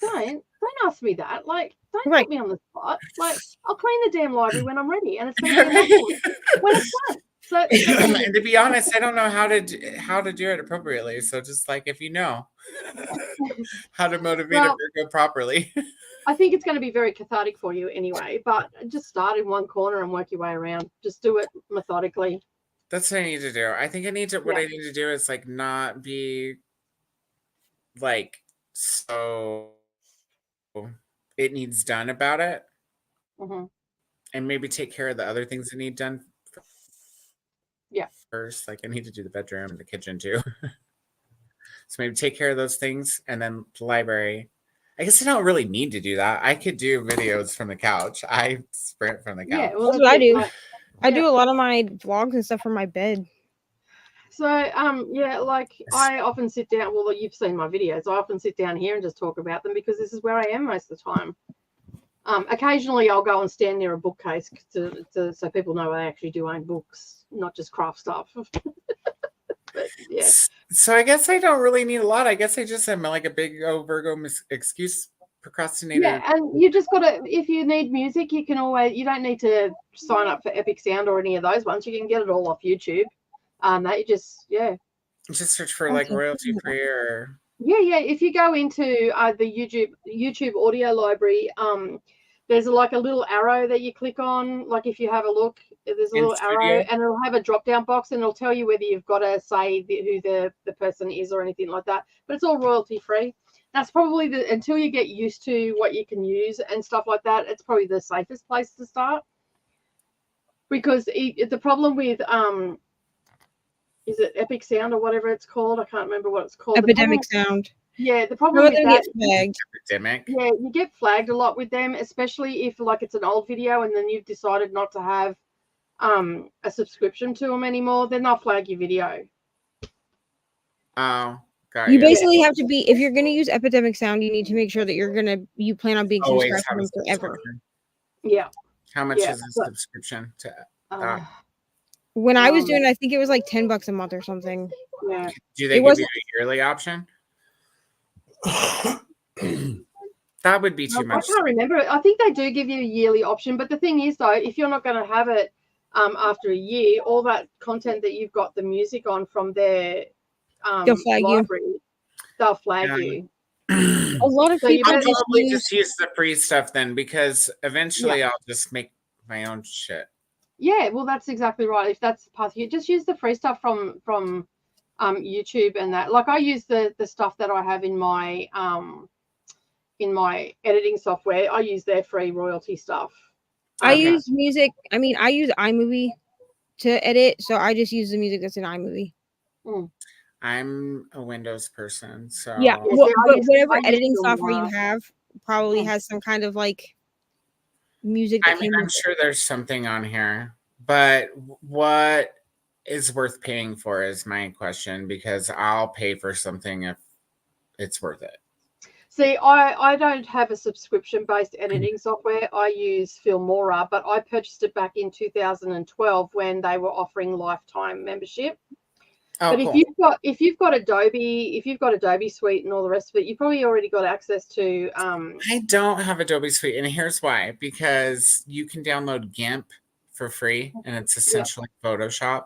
Like, don't ask me that. Like, don't put me on the spot. Like, I'll clean the damn library when I'm ready, and it's gonna be when it's done. So, and to be honest, I don't know how to do it appropriately. So just like, if you know how to motivate a Virgo properly. I think it's going to be very cathartic for you anyway, but just start in one corner and work your way around. Just do it methodically. That's what I need to do. I think I need to, what I need to do is like not be like, so it needs done about it. Mm-hmm. And maybe take care of the other things that need done. Yeah. First, like I need to do the bedroom and the kitchen too. So maybe take care of those things, and then the library. I guess I don't really need to do that. I could do videos from the couch. I sprint from the couch. Yeah, well, that's what I do. I do a lot of my vlogs and stuff from my bed. So, yeah, like I often sit down. Well, you've seen my videos. I often sit down here and just talk about them because this is where I am most of the time. Occasionally, I'll go and stand near a bookcase so people know I actually do own books, not just craft stuff. But, yeah. So I guess I don't really need a lot. I guess I just am like a big Virgo excuse procrastinator. Yeah, and you just got to, if you need music, you don't need to sign up for Epic Sound or any of those ones. You can get it all off YouTube. That you just search for like royalty free or if you go into the YouTube audio library, there's like a little arrow that you click on. Like if you have a look, there's a little arrow, and it'll have a drop down box, and it'll tell you whether you've got to say who the person is or anything like that. But it's all royalty free. That's probably until you get used to what you can use and stuff like that. It's probably the safest place to start, because the problem with is it Epic Sound or whatever it's called? I can't remember what it's called. Epidemic Sound. Yeah, the problem with that, Epidemic. Yeah, you get flagged a lot with them, especially if like it's an old video and then you've decided not to have a subscription to them anymore. Then they'll flag your video. Oh, got you basically have to be, if you're going to use Epidemic Sound, you need to make sure that you plan on being subscribed to them forever. Yeah. How much is a subscription to that? When I was doing it, I think it was like $10 a month or something. Yeah. Do they give you a yearly option? That would be too much. I can't remember. I think they do give you a yearly option, but the thing is, though, if you're not going to have it after a year, all that content that you've got the music on from their they'll flag library, they'll flag you. A lot of people I'll probably just use the free stuff then, because eventually I'll just make my own shit. Yeah, well, that's exactly right. If that's the path, you just use the free stuff from YouTube and that. Like I use the stuff that I have in my editing software. I use their free royalty stuff. I use music. I mean, I use iMovie to edit, so I just use the music that's in iMovie. I'm a Windows person, so yeah. Well, but whatever editing software you have probably has some kind of like music. I'm sure there's something on here, but what is worth paying for is my question, because I'll pay for something if it's worth it. See, I don't have a subscription-based editing software. I use Filmora, but I purchased it back in 2012 when they were offering lifetime membership. Oh, But cool. if you've got Adobe Suite and all the rest of it, you probably already got access to. I don't have Adobe Suite, and here's why: because you can download GIMP for free, and it's essentially Photoshop.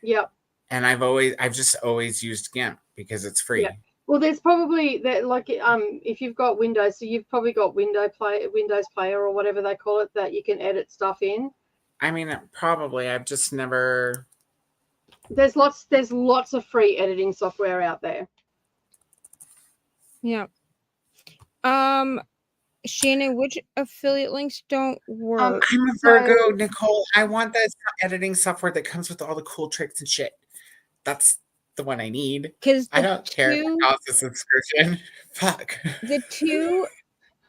Yep. And I've just always used GIMP because it's free. Yeah. Well, there's probably that, like, if you've got Windows, so you've probably got Windows Player or whatever they call it, that you can edit stuff in. I mean, probably. I've just never. There's lots of free editing software out there. Yeah. Shannon, which affiliate links don't work? I'm a Virgo, Nicole. I want that editing software that comes with all the cool tricks and shit. That's the one I need. Because I don't care if it costs a subscription. Fuck. The two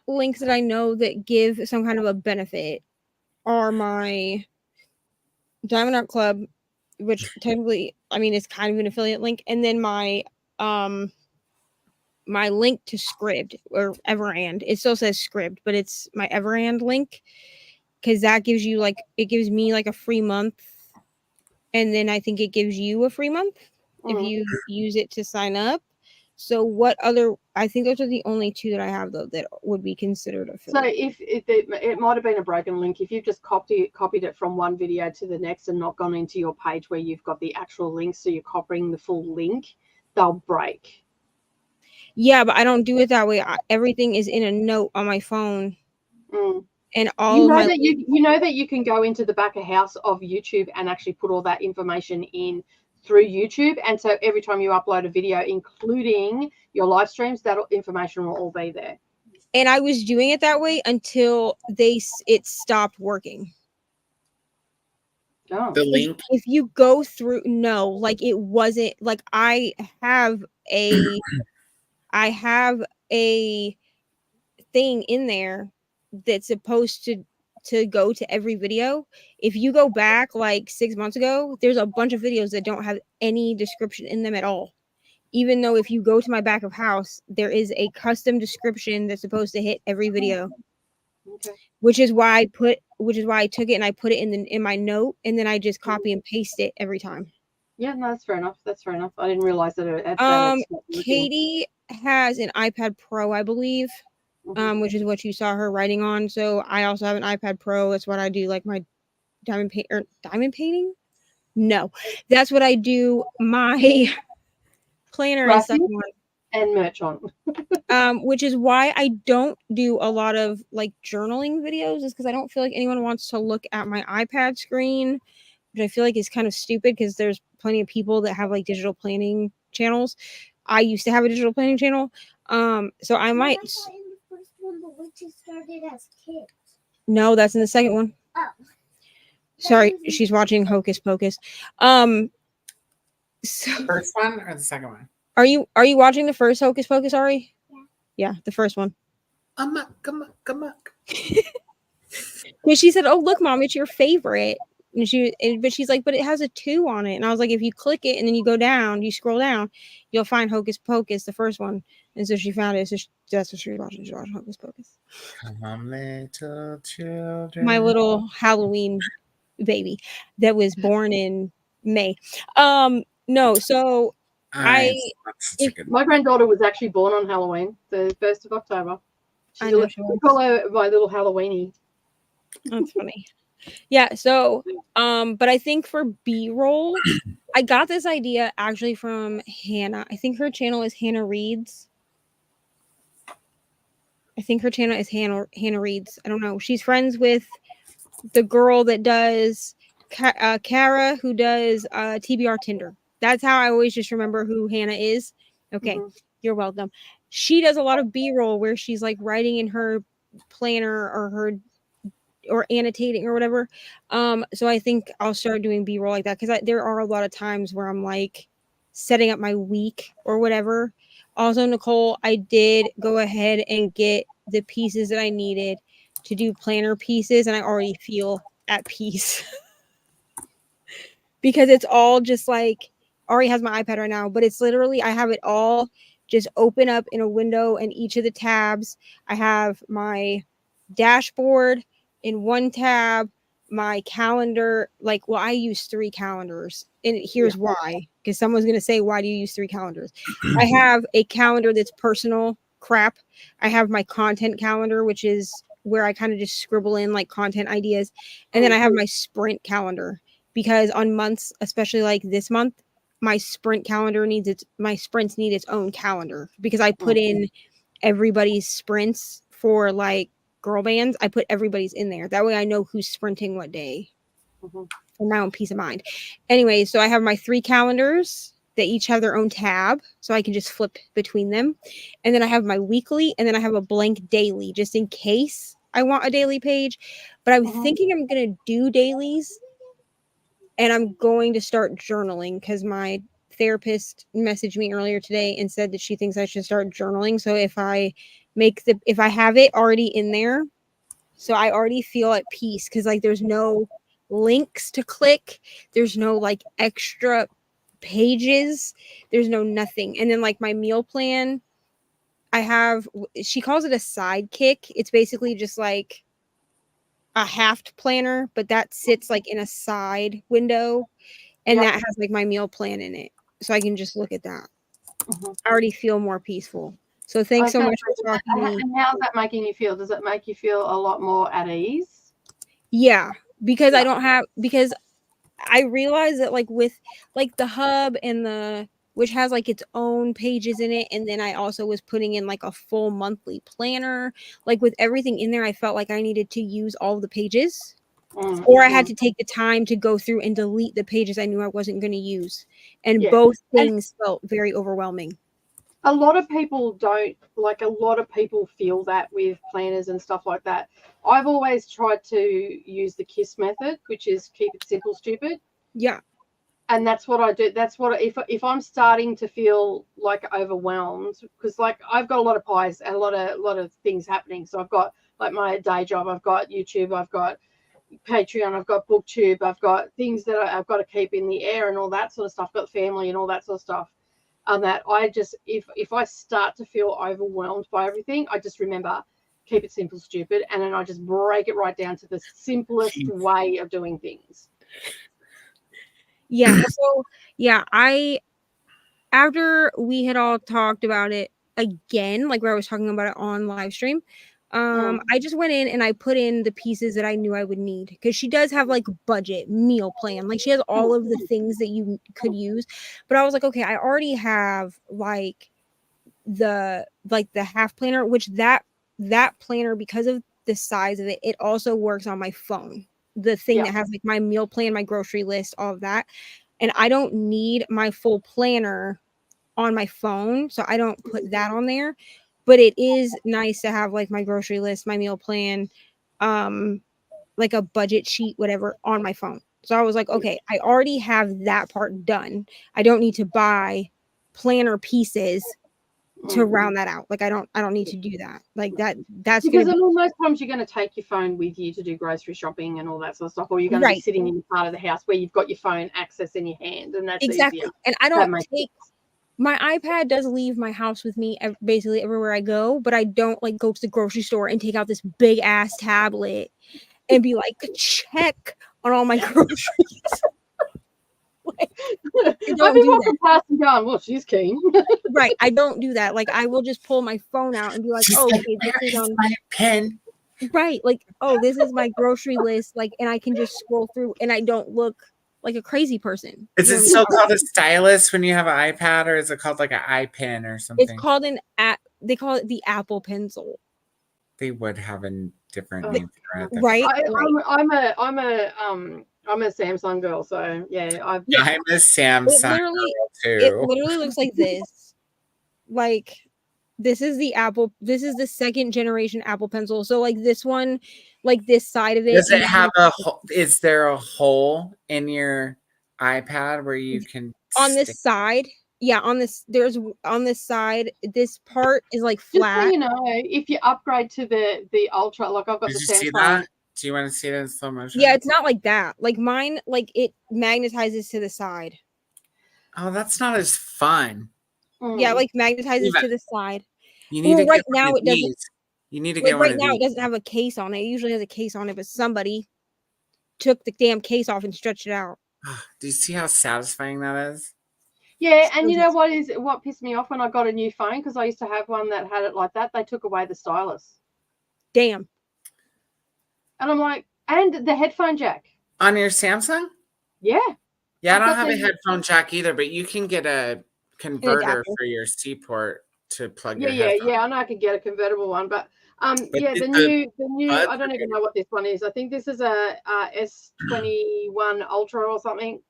links that I know that give some kind of a benefit are my Diamond Art Club, which technically, I mean, it's kind of an affiliate link, and then my my link to Scribd or Everand. It still says Scribd, but it's my Everand link, because that gives you it gives me a free month, and then I think it gives you a free month if you use it to sign up. So what other? I think those are the only two that I have though that would be considered affiliate. So if it might have been a broken link, if you've just copied it from one video to the next and not gone into your page where you've got the actual link, so you're copying the full link, they'll break. Yeah, but I don't do it that way. Everything is in a note on my phone, and all you know that you can go into the back of house of YouTube and actually put all that information in through YouTube, and so every time you upload a video, including your live streams, that information will all be there. And I was doing it that way until it stopped working. Oh. The link. If you go through, no, it wasn't I have a thing in there that's supposed to go to every video. If you go back 6 months ago, there's a bunch of videos that don't have any description in them at all. Even though if you go to my back of house, there is a custom description that's supposed to hit every video. Okay. Which is why I took it and I put it in my note, and then I just copy and paste it every time. Yeah, no, that's fair enough. I didn't realize that Katie has an iPad Pro, I believe. Which is what you saw her writing on. So I also have an iPad Pro. That's what I do, my diamond painting. No, that's what I do my planner and stuff on. And merch on. Which is why I don't do a lot of journaling videos, is because I don't feel like anyone wants to look at my iPad screen, which I feel like is kind of stupid because there's plenty of people that have digital planning channels. I used to have a digital planning channel. So I might. But we just started as kids. No, that's in the second one. Oh. Sorry, she's watching Hocus Pocus. The first one or the second one? Are you watching the first Hocus Pocus, Ari? Yeah. Yeah, the first one. Come on. She said, "Oh, look, Mom, it's your favorite." But she's like, "But it has a 2 on it." And I was like, "If you click it and then you go down, you scroll down, you'll find Hocus Pocus, the first one." And so she found it. So that's what she was watching. She watched Hocus Pocus. Come, little children. My little Halloween baby that was born in May. No, so my granddaughter was actually born on Halloween, the 1st of October. We call her my little Halloweenie. That's funny. Yeah, so but I think for B-roll, I got this idea actually from Hannah. I think her channel is Hannah Reads. I think her channel is Hannah Reads. I don't know. She's friends with the girl that does Kara, who does TBR Tinder. That's how I always just remember who Hannah is. Okay, You're welcome. She does a lot of B-roll where she's writing in her planner or annotating or whatever. So I think I'll start doing B-roll like that, because there are a lot of times where I'm setting up my week or whatever. Also, Nicole, I did go ahead and get the pieces that I needed to do planner pieces, and I already feel at peace. Because it's all just Ari has my iPad right now, but it's literally, I have it all just open up in a window, and each of the tabs, I have my dashboard in one tab, my calendar, like, well, I use 3 calendars, and here's why, because someone's going to say, why do you use 3 calendars? I have a calendar that's personal crap. I have my content calendar, which is where I kind of just scribble in like content ideas. And then I have my sprint calendar, because on months, especially like this month, my sprint calendar my sprints need its own calendar, because I put in everybody's sprints for like girl bands. I put everybody's in there. That way I know who's sprinting what day for my own peace of mind. Anyway, so I have my 3 calendars. They each have their own tab, so I can just flip between them. And then I have my weekly, and then I have a blank daily, just in case I want a daily page. But I'm thinking I'm going to do dailies, and I'm going to start journaling, because my therapist messaged me earlier today and said that she thinks I should start journaling. So if I have it already in there, so I already feel at peace, because like there's no links to click, there's no like extra pages, there's no nothing. And then like my meal plan, she calls it a sidekick. It's basically just like a halved planner, but that sits like in a side window, and that has like my meal plan in it, so I can just look at that. I already feel more peaceful. So thanks so much for talking to me. And how's that making you feel? Does it make you feel a lot more at ease? Yeah, because because I realize that like with like the hub and which has like its own pages in it, and then I also was putting in like a full monthly planner, like with everything in there, I felt like I needed to use all the pages, or I had to take the time to go through and delete the pages I knew I wasn't going to use, and both things felt very overwhelming. A lot of people feel that with planners and stuff like that. I've always tried to use the KISS method, which is keep it simple, stupid. Yeah. And that's what I do. That's what if I'm starting to feel like overwhelmed, because like I've got a lot of pies and a lot of things happening. So I've got like my day job, I've got YouTube, I've got Patreon, I've got BookTube, I've got things that I've got to keep in the air and all that sort of stuff. I've got family and all that sort of stuff. And that I just, if I start to feel overwhelmed by everything, I just remember keep it simple, stupid, and then I just break it right down to the simplest way of doing things. Yeah. So yeah, after we had all talked about it again, like where I was talking about it on live stream, I just went in and I put in the pieces that I knew I would need, because she does have like budget, meal plan, like she has all of the things that you could use. But I was like, okay, I already have like the half planner, which that planner, because of the size of it, it also works on my phone. The thing that has like my meal plan, my grocery list, all of that. And I don't need my full planner on my phone, so I don't put that on there. But it is nice to have like my grocery list, my meal plan, like a budget sheet, whatever, on my phone. So I was like, okay, I already have that part done. I don't need to buy planner pieces to round that out. Like I don't need to do that. Like that's because most times you're going to take your phone with you to do grocery shopping and all that sort of stuff, or you're going to be sitting in part of the house where you've got your phone access in your hand, and that's exactly easier. And I don't take my iPad does leave my house with me basically everywhere I go, but I don't like go to the grocery store and take out this big ass tablet and be like, check on all my groceries. Like, I've been walking past and going, well, she's keen. Right. I don't do that. Like I will just pull my phone out and be like, oh, okay, this is on my pen. Right. Like, oh, this is my grocery list. Like, and I can just scroll through and I don't look like a crazy person. Is it still called a stylus when you have an iPad, or is it called like an iPen or something? It's called they call it the Apple Pencil. They would have a different name for it. Right. I'm a Samsung girl, so yeah. I'm a Samsung girl too. It literally looks like this. Like this is the second generation Apple Pencil. So like this one, like this side of it. Does it have is there a hole in your iPad where you can on this side? Yeah, on this side, this part is like flat. Just so you know, if you upgrade to the Ultra, like I've got Did the you Samsung. see that? Do you want to see it in slow motion? Yeah, it's not like that. Like mine, like it magnetizes to the side. Oh, that's not as fun. Yeah, like magnetizes Eva, to the side. you need Well, to right get one now of it doesn't. these. You need to Like get one right of now, it these. doesn't have a case on it. It usually has a case on it, but somebody took the damn case off and stretched it out. Do you see how satisfying that is? Yeah, and you know what pissed me off when I got a new phone, because I used to have one that had it like that. They took away the stylus. Damn. And I'm like, and the headphone jack. On your Samsung? Yeah. Yeah, I I've don't got have a the- headphone jack either, but you can get a converter adapter. for your C port to plug Yeah, your yeah, headphones. yeah. I know I could get a convertible one, but yeah, the the new. buds I don't are even know what this one is. I think this is a S21 Ultra or something.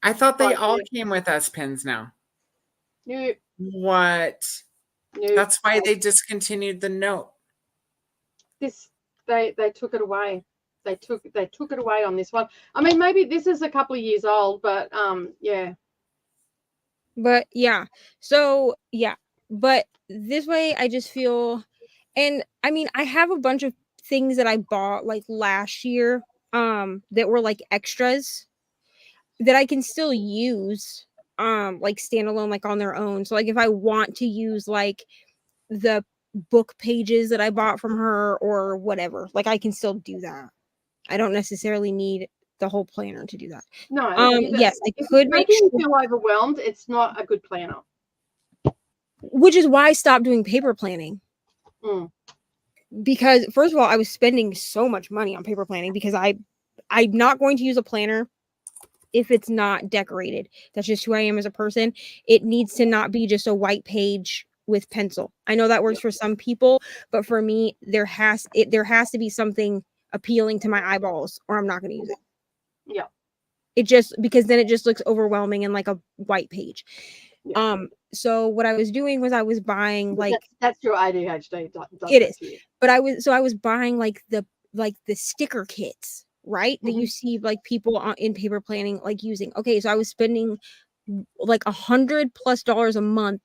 I thought they Right, all yeah. came with S Pens now. New. What? New. That's why they discontinued the Note. This they took it away. They took it away on this one. I mean, maybe this is a couple of years old, but yeah. But yeah, so yeah, but this way I just feel, and I mean, I have a bunch of things that I bought like last year, that were like extras that I can still use, like standalone, like on their own. So like if I want to use like the book pages that I bought from her or whatever, like I can still do that. I don't necessarily need the whole planner to do that. No. Yes, I if could it's make making you sure, feel overwhelmed, it's not a good planner. which is why I stopped doing paper planning. Because first of all, I was spending so much money on paper planning because I'm not going to use a planner if it's not decorated. That's just who I am as a person. It needs to not be just a white page with pencil. I know that works for some people, but for me, there has to be something appealing to my eyeballs, or I'm not going to use it. Yeah. It just, because then it just looks overwhelming and like a white page. Yeah. So what I was doing was I was buying like, that's your ADHD. Does it that is, to you. but I was buying like the sticker kits, right? That you see like people in paper planning like using. Okay, so I was spending like $100+ a month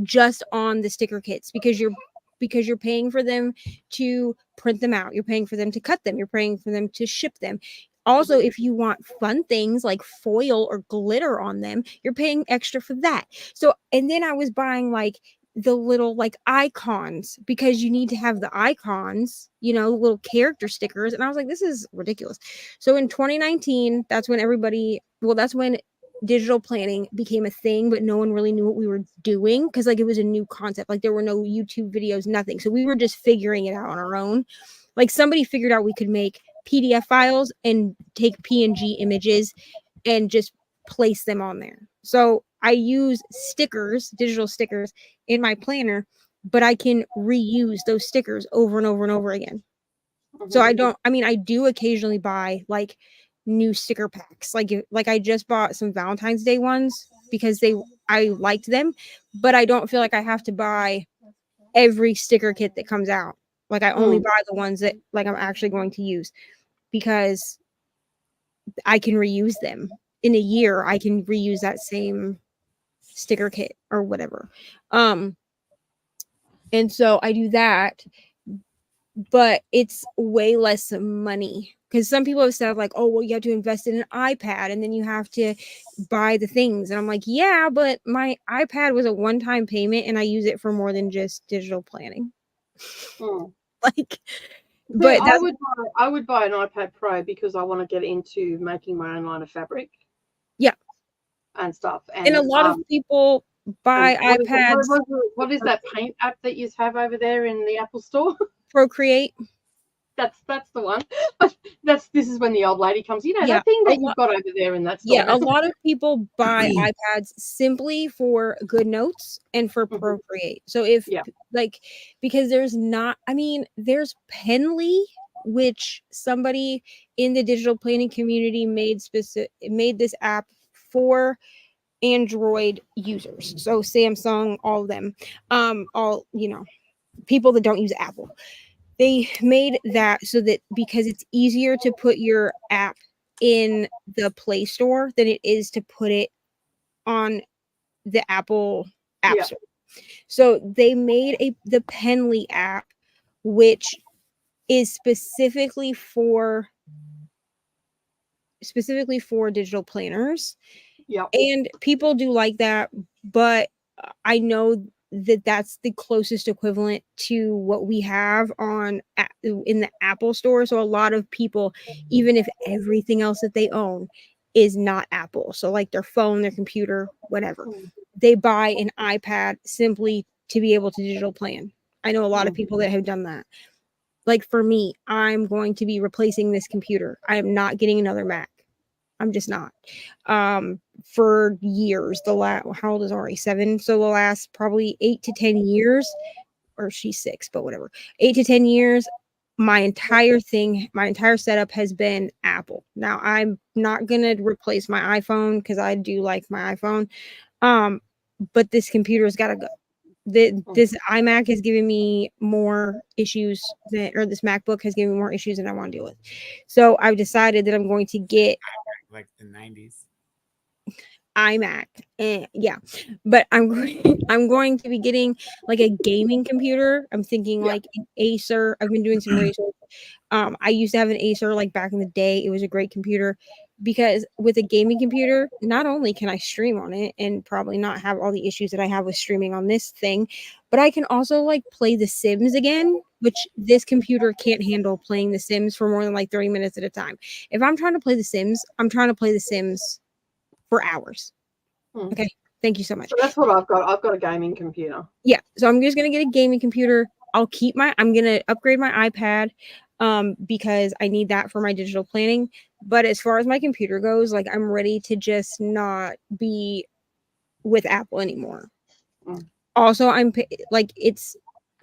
just on the sticker kits because you're paying for them to print them out, you're paying for them to cut them, you're paying for them to ship them. Also, if you want fun things like foil or glitter on them, you're paying extra for that. So, and then I was buying like the little like icons because you need to have the icons, little character stickers. And I was like, this is ridiculous. So in 2019, that's when digital planning became a thing, but no one really knew what we were doing because like it was a new concept. Like there were no YouTube videos, nothing. So we were just figuring it out on our own. Like somebody figured out we could make PDF files and take PNG images and just place them on there. So I use stickers, digital stickers in my planner, but I can reuse those stickers over and over and over again. So I do occasionally buy like new sticker packs. Like I just bought some Valentine's Day ones because I liked them, but I don't feel like I have to buy every sticker kit that comes out. Like I only buy the ones that like I'm actually going to use because I can reuse them. In a year, I can reuse that same sticker kit or whatever. And so I do that, but it's way less money because some people have said like, oh, well, you have to invest in an iPad and then you have to buy the things. And I'm like, yeah, but my iPad was a one-time payment and I use it for more than just digital planning. Like, but I would buy an iPad Pro because I want to get into making my own line of fabric. Yeah. And stuff. And a lot of people buy iPads. What is that paint app that you have over there in the Apple Store? Procreate. That's the one. This is when the old lady comes. That thing that you've got over there in that store. Yeah, a lot of people buy iPads simply for good notes and for Procreate. So if because there's Penly, which somebody in the digital planning community made this app for Android users. So Samsung, all of them, people that don't use Apple. They made that so that because it's easier to put your app in the Play Store than it is to put it on the Apple App Store. So they made the Penly app, which is specifically for digital planners. Yeah. And people do like that, but I know that that's the closest equivalent to what we have on in the Apple store. So a lot of people, even if everything else that they own is not Apple, so like their phone, their computer, whatever, they buy an iPad simply to be able to digital plan. I know a lot of people that have done that. Like for me, I'm going to be replacing this computer. I am not getting another Mac. I'm just not. For years, how old is Ari? 7. So the last probably 8 to 10 years, or she's 6, but whatever. 8 to 10 years, my entire setup has been Apple. Now I'm not gonna replace my iPhone because I do like my iPhone. But this computer's gotta go. This iMac is giving me more issues or this MacBook has given me more issues than I want to deal with. So I've decided that I'm going to get like the 90s iMac. Yeah, but I'm going to be getting like a gaming computer. I'm thinking like an Acer. I've been doing some research. I used to have an Acer like back in the day. It was a great computer because with a gaming computer, not only can I stream on it and probably not have all the issues that I have with streaming on this thing, but I can also like play The Sims again, which this computer can't handle playing The Sims for more than like 30 minutes at a time. If I'm trying to play The Sims, I'm trying to play The Sims for hours. Okay. Thank you so much. So that's what I've got. I've got a gaming computer. Yeah. So I'm just going to get a gaming computer. I'm going to upgrade my iPad because I need that for my digital planning. But as far as my computer goes, like I'm ready to just not be with Apple anymore. Also, like it's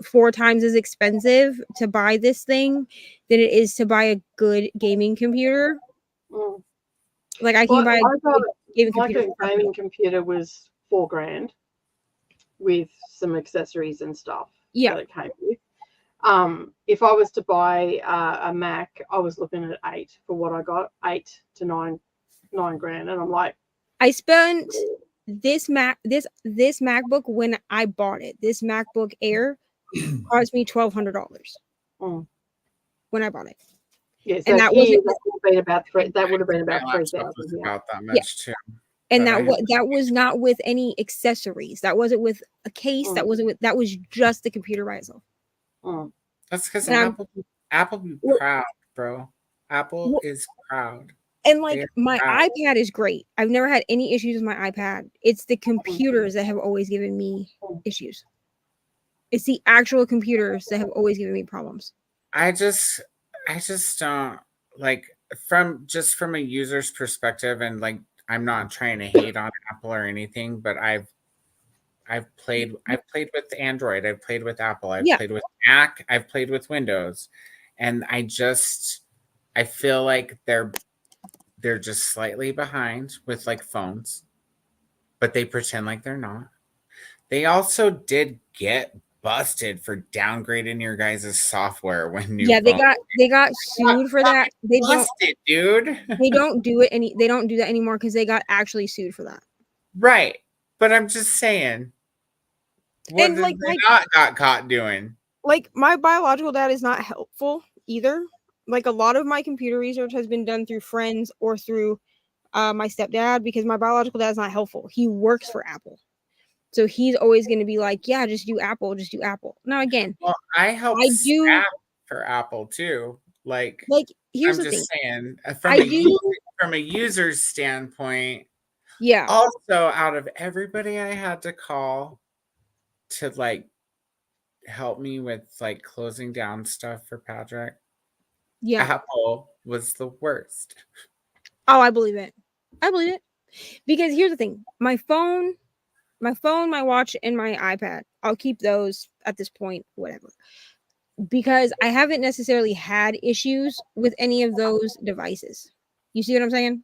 4 times as expensive to buy this thing than it is to buy a good gaming computer. Like I can buy my gaming computer was $4,000 with some accessories and stuff that it came with. If I was to buy a Mac, I was looking at 8 for what I got, 8 to 9 grand, and I'm like, I spent this MacBook when I bought it. This MacBook Air cost me $1,200 when I bought it. Yeah, so that would have been about 3,000. About that much too. And that was not with any accessories. That wasn't with a case. That was just the computer by itself. That's because Apple be proud, bro. Apple is proud. And like my iPad is great. I've never had any issues with my iPad. It's the computers that have always given me issues. It's the actual computers that have always given me problems. I just don't like from a user's perspective, and like I'm not trying to hate on Apple or anything, but I've played with Android, I've played with Apple, I've played with Mac, I've played with Windows, and I feel like they're just slightly behind with like phones, but they pretend like they're not. They also did get busted for downgrading your guys' software when new. Yeah, they got sued for that. They busted, dude. They don't do that anymore because they got actually sued for that. Right, but I'm just saying. What did they not got caught doing? Like my biological dad is not helpful either. Like a lot of my computer research has been done through friends or through my stepdad because my biological dad is not helpful. He works for Apple. So he's always going to be like, yeah, just do Apple. Now, again, I do for Apple too. Like here's I'm the just thing. saying, from a user's standpoint. Yeah. Also, out of everybody I had to call to like help me with like closing down stuff for Patrick, Apple was the worst. Oh, I believe it. Because here's the thing: my phone, my watch, and my iPad. I'll keep those at this point, whatever. Because I haven't necessarily had issues with any of those devices. You see what I'm saying?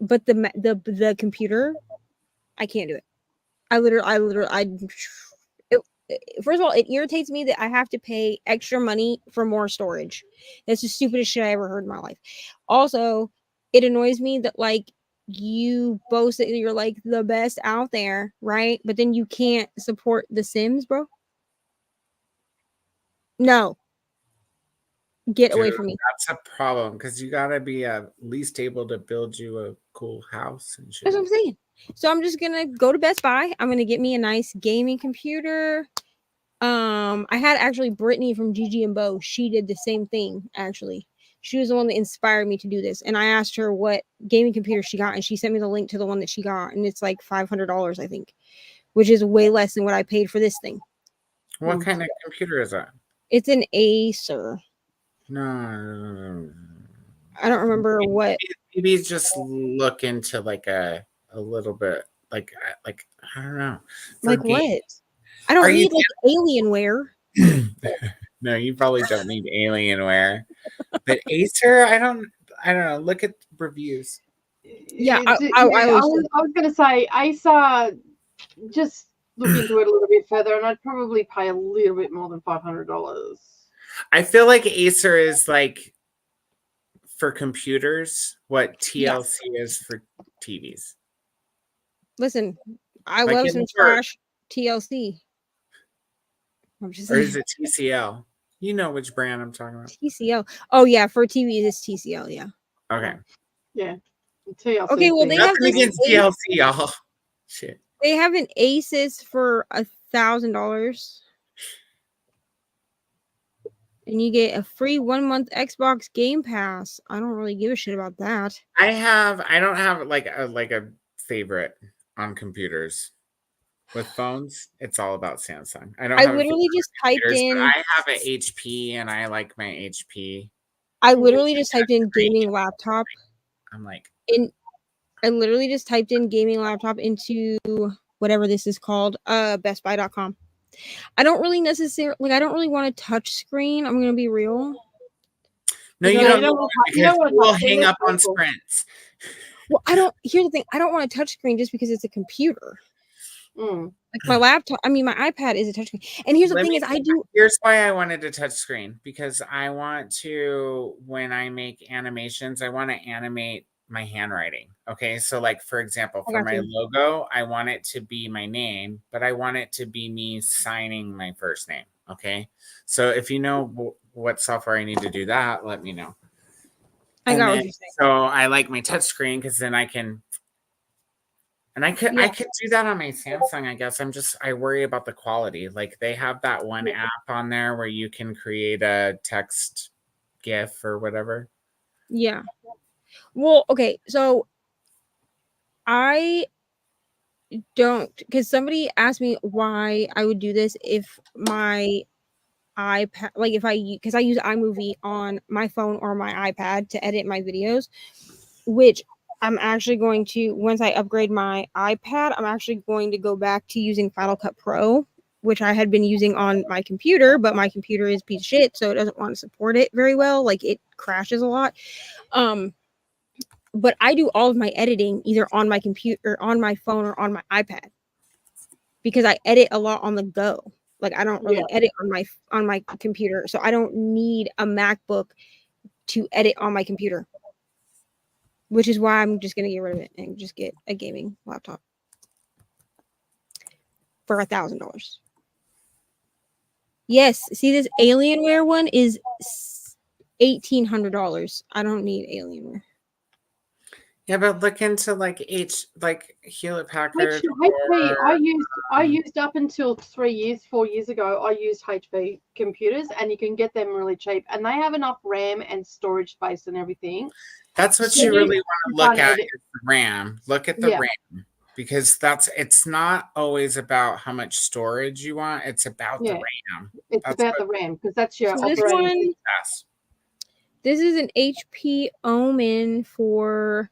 But the computer, I can't do it. First of all, it irritates me that I have to pay extra money for more storage. That's the stupidest shit I ever heard in my life. Also, it annoys me that like you boast that you're like the best out there, right? But then you can't support The Sims, bro. No. Get away from me. That's a problem because you gotta be at least able to build you a cool house and shit. That's what I'm saying. So I'm just gonna go to Best Buy. I'm gonna get me a nice gaming computer. I had actually Brittany from Gigi and Bo. She did the same thing. Actually, she was the one that inspired me to do this. And I asked her what gaming computer she got, and she sent me the link to the one that she got, and it's like $500, I think, which is way less than what I paid for this thing. What kind of computer is that? It's an Acer. No. I don't remember what. Maybe just look into like a little bit like I don't know. Like what? I don't need like Alienware. No, you probably don't need Alienware. But Acer, I don't know. Look at reviews. Yeah, I was going to say Acer. Just look into it a little bit further, and I'd probably pay a little bit more than $500. I feel like Acer is like for computers what TLC is for TVs. Listen, I Like love some trash TLC. Or is it TCL? You know which brand I'm talking about. TCL. Oh yeah, for TVs it's TCL. Yeah. Okay. Yeah. TLC. Okay, well they have nothing against TLC, y'all. Shit. They have an Asus for $1,000. And you get a free 1 month Xbox Game Pass. I don't really give a shit about that. I don't have like a favorite on computers. With phones, it's all about Samsung. I literally just typed in. I have an HP and I like my HP. I literally just typed in gaming laptop. I'm like, I literally just typed in gaming laptop into whatever this is called, bestbuy.com. I don't really necessarily I don't really want a touch screen. I'm gonna be real. No, you don't because we'll hang up on sprints. Well, here's the thing, I don't want a touch screen just because it's a computer. Like my laptop, my iPad is a touchscreen. And here's the thing is here's why I wanted a touch screen, because I want to, when I make animations, I want to animate my handwriting. Okay. So like, for example, for my logo, I want it to be my name, but I want it to be me signing my first name. Okay. So if you know what software I need to do that, let me know. I got what you're saying. So I like my touch screen because then I can. And I could do that on my Samsung, I guess. I worry about the quality. Like they have that one app on there where you can create a text GIF or whatever. Yeah. Well, okay, so I don't, because somebody asked me why I would do this if my iPad, like because I use iMovie on my phone or my iPad to edit my videos, which I'm actually going to, once I upgrade my iPad, I'm actually going to go back to using Final Cut Pro, which I had been using on my computer, but my computer is a piece of shit, so it doesn't want to support it very well. Like it crashes a lot. But I do all of my editing either on my computer, on my phone, or on my iPad because I edit a lot on the go. Like I don't really edit on my computer, so I don't need a MacBook to edit on my computer. Which is why I'm just going to get rid of it and just get a gaming laptop for $1,000. Yes, see this Alienware one is $1,800. I don't need Alienware. Yeah, but look into like Hewlett Packard. I used up until 4 years ago. I used HP computers, and you can get them really cheap, and they have enough RAM and storage space and everything. That's what you really want to look at is the RAM. Look at the RAM, because it's not always about how much storage you want. It's about the RAM. It's about the RAM because that's your operating system. This is an HP Omen for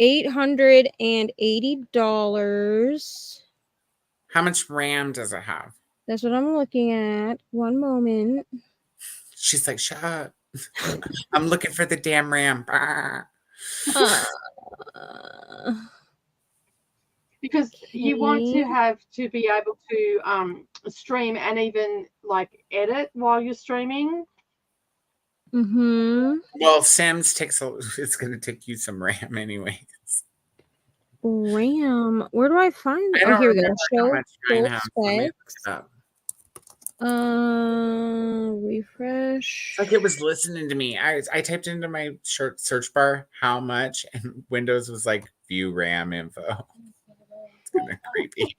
$880. How much RAM does it have? That's what I'm looking at. One moment. She's like, shut up. I'm looking for the damn RAM. Because you want to have to be able to stream and even like edit while you're streaming. Well, Sims it's going to take you some RAM anyways. RAM. Where do I find it? Oh, here we go. Show full specs. Refresh. It's like it was listening to me. I typed into my search bar how much, and Windows was like view RAM info. kind of creepy.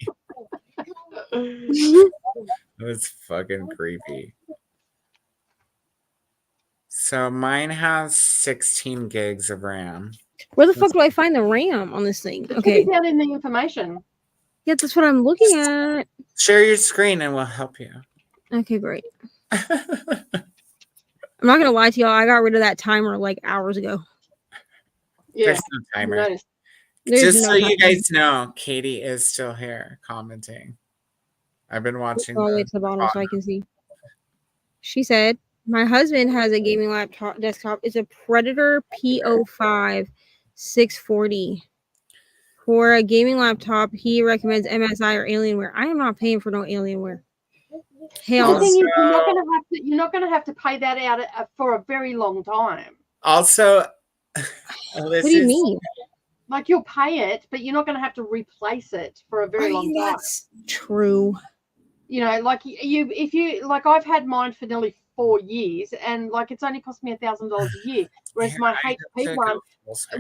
That was fucking creepy. So mine has 16 gigs of RAM. Where the fuck do I find the RAM on this thing? It should Okay. be down in the information. Yeah, that's what I'm looking at. Share your screen and we'll help you. Okay, great. I'm not gonna lie to y'all. I got rid of that timer like hours ago. Yeah. There's no timer. Notice. There's Just no so you timer. guys know, Katie is still here commenting. I've been watching. All the way to the bottom so I can see. She said, "My husband has a gaming laptop desktop. It's a Predator P05 640. For a gaming laptop, he recommends MSI or Alienware. I am not paying for no Alienware. Hell The no. thing is, you're not gonna have to pay that out for a very long time. Also, What do you mean? Like you'll pay it, but you're not gonna have to replace it for a very long time. That's true. You know, like if you like, I've had mine for nearly 4 years, and like it's only cost me $1,000 a year. Whereas my HP one,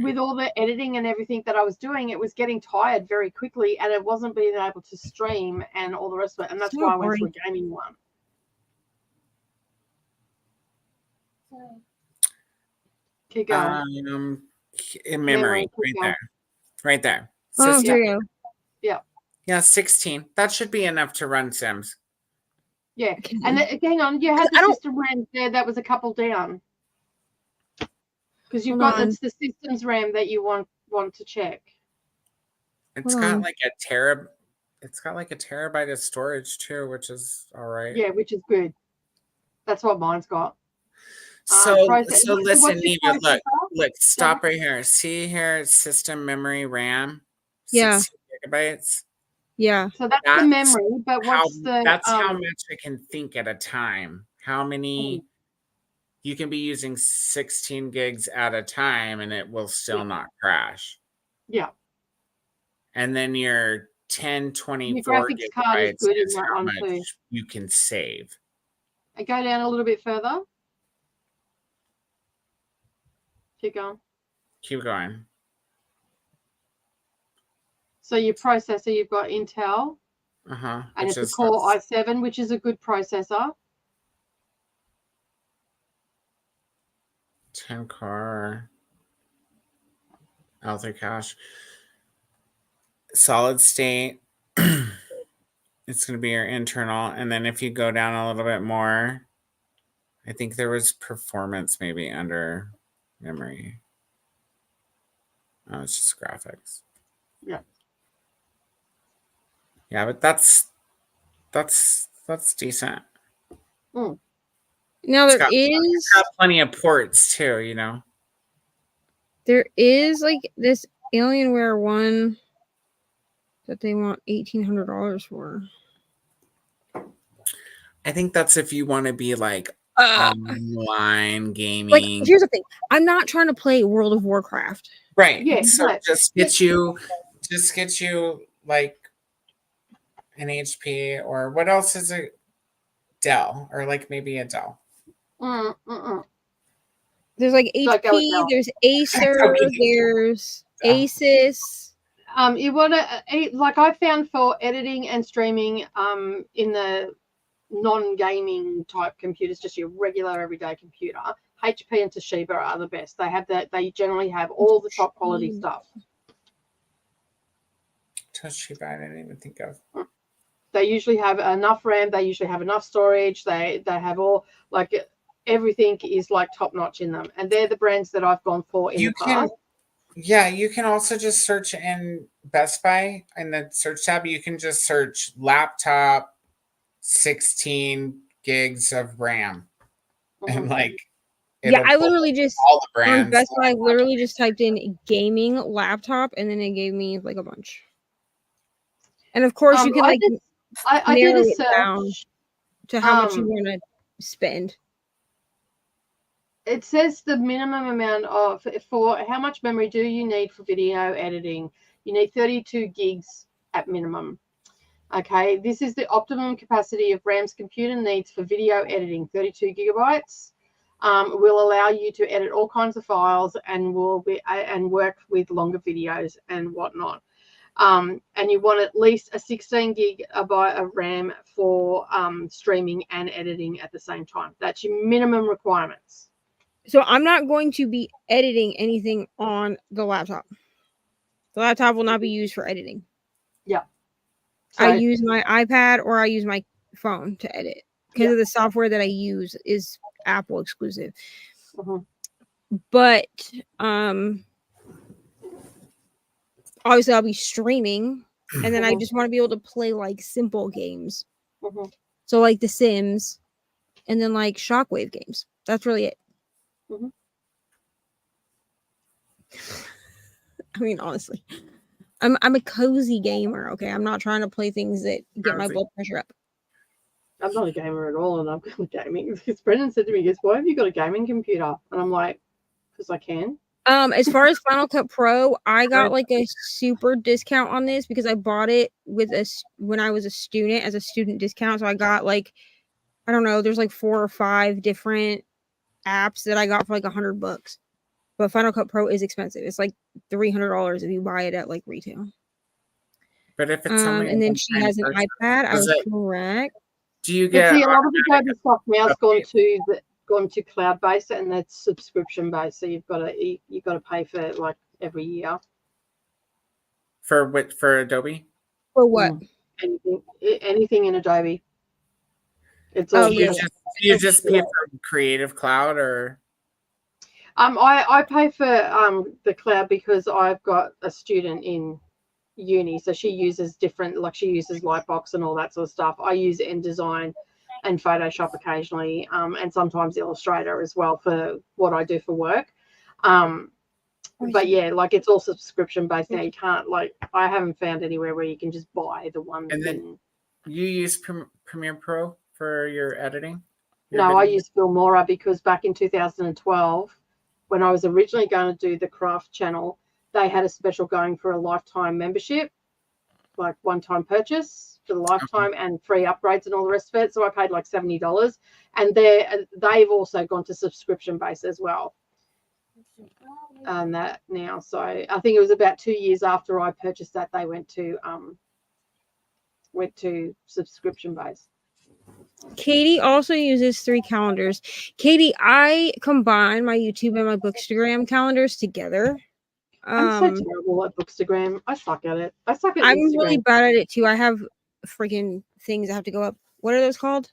with all the editing and everything that I was doing, it was getting tired very quickly, and it wasn't being able to stream and all the rest of it. And that's why I went to a gaming one. Keep going. In memory, right there. Oh, System. here you go. Yeah, 16. That should be enough to run Sims. Yeah, Okay. and hang on, you had the system RAM there that was a couple down, because you've got it's the systems RAM that you want to check. It's got like a terabyte. It's got like a terabyte of storage too, which is all right. Yeah, which is good. That's what mine's got. So listen, Neva, look, stop right here. See here, system memory RAM. Yeah. 16 gigabytes. Yeah. So that's the memory, but what's that's how much I can think at a time. How many you can be using 16 gigs at a time and it will still not crash. Yeah. And then your 10, 24 graphics card is good in is that how one much too. you can save. I go down a little bit further. Keep going. Keep going. So your processor, you've got Intel. And it's a Core i7, which is a good processor. 10 core. L3 cache. Solid state. It's going to be your internal. And then if you go down a little bit more, I think there was performance maybe under memory. Oh, it's just graphics. Yeah. Yeah, but that's decent. Now It's got plenty of ports too, you know. There is like this Alienware one that they want $1,800 for. I think that's if you want to be like online gaming. Like, here's the thing: I'm not trying to play World of Warcraft. Right. Yeah. So just get you like an HP or what else is it? Dell or like maybe a Dell. There's like HP, there's Acer, there's Asus. You want to like I found for editing and streaming in the non-gaming type computers, just your regular everyday computer, HP and Toshiba are the best. They generally have all the top quality stuff. Toshiba, I didn't even think of. They usually have enough RAM, they usually have enough storage, they have all, like, everything is like top notch in them, and they're the brands that I've gone for in the past. Yeah, you can also just search in Best Buy in the search tab. You can just search laptop 16 gigs of RAM, and like I literally just all the brands. On Best Buy, I literally just typed in gaming laptop, and then it gave me like a bunch. And of course, you can like I did a it down search to how much you want to spend. It says the minimum amount for how much memory do you need for video editing? You need 32 gigs at minimum. Okay, this is the optimum capacity of RAM's computer needs for video editing. 32 gigabytes will allow you to edit all kinds of files and work with longer videos and whatnot. And you want at least a 16 gigabyte of RAM for streaming and editing at the same time. That's your minimum requirements. So I'm not going to be editing anything on the laptop. The laptop will not be used for editing. Yeah. I use my iPad or I use my phone to edit because of the software that I use is Apple exclusive. But obviously I'll be streaming, and then I just want to be able to play like simple games. So like The Sims, and then like Shockwave games. That's really it. I mean, honestly, I'm a cozy gamer. Okay, I'm not trying to play things that get my blood pressure up. I'm not a gamer at all, and I'm good with gaming. Because Brendan said to me, he goes, "Why have you got a gaming computer?" And I'm like, "Because I can." As far as Final Cut Pro, I got like a super discount on this because I bought it with when I was a student as a student discount. So I got like, I don't know, there's like 4 or 5 different apps that I got for like $100. But Final Cut Pro is expensive. It's like $300 if you buy it at like retail. But if it's only and then she has an iPad, I was correct. Do you get a lot of the Adobe stuff now has gone to cloud based, and that's subscription based. So you've got to pay for it like every year. For Adobe? For what? Anything in Adobe. It's all you just pay for Creative Cloud, or I pay for the cloud because I've got a student in uni, so she uses different, like she uses Lightbox and all that sort of stuff. I use InDesign and Photoshop occasionally, and sometimes Illustrator as well for what I do for work. But yeah, like it's all subscription based now. You can't, like, I haven't found anywhere where you can just buy the one. And then you use Premiere Pro for your editing? No, I use Filmora because back in 2012, when I was originally going to do the craft channel, they had a special going for a lifetime membership, like one-time purchase for the lifetime and free upgrades and all the rest of it. So I paid like $70, and they've also gone to subscription base as well. And that now, so I think it was about 2 years after I purchased that they went to subscription base. Katie also uses 3 calendars. Katie, I combine my YouTube and my Bookstagram calendars together. I'm so terrible at Bookstagram. I suck at it. I'm Instagram. Really bad at it too. I have freaking things that have to go up. What are those called?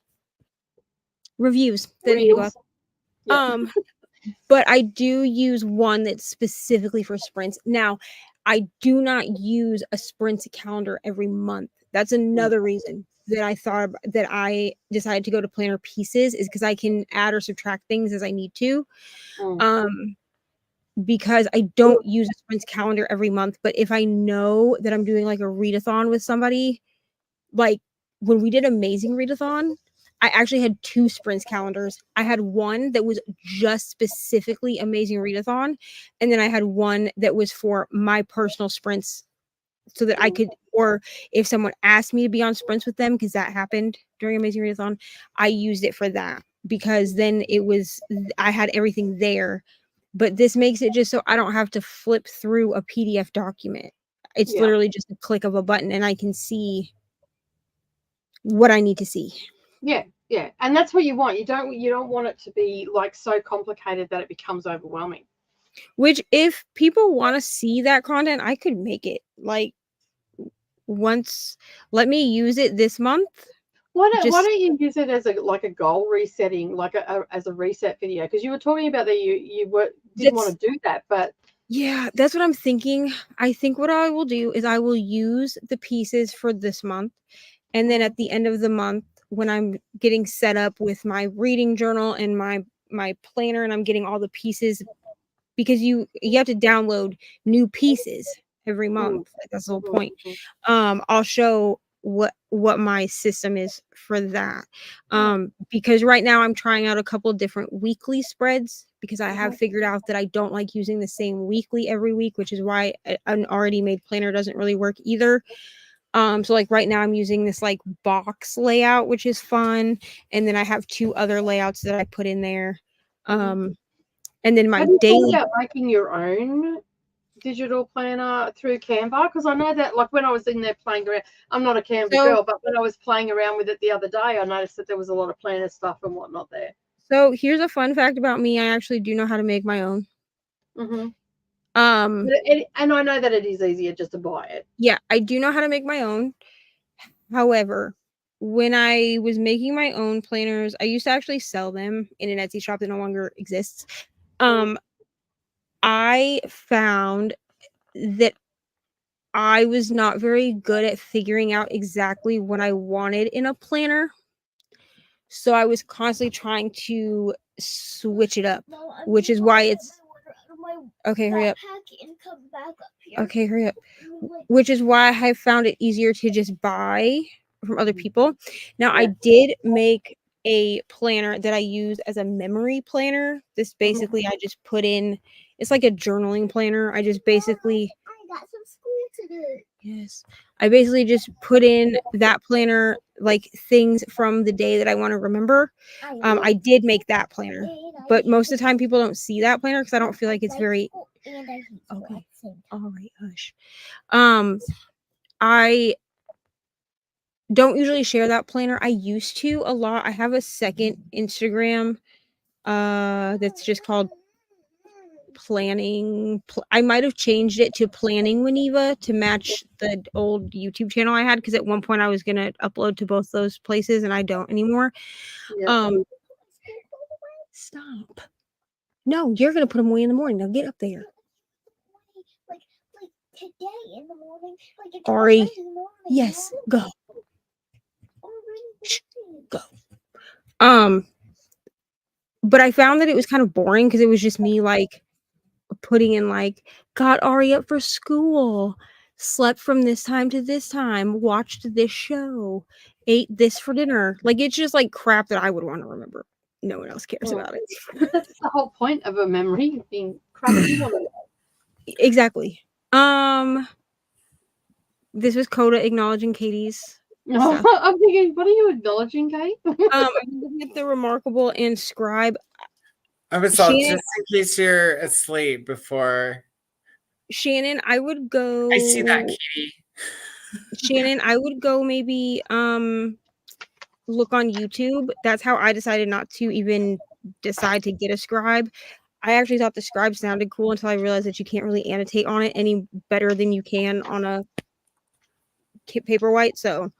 Reviews that need to go up. Yeah. But I do use one that's specifically for sprints. Now, I do not use a sprint calendar every month. That's another reason that I decided to go to Planner Pieces, is because I can add or subtract things as I need to. Because I don't use a sprints calendar every month, but if I know that I'm doing like a readathon with somebody, like when we did Amazing Readathon, I actually had 2 sprints calendars. I had one that was just specifically Amazing Readathon, and then I had one that was for my personal sprints, so that I could, or if someone asked me to be on sprints with them, because that happened during Amazing Readathon, I used it for that, because then I had everything there. But this makes it just so I don't have to flip through a PDF document. It's literally just a click of a button, and I can see what I need to see. Yeah. And that's what you want. You don't want it to be like so complicated that it becomes overwhelming. Which, if people want to see that content, I could make it like once. Let me use it this month. Why don't you use it as a goal resetting, like as a reset video? Because you were talking about that you didn't want to do that, but yeah, that's what I'm thinking. I think what I will do is I will use the pieces for this month, and then at the end of the month, when I'm getting set up with my reading journal and my planner, and I'm getting all the pieces, because you have to download new pieces every month. That's the whole point. I'll show what my system is for that, because right now I'm trying out a couple of different weekly spreads, because I have figured out that I don't like using the same weekly every week, which is why an already made planner doesn't really work either. So like right now I'm using this like box layout, which is fun, and then I have 2 other layouts that I put in there, and then my daily about making your own digital planner through Canva? Because I know that, like, when I was in there playing around, I'm not a Canva So- girl, but when I was playing around with it the other day, I noticed that there was a lot of planner stuff and whatnot there. So here's a fun fact about me. I actually do know how to make my own. Mm-hmm. Um, And I know that it is easier just to buy it. yeah, I do know how to make my own. However, when I was making my own planners, I used to actually sell them in an Etsy shop that no longer exists. I found that I was not very good at figuring out exactly what I wanted in a planner. So I was constantly trying to switch it up, Mom, I'm which is gonna why get it's my water out of my okay. Hurry up. backpack and come back up here. Okay, hurry up. Like, Which is why I found it easier to just buy from other people. Now, I Yeah. did make a planner that I use as a memory planner. This basically, I just put in, it's like a journaling planner. I just basically, I got some school today. yes, I basically just put in that planner, like things from the day that I want to remember. I did make that planner, but most of the time people don't see that planner because I don't feel like it's very, And I hate school Okay. at the same time. all right, hush. I don't usually share that planner. I used to a lot. I have a second Instagram that's just called planning. I might have changed it to planning Winiva to match the old YouTube channel I had because at one point I was gonna upload to both those places and I don't anymore. Yeah. Stop. No, you're gonna put them away in the morning. Now get up there. Like today in the morning. Like it's Ari, already morning. Yes, Mom. go. Already morning. Go. But I found that it was kind of boring because it was just me like putting in like got Ari up for school, slept from this time to this time, watched this show, ate this for dinner. Like it's just like crap that I would want to remember. No one else cares Yeah. about it. But that's the whole point of a memory, being crap you want to. Exactly. This was Coda acknowledging Katie's stuff. I'm thinking, what are you acknowledging, Kate? I'm looking at the remarkable and scribe. I was all Shannon- just in case you're asleep before. Shannon, I would go. I see that, Katie. Shannon, I would go maybe look on YouTube. That's how I decided not to even decide to get a scribe. I actually thought the scribe sounded cool until I realized that you can't really annotate on it any better than you can on a Paperwhite. So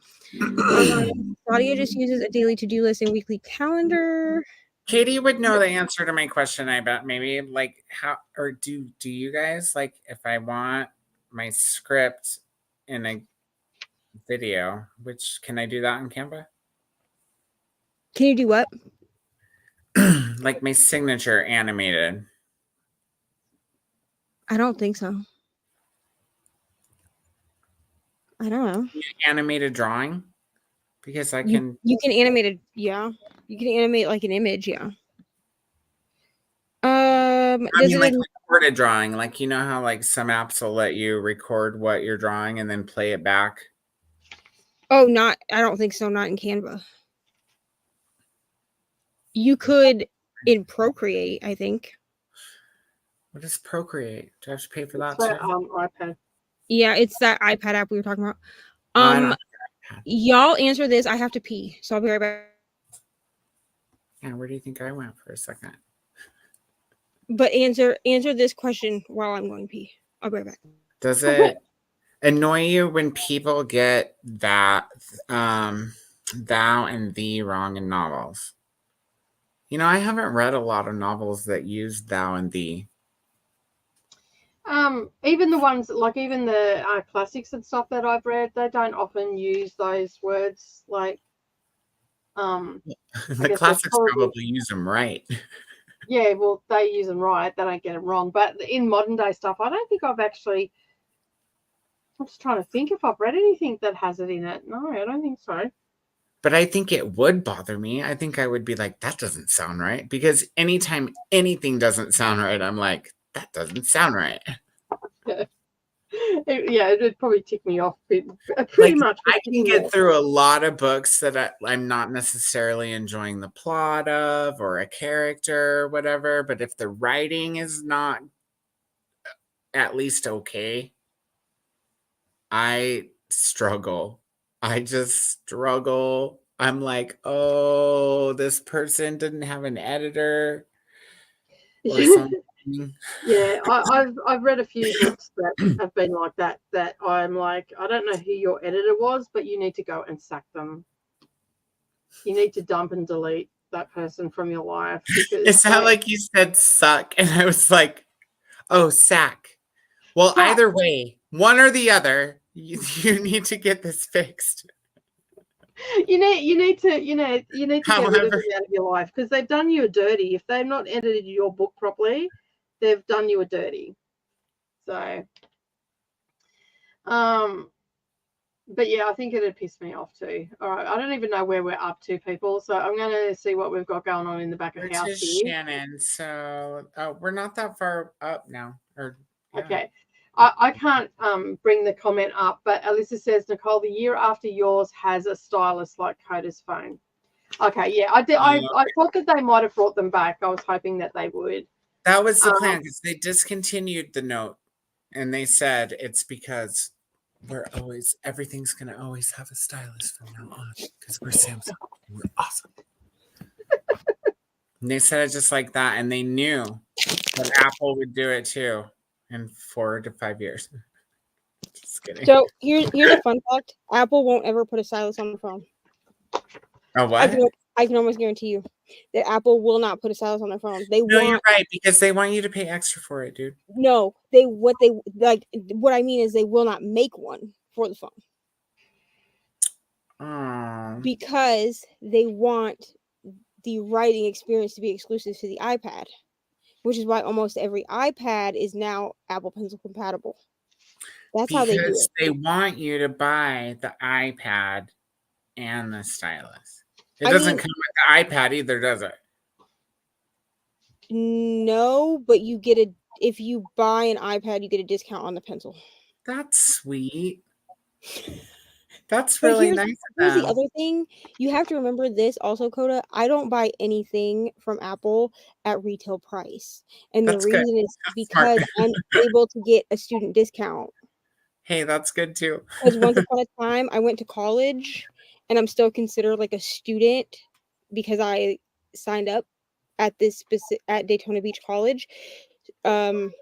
Claudia just uses a daily to-do list and weekly calendar. Katie would know the answer to my question, I bet. Maybe like how, or do you guys, like, if I want my script in a video, which can I do that in Canva? Can you do what? Like my signature animated. I don't think so. I don't know. Animated drawing? Because I You can. can animate it, yeah. You can animate like an image, yeah. I Does mean, it like recorded drawing. Like, you know how like some apps will let you record what you're drawing and then play it back? Oh, not. I don't think so. Not in Canva. You could in Procreate, I think. What is Procreate? Do I have to pay for that It's too? iPad. Yeah, it's that iPad app we were talking about. I don't have an iPad. Y'all answer this. I have to pee, so I'll be right back. Yeah, where do you think I went for a second? But answer this question while I'm going to pee. I'll be right back. Does it annoy you when people get that thou and thee wrong in novels? You know, I haven't read a lot of novels that use thou and thee. Even the ones like even the classics and stuff that I've read, they don't often use those words. Like, The guess classics probably- probably use them right. yeah, well, they use them right. They don't get them wrong. But in modern day stuff, I don't think I've actually. I'm just trying to think if I've read anything that has it in it. No, I don't think so. But I think it would bother me. I think I would be like, that doesn't sound right. Because anytime anything doesn't sound right, I'm like, that doesn't sound right. It'd probably tick me off pretty much. I can get through a lot of books that I'm not necessarily enjoying the plot of or a character or whatever. But if the writing is not at least okay. I struggle. I just struggle. I'm like, oh, this person didn't have an editor or something. Yeah, I've read a few books that have been like that. That I'm like, I don't know who your editor was, but you need to go and sack them. You need to dump and delete that person from your life because It sounded like you said suck, and I was like, oh, sack. Well, Sack. either way, one or the other, you need to get this fixed. you need to get rid of However, them out of your life because they've done you a dirty. If they've not edited your book properly, they've done you a dirty. So, but yeah, I think it'd piss me off too. All right, I don't even know where we're up to, people. So I'm going to see what we've got going on in the back of we're the house to here. Shannon, so we're not that far up now. Okay. I can't bring the comment up, but Alyssa says, Nicole, the year after yours has a stylus like Coda's phone. Okay, yeah, I thought that they might have brought them back. I was hoping that they would. That was the plan because they discontinued the note, and they said it's because everything's gonna always have a stylus from now on because we're Samsung. We're awesome. And they said it just like that, and they knew that Apple would do it too in 4 to 5 years. Just kidding. So here's a fun fact: Apple won't ever put a stylus on the phone. Oh, what? I can almost guarantee you that Apple will not put a stylus on their phone. You're right, because they want you to pay extra for it, dude. No, what I mean is they will not make one for the phone. Because they want the writing experience to be exclusive to the iPad, which is why almost every iPad is now Apple Pencil compatible. That's how they do it. They want you to buy the iPad and the stylus. It doesn't come with the iPad either, does it? No, but you get if you buy an iPad, you get a discount on the pencil. That's sweet. That's really nice. Here's the other thing. You have to remember this also, Coda. I don't buy anything from Apple at retail price. And the reason is because I'm able to get a student discount. Hey, that's good too. Because once upon a time, I went to college and I'm still considered like a student because I signed up at at Daytona Beach College. I'm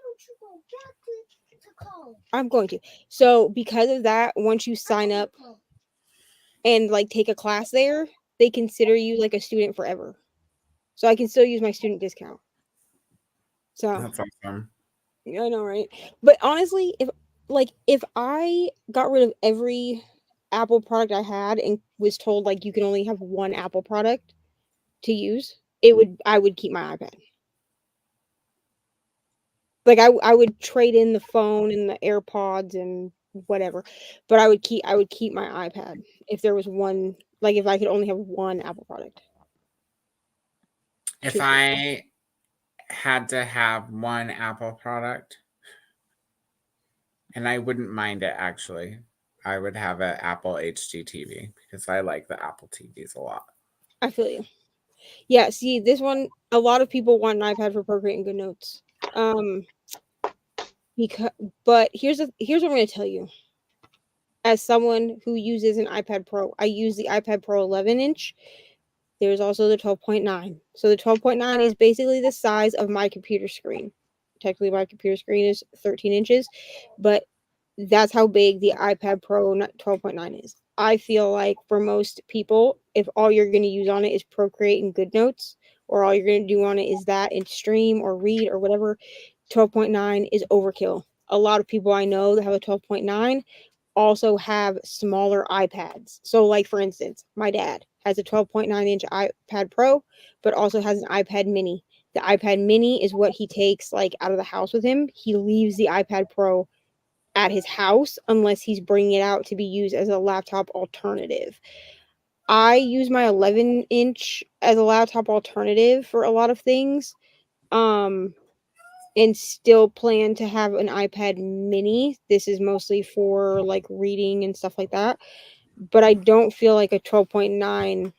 going to. So because of that, once you sign up and like take a class there, they consider you like a student forever. So I can still use my student discount. So that's awesome. I know, right? But honestly, if I got rid of every Apple product I had and was told like you can only have one Apple product to use, I would keep my iPad. Like I would trade in the phone and the AirPods and whatever, but I would keep my iPad if there was one, like if I could only have one Apple product. If I had to have one Apple product, and I wouldn't mind it actually, I would have an Apple HD TV because I like the Apple TVs a lot. I feel you. Yeah, see, this one, a lot of people want an iPad for Procreate and GoodNotes. But here's what I'm going to tell you. As someone who uses an iPad Pro, I use the iPad Pro 11-inch. There's also the 12.9. So the 12.9 is basically the size of my computer screen. Technically, my computer screen is 13 inches, but that's how big the iPad Pro 12.9 is. I feel like for most people, if all you're going to use on it is Procreate and GoodNotes, or all you're going to do on it is that and stream or read or whatever, 12.9 is overkill. A lot of people I know that have a 12.9 also have smaller iPads. So like for instance, my dad has a 12.9-inch iPad Pro, but also has an iPad mini. The iPad mini is what he takes like out of the house with him. He leaves the iPad Pro at his house unless he's bringing it out to be used as a laptop alternative. I use my 11-inch as a laptop alternative for a lot of things. And still plan to have an iPad mini. This is mostly for like reading and stuff like that. But I don't feel like a 12.9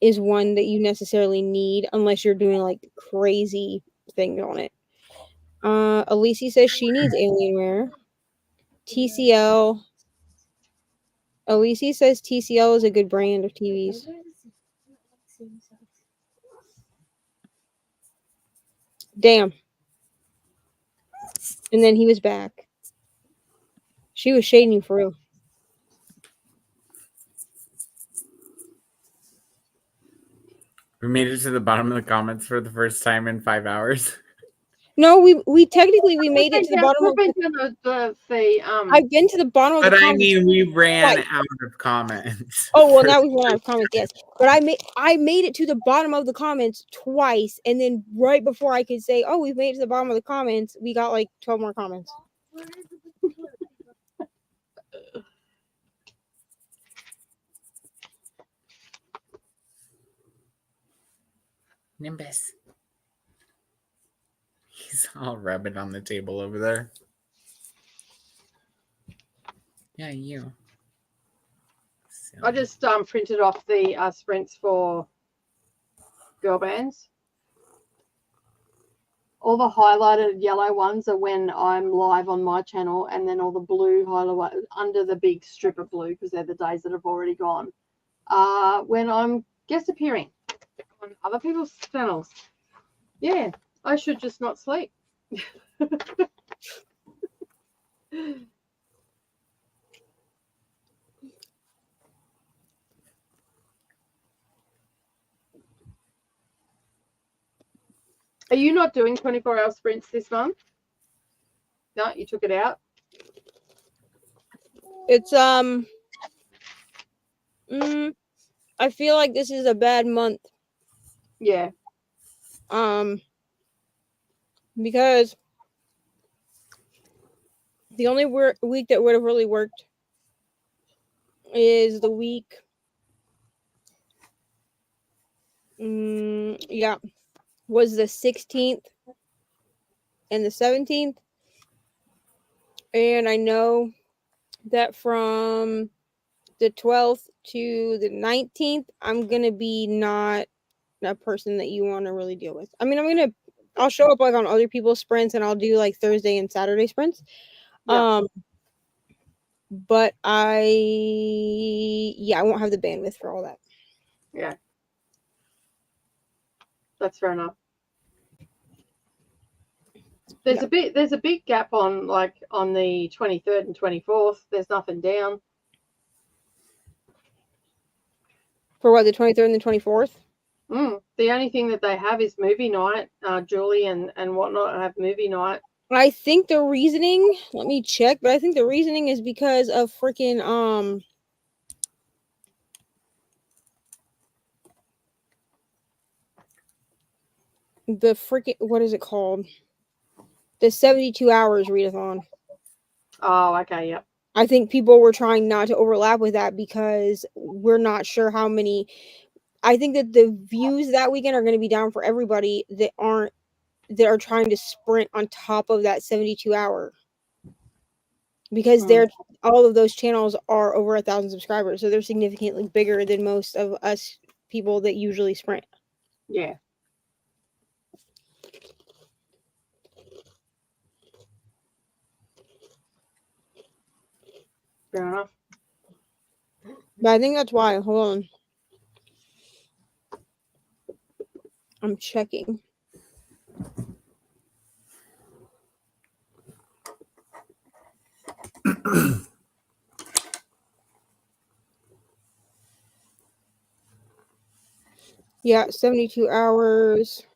is one that you necessarily need unless you're doing like crazy things on it. Alicia says she needs Alienware. TCL. Alicia says TCL is a good brand of TVs. Damn. And then he was back. She was shading you for real. We made it to the bottom of the comments for the first time in 5 hours. No, we technically made it to the bottom of I've been to the bottom of the But I comments. mean, we ran twice. out of comments. Oh well, now we ran out of comments, yes. But I made it to the bottom of the comments twice, and then right before I could say, "Oh, we've made it to the bottom of the comments," we got like 12 more comments. Nimbus. He's all rubbing on the table over there. Yeah, you. I just printed off the sprints for girl bands. All the highlighted yellow ones are when I'm live on my channel, and then all the blue highlighted under the big strip of blue, because they're the days that have already gone, when I'm guest appearing on other people's channels. Yeah, I should just not sleep. Are you not doing 24-hour sprints this month? No, you took it out. It's I feel like this is a bad month. Yeah. Because the only week that would have really worked is the week. Yeah, was the 16th and the 17th, and I know that from the 12th to the 19th, I'm gonna be not a person that you want to really deal with. I mean, I'll show up like on other people's sprints, and I'll do like Thursday and Saturday sprints. Yeah. But I won't have the bandwidth for all that. Yeah. That's fair enough. There's a big gap on the 23rd and 24th. There's nothing down. For what, the 23rd and the 24th? The only thing that they have is movie night. Julie and whatnot have movie night. I think the reasoning, let me check, but I think the reasoning is because of freaking the freaking, what is it called? The 72 hours readathon. Oh, okay, yep. I think people were trying not to overlap with that because we're not sure how many. I think that the views that weekend are going to be down for everybody that are trying to sprint on top of that 72 hour, because all of those channels are over 1,000 subscribers, so they're significantly bigger than most of us people that usually sprint. Yeah. Fair enough. But I think that's why. Hold on. I'm checking. Yeah, 72 hours.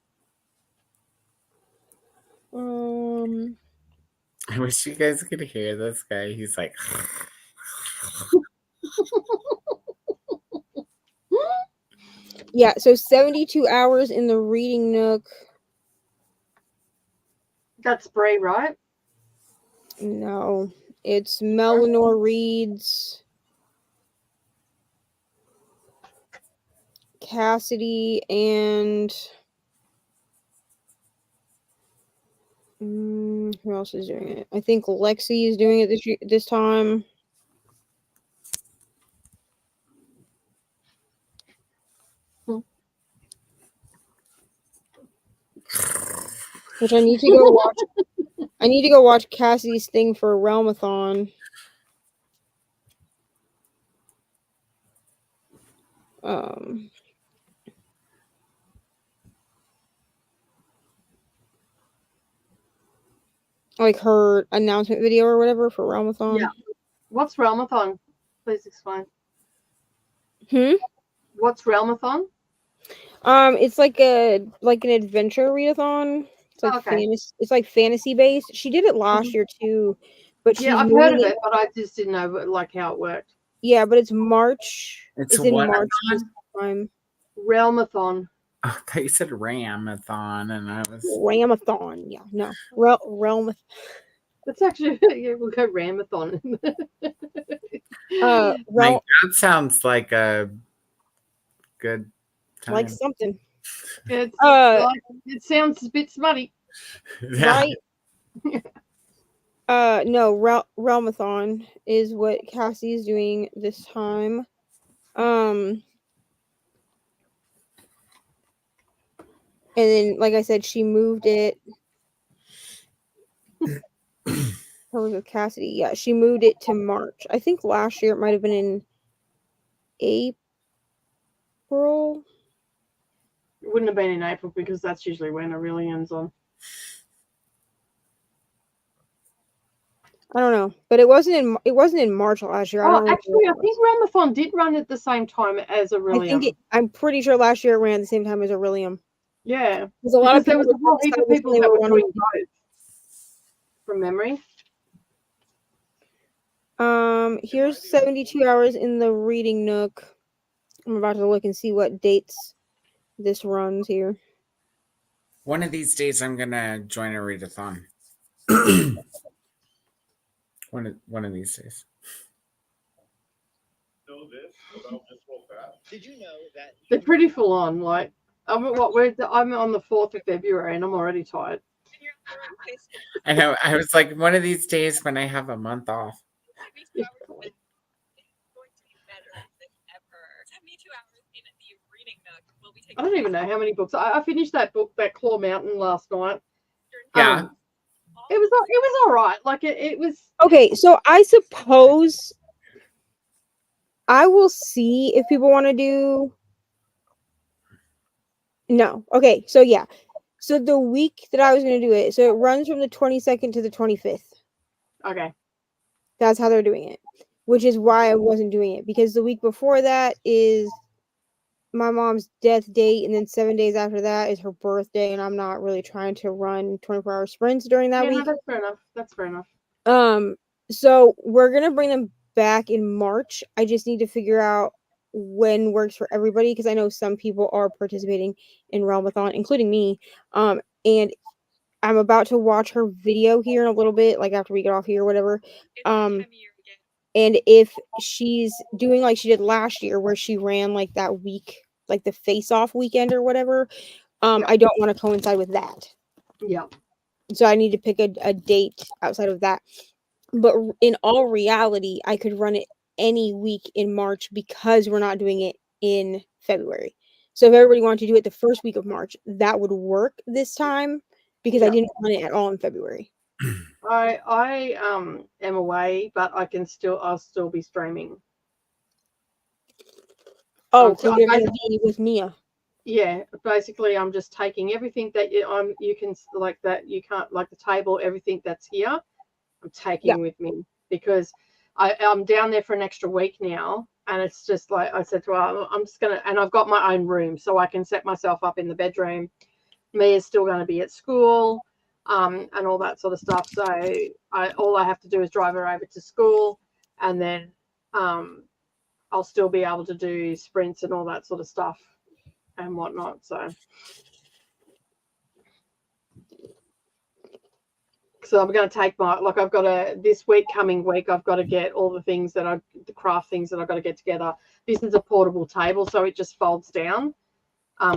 I wish you guys could hear this guy. He's like... Yeah, so 72 hours in the reading nook. That's Bray, right? No, it's Melanor reads, Cassidy, and who else is doing it? I think Lexi is doing it this time. Which I need to go watch. I need to go watch Cassie's thing for Realmathon. Like her announcement video or whatever for Realmathon. Yeah. What's Realmathon? Please explain. What's Realmathon? It's like an adventure readathon. It's like it's like fantasy based. She did it last year too, but she's I've heard of it, but I just didn't know like how it worked. Yeah, but it's March. It's in March this time. Realmathon. Oh, I thought you said Ramathon, and I was Ramathon. Yeah, no, Realmathon. That's actually we'll go Ramathon. Like, that sounds like a good time. Like something. It's like, it sounds a bit smutty. Yeah. Right? No, Realmathon is what Cassie is doing this time. And then, like I said, she moved it. How was it, Cassidy? Yeah, she moved it to March. I think last year it might have been in April. It wouldn't have been in April because that's usually when Aurelian's on. I don't know, but it wasn't in March last year. I think Ramathon did run at the same time as Aurelian. I'm pretty sure last year it ran at the same time as Aurelian. Yeah, because a lot of people, there was a whole heap of people that were doing both. From memory. Here's 72 hours in the reading nook. I'm about to look and see what dates this runs here. One of these days, I'm gonna join a readathon. One of these days. Did you know that they're pretty full on? Like, I'm on the 4th of February and I'm already tired. I know. I was like, one of these days when I have a month off. I don't even know how many books. I finished that book, that Claw Mountain, last night. Yeah. It was all right. Like it was. Okay, so I suppose I will see if people want to do. No. Okay, so yeah. So the week that I was going to do it, so it runs from the 22nd to the 25th. Okay. That's how they're doing it, which is why I wasn't doing it, because the week before that is my mom's death date, and then 7 days after that is her birthday, and I'm not really trying to run 24-hour sprints during that week. No, that's fair enough. That's fair enough. So we're going to bring them back in March. I just need to figure out when works for everybody, because I know some people are participating in Realmathon, including me. And I'm about to watch her video here in a little bit, like after we get off here or whatever. And if she's doing like she did last year, where she ran like that week, like the face-off weekend or whatever, I don't want to coincide with that. Yeah. So I need to pick a date outside of that. But in all reality, I could run it any week in March, because we're not doing it in February. So if everybody wanted to do it the first week of March, that would work this time, because I didn't run it at all in February. I am away, but I'll still be streaming. Oh, so you're going to be with Mia. Yeah, basically I'm just taking everything that you can, like, that you can't, like the table, everything that's here, I'm taking with me, because I'm down there for an extra week now, and it's just like I said to her, I'm just gonna, and I've got my own room, so I can set myself up in the bedroom. Mia's still going to be at school, and all that sort of stuff. So all I have to do is drive her over to school, and then I'll still be able to do sprints and all that sort of stuff and whatnot. So I'm going to take I've got this coming week, I've got to get all the things the craft things that I've got to get together. This is a portable table, so it just folds down.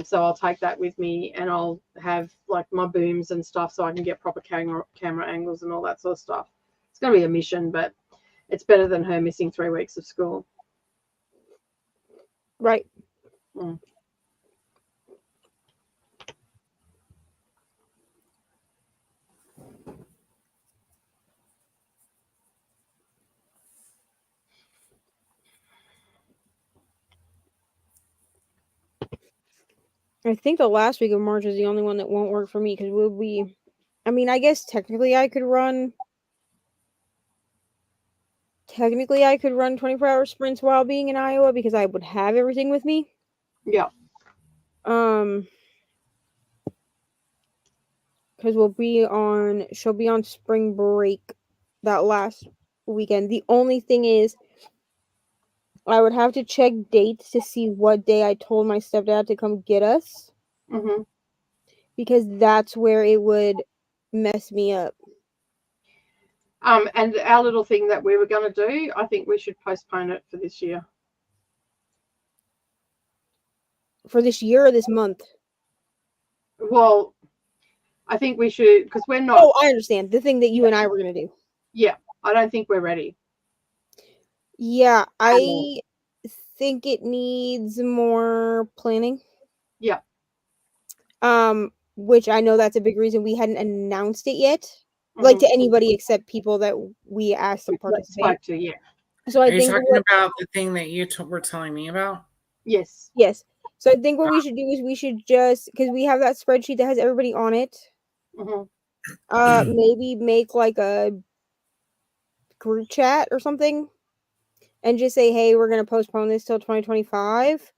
So I'll take that with me, and I'll have like my booms and stuff, so I can get proper camera angles and all that sort of stuff. It's going to be a mission, but it's better than her missing 3 weeks of school. Right. I think the last week of March is the only one that won't work for me because we'll be. I mean, I guess technically I could run 24-hour sprints while being in Iowa because I would have everything with me. Yeah. Because she'll be on spring break that last weekend. The only thing is, I would have to check dates to see what day I told my stepdad to come get us. Mm-hmm. Because that's where it would mess me up. And our little thing that we were going to do, I think we should postpone it for this year. For this year or this month? Well, I think we should, because we're not. Oh, I understand. The thing that you and I were going to do. Yeah, I don't think we're ready. Yeah, I think it needs more planning. Yeah. Which I know that's a big reason we hadn't announced it yet. Like to anybody except people that we asked to participate. Spoke to, yeah. So I Are think you talking about the thing that you were telling me about? Yes. Yes. So I think what we should do is we should just, because we have that spreadsheet that has everybody on it. Mm-hmm. Maybe make like a group chat or something, and just say, hey, we're going to postpone this till 2025.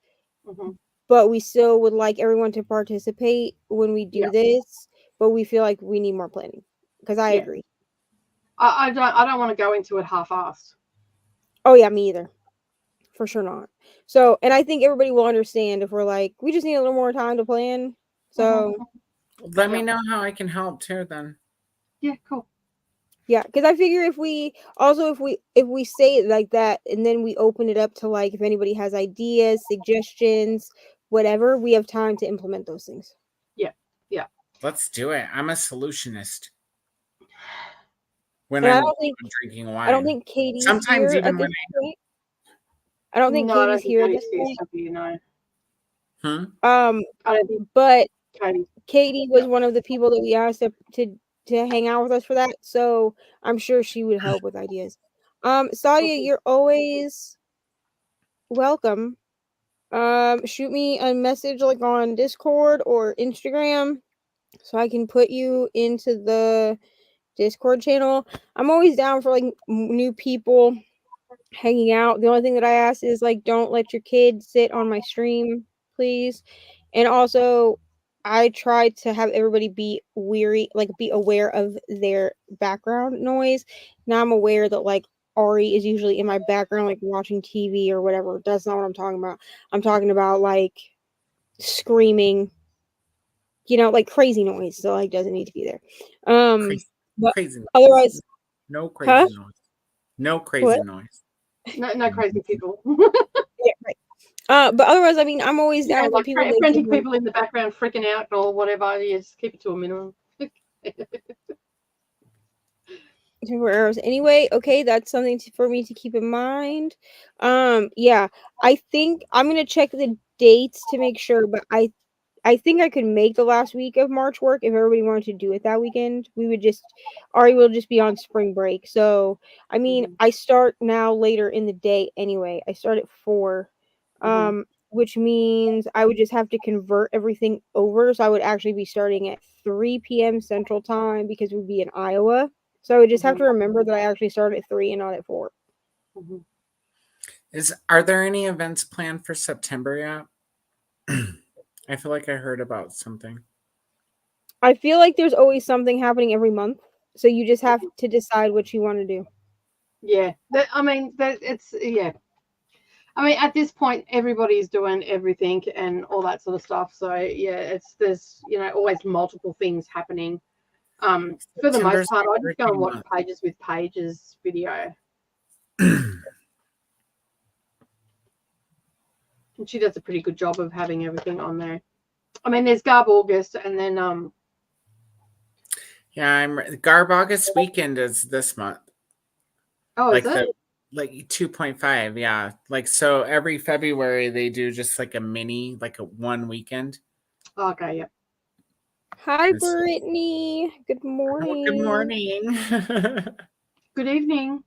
Mm-hmm. But we still would like everyone to participate when we do this. But we feel like we need more planning. Because I agree. I don't want to go into it half-assed. Oh yeah, me either. For sure not. So, and I think everybody will understand if we're like, we just need a little more time to plan. So let me know how I can help too then. Yeah, cool. Yeah, because I figure if we say it like that and then we open it up to like if anybody has ideas, suggestions, whatever, we have time to implement those things. Yeah. Let's do it. I'm a solutionist. When And I'm drinking wine. I don't think Katie's sometimes here even at when this point. I don't think Katie's here at this point. You know. Hmm? I don't think but Katie was one of the people that we asked to hang out with us for that, so I'm sure she would help with ideas. Sadia, you're always welcome. Shoot me a message like on Discord or Instagram so I can put you into the Discord channel. I'm always down for like new people hanging out. The only thing that I ask is like don't let your kids sit on my stream, please. And also I try to have everybody be aware of their background noise. Now I'm aware that like Ari is usually in my background, like watching TV or whatever. That's not what I'm talking about. I'm talking about like screaming, like crazy noise. So like doesn't need to be there. Crazy noise. Otherwise, no crazy noise. No crazy noise. No crazy people. Yeah, right. But otherwise, I mean, I'm always down for like people. Frantic people in the background freaking out or whatever. You just keep it to a minimum. 24 hours anyway. Okay, that's something for me to keep in mind. Yeah, I think I'm gonna check the dates to make sure, but I think I could make the last week of March work if everybody wanted to do it that weekend. Ari will just be on spring break. So I mean, I start now later in the day anyway. I start at 4. Which means I would just have to convert everything over. So I would actually be starting at 3 p.m. Central Time because we'd be in Iowa. So I would just have to remember that I actually start at 3 and not at 4. Are there any events planned for September yet? I feel like I heard about something. I feel like there's always something happening every month. So you just have to decide what you want to do. Yeah. I mean, at this point, everybody's doing everything and all that sort of stuff. So yeah, there's always multiple things happening. For the most part, I just go and watch Pages with Pages video. And she does a pretty good job of having everything on there. I mean, there's Garb August, and then yeah, Garb August weekend is this month. Oh, like is it? Like 2.5, yeah. Like so every February they do just like a mini, like a one weekend. Okay, yeah. Hi, Brittany. Good morning. Oh, good morning. Good evening.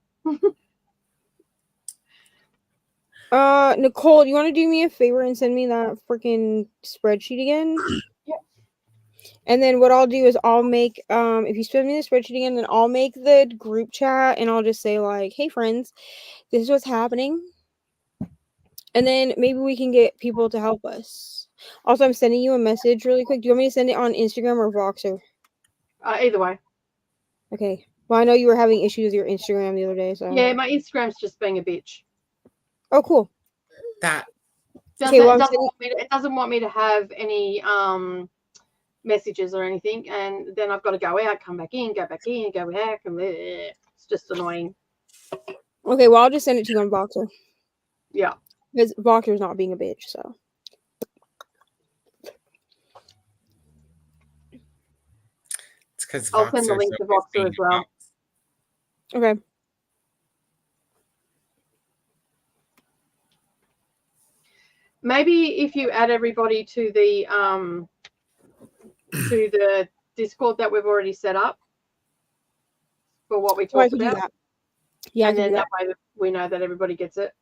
Nicole, you want to do me a favor and send me that freaking spreadsheet again? Yep. And then what I'll do is I'll make if you send me the spreadsheet again, then I'll make the group chat and I'll just say like, "Hey friends, this is what's happening." And then maybe we can get people to help us. Also, I'm sending you a message really quick. Do you want me to send it on Instagram or Voxer? Either way. Okay. Well, I know you were having issues with your Instagram the other day, so Yeah, my Instagram's just being a bitch. Oh, cool. That Okay, well, It doesn't want me to have any messages or anything, and then I've got to go out, come back in, go back in, go back, and it's just annoying. Okay, well, I'll just send it to you on Voxer. Yeah. Because Voxer's not being a bitch, so. it's because I'll send the link to Voxer as well. Okay. Maybe if you add everybody to the Discord that we've already set up for what we Oh, I talked can do about. that. Yeah, And I can then do that way we know that everybody gets it.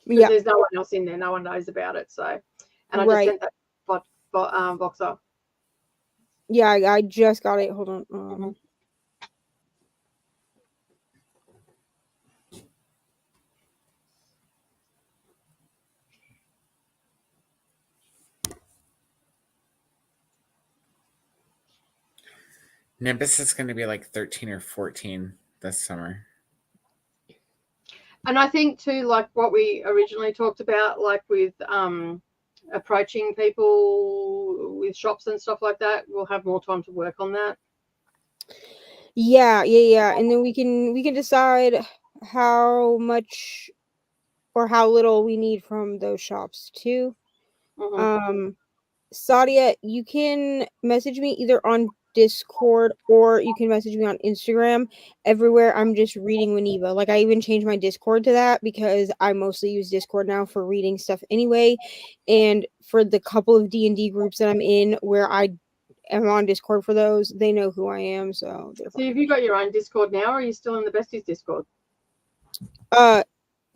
Because Yeah. there's no one else in there. No one knows about it. So, and I just Right. sent that Voxer. Yeah, I just got it. Hold on. Nimbus is going to be like 13 or 14 this summer. And I think too, like what we originally talked about, like with approaching people with shops and stuff like that, we'll have more time to work on that. Yeah. And then we can decide how much or how little we need from those shops too. Mm-hmm. Sadia, you can message me either on Discord or you can message me on Instagram. Everywhere I'm just reading Winiva. Like I even changed my Discord to that because I mostly use Discord now for reading stuff anyway. And for the couple of D&D groups that I'm in where I am on Discord for those, they know who I am, so they're So fine. have you got your own Discord now, or are you still in the Besties Discord?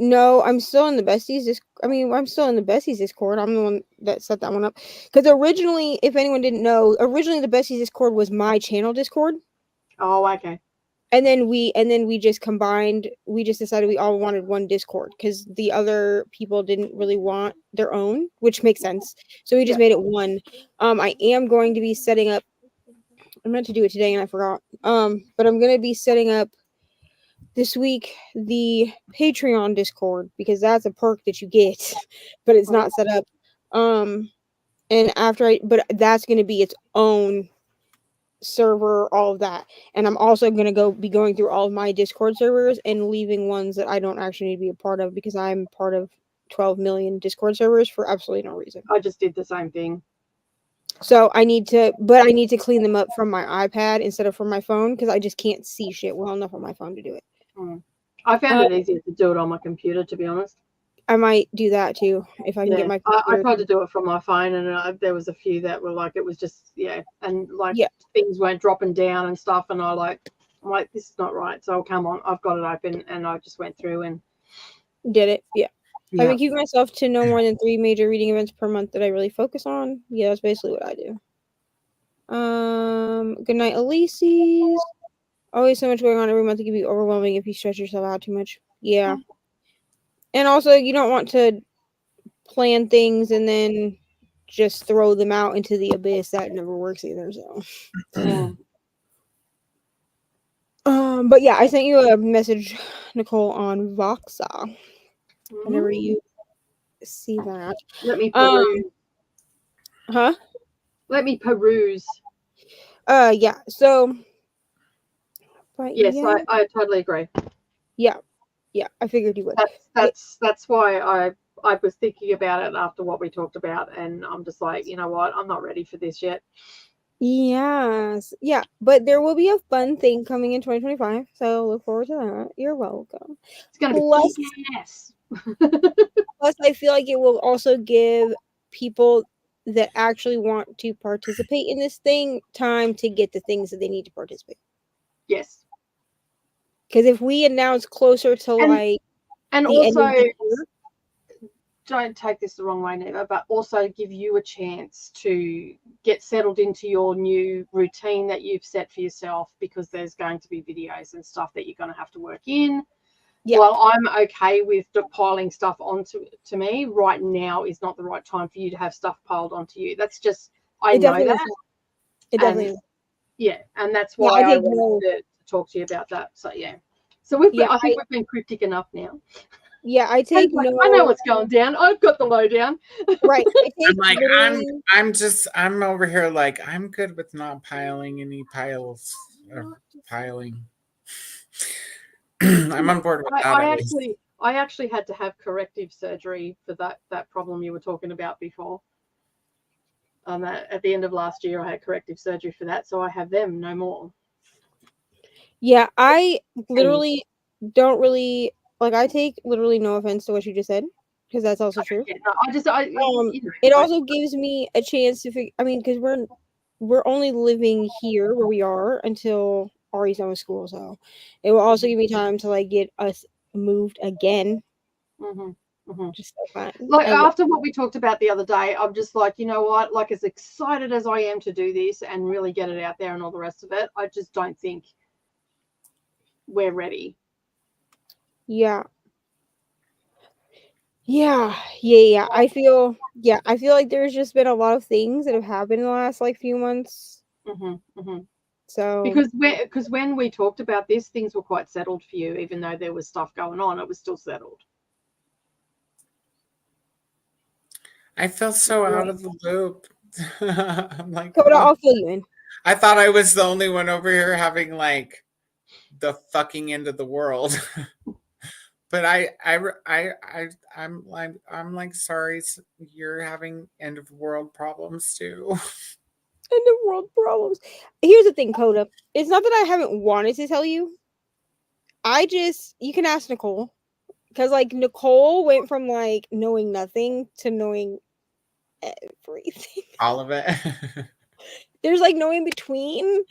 No, I'm still in the Besties. I'm still in the Besties Discord. I'm the one that set that one up. Because originally, if anyone didn't know, originally the Besties Discord was my channel Discord. Oh, okay. And then we just combined. We just decided we all wanted one Discord because the other people didn't really want their own, which makes sense. So we just made it one. I am going to be setting up. I meant to do it today and I forgot. But I'm gonna be setting up this week the Patreon Discord because that's a perk that you get, but it's not set up. And but that's going to be its own server, all of that. And I'm also going to be going through all of my Discord servers and leaving ones that I don't actually need to be a part of because I'm part of 12 million Discord servers for absolutely no reason. I just did the same thing. So I need to clean them up from my iPad instead of from my phone because I just can't see shit well enough on my phone to do it. I found it easier to do it on my computer, to be honest. I might do that too if I can get my computer. I tried to do it from my phone, and there was a few that were like, it was just and like things weren't dropping down and stuff, and I'm like, this is not right. So come on, I've got it open, and I just went through and did it. I've been keeping myself to no more than 3 major reading events per month that I really focus on. Yeah, that's basically what I do. Good night, Elises. Always so much going on every month. It can be overwhelming if you stretch yourself out too much. Yeah. And also, you don't want to plan things and then just throw them out into the abyss. That never works either. So, but yeah, I sent you a message, Nicole, on Voxa. Whenever you see that, let me peruse. Let me peruse. Yeah. So, but yes, I totally agree. Yeah. I figured you would. That's why I was thinking about it after what we talked about, and I'm just like, you know what, I'm not ready for this yet. Yes. Yeah, but there will be a fun thing coming in 2025, so look forward to that. You're welcome. It's gonna be yes. Plus, I feel like it will also give people that actually want to participate in this thing time to get the things that they need to participate. Yes. Because if we announce closer to and also don't take this the wrong way, Neva, but also give you a chance to get settled into your new routine that you've set for yourself, because there's going to be videos and stuff that you're going to have to work in. Yeah. While I'm okay with piling stuff onto me, right now is not the right time for you to have stuff piled onto you. That's just, I know definitely that. is. It definitely is. Yeah, and that's Yeah, why I I take wanted to talk to you about that. So yeah. So I think we've been cryptic enough now. Yeah, I take no. I know what's going down. I've got the lowdown. Right. I take I'm like, literally. I'm over here like, I'm good with not piling any piles or piling. I'm on board with that. I actually had to have corrective surgery for that problem you were talking about before. At the end of last year, I had corrective surgery for that, so I have them no more. Yeah, I literally don't really like. I take literally no offense to what you just said, because that's also true. Yeah, no, it also gives me a chance to figure. I mean, because we're only living here where we are until Ari's done with school, so it will also give me time to like get us moved again. Just so fun. Like after what we talked about the other day, I'm just like, you know what? Like, as excited as I am to do this and really get it out there and all the rest of it, I just don't think we're ready. Yeah. I feel like there's just been a lot of things that have happened in the last like few months. So because when we talked about this, things were quite settled for you, even though there was stuff going on, it was still settled. I feel so out of the loop. I'm like, Coda, I'll fill you in. I thought I was the only one over here having like the fucking end of the world. But I'm like, sorry, you're having end of world problems too. End of world problems. Here's the thing, Coda. It's not that I haven't wanted to tell you. You can ask Nicole. Because like Nicole went from like knowing nothing to knowing everything. All of it. There's like no in between.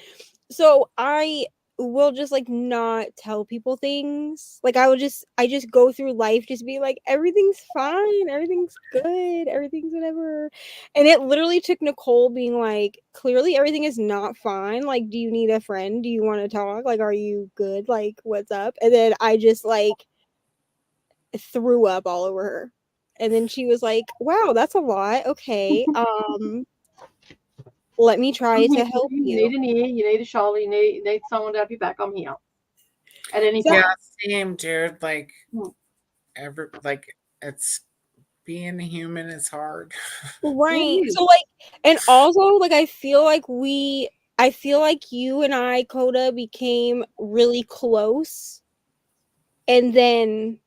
So I will just like not tell people things. Like I just go through life just being like, everything's fine, everything's good, everything's whatever. And it literally took Nicole being like, clearly everything is not fine. Like, do you need a friend? Do you want to talk? Like, are you good? Like, what's up? And then I just like threw up all over her. And then she was like, wow, that's a lot. Okay. Let me try to help you. You need an ear, you need a shoulder, you need someone to have your back. I'm here. At any time. Yeah, same, dude. Like, it's being human is hard. Right. So like, and also like, I feel like you and I, Coda, became really close, and then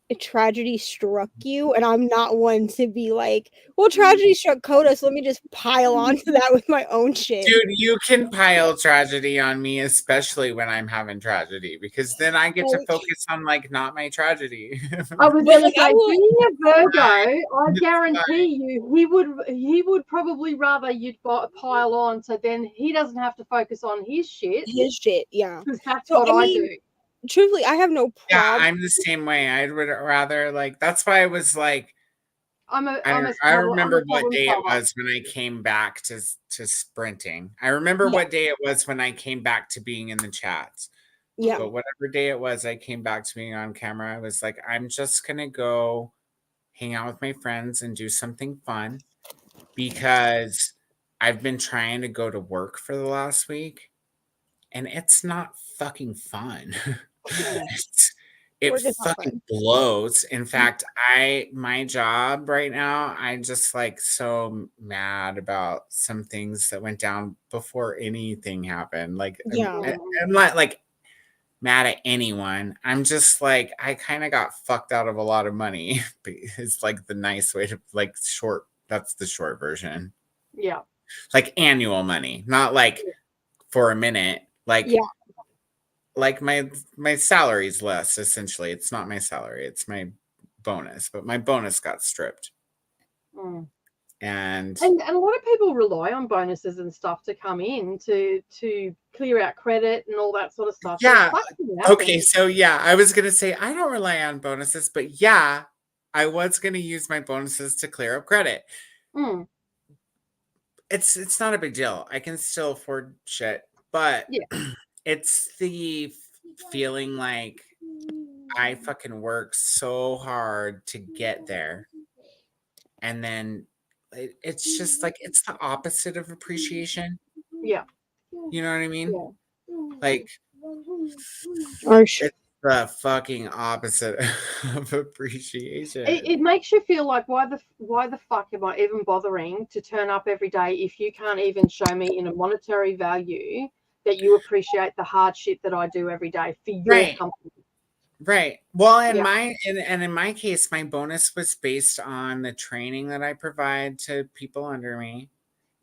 a tragedy struck you, and I'm not one to be like, well, tragedy struck Coda, so let me just pile onto that with my own shit. Dude, you can pile tragedy on me, especially when I'm having tragedy, because then I get to focus on like not my tragedy. I was going to say, being a Virgo, I guarantee you, he would probably rather you'd pile on, so then he doesn't have to focus on his shit. Yeah. Because that's what I do. Truthfully, I have no problem. Yeah, I'm the same way. I would rather like. That's why I was like. I remember what day it was when I came back to sprinting. I remember what day it was when I came back to being in the chats. Yeah. But whatever day it was, I came back to being on camera. I was like, I'm just gonna go hang out with my friends and do something fun, because I've been trying to go to work for the last week, and it's not fucking fun. It fucking blows. In fact, my job right now, I'm just like so mad about some things that went down before anything happened. Like, I'm not like mad at anyone. I'm just like, I kind of got fucked out of a lot of money. It's like the nice way to like short. That's the short version. Yeah. Like annual money, not like for a minute. Like, like my salary's less, essentially. It's not my salary, it's my bonus, but my bonus got stripped. And a lot of people rely on bonuses and stuff to come in to clear out credit and all that sort of stuff. Yeah. Okay, so yeah, I was gonna say I don't rely on bonuses, but yeah, I was going to use my bonuses to clear up credit. Mm. It's not a big deal. I can still afford shit, but it's the feeling like I fucking work so hard to get there. And then it's just like, it's the opposite of appreciation. Yeah. You know what I mean? Yeah. Like, Harsh. it's the fucking opposite of appreciation. It makes you feel like, why the fuck am I even bothering to turn up every day if you can't even show me in a monetary value that you appreciate the hard shit that I do every day for your company. Right. Well, in my case, my bonus was based on the training that I provide to people under me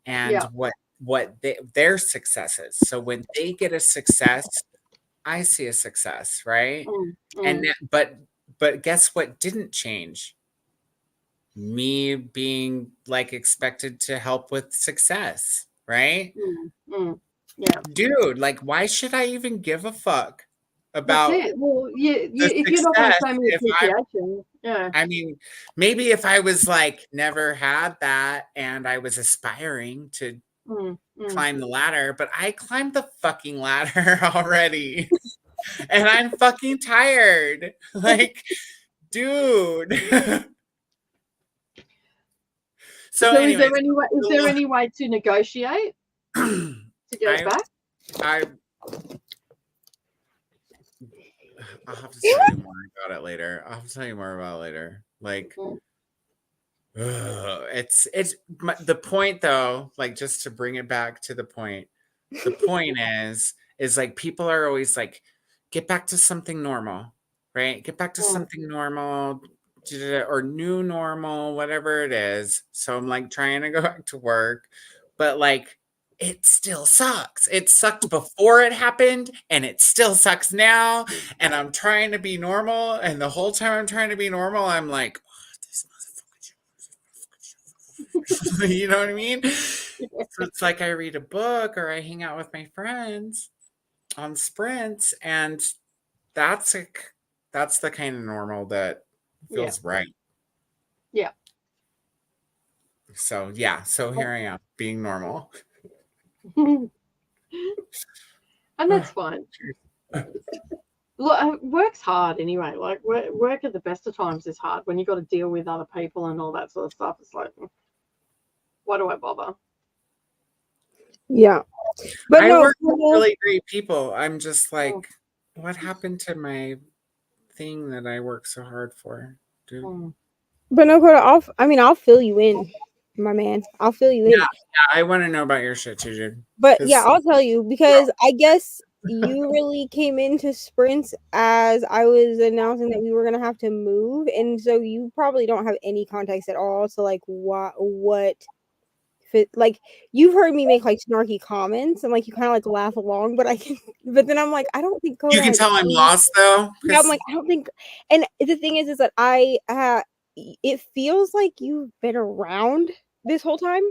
and what their successes. So when they get a success, I see a success, right? And but guess what didn't change? Me being like expected to help with success, right? Yeah. Dude, like, why should I even give a fuck about That's it. Well, if you're not going to show me appreciation, I mean, maybe if I was like never had that and I was aspiring to climb the ladder, but I climbed the fucking ladder already. And I'm fucking tired. Like, dude. So anyway, is there any way to negotiate to get it back? I'll have to tell you more about it later. Like, it's the point though. Like, just to bring it back to the point. The point is like, people are always like, get back to something normal, right? Get back to something normal or new normal, whatever it is. So I'm like trying to go back to work, but like, it still sucks. It sucked before it happened and it still sucks now. And I'm trying to be normal. And the whole time I'm trying to be normal, I'm like, oh, this motherfucker. You know what I mean? So it's like I read a book or I hang out with my friends on sprints, and that's the kind of normal that feels right. Yeah. So here I am being normal. And that's fine. Look, work's hard anyway. Like, work at the best of times is hard when you got to deal with other people and all that sort of stuff. It's like, why do I bother? Yeah. But I work with really great people. I'm just like, what happened to my thing that I work so hard for, dude? But no, Coda, I'll fill you in, my man. I'll fill you in. Yeah, I want to know about your shit too, dude. But yeah, I'll tell you, because I guess you really came into sprints as I was announcing that we were gonna have to move, and so you probably don't have any context at all to like what like, you've heard me make like snarky comments and like you kind of like laugh along, but then I'm like, I don't think Coda you can tell I'm lost though. Yeah, I'm like, I don't think. And the thing is that it feels like you've been around this whole time.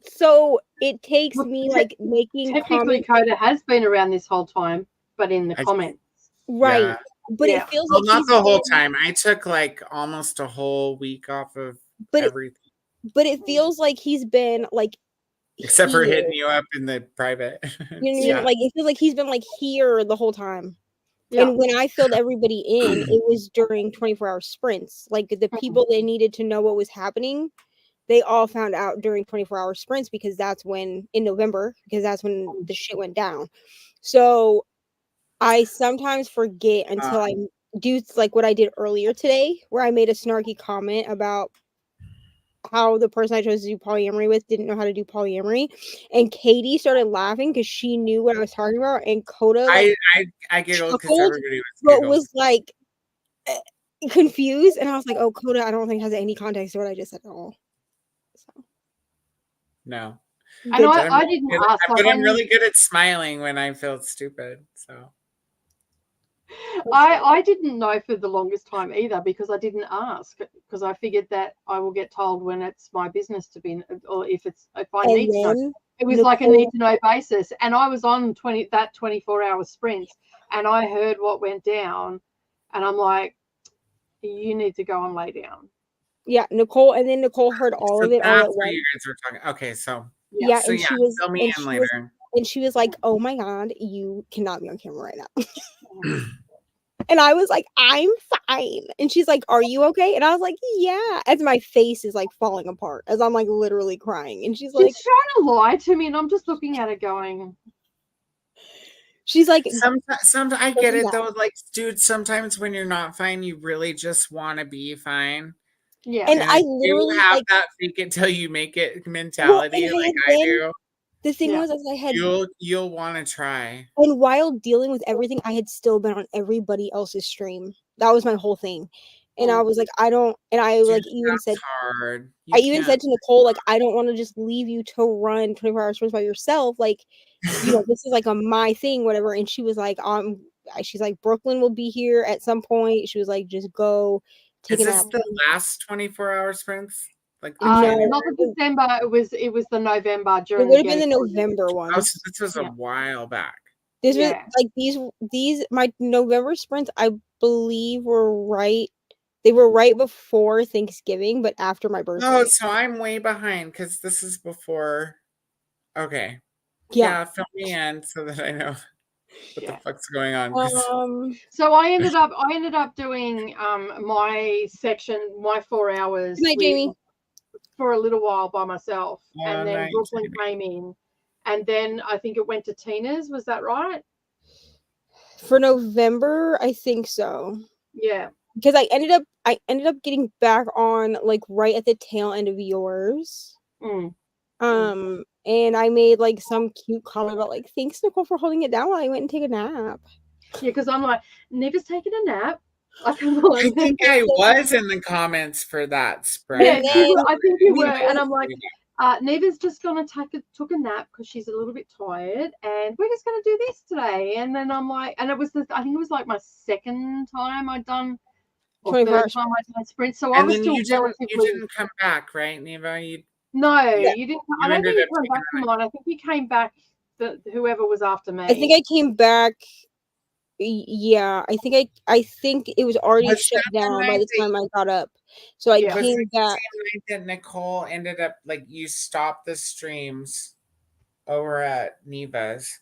So it takes me like making technically Coda has been around this whole time, but in the comments. Right. Yeah. But it feels like not the whole time. I took like almost a whole week off of everything. But it feels like he's been like, except for hitting you up in the private. You know, like it feels like he's been like here the whole time. And when I filled everybody in, it was during 24-hour sprints. Like, the people that needed to know what was happening, they all found out during 24-hour sprints, because that's when, in November, because that's when the shit went down. So I sometimes forget until I do like what I did earlier today, where I made a snarky comment about how the person I chose to do polyamory with didn't know how to do polyamory, and Katie started laughing because she knew what I was talking about, and Coda like, I giggled because everybody was like confused, and I was like, oh, Coda, I don't think has any context to what I just said at all. So. No. I know I didn't ask, but I'm really good at smiling when I feel stupid. So I didn't know for the longest time either, because I didn't ask, because I figured that I will get told when it's my business to be, or if I need to know. It was like a need to know basis, and I was on 24-hour sprint, and I heard what went down, and I'm like, you need to go and lay down. Yeah, Nicole, and then Nicole heard all So of it all that's at what once. you guys were talking. Okay, so Yeah, so and yeah, she was, fill me and in she was, later. and she was like, "Oh my god, you cannot be on camera right now." And I was like, "I'm fine." And she's like, "Are you okay?" And I was like, "Yeah." As my face is like falling apart, as I'm like literally crying, and she's like, She's trying to lie to me, and I'm just looking at her going, she's like, Sometimes I get Doesn't it matter. though. Like, dude, sometimes when you're not fine, you really just want to be fine. yeah. and And I if you literally have like, that fake it till you make it well, mentality, and I like had I been. do, The thing Yeah. was, as I had, you'll want to try. and while dealing with everything, I had still been on everybody else's stream. That was my whole thing. And I was like, I don't, and I Dude, like even said, that's hard. I You even can't. said to Nicole, like, I don't want to just leave you to run 24 hour sprints by yourself. Like, you know, this is like a my thing, whatever. And she was like, she's like, Brooklyn will be here at some point. She was like, just go take Is a this nap. the last 24-hour sprints? Like the No, January? Not the December. It was the November It during would the have been the Gettysburg. November Oh, ones. so this was a Yeah. while back. This was Yeah. like these my November sprints, I believe were right. They were right before Thanksgiving, but after my birthday. Oh, so I'm way behind because this is before. Okay. Yeah. Yeah, fill me in so that I know what Yeah. the fuck's going on. 'cause- So I ended up doing my section, my 4 hours Good night, Jamie. for a little while by myself, Oh, and then nice, Brooklyn Jamie. came in, and then I think it went to Tina's. Was that right? For November, I think so. Yeah. Because I ended up getting back on like right at the tail end of yours. Mm. And I made like some cute comment about like, thanks Nicole for holding it down while I went and take a nap. Yeah, because I'm like, Neva's taking a nap. Like, I'm I like, think I was in the comments for that sprint. yeah, And you were, then I think you we were, and I'm both- like, Neva's just gonna took a nap because she's a little bit tired, and we're just gonna do this today. And then I'm like, and I think it was like my second time I'd done, or 24 third time I'd done a sprint. So I And was then still you relatively. didn't come back, right, Neva? No, Yeah. you didn't. You I don't think ended you up came back to mine. I think you came back. Whoever was after me. I think I came back. Yeah, I think it was already Was shut that the down by night the that time I got up. So I Yeah. Was came it the back. same night that Nicole ended up like you stopped the streams over at Neva's,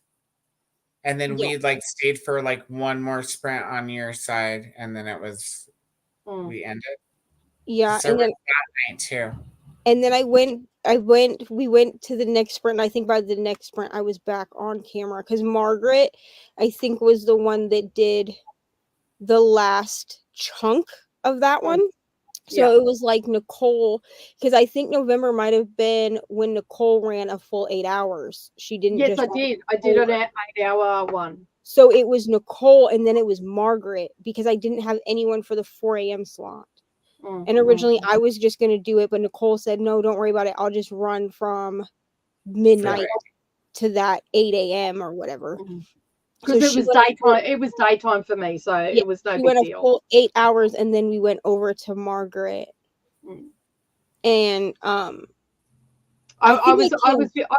and then Yeah. we like stayed for like one more sprint on your side, and then it was we ended. Yeah, So and then that night too. and then we went to the next sprint. And I think by the next sprint I was back on camera because Margaret, I think, was the one that did the last chunk of that one. So Yeah. it was like Nicole, because I think November might have been when Nicole ran a full 8 hours. She didn't Yes, just I run did. I did Nicole. an 8-hour one. So it was Nicole and then it was Margaret because I didn't have anyone for the 4 a.m. slot. And originally I was just going to do it, but Nicole said, no, don't worry about it. I'll just run from midnight to that 8 a.m. or whatever. Because So it was daytime. It was daytime for me, so it was no she big went a deal. full 8 hours and then we went over to Margaret. And I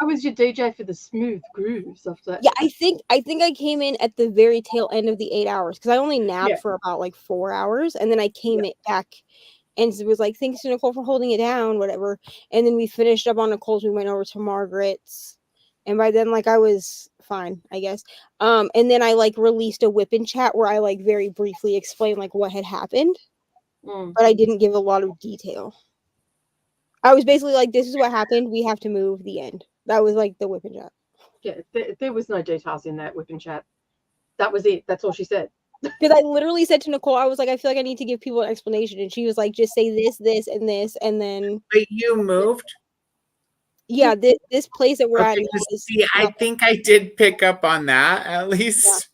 was your DJ for the smooth grooves of that. Yeah, I think I came in at the very tail end of the 8 hours because I only napped for about like 4 hours, and then I came it back and it was like, thanks to Nicole for holding it down, whatever. And then we finished up on Nicole's. We went over to Margaret's, and by then like I was fine, I guess. And then I like released a whip in chat where I like very briefly explained like what had happened, but I didn't give a lot of detail. I was basically like, this is what happened. We have to move. The end. That was like the whip in chat. Yeah, there was no details in that whip in chat. That was it. That's all she said. Because I literally said to Nicole, I was like, I feel like I need to give people an explanation. And she was like, just say this, this, and this. And then. But you moved? Yeah, this place that we're at now is. See, I think I did pick up on that at least.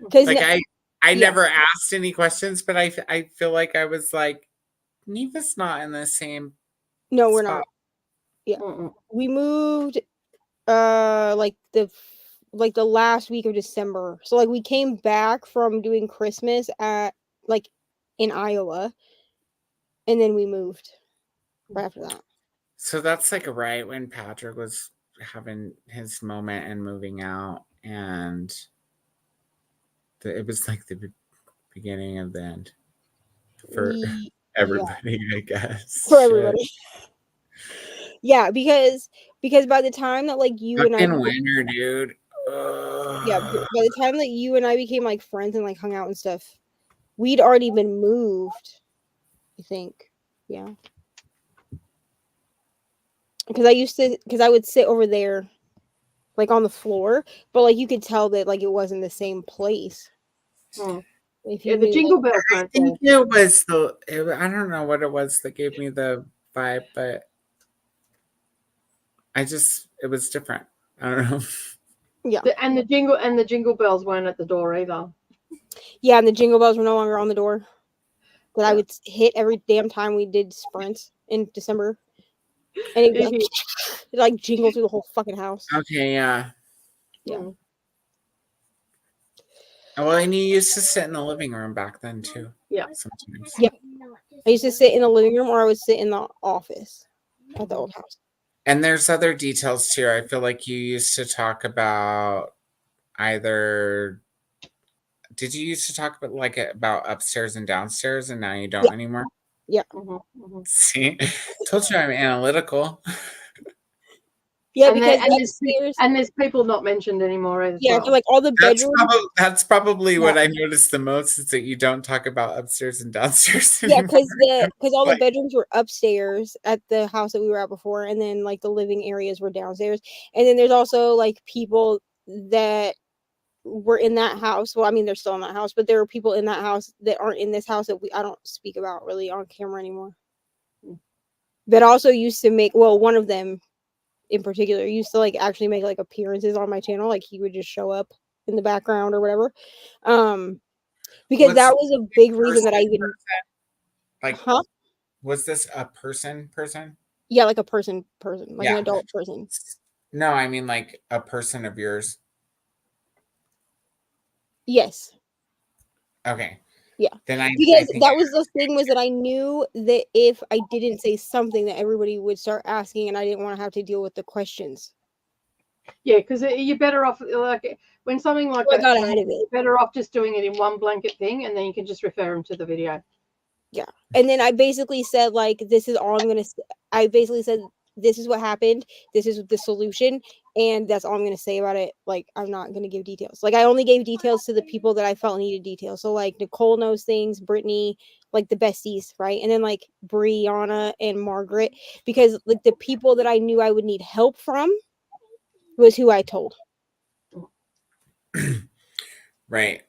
Because like I never asked any questions, but I feel like I was like, Neva's not in the same. No, we're spot. not. Yeah. We moved like the last week of December. So like we came back from doing Christmas at like in Iowa, and then we moved right after that. So that's like right when Patrick was having his moment and moving out, and it was like the beginning of the end. for Ye- everybody, I guess. for Shit. everybody. Yeah, because by the time that like you and I Fucking winter, dude. yeah, by the time that you and I became like friends and like hung out and stuff, we'd already been moved, I think. Yeah. Because I would sit over there like on the floor, but like you could tell that like it wasn't the same place. If Yeah, you the knew, jingle like, bells I weren't think there. it was I don't know what it was that gave me the vibe, but it was different. I don't know. yeah. And the jingle bells weren't at the door either. Yeah, and the jingle bells were no longer on the door. That I Yeah. would hit every damn time we did sprints in December. And it'd be like, it'd like jingle through the whole fucking house. Okay, yeah. Yeah. Well, and you used to sit in the living room back then too. Yeah. Sometimes. Yeah. I used to sit in the living room or I would sit in the office at the old house. And there's other details too. I feel like you used to talk about did you used to talk about upstairs and downstairs and now you don't anymore? Yeah. See? Told you I'm analytical. Yeah, And because there's people not mentioned anymore as yeah, well. like all the bedrooms. That's probably what I noticed the most is that you don't talk about upstairs and downstairs Yeah, anymore. because all the bedrooms were upstairs at the house that we were at before, and then like the living areas were downstairs. And then there's also like people that were in that house. Well, I mean, they're still in that house, but there are people in that house that aren't in this house that I don't speak about really on camera anymore. That also used to make, well, one of them in particular used to like actually make like appearances on my channel. Like he would just show up in the background or whatever. Because that was a big reason that I even was this a person? Yeah, like a person, like an adult person. No, I mean like a person of yours. Yes. Okay. Yeah. Then because that was the thing was that I knew that if I didn't say something that everybody would start asking and I didn't want to have to deal with the questions. Yeah, because you're better off like when something like that. I got ahead of it. You're better off just doing it in one blanket thing, and then you can just refer them to the video. Yeah, and then I basically said like, this is all I'm gonna. I basically said this is what happened. This is the solution, and that's all I'm gonna say about it. Like, I'm not gonna give details. Like, I only gave details to the people that I felt needed details. So like Nicole knows things, Brittany, like the besties, right? And then like Brianna and Margaret, because like the people that I knew I would need help from was who I told. Right.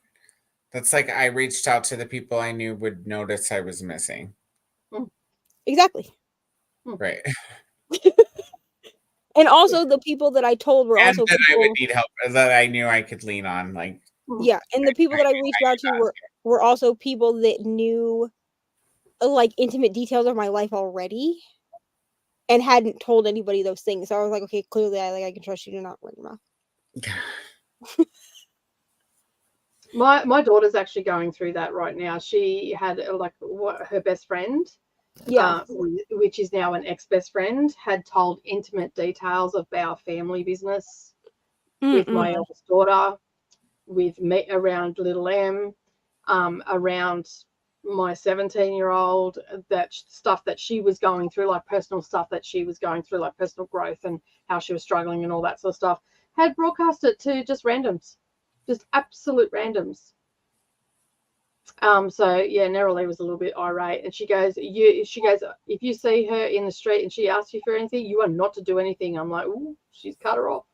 That's like I reached out to the people I knew would notice I was missing. Exactly. Right. And also the people that I told were also that people I would need help that I knew I could lean on. Like yeah, and the people that I reached out to were also people that knew like intimate details of my life already and hadn't told anybody those things. So I was like, okay, clearly I can trust you to not run your mouth. My daughter's actually going through that right now. She had like her best friend, which is now an ex-best friend, had told intimate details of our family business with my eldest daughter, with me around little M, around my 17-year-old, that stuff that she was going through, like personal stuff that she was going through, like personal growth and how she was struggling and all that sort of stuff, had broadcast it to just randoms. Just absolute randoms. So yeah, Neroli was a little bit irate, and she goes, if you see her in the street and she asks you for anything, you are not to do anything. I'm like, ooh, she's cut her off.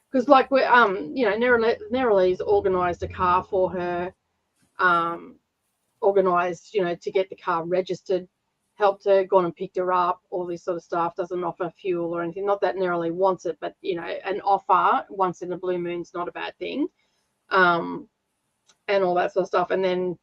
Because like we're Neroli's organised a car for her, organised, to get the car registered, helped her, gone and picked her up, all this sort of stuff, doesn't offer fuel or anything. Not that Neroli wants it, but an offer once in a blue moon's not a bad thing. And all that sort of stuff. And then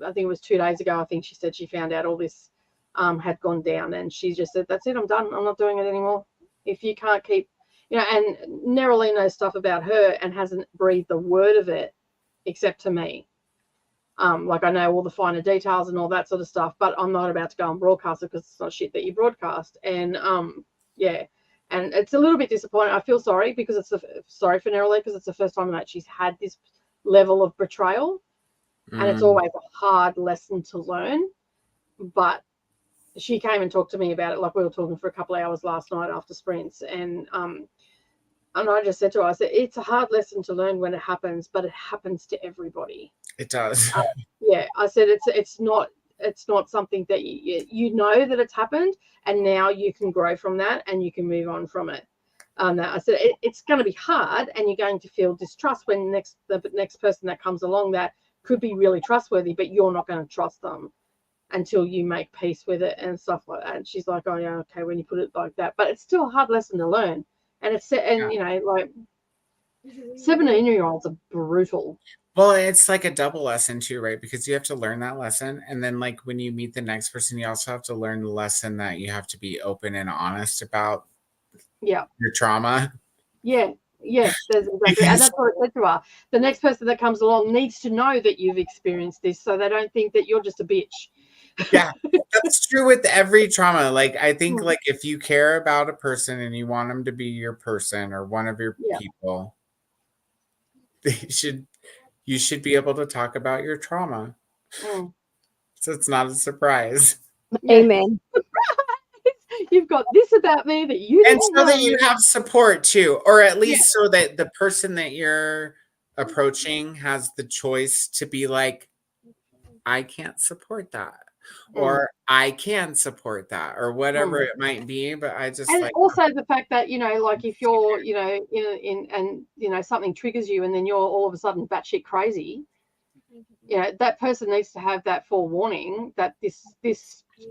I think it was 2 days ago, I think she said she found out all this had gone down, and she just said, that's it, I'm done. I'm not doing it anymore. If you can't keep, and Neroli knows stuff about her and hasn't breathed a word of it except to me. Like I know all the finer details and all that sort of stuff, but I'm not about to go and broadcast it because it's not shit that you broadcast. And yeah, and it's a little bit disappointing. I feel sorry because sorry for Neroli because it's the first time that she's had this level of betrayal. and it's always a hard lesson to learn. But she came and talked to me about it. Like, we were talking for a couple of hours last night after sprints, and I just said to her, I said, it's a hard lesson to learn when it happens, but it happens to everybody. It does. Yeah, I said it's not something that you know that it's happened, and now you can grow from that and you can move on from it. I said it's going to be hard, and you're going to feel distrust when the next person that comes along that could be really trustworthy, but you're not going to trust them until you make peace with it and stuff like that. And she's like, oh yeah, okay, when you put it like that, but it's still a hard lesson to learn. And you know, like 17-year-olds are brutal. Well, it's like a double lesson too, right? Because you have to learn that lesson. And then like when you meet the next person, you also have to learn the lesson that you have to be open and honest about your trauma. Yeah. Yes, there's exactly. And that's what I said to her. The next person that comes along needs to know that you've experienced this, so they don't think that you're just a bitch. Yeah, that's true with every trauma. Like, I think like if you care about a person and you want them to be your person or one of your people, you should be able to talk about your trauma. So it's not a surprise. Amen. You've got this about me that you and don't so know. that you have support too, or at least so that the person that you're approaching has the choice to be like, I can't support that, or I can support that, or whatever it might be. But I just, and like, also the fact that, you know, like if you're, you know, in and you know something triggers you, and then you're all of a sudden batshit crazy, you know, that person needs to have that forewarning that this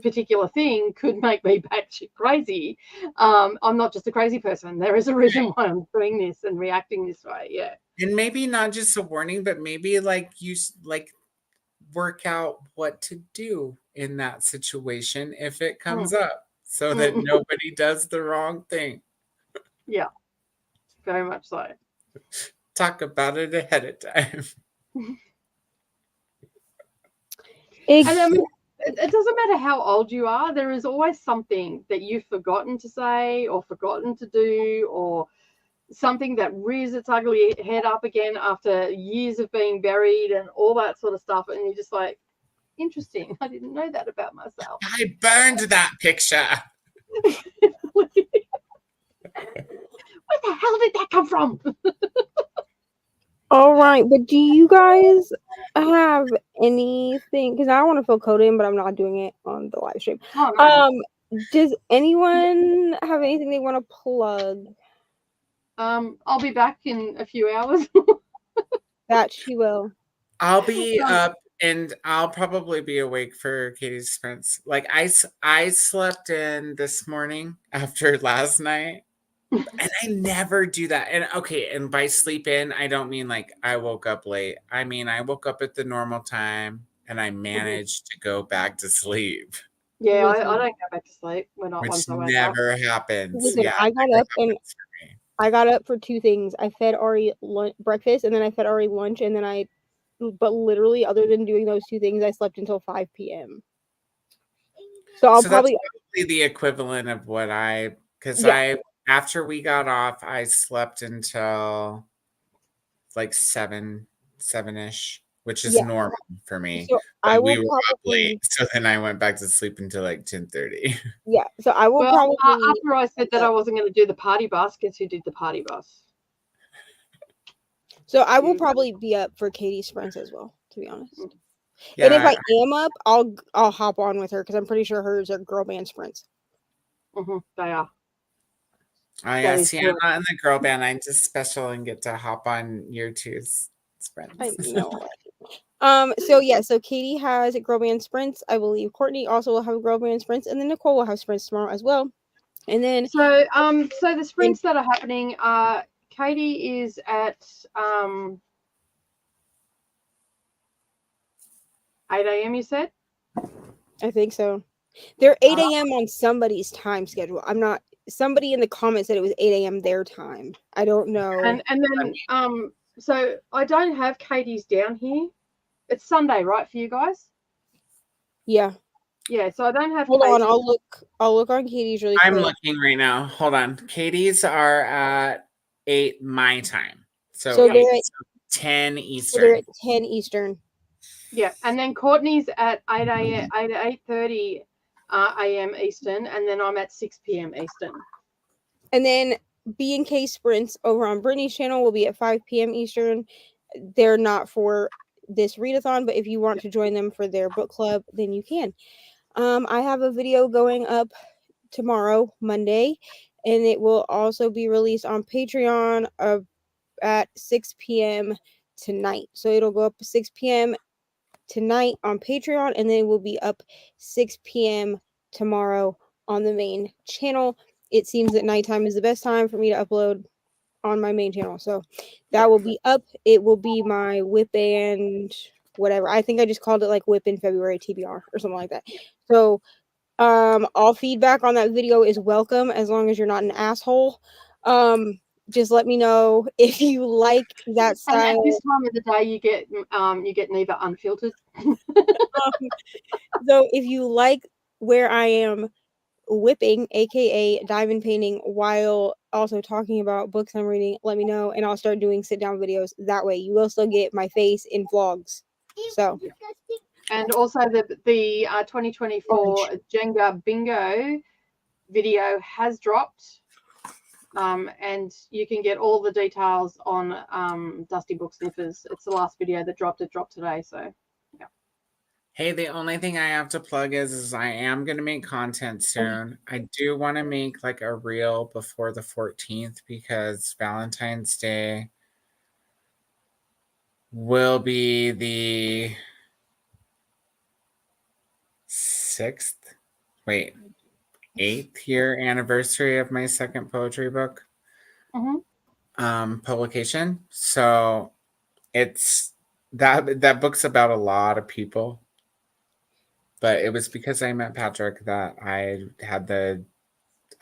particular thing could make me batshit crazy. I'm not just a crazy person. There is a reason why I'm doing this and reacting this way. Yeah. And maybe not just a warning, but maybe like you like work out what to do in that situation if it comes up, so that nobody does the wrong thing. Yeah, very much so. Talk about it ahead of time. And I mean, it doesn't matter how old you are, there is always something that you've forgotten to say or forgotten to do, or something that rears its ugly head up again after years of being buried and all that sort of stuff. And you're just like, interesting. I didn't know that about myself. I burned that picture. Where the hell did that come from? All right, but do you guys have anything? Because I want to fill code in, but I'm not doing it on the live stream. Oh, no. Does anyone have anything they want to plug? I'll be back in a few hours. That she will. I'll be up, and I'll probably be awake for Katie's sprints. Like I slept in this morning after last night, and I never do that. And okay, and by sleep in, I don't mean like I woke up late. I mean I woke up at the normal time, and I managed to go back to sleep. Yeah, I don't go back to sleep Which never happens. Listen, Yeah, I got up and I got up for two things. I fed Ari breakfast, and then I fed Ari lunch, and then but literally, other than doing those two things, I slept until 5 p.m. So that's probably the equivalent of what because after we got off, I slept until like 7-ish, which is normal for me. So we were up late, so then I went back to sleep until like 10:30. Yeah, so I will probably after I said that I wasn't going to do the party bus, guess who did the party bus? So I will probably be up for Katie's sprints as well, to be honest. Yeah, and if I am up, I'll hop on with her because I'm pretty sure hers are girl band sprints. They are. Oh yeah, see, I'm not in the girl band. I'm just special and get to hop on year two's sprints. I know. So Katie has girl band sprints. I believe Courtney also will have girl band sprints, and then Nicole will have sprints tomorrow as well. And then so the sprints that are happening are Katie is at 8 a.m. you said? I think so. They're 8 a.m. on somebody's time schedule. I'm not. Somebody in the comments said it was 8 a.m. their time. I don't know. And then so I don't have Katie's down here. It's Sunday, right, for you guys? Yeah. Yeah, so I don't have. Hold on, I'll look on Katie's really quick. I'm looking right now. Hold on. Katie's are at 8 my time. So they're at 10 Eastern. So they're at 10 Eastern. Yeah, and then Courtney's at 8 a.m. 8 8:30 a.m. Eastern, and then I'm at 6 p.m. Eastern. And then B&K sprints over on Brittany's channel will be at 5 p.m. Eastern. They're not for this readathon, but if you want to join them for their book club, then you can. I have a video going up tomorrow, Monday, and it will also be released on Patreon at 6 p.m. tonight. So it'll go up at 6 p.m. tonight on Patreon, and then it will be up 6 p.m. tomorrow on the main channel. It seems that nighttime is the best time for me to upload on my main channel. So that will be up. It will be my whip and whatever. I think I just called it like whip in February TBR or something like that. So all feedback on that video is welcome as long as you're not an asshole. Just let me know if you like that style. And at this time of the day, you get neither unfiltered. So if you like where I am whipping, aka diamond painting, while also talking about books I'm reading, let me know, and I'll start doing sit down videos. That way, you will still get my face in vlogs. So, and also the 2024 Jenga Bingo video has dropped, and you can get all the details on Dusty Book Sniffers. It's the last video that dropped. It dropped today, so. Hey, the only thing I have to plug is I am going to make content soon. I do want to make like a reel before the 14th because Valentine's Day will be the 8th year anniversary of my second poetry book publication. So it's that book's about a lot of people. But it was because I met Patrick that I had the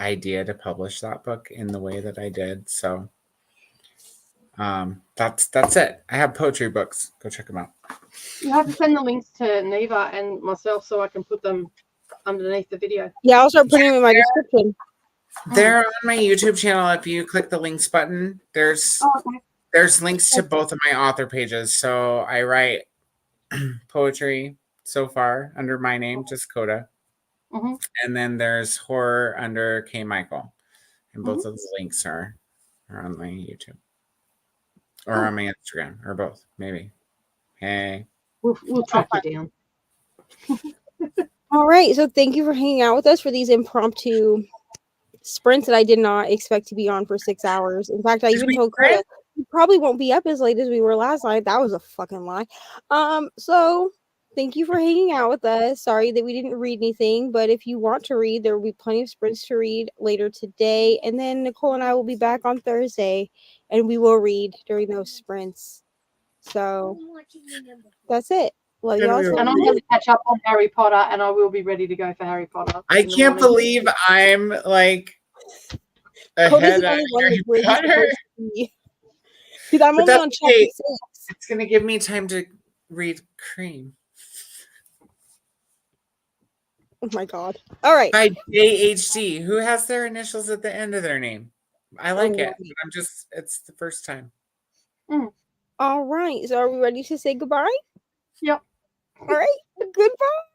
idea to publish that book in the way that I did. So that's it. I have poetry books. Go check them out. You have to send the links to Neva and myself so I can put them underneath the video. Yeah, I'll start putting them in my description. They're on my YouTube channel. If you click the links button, there's links to both of my author pages. So I write poetry so far under my name, just Coda. And then there's horror under K. Michael. And both of the links are on my YouTube. Or on my Instagram. Or both, maybe. Hey. We'll track you down. All right. So thank you for hanging out with us for these impromptu sprints that I did not expect to be on for 6 hours. In fact, I even told Coda we probably won't be up as late as we were last night. That was a fucking lie. So thank you for hanging out with us. Sorry that we didn't read anything, but if you want to read, there will be plenty of sprints to read later today. And then Nicole and I will be back on Thursday, and we will read during those sprints. So that's it. Love y'all. And I'm going to catch up on Harry Potter, and I will be ready to go for Harry Potter. I can't believe I'm like ahead of Harry Potter. Because I'm only on chapter 6. It's going to give me time to read Cream. Oh my god. All right. By JHD, who has their initials at the end of their name. I like it. But it's the first time. All right. So are we ready to say goodbye? Yep. All right. Goodbye.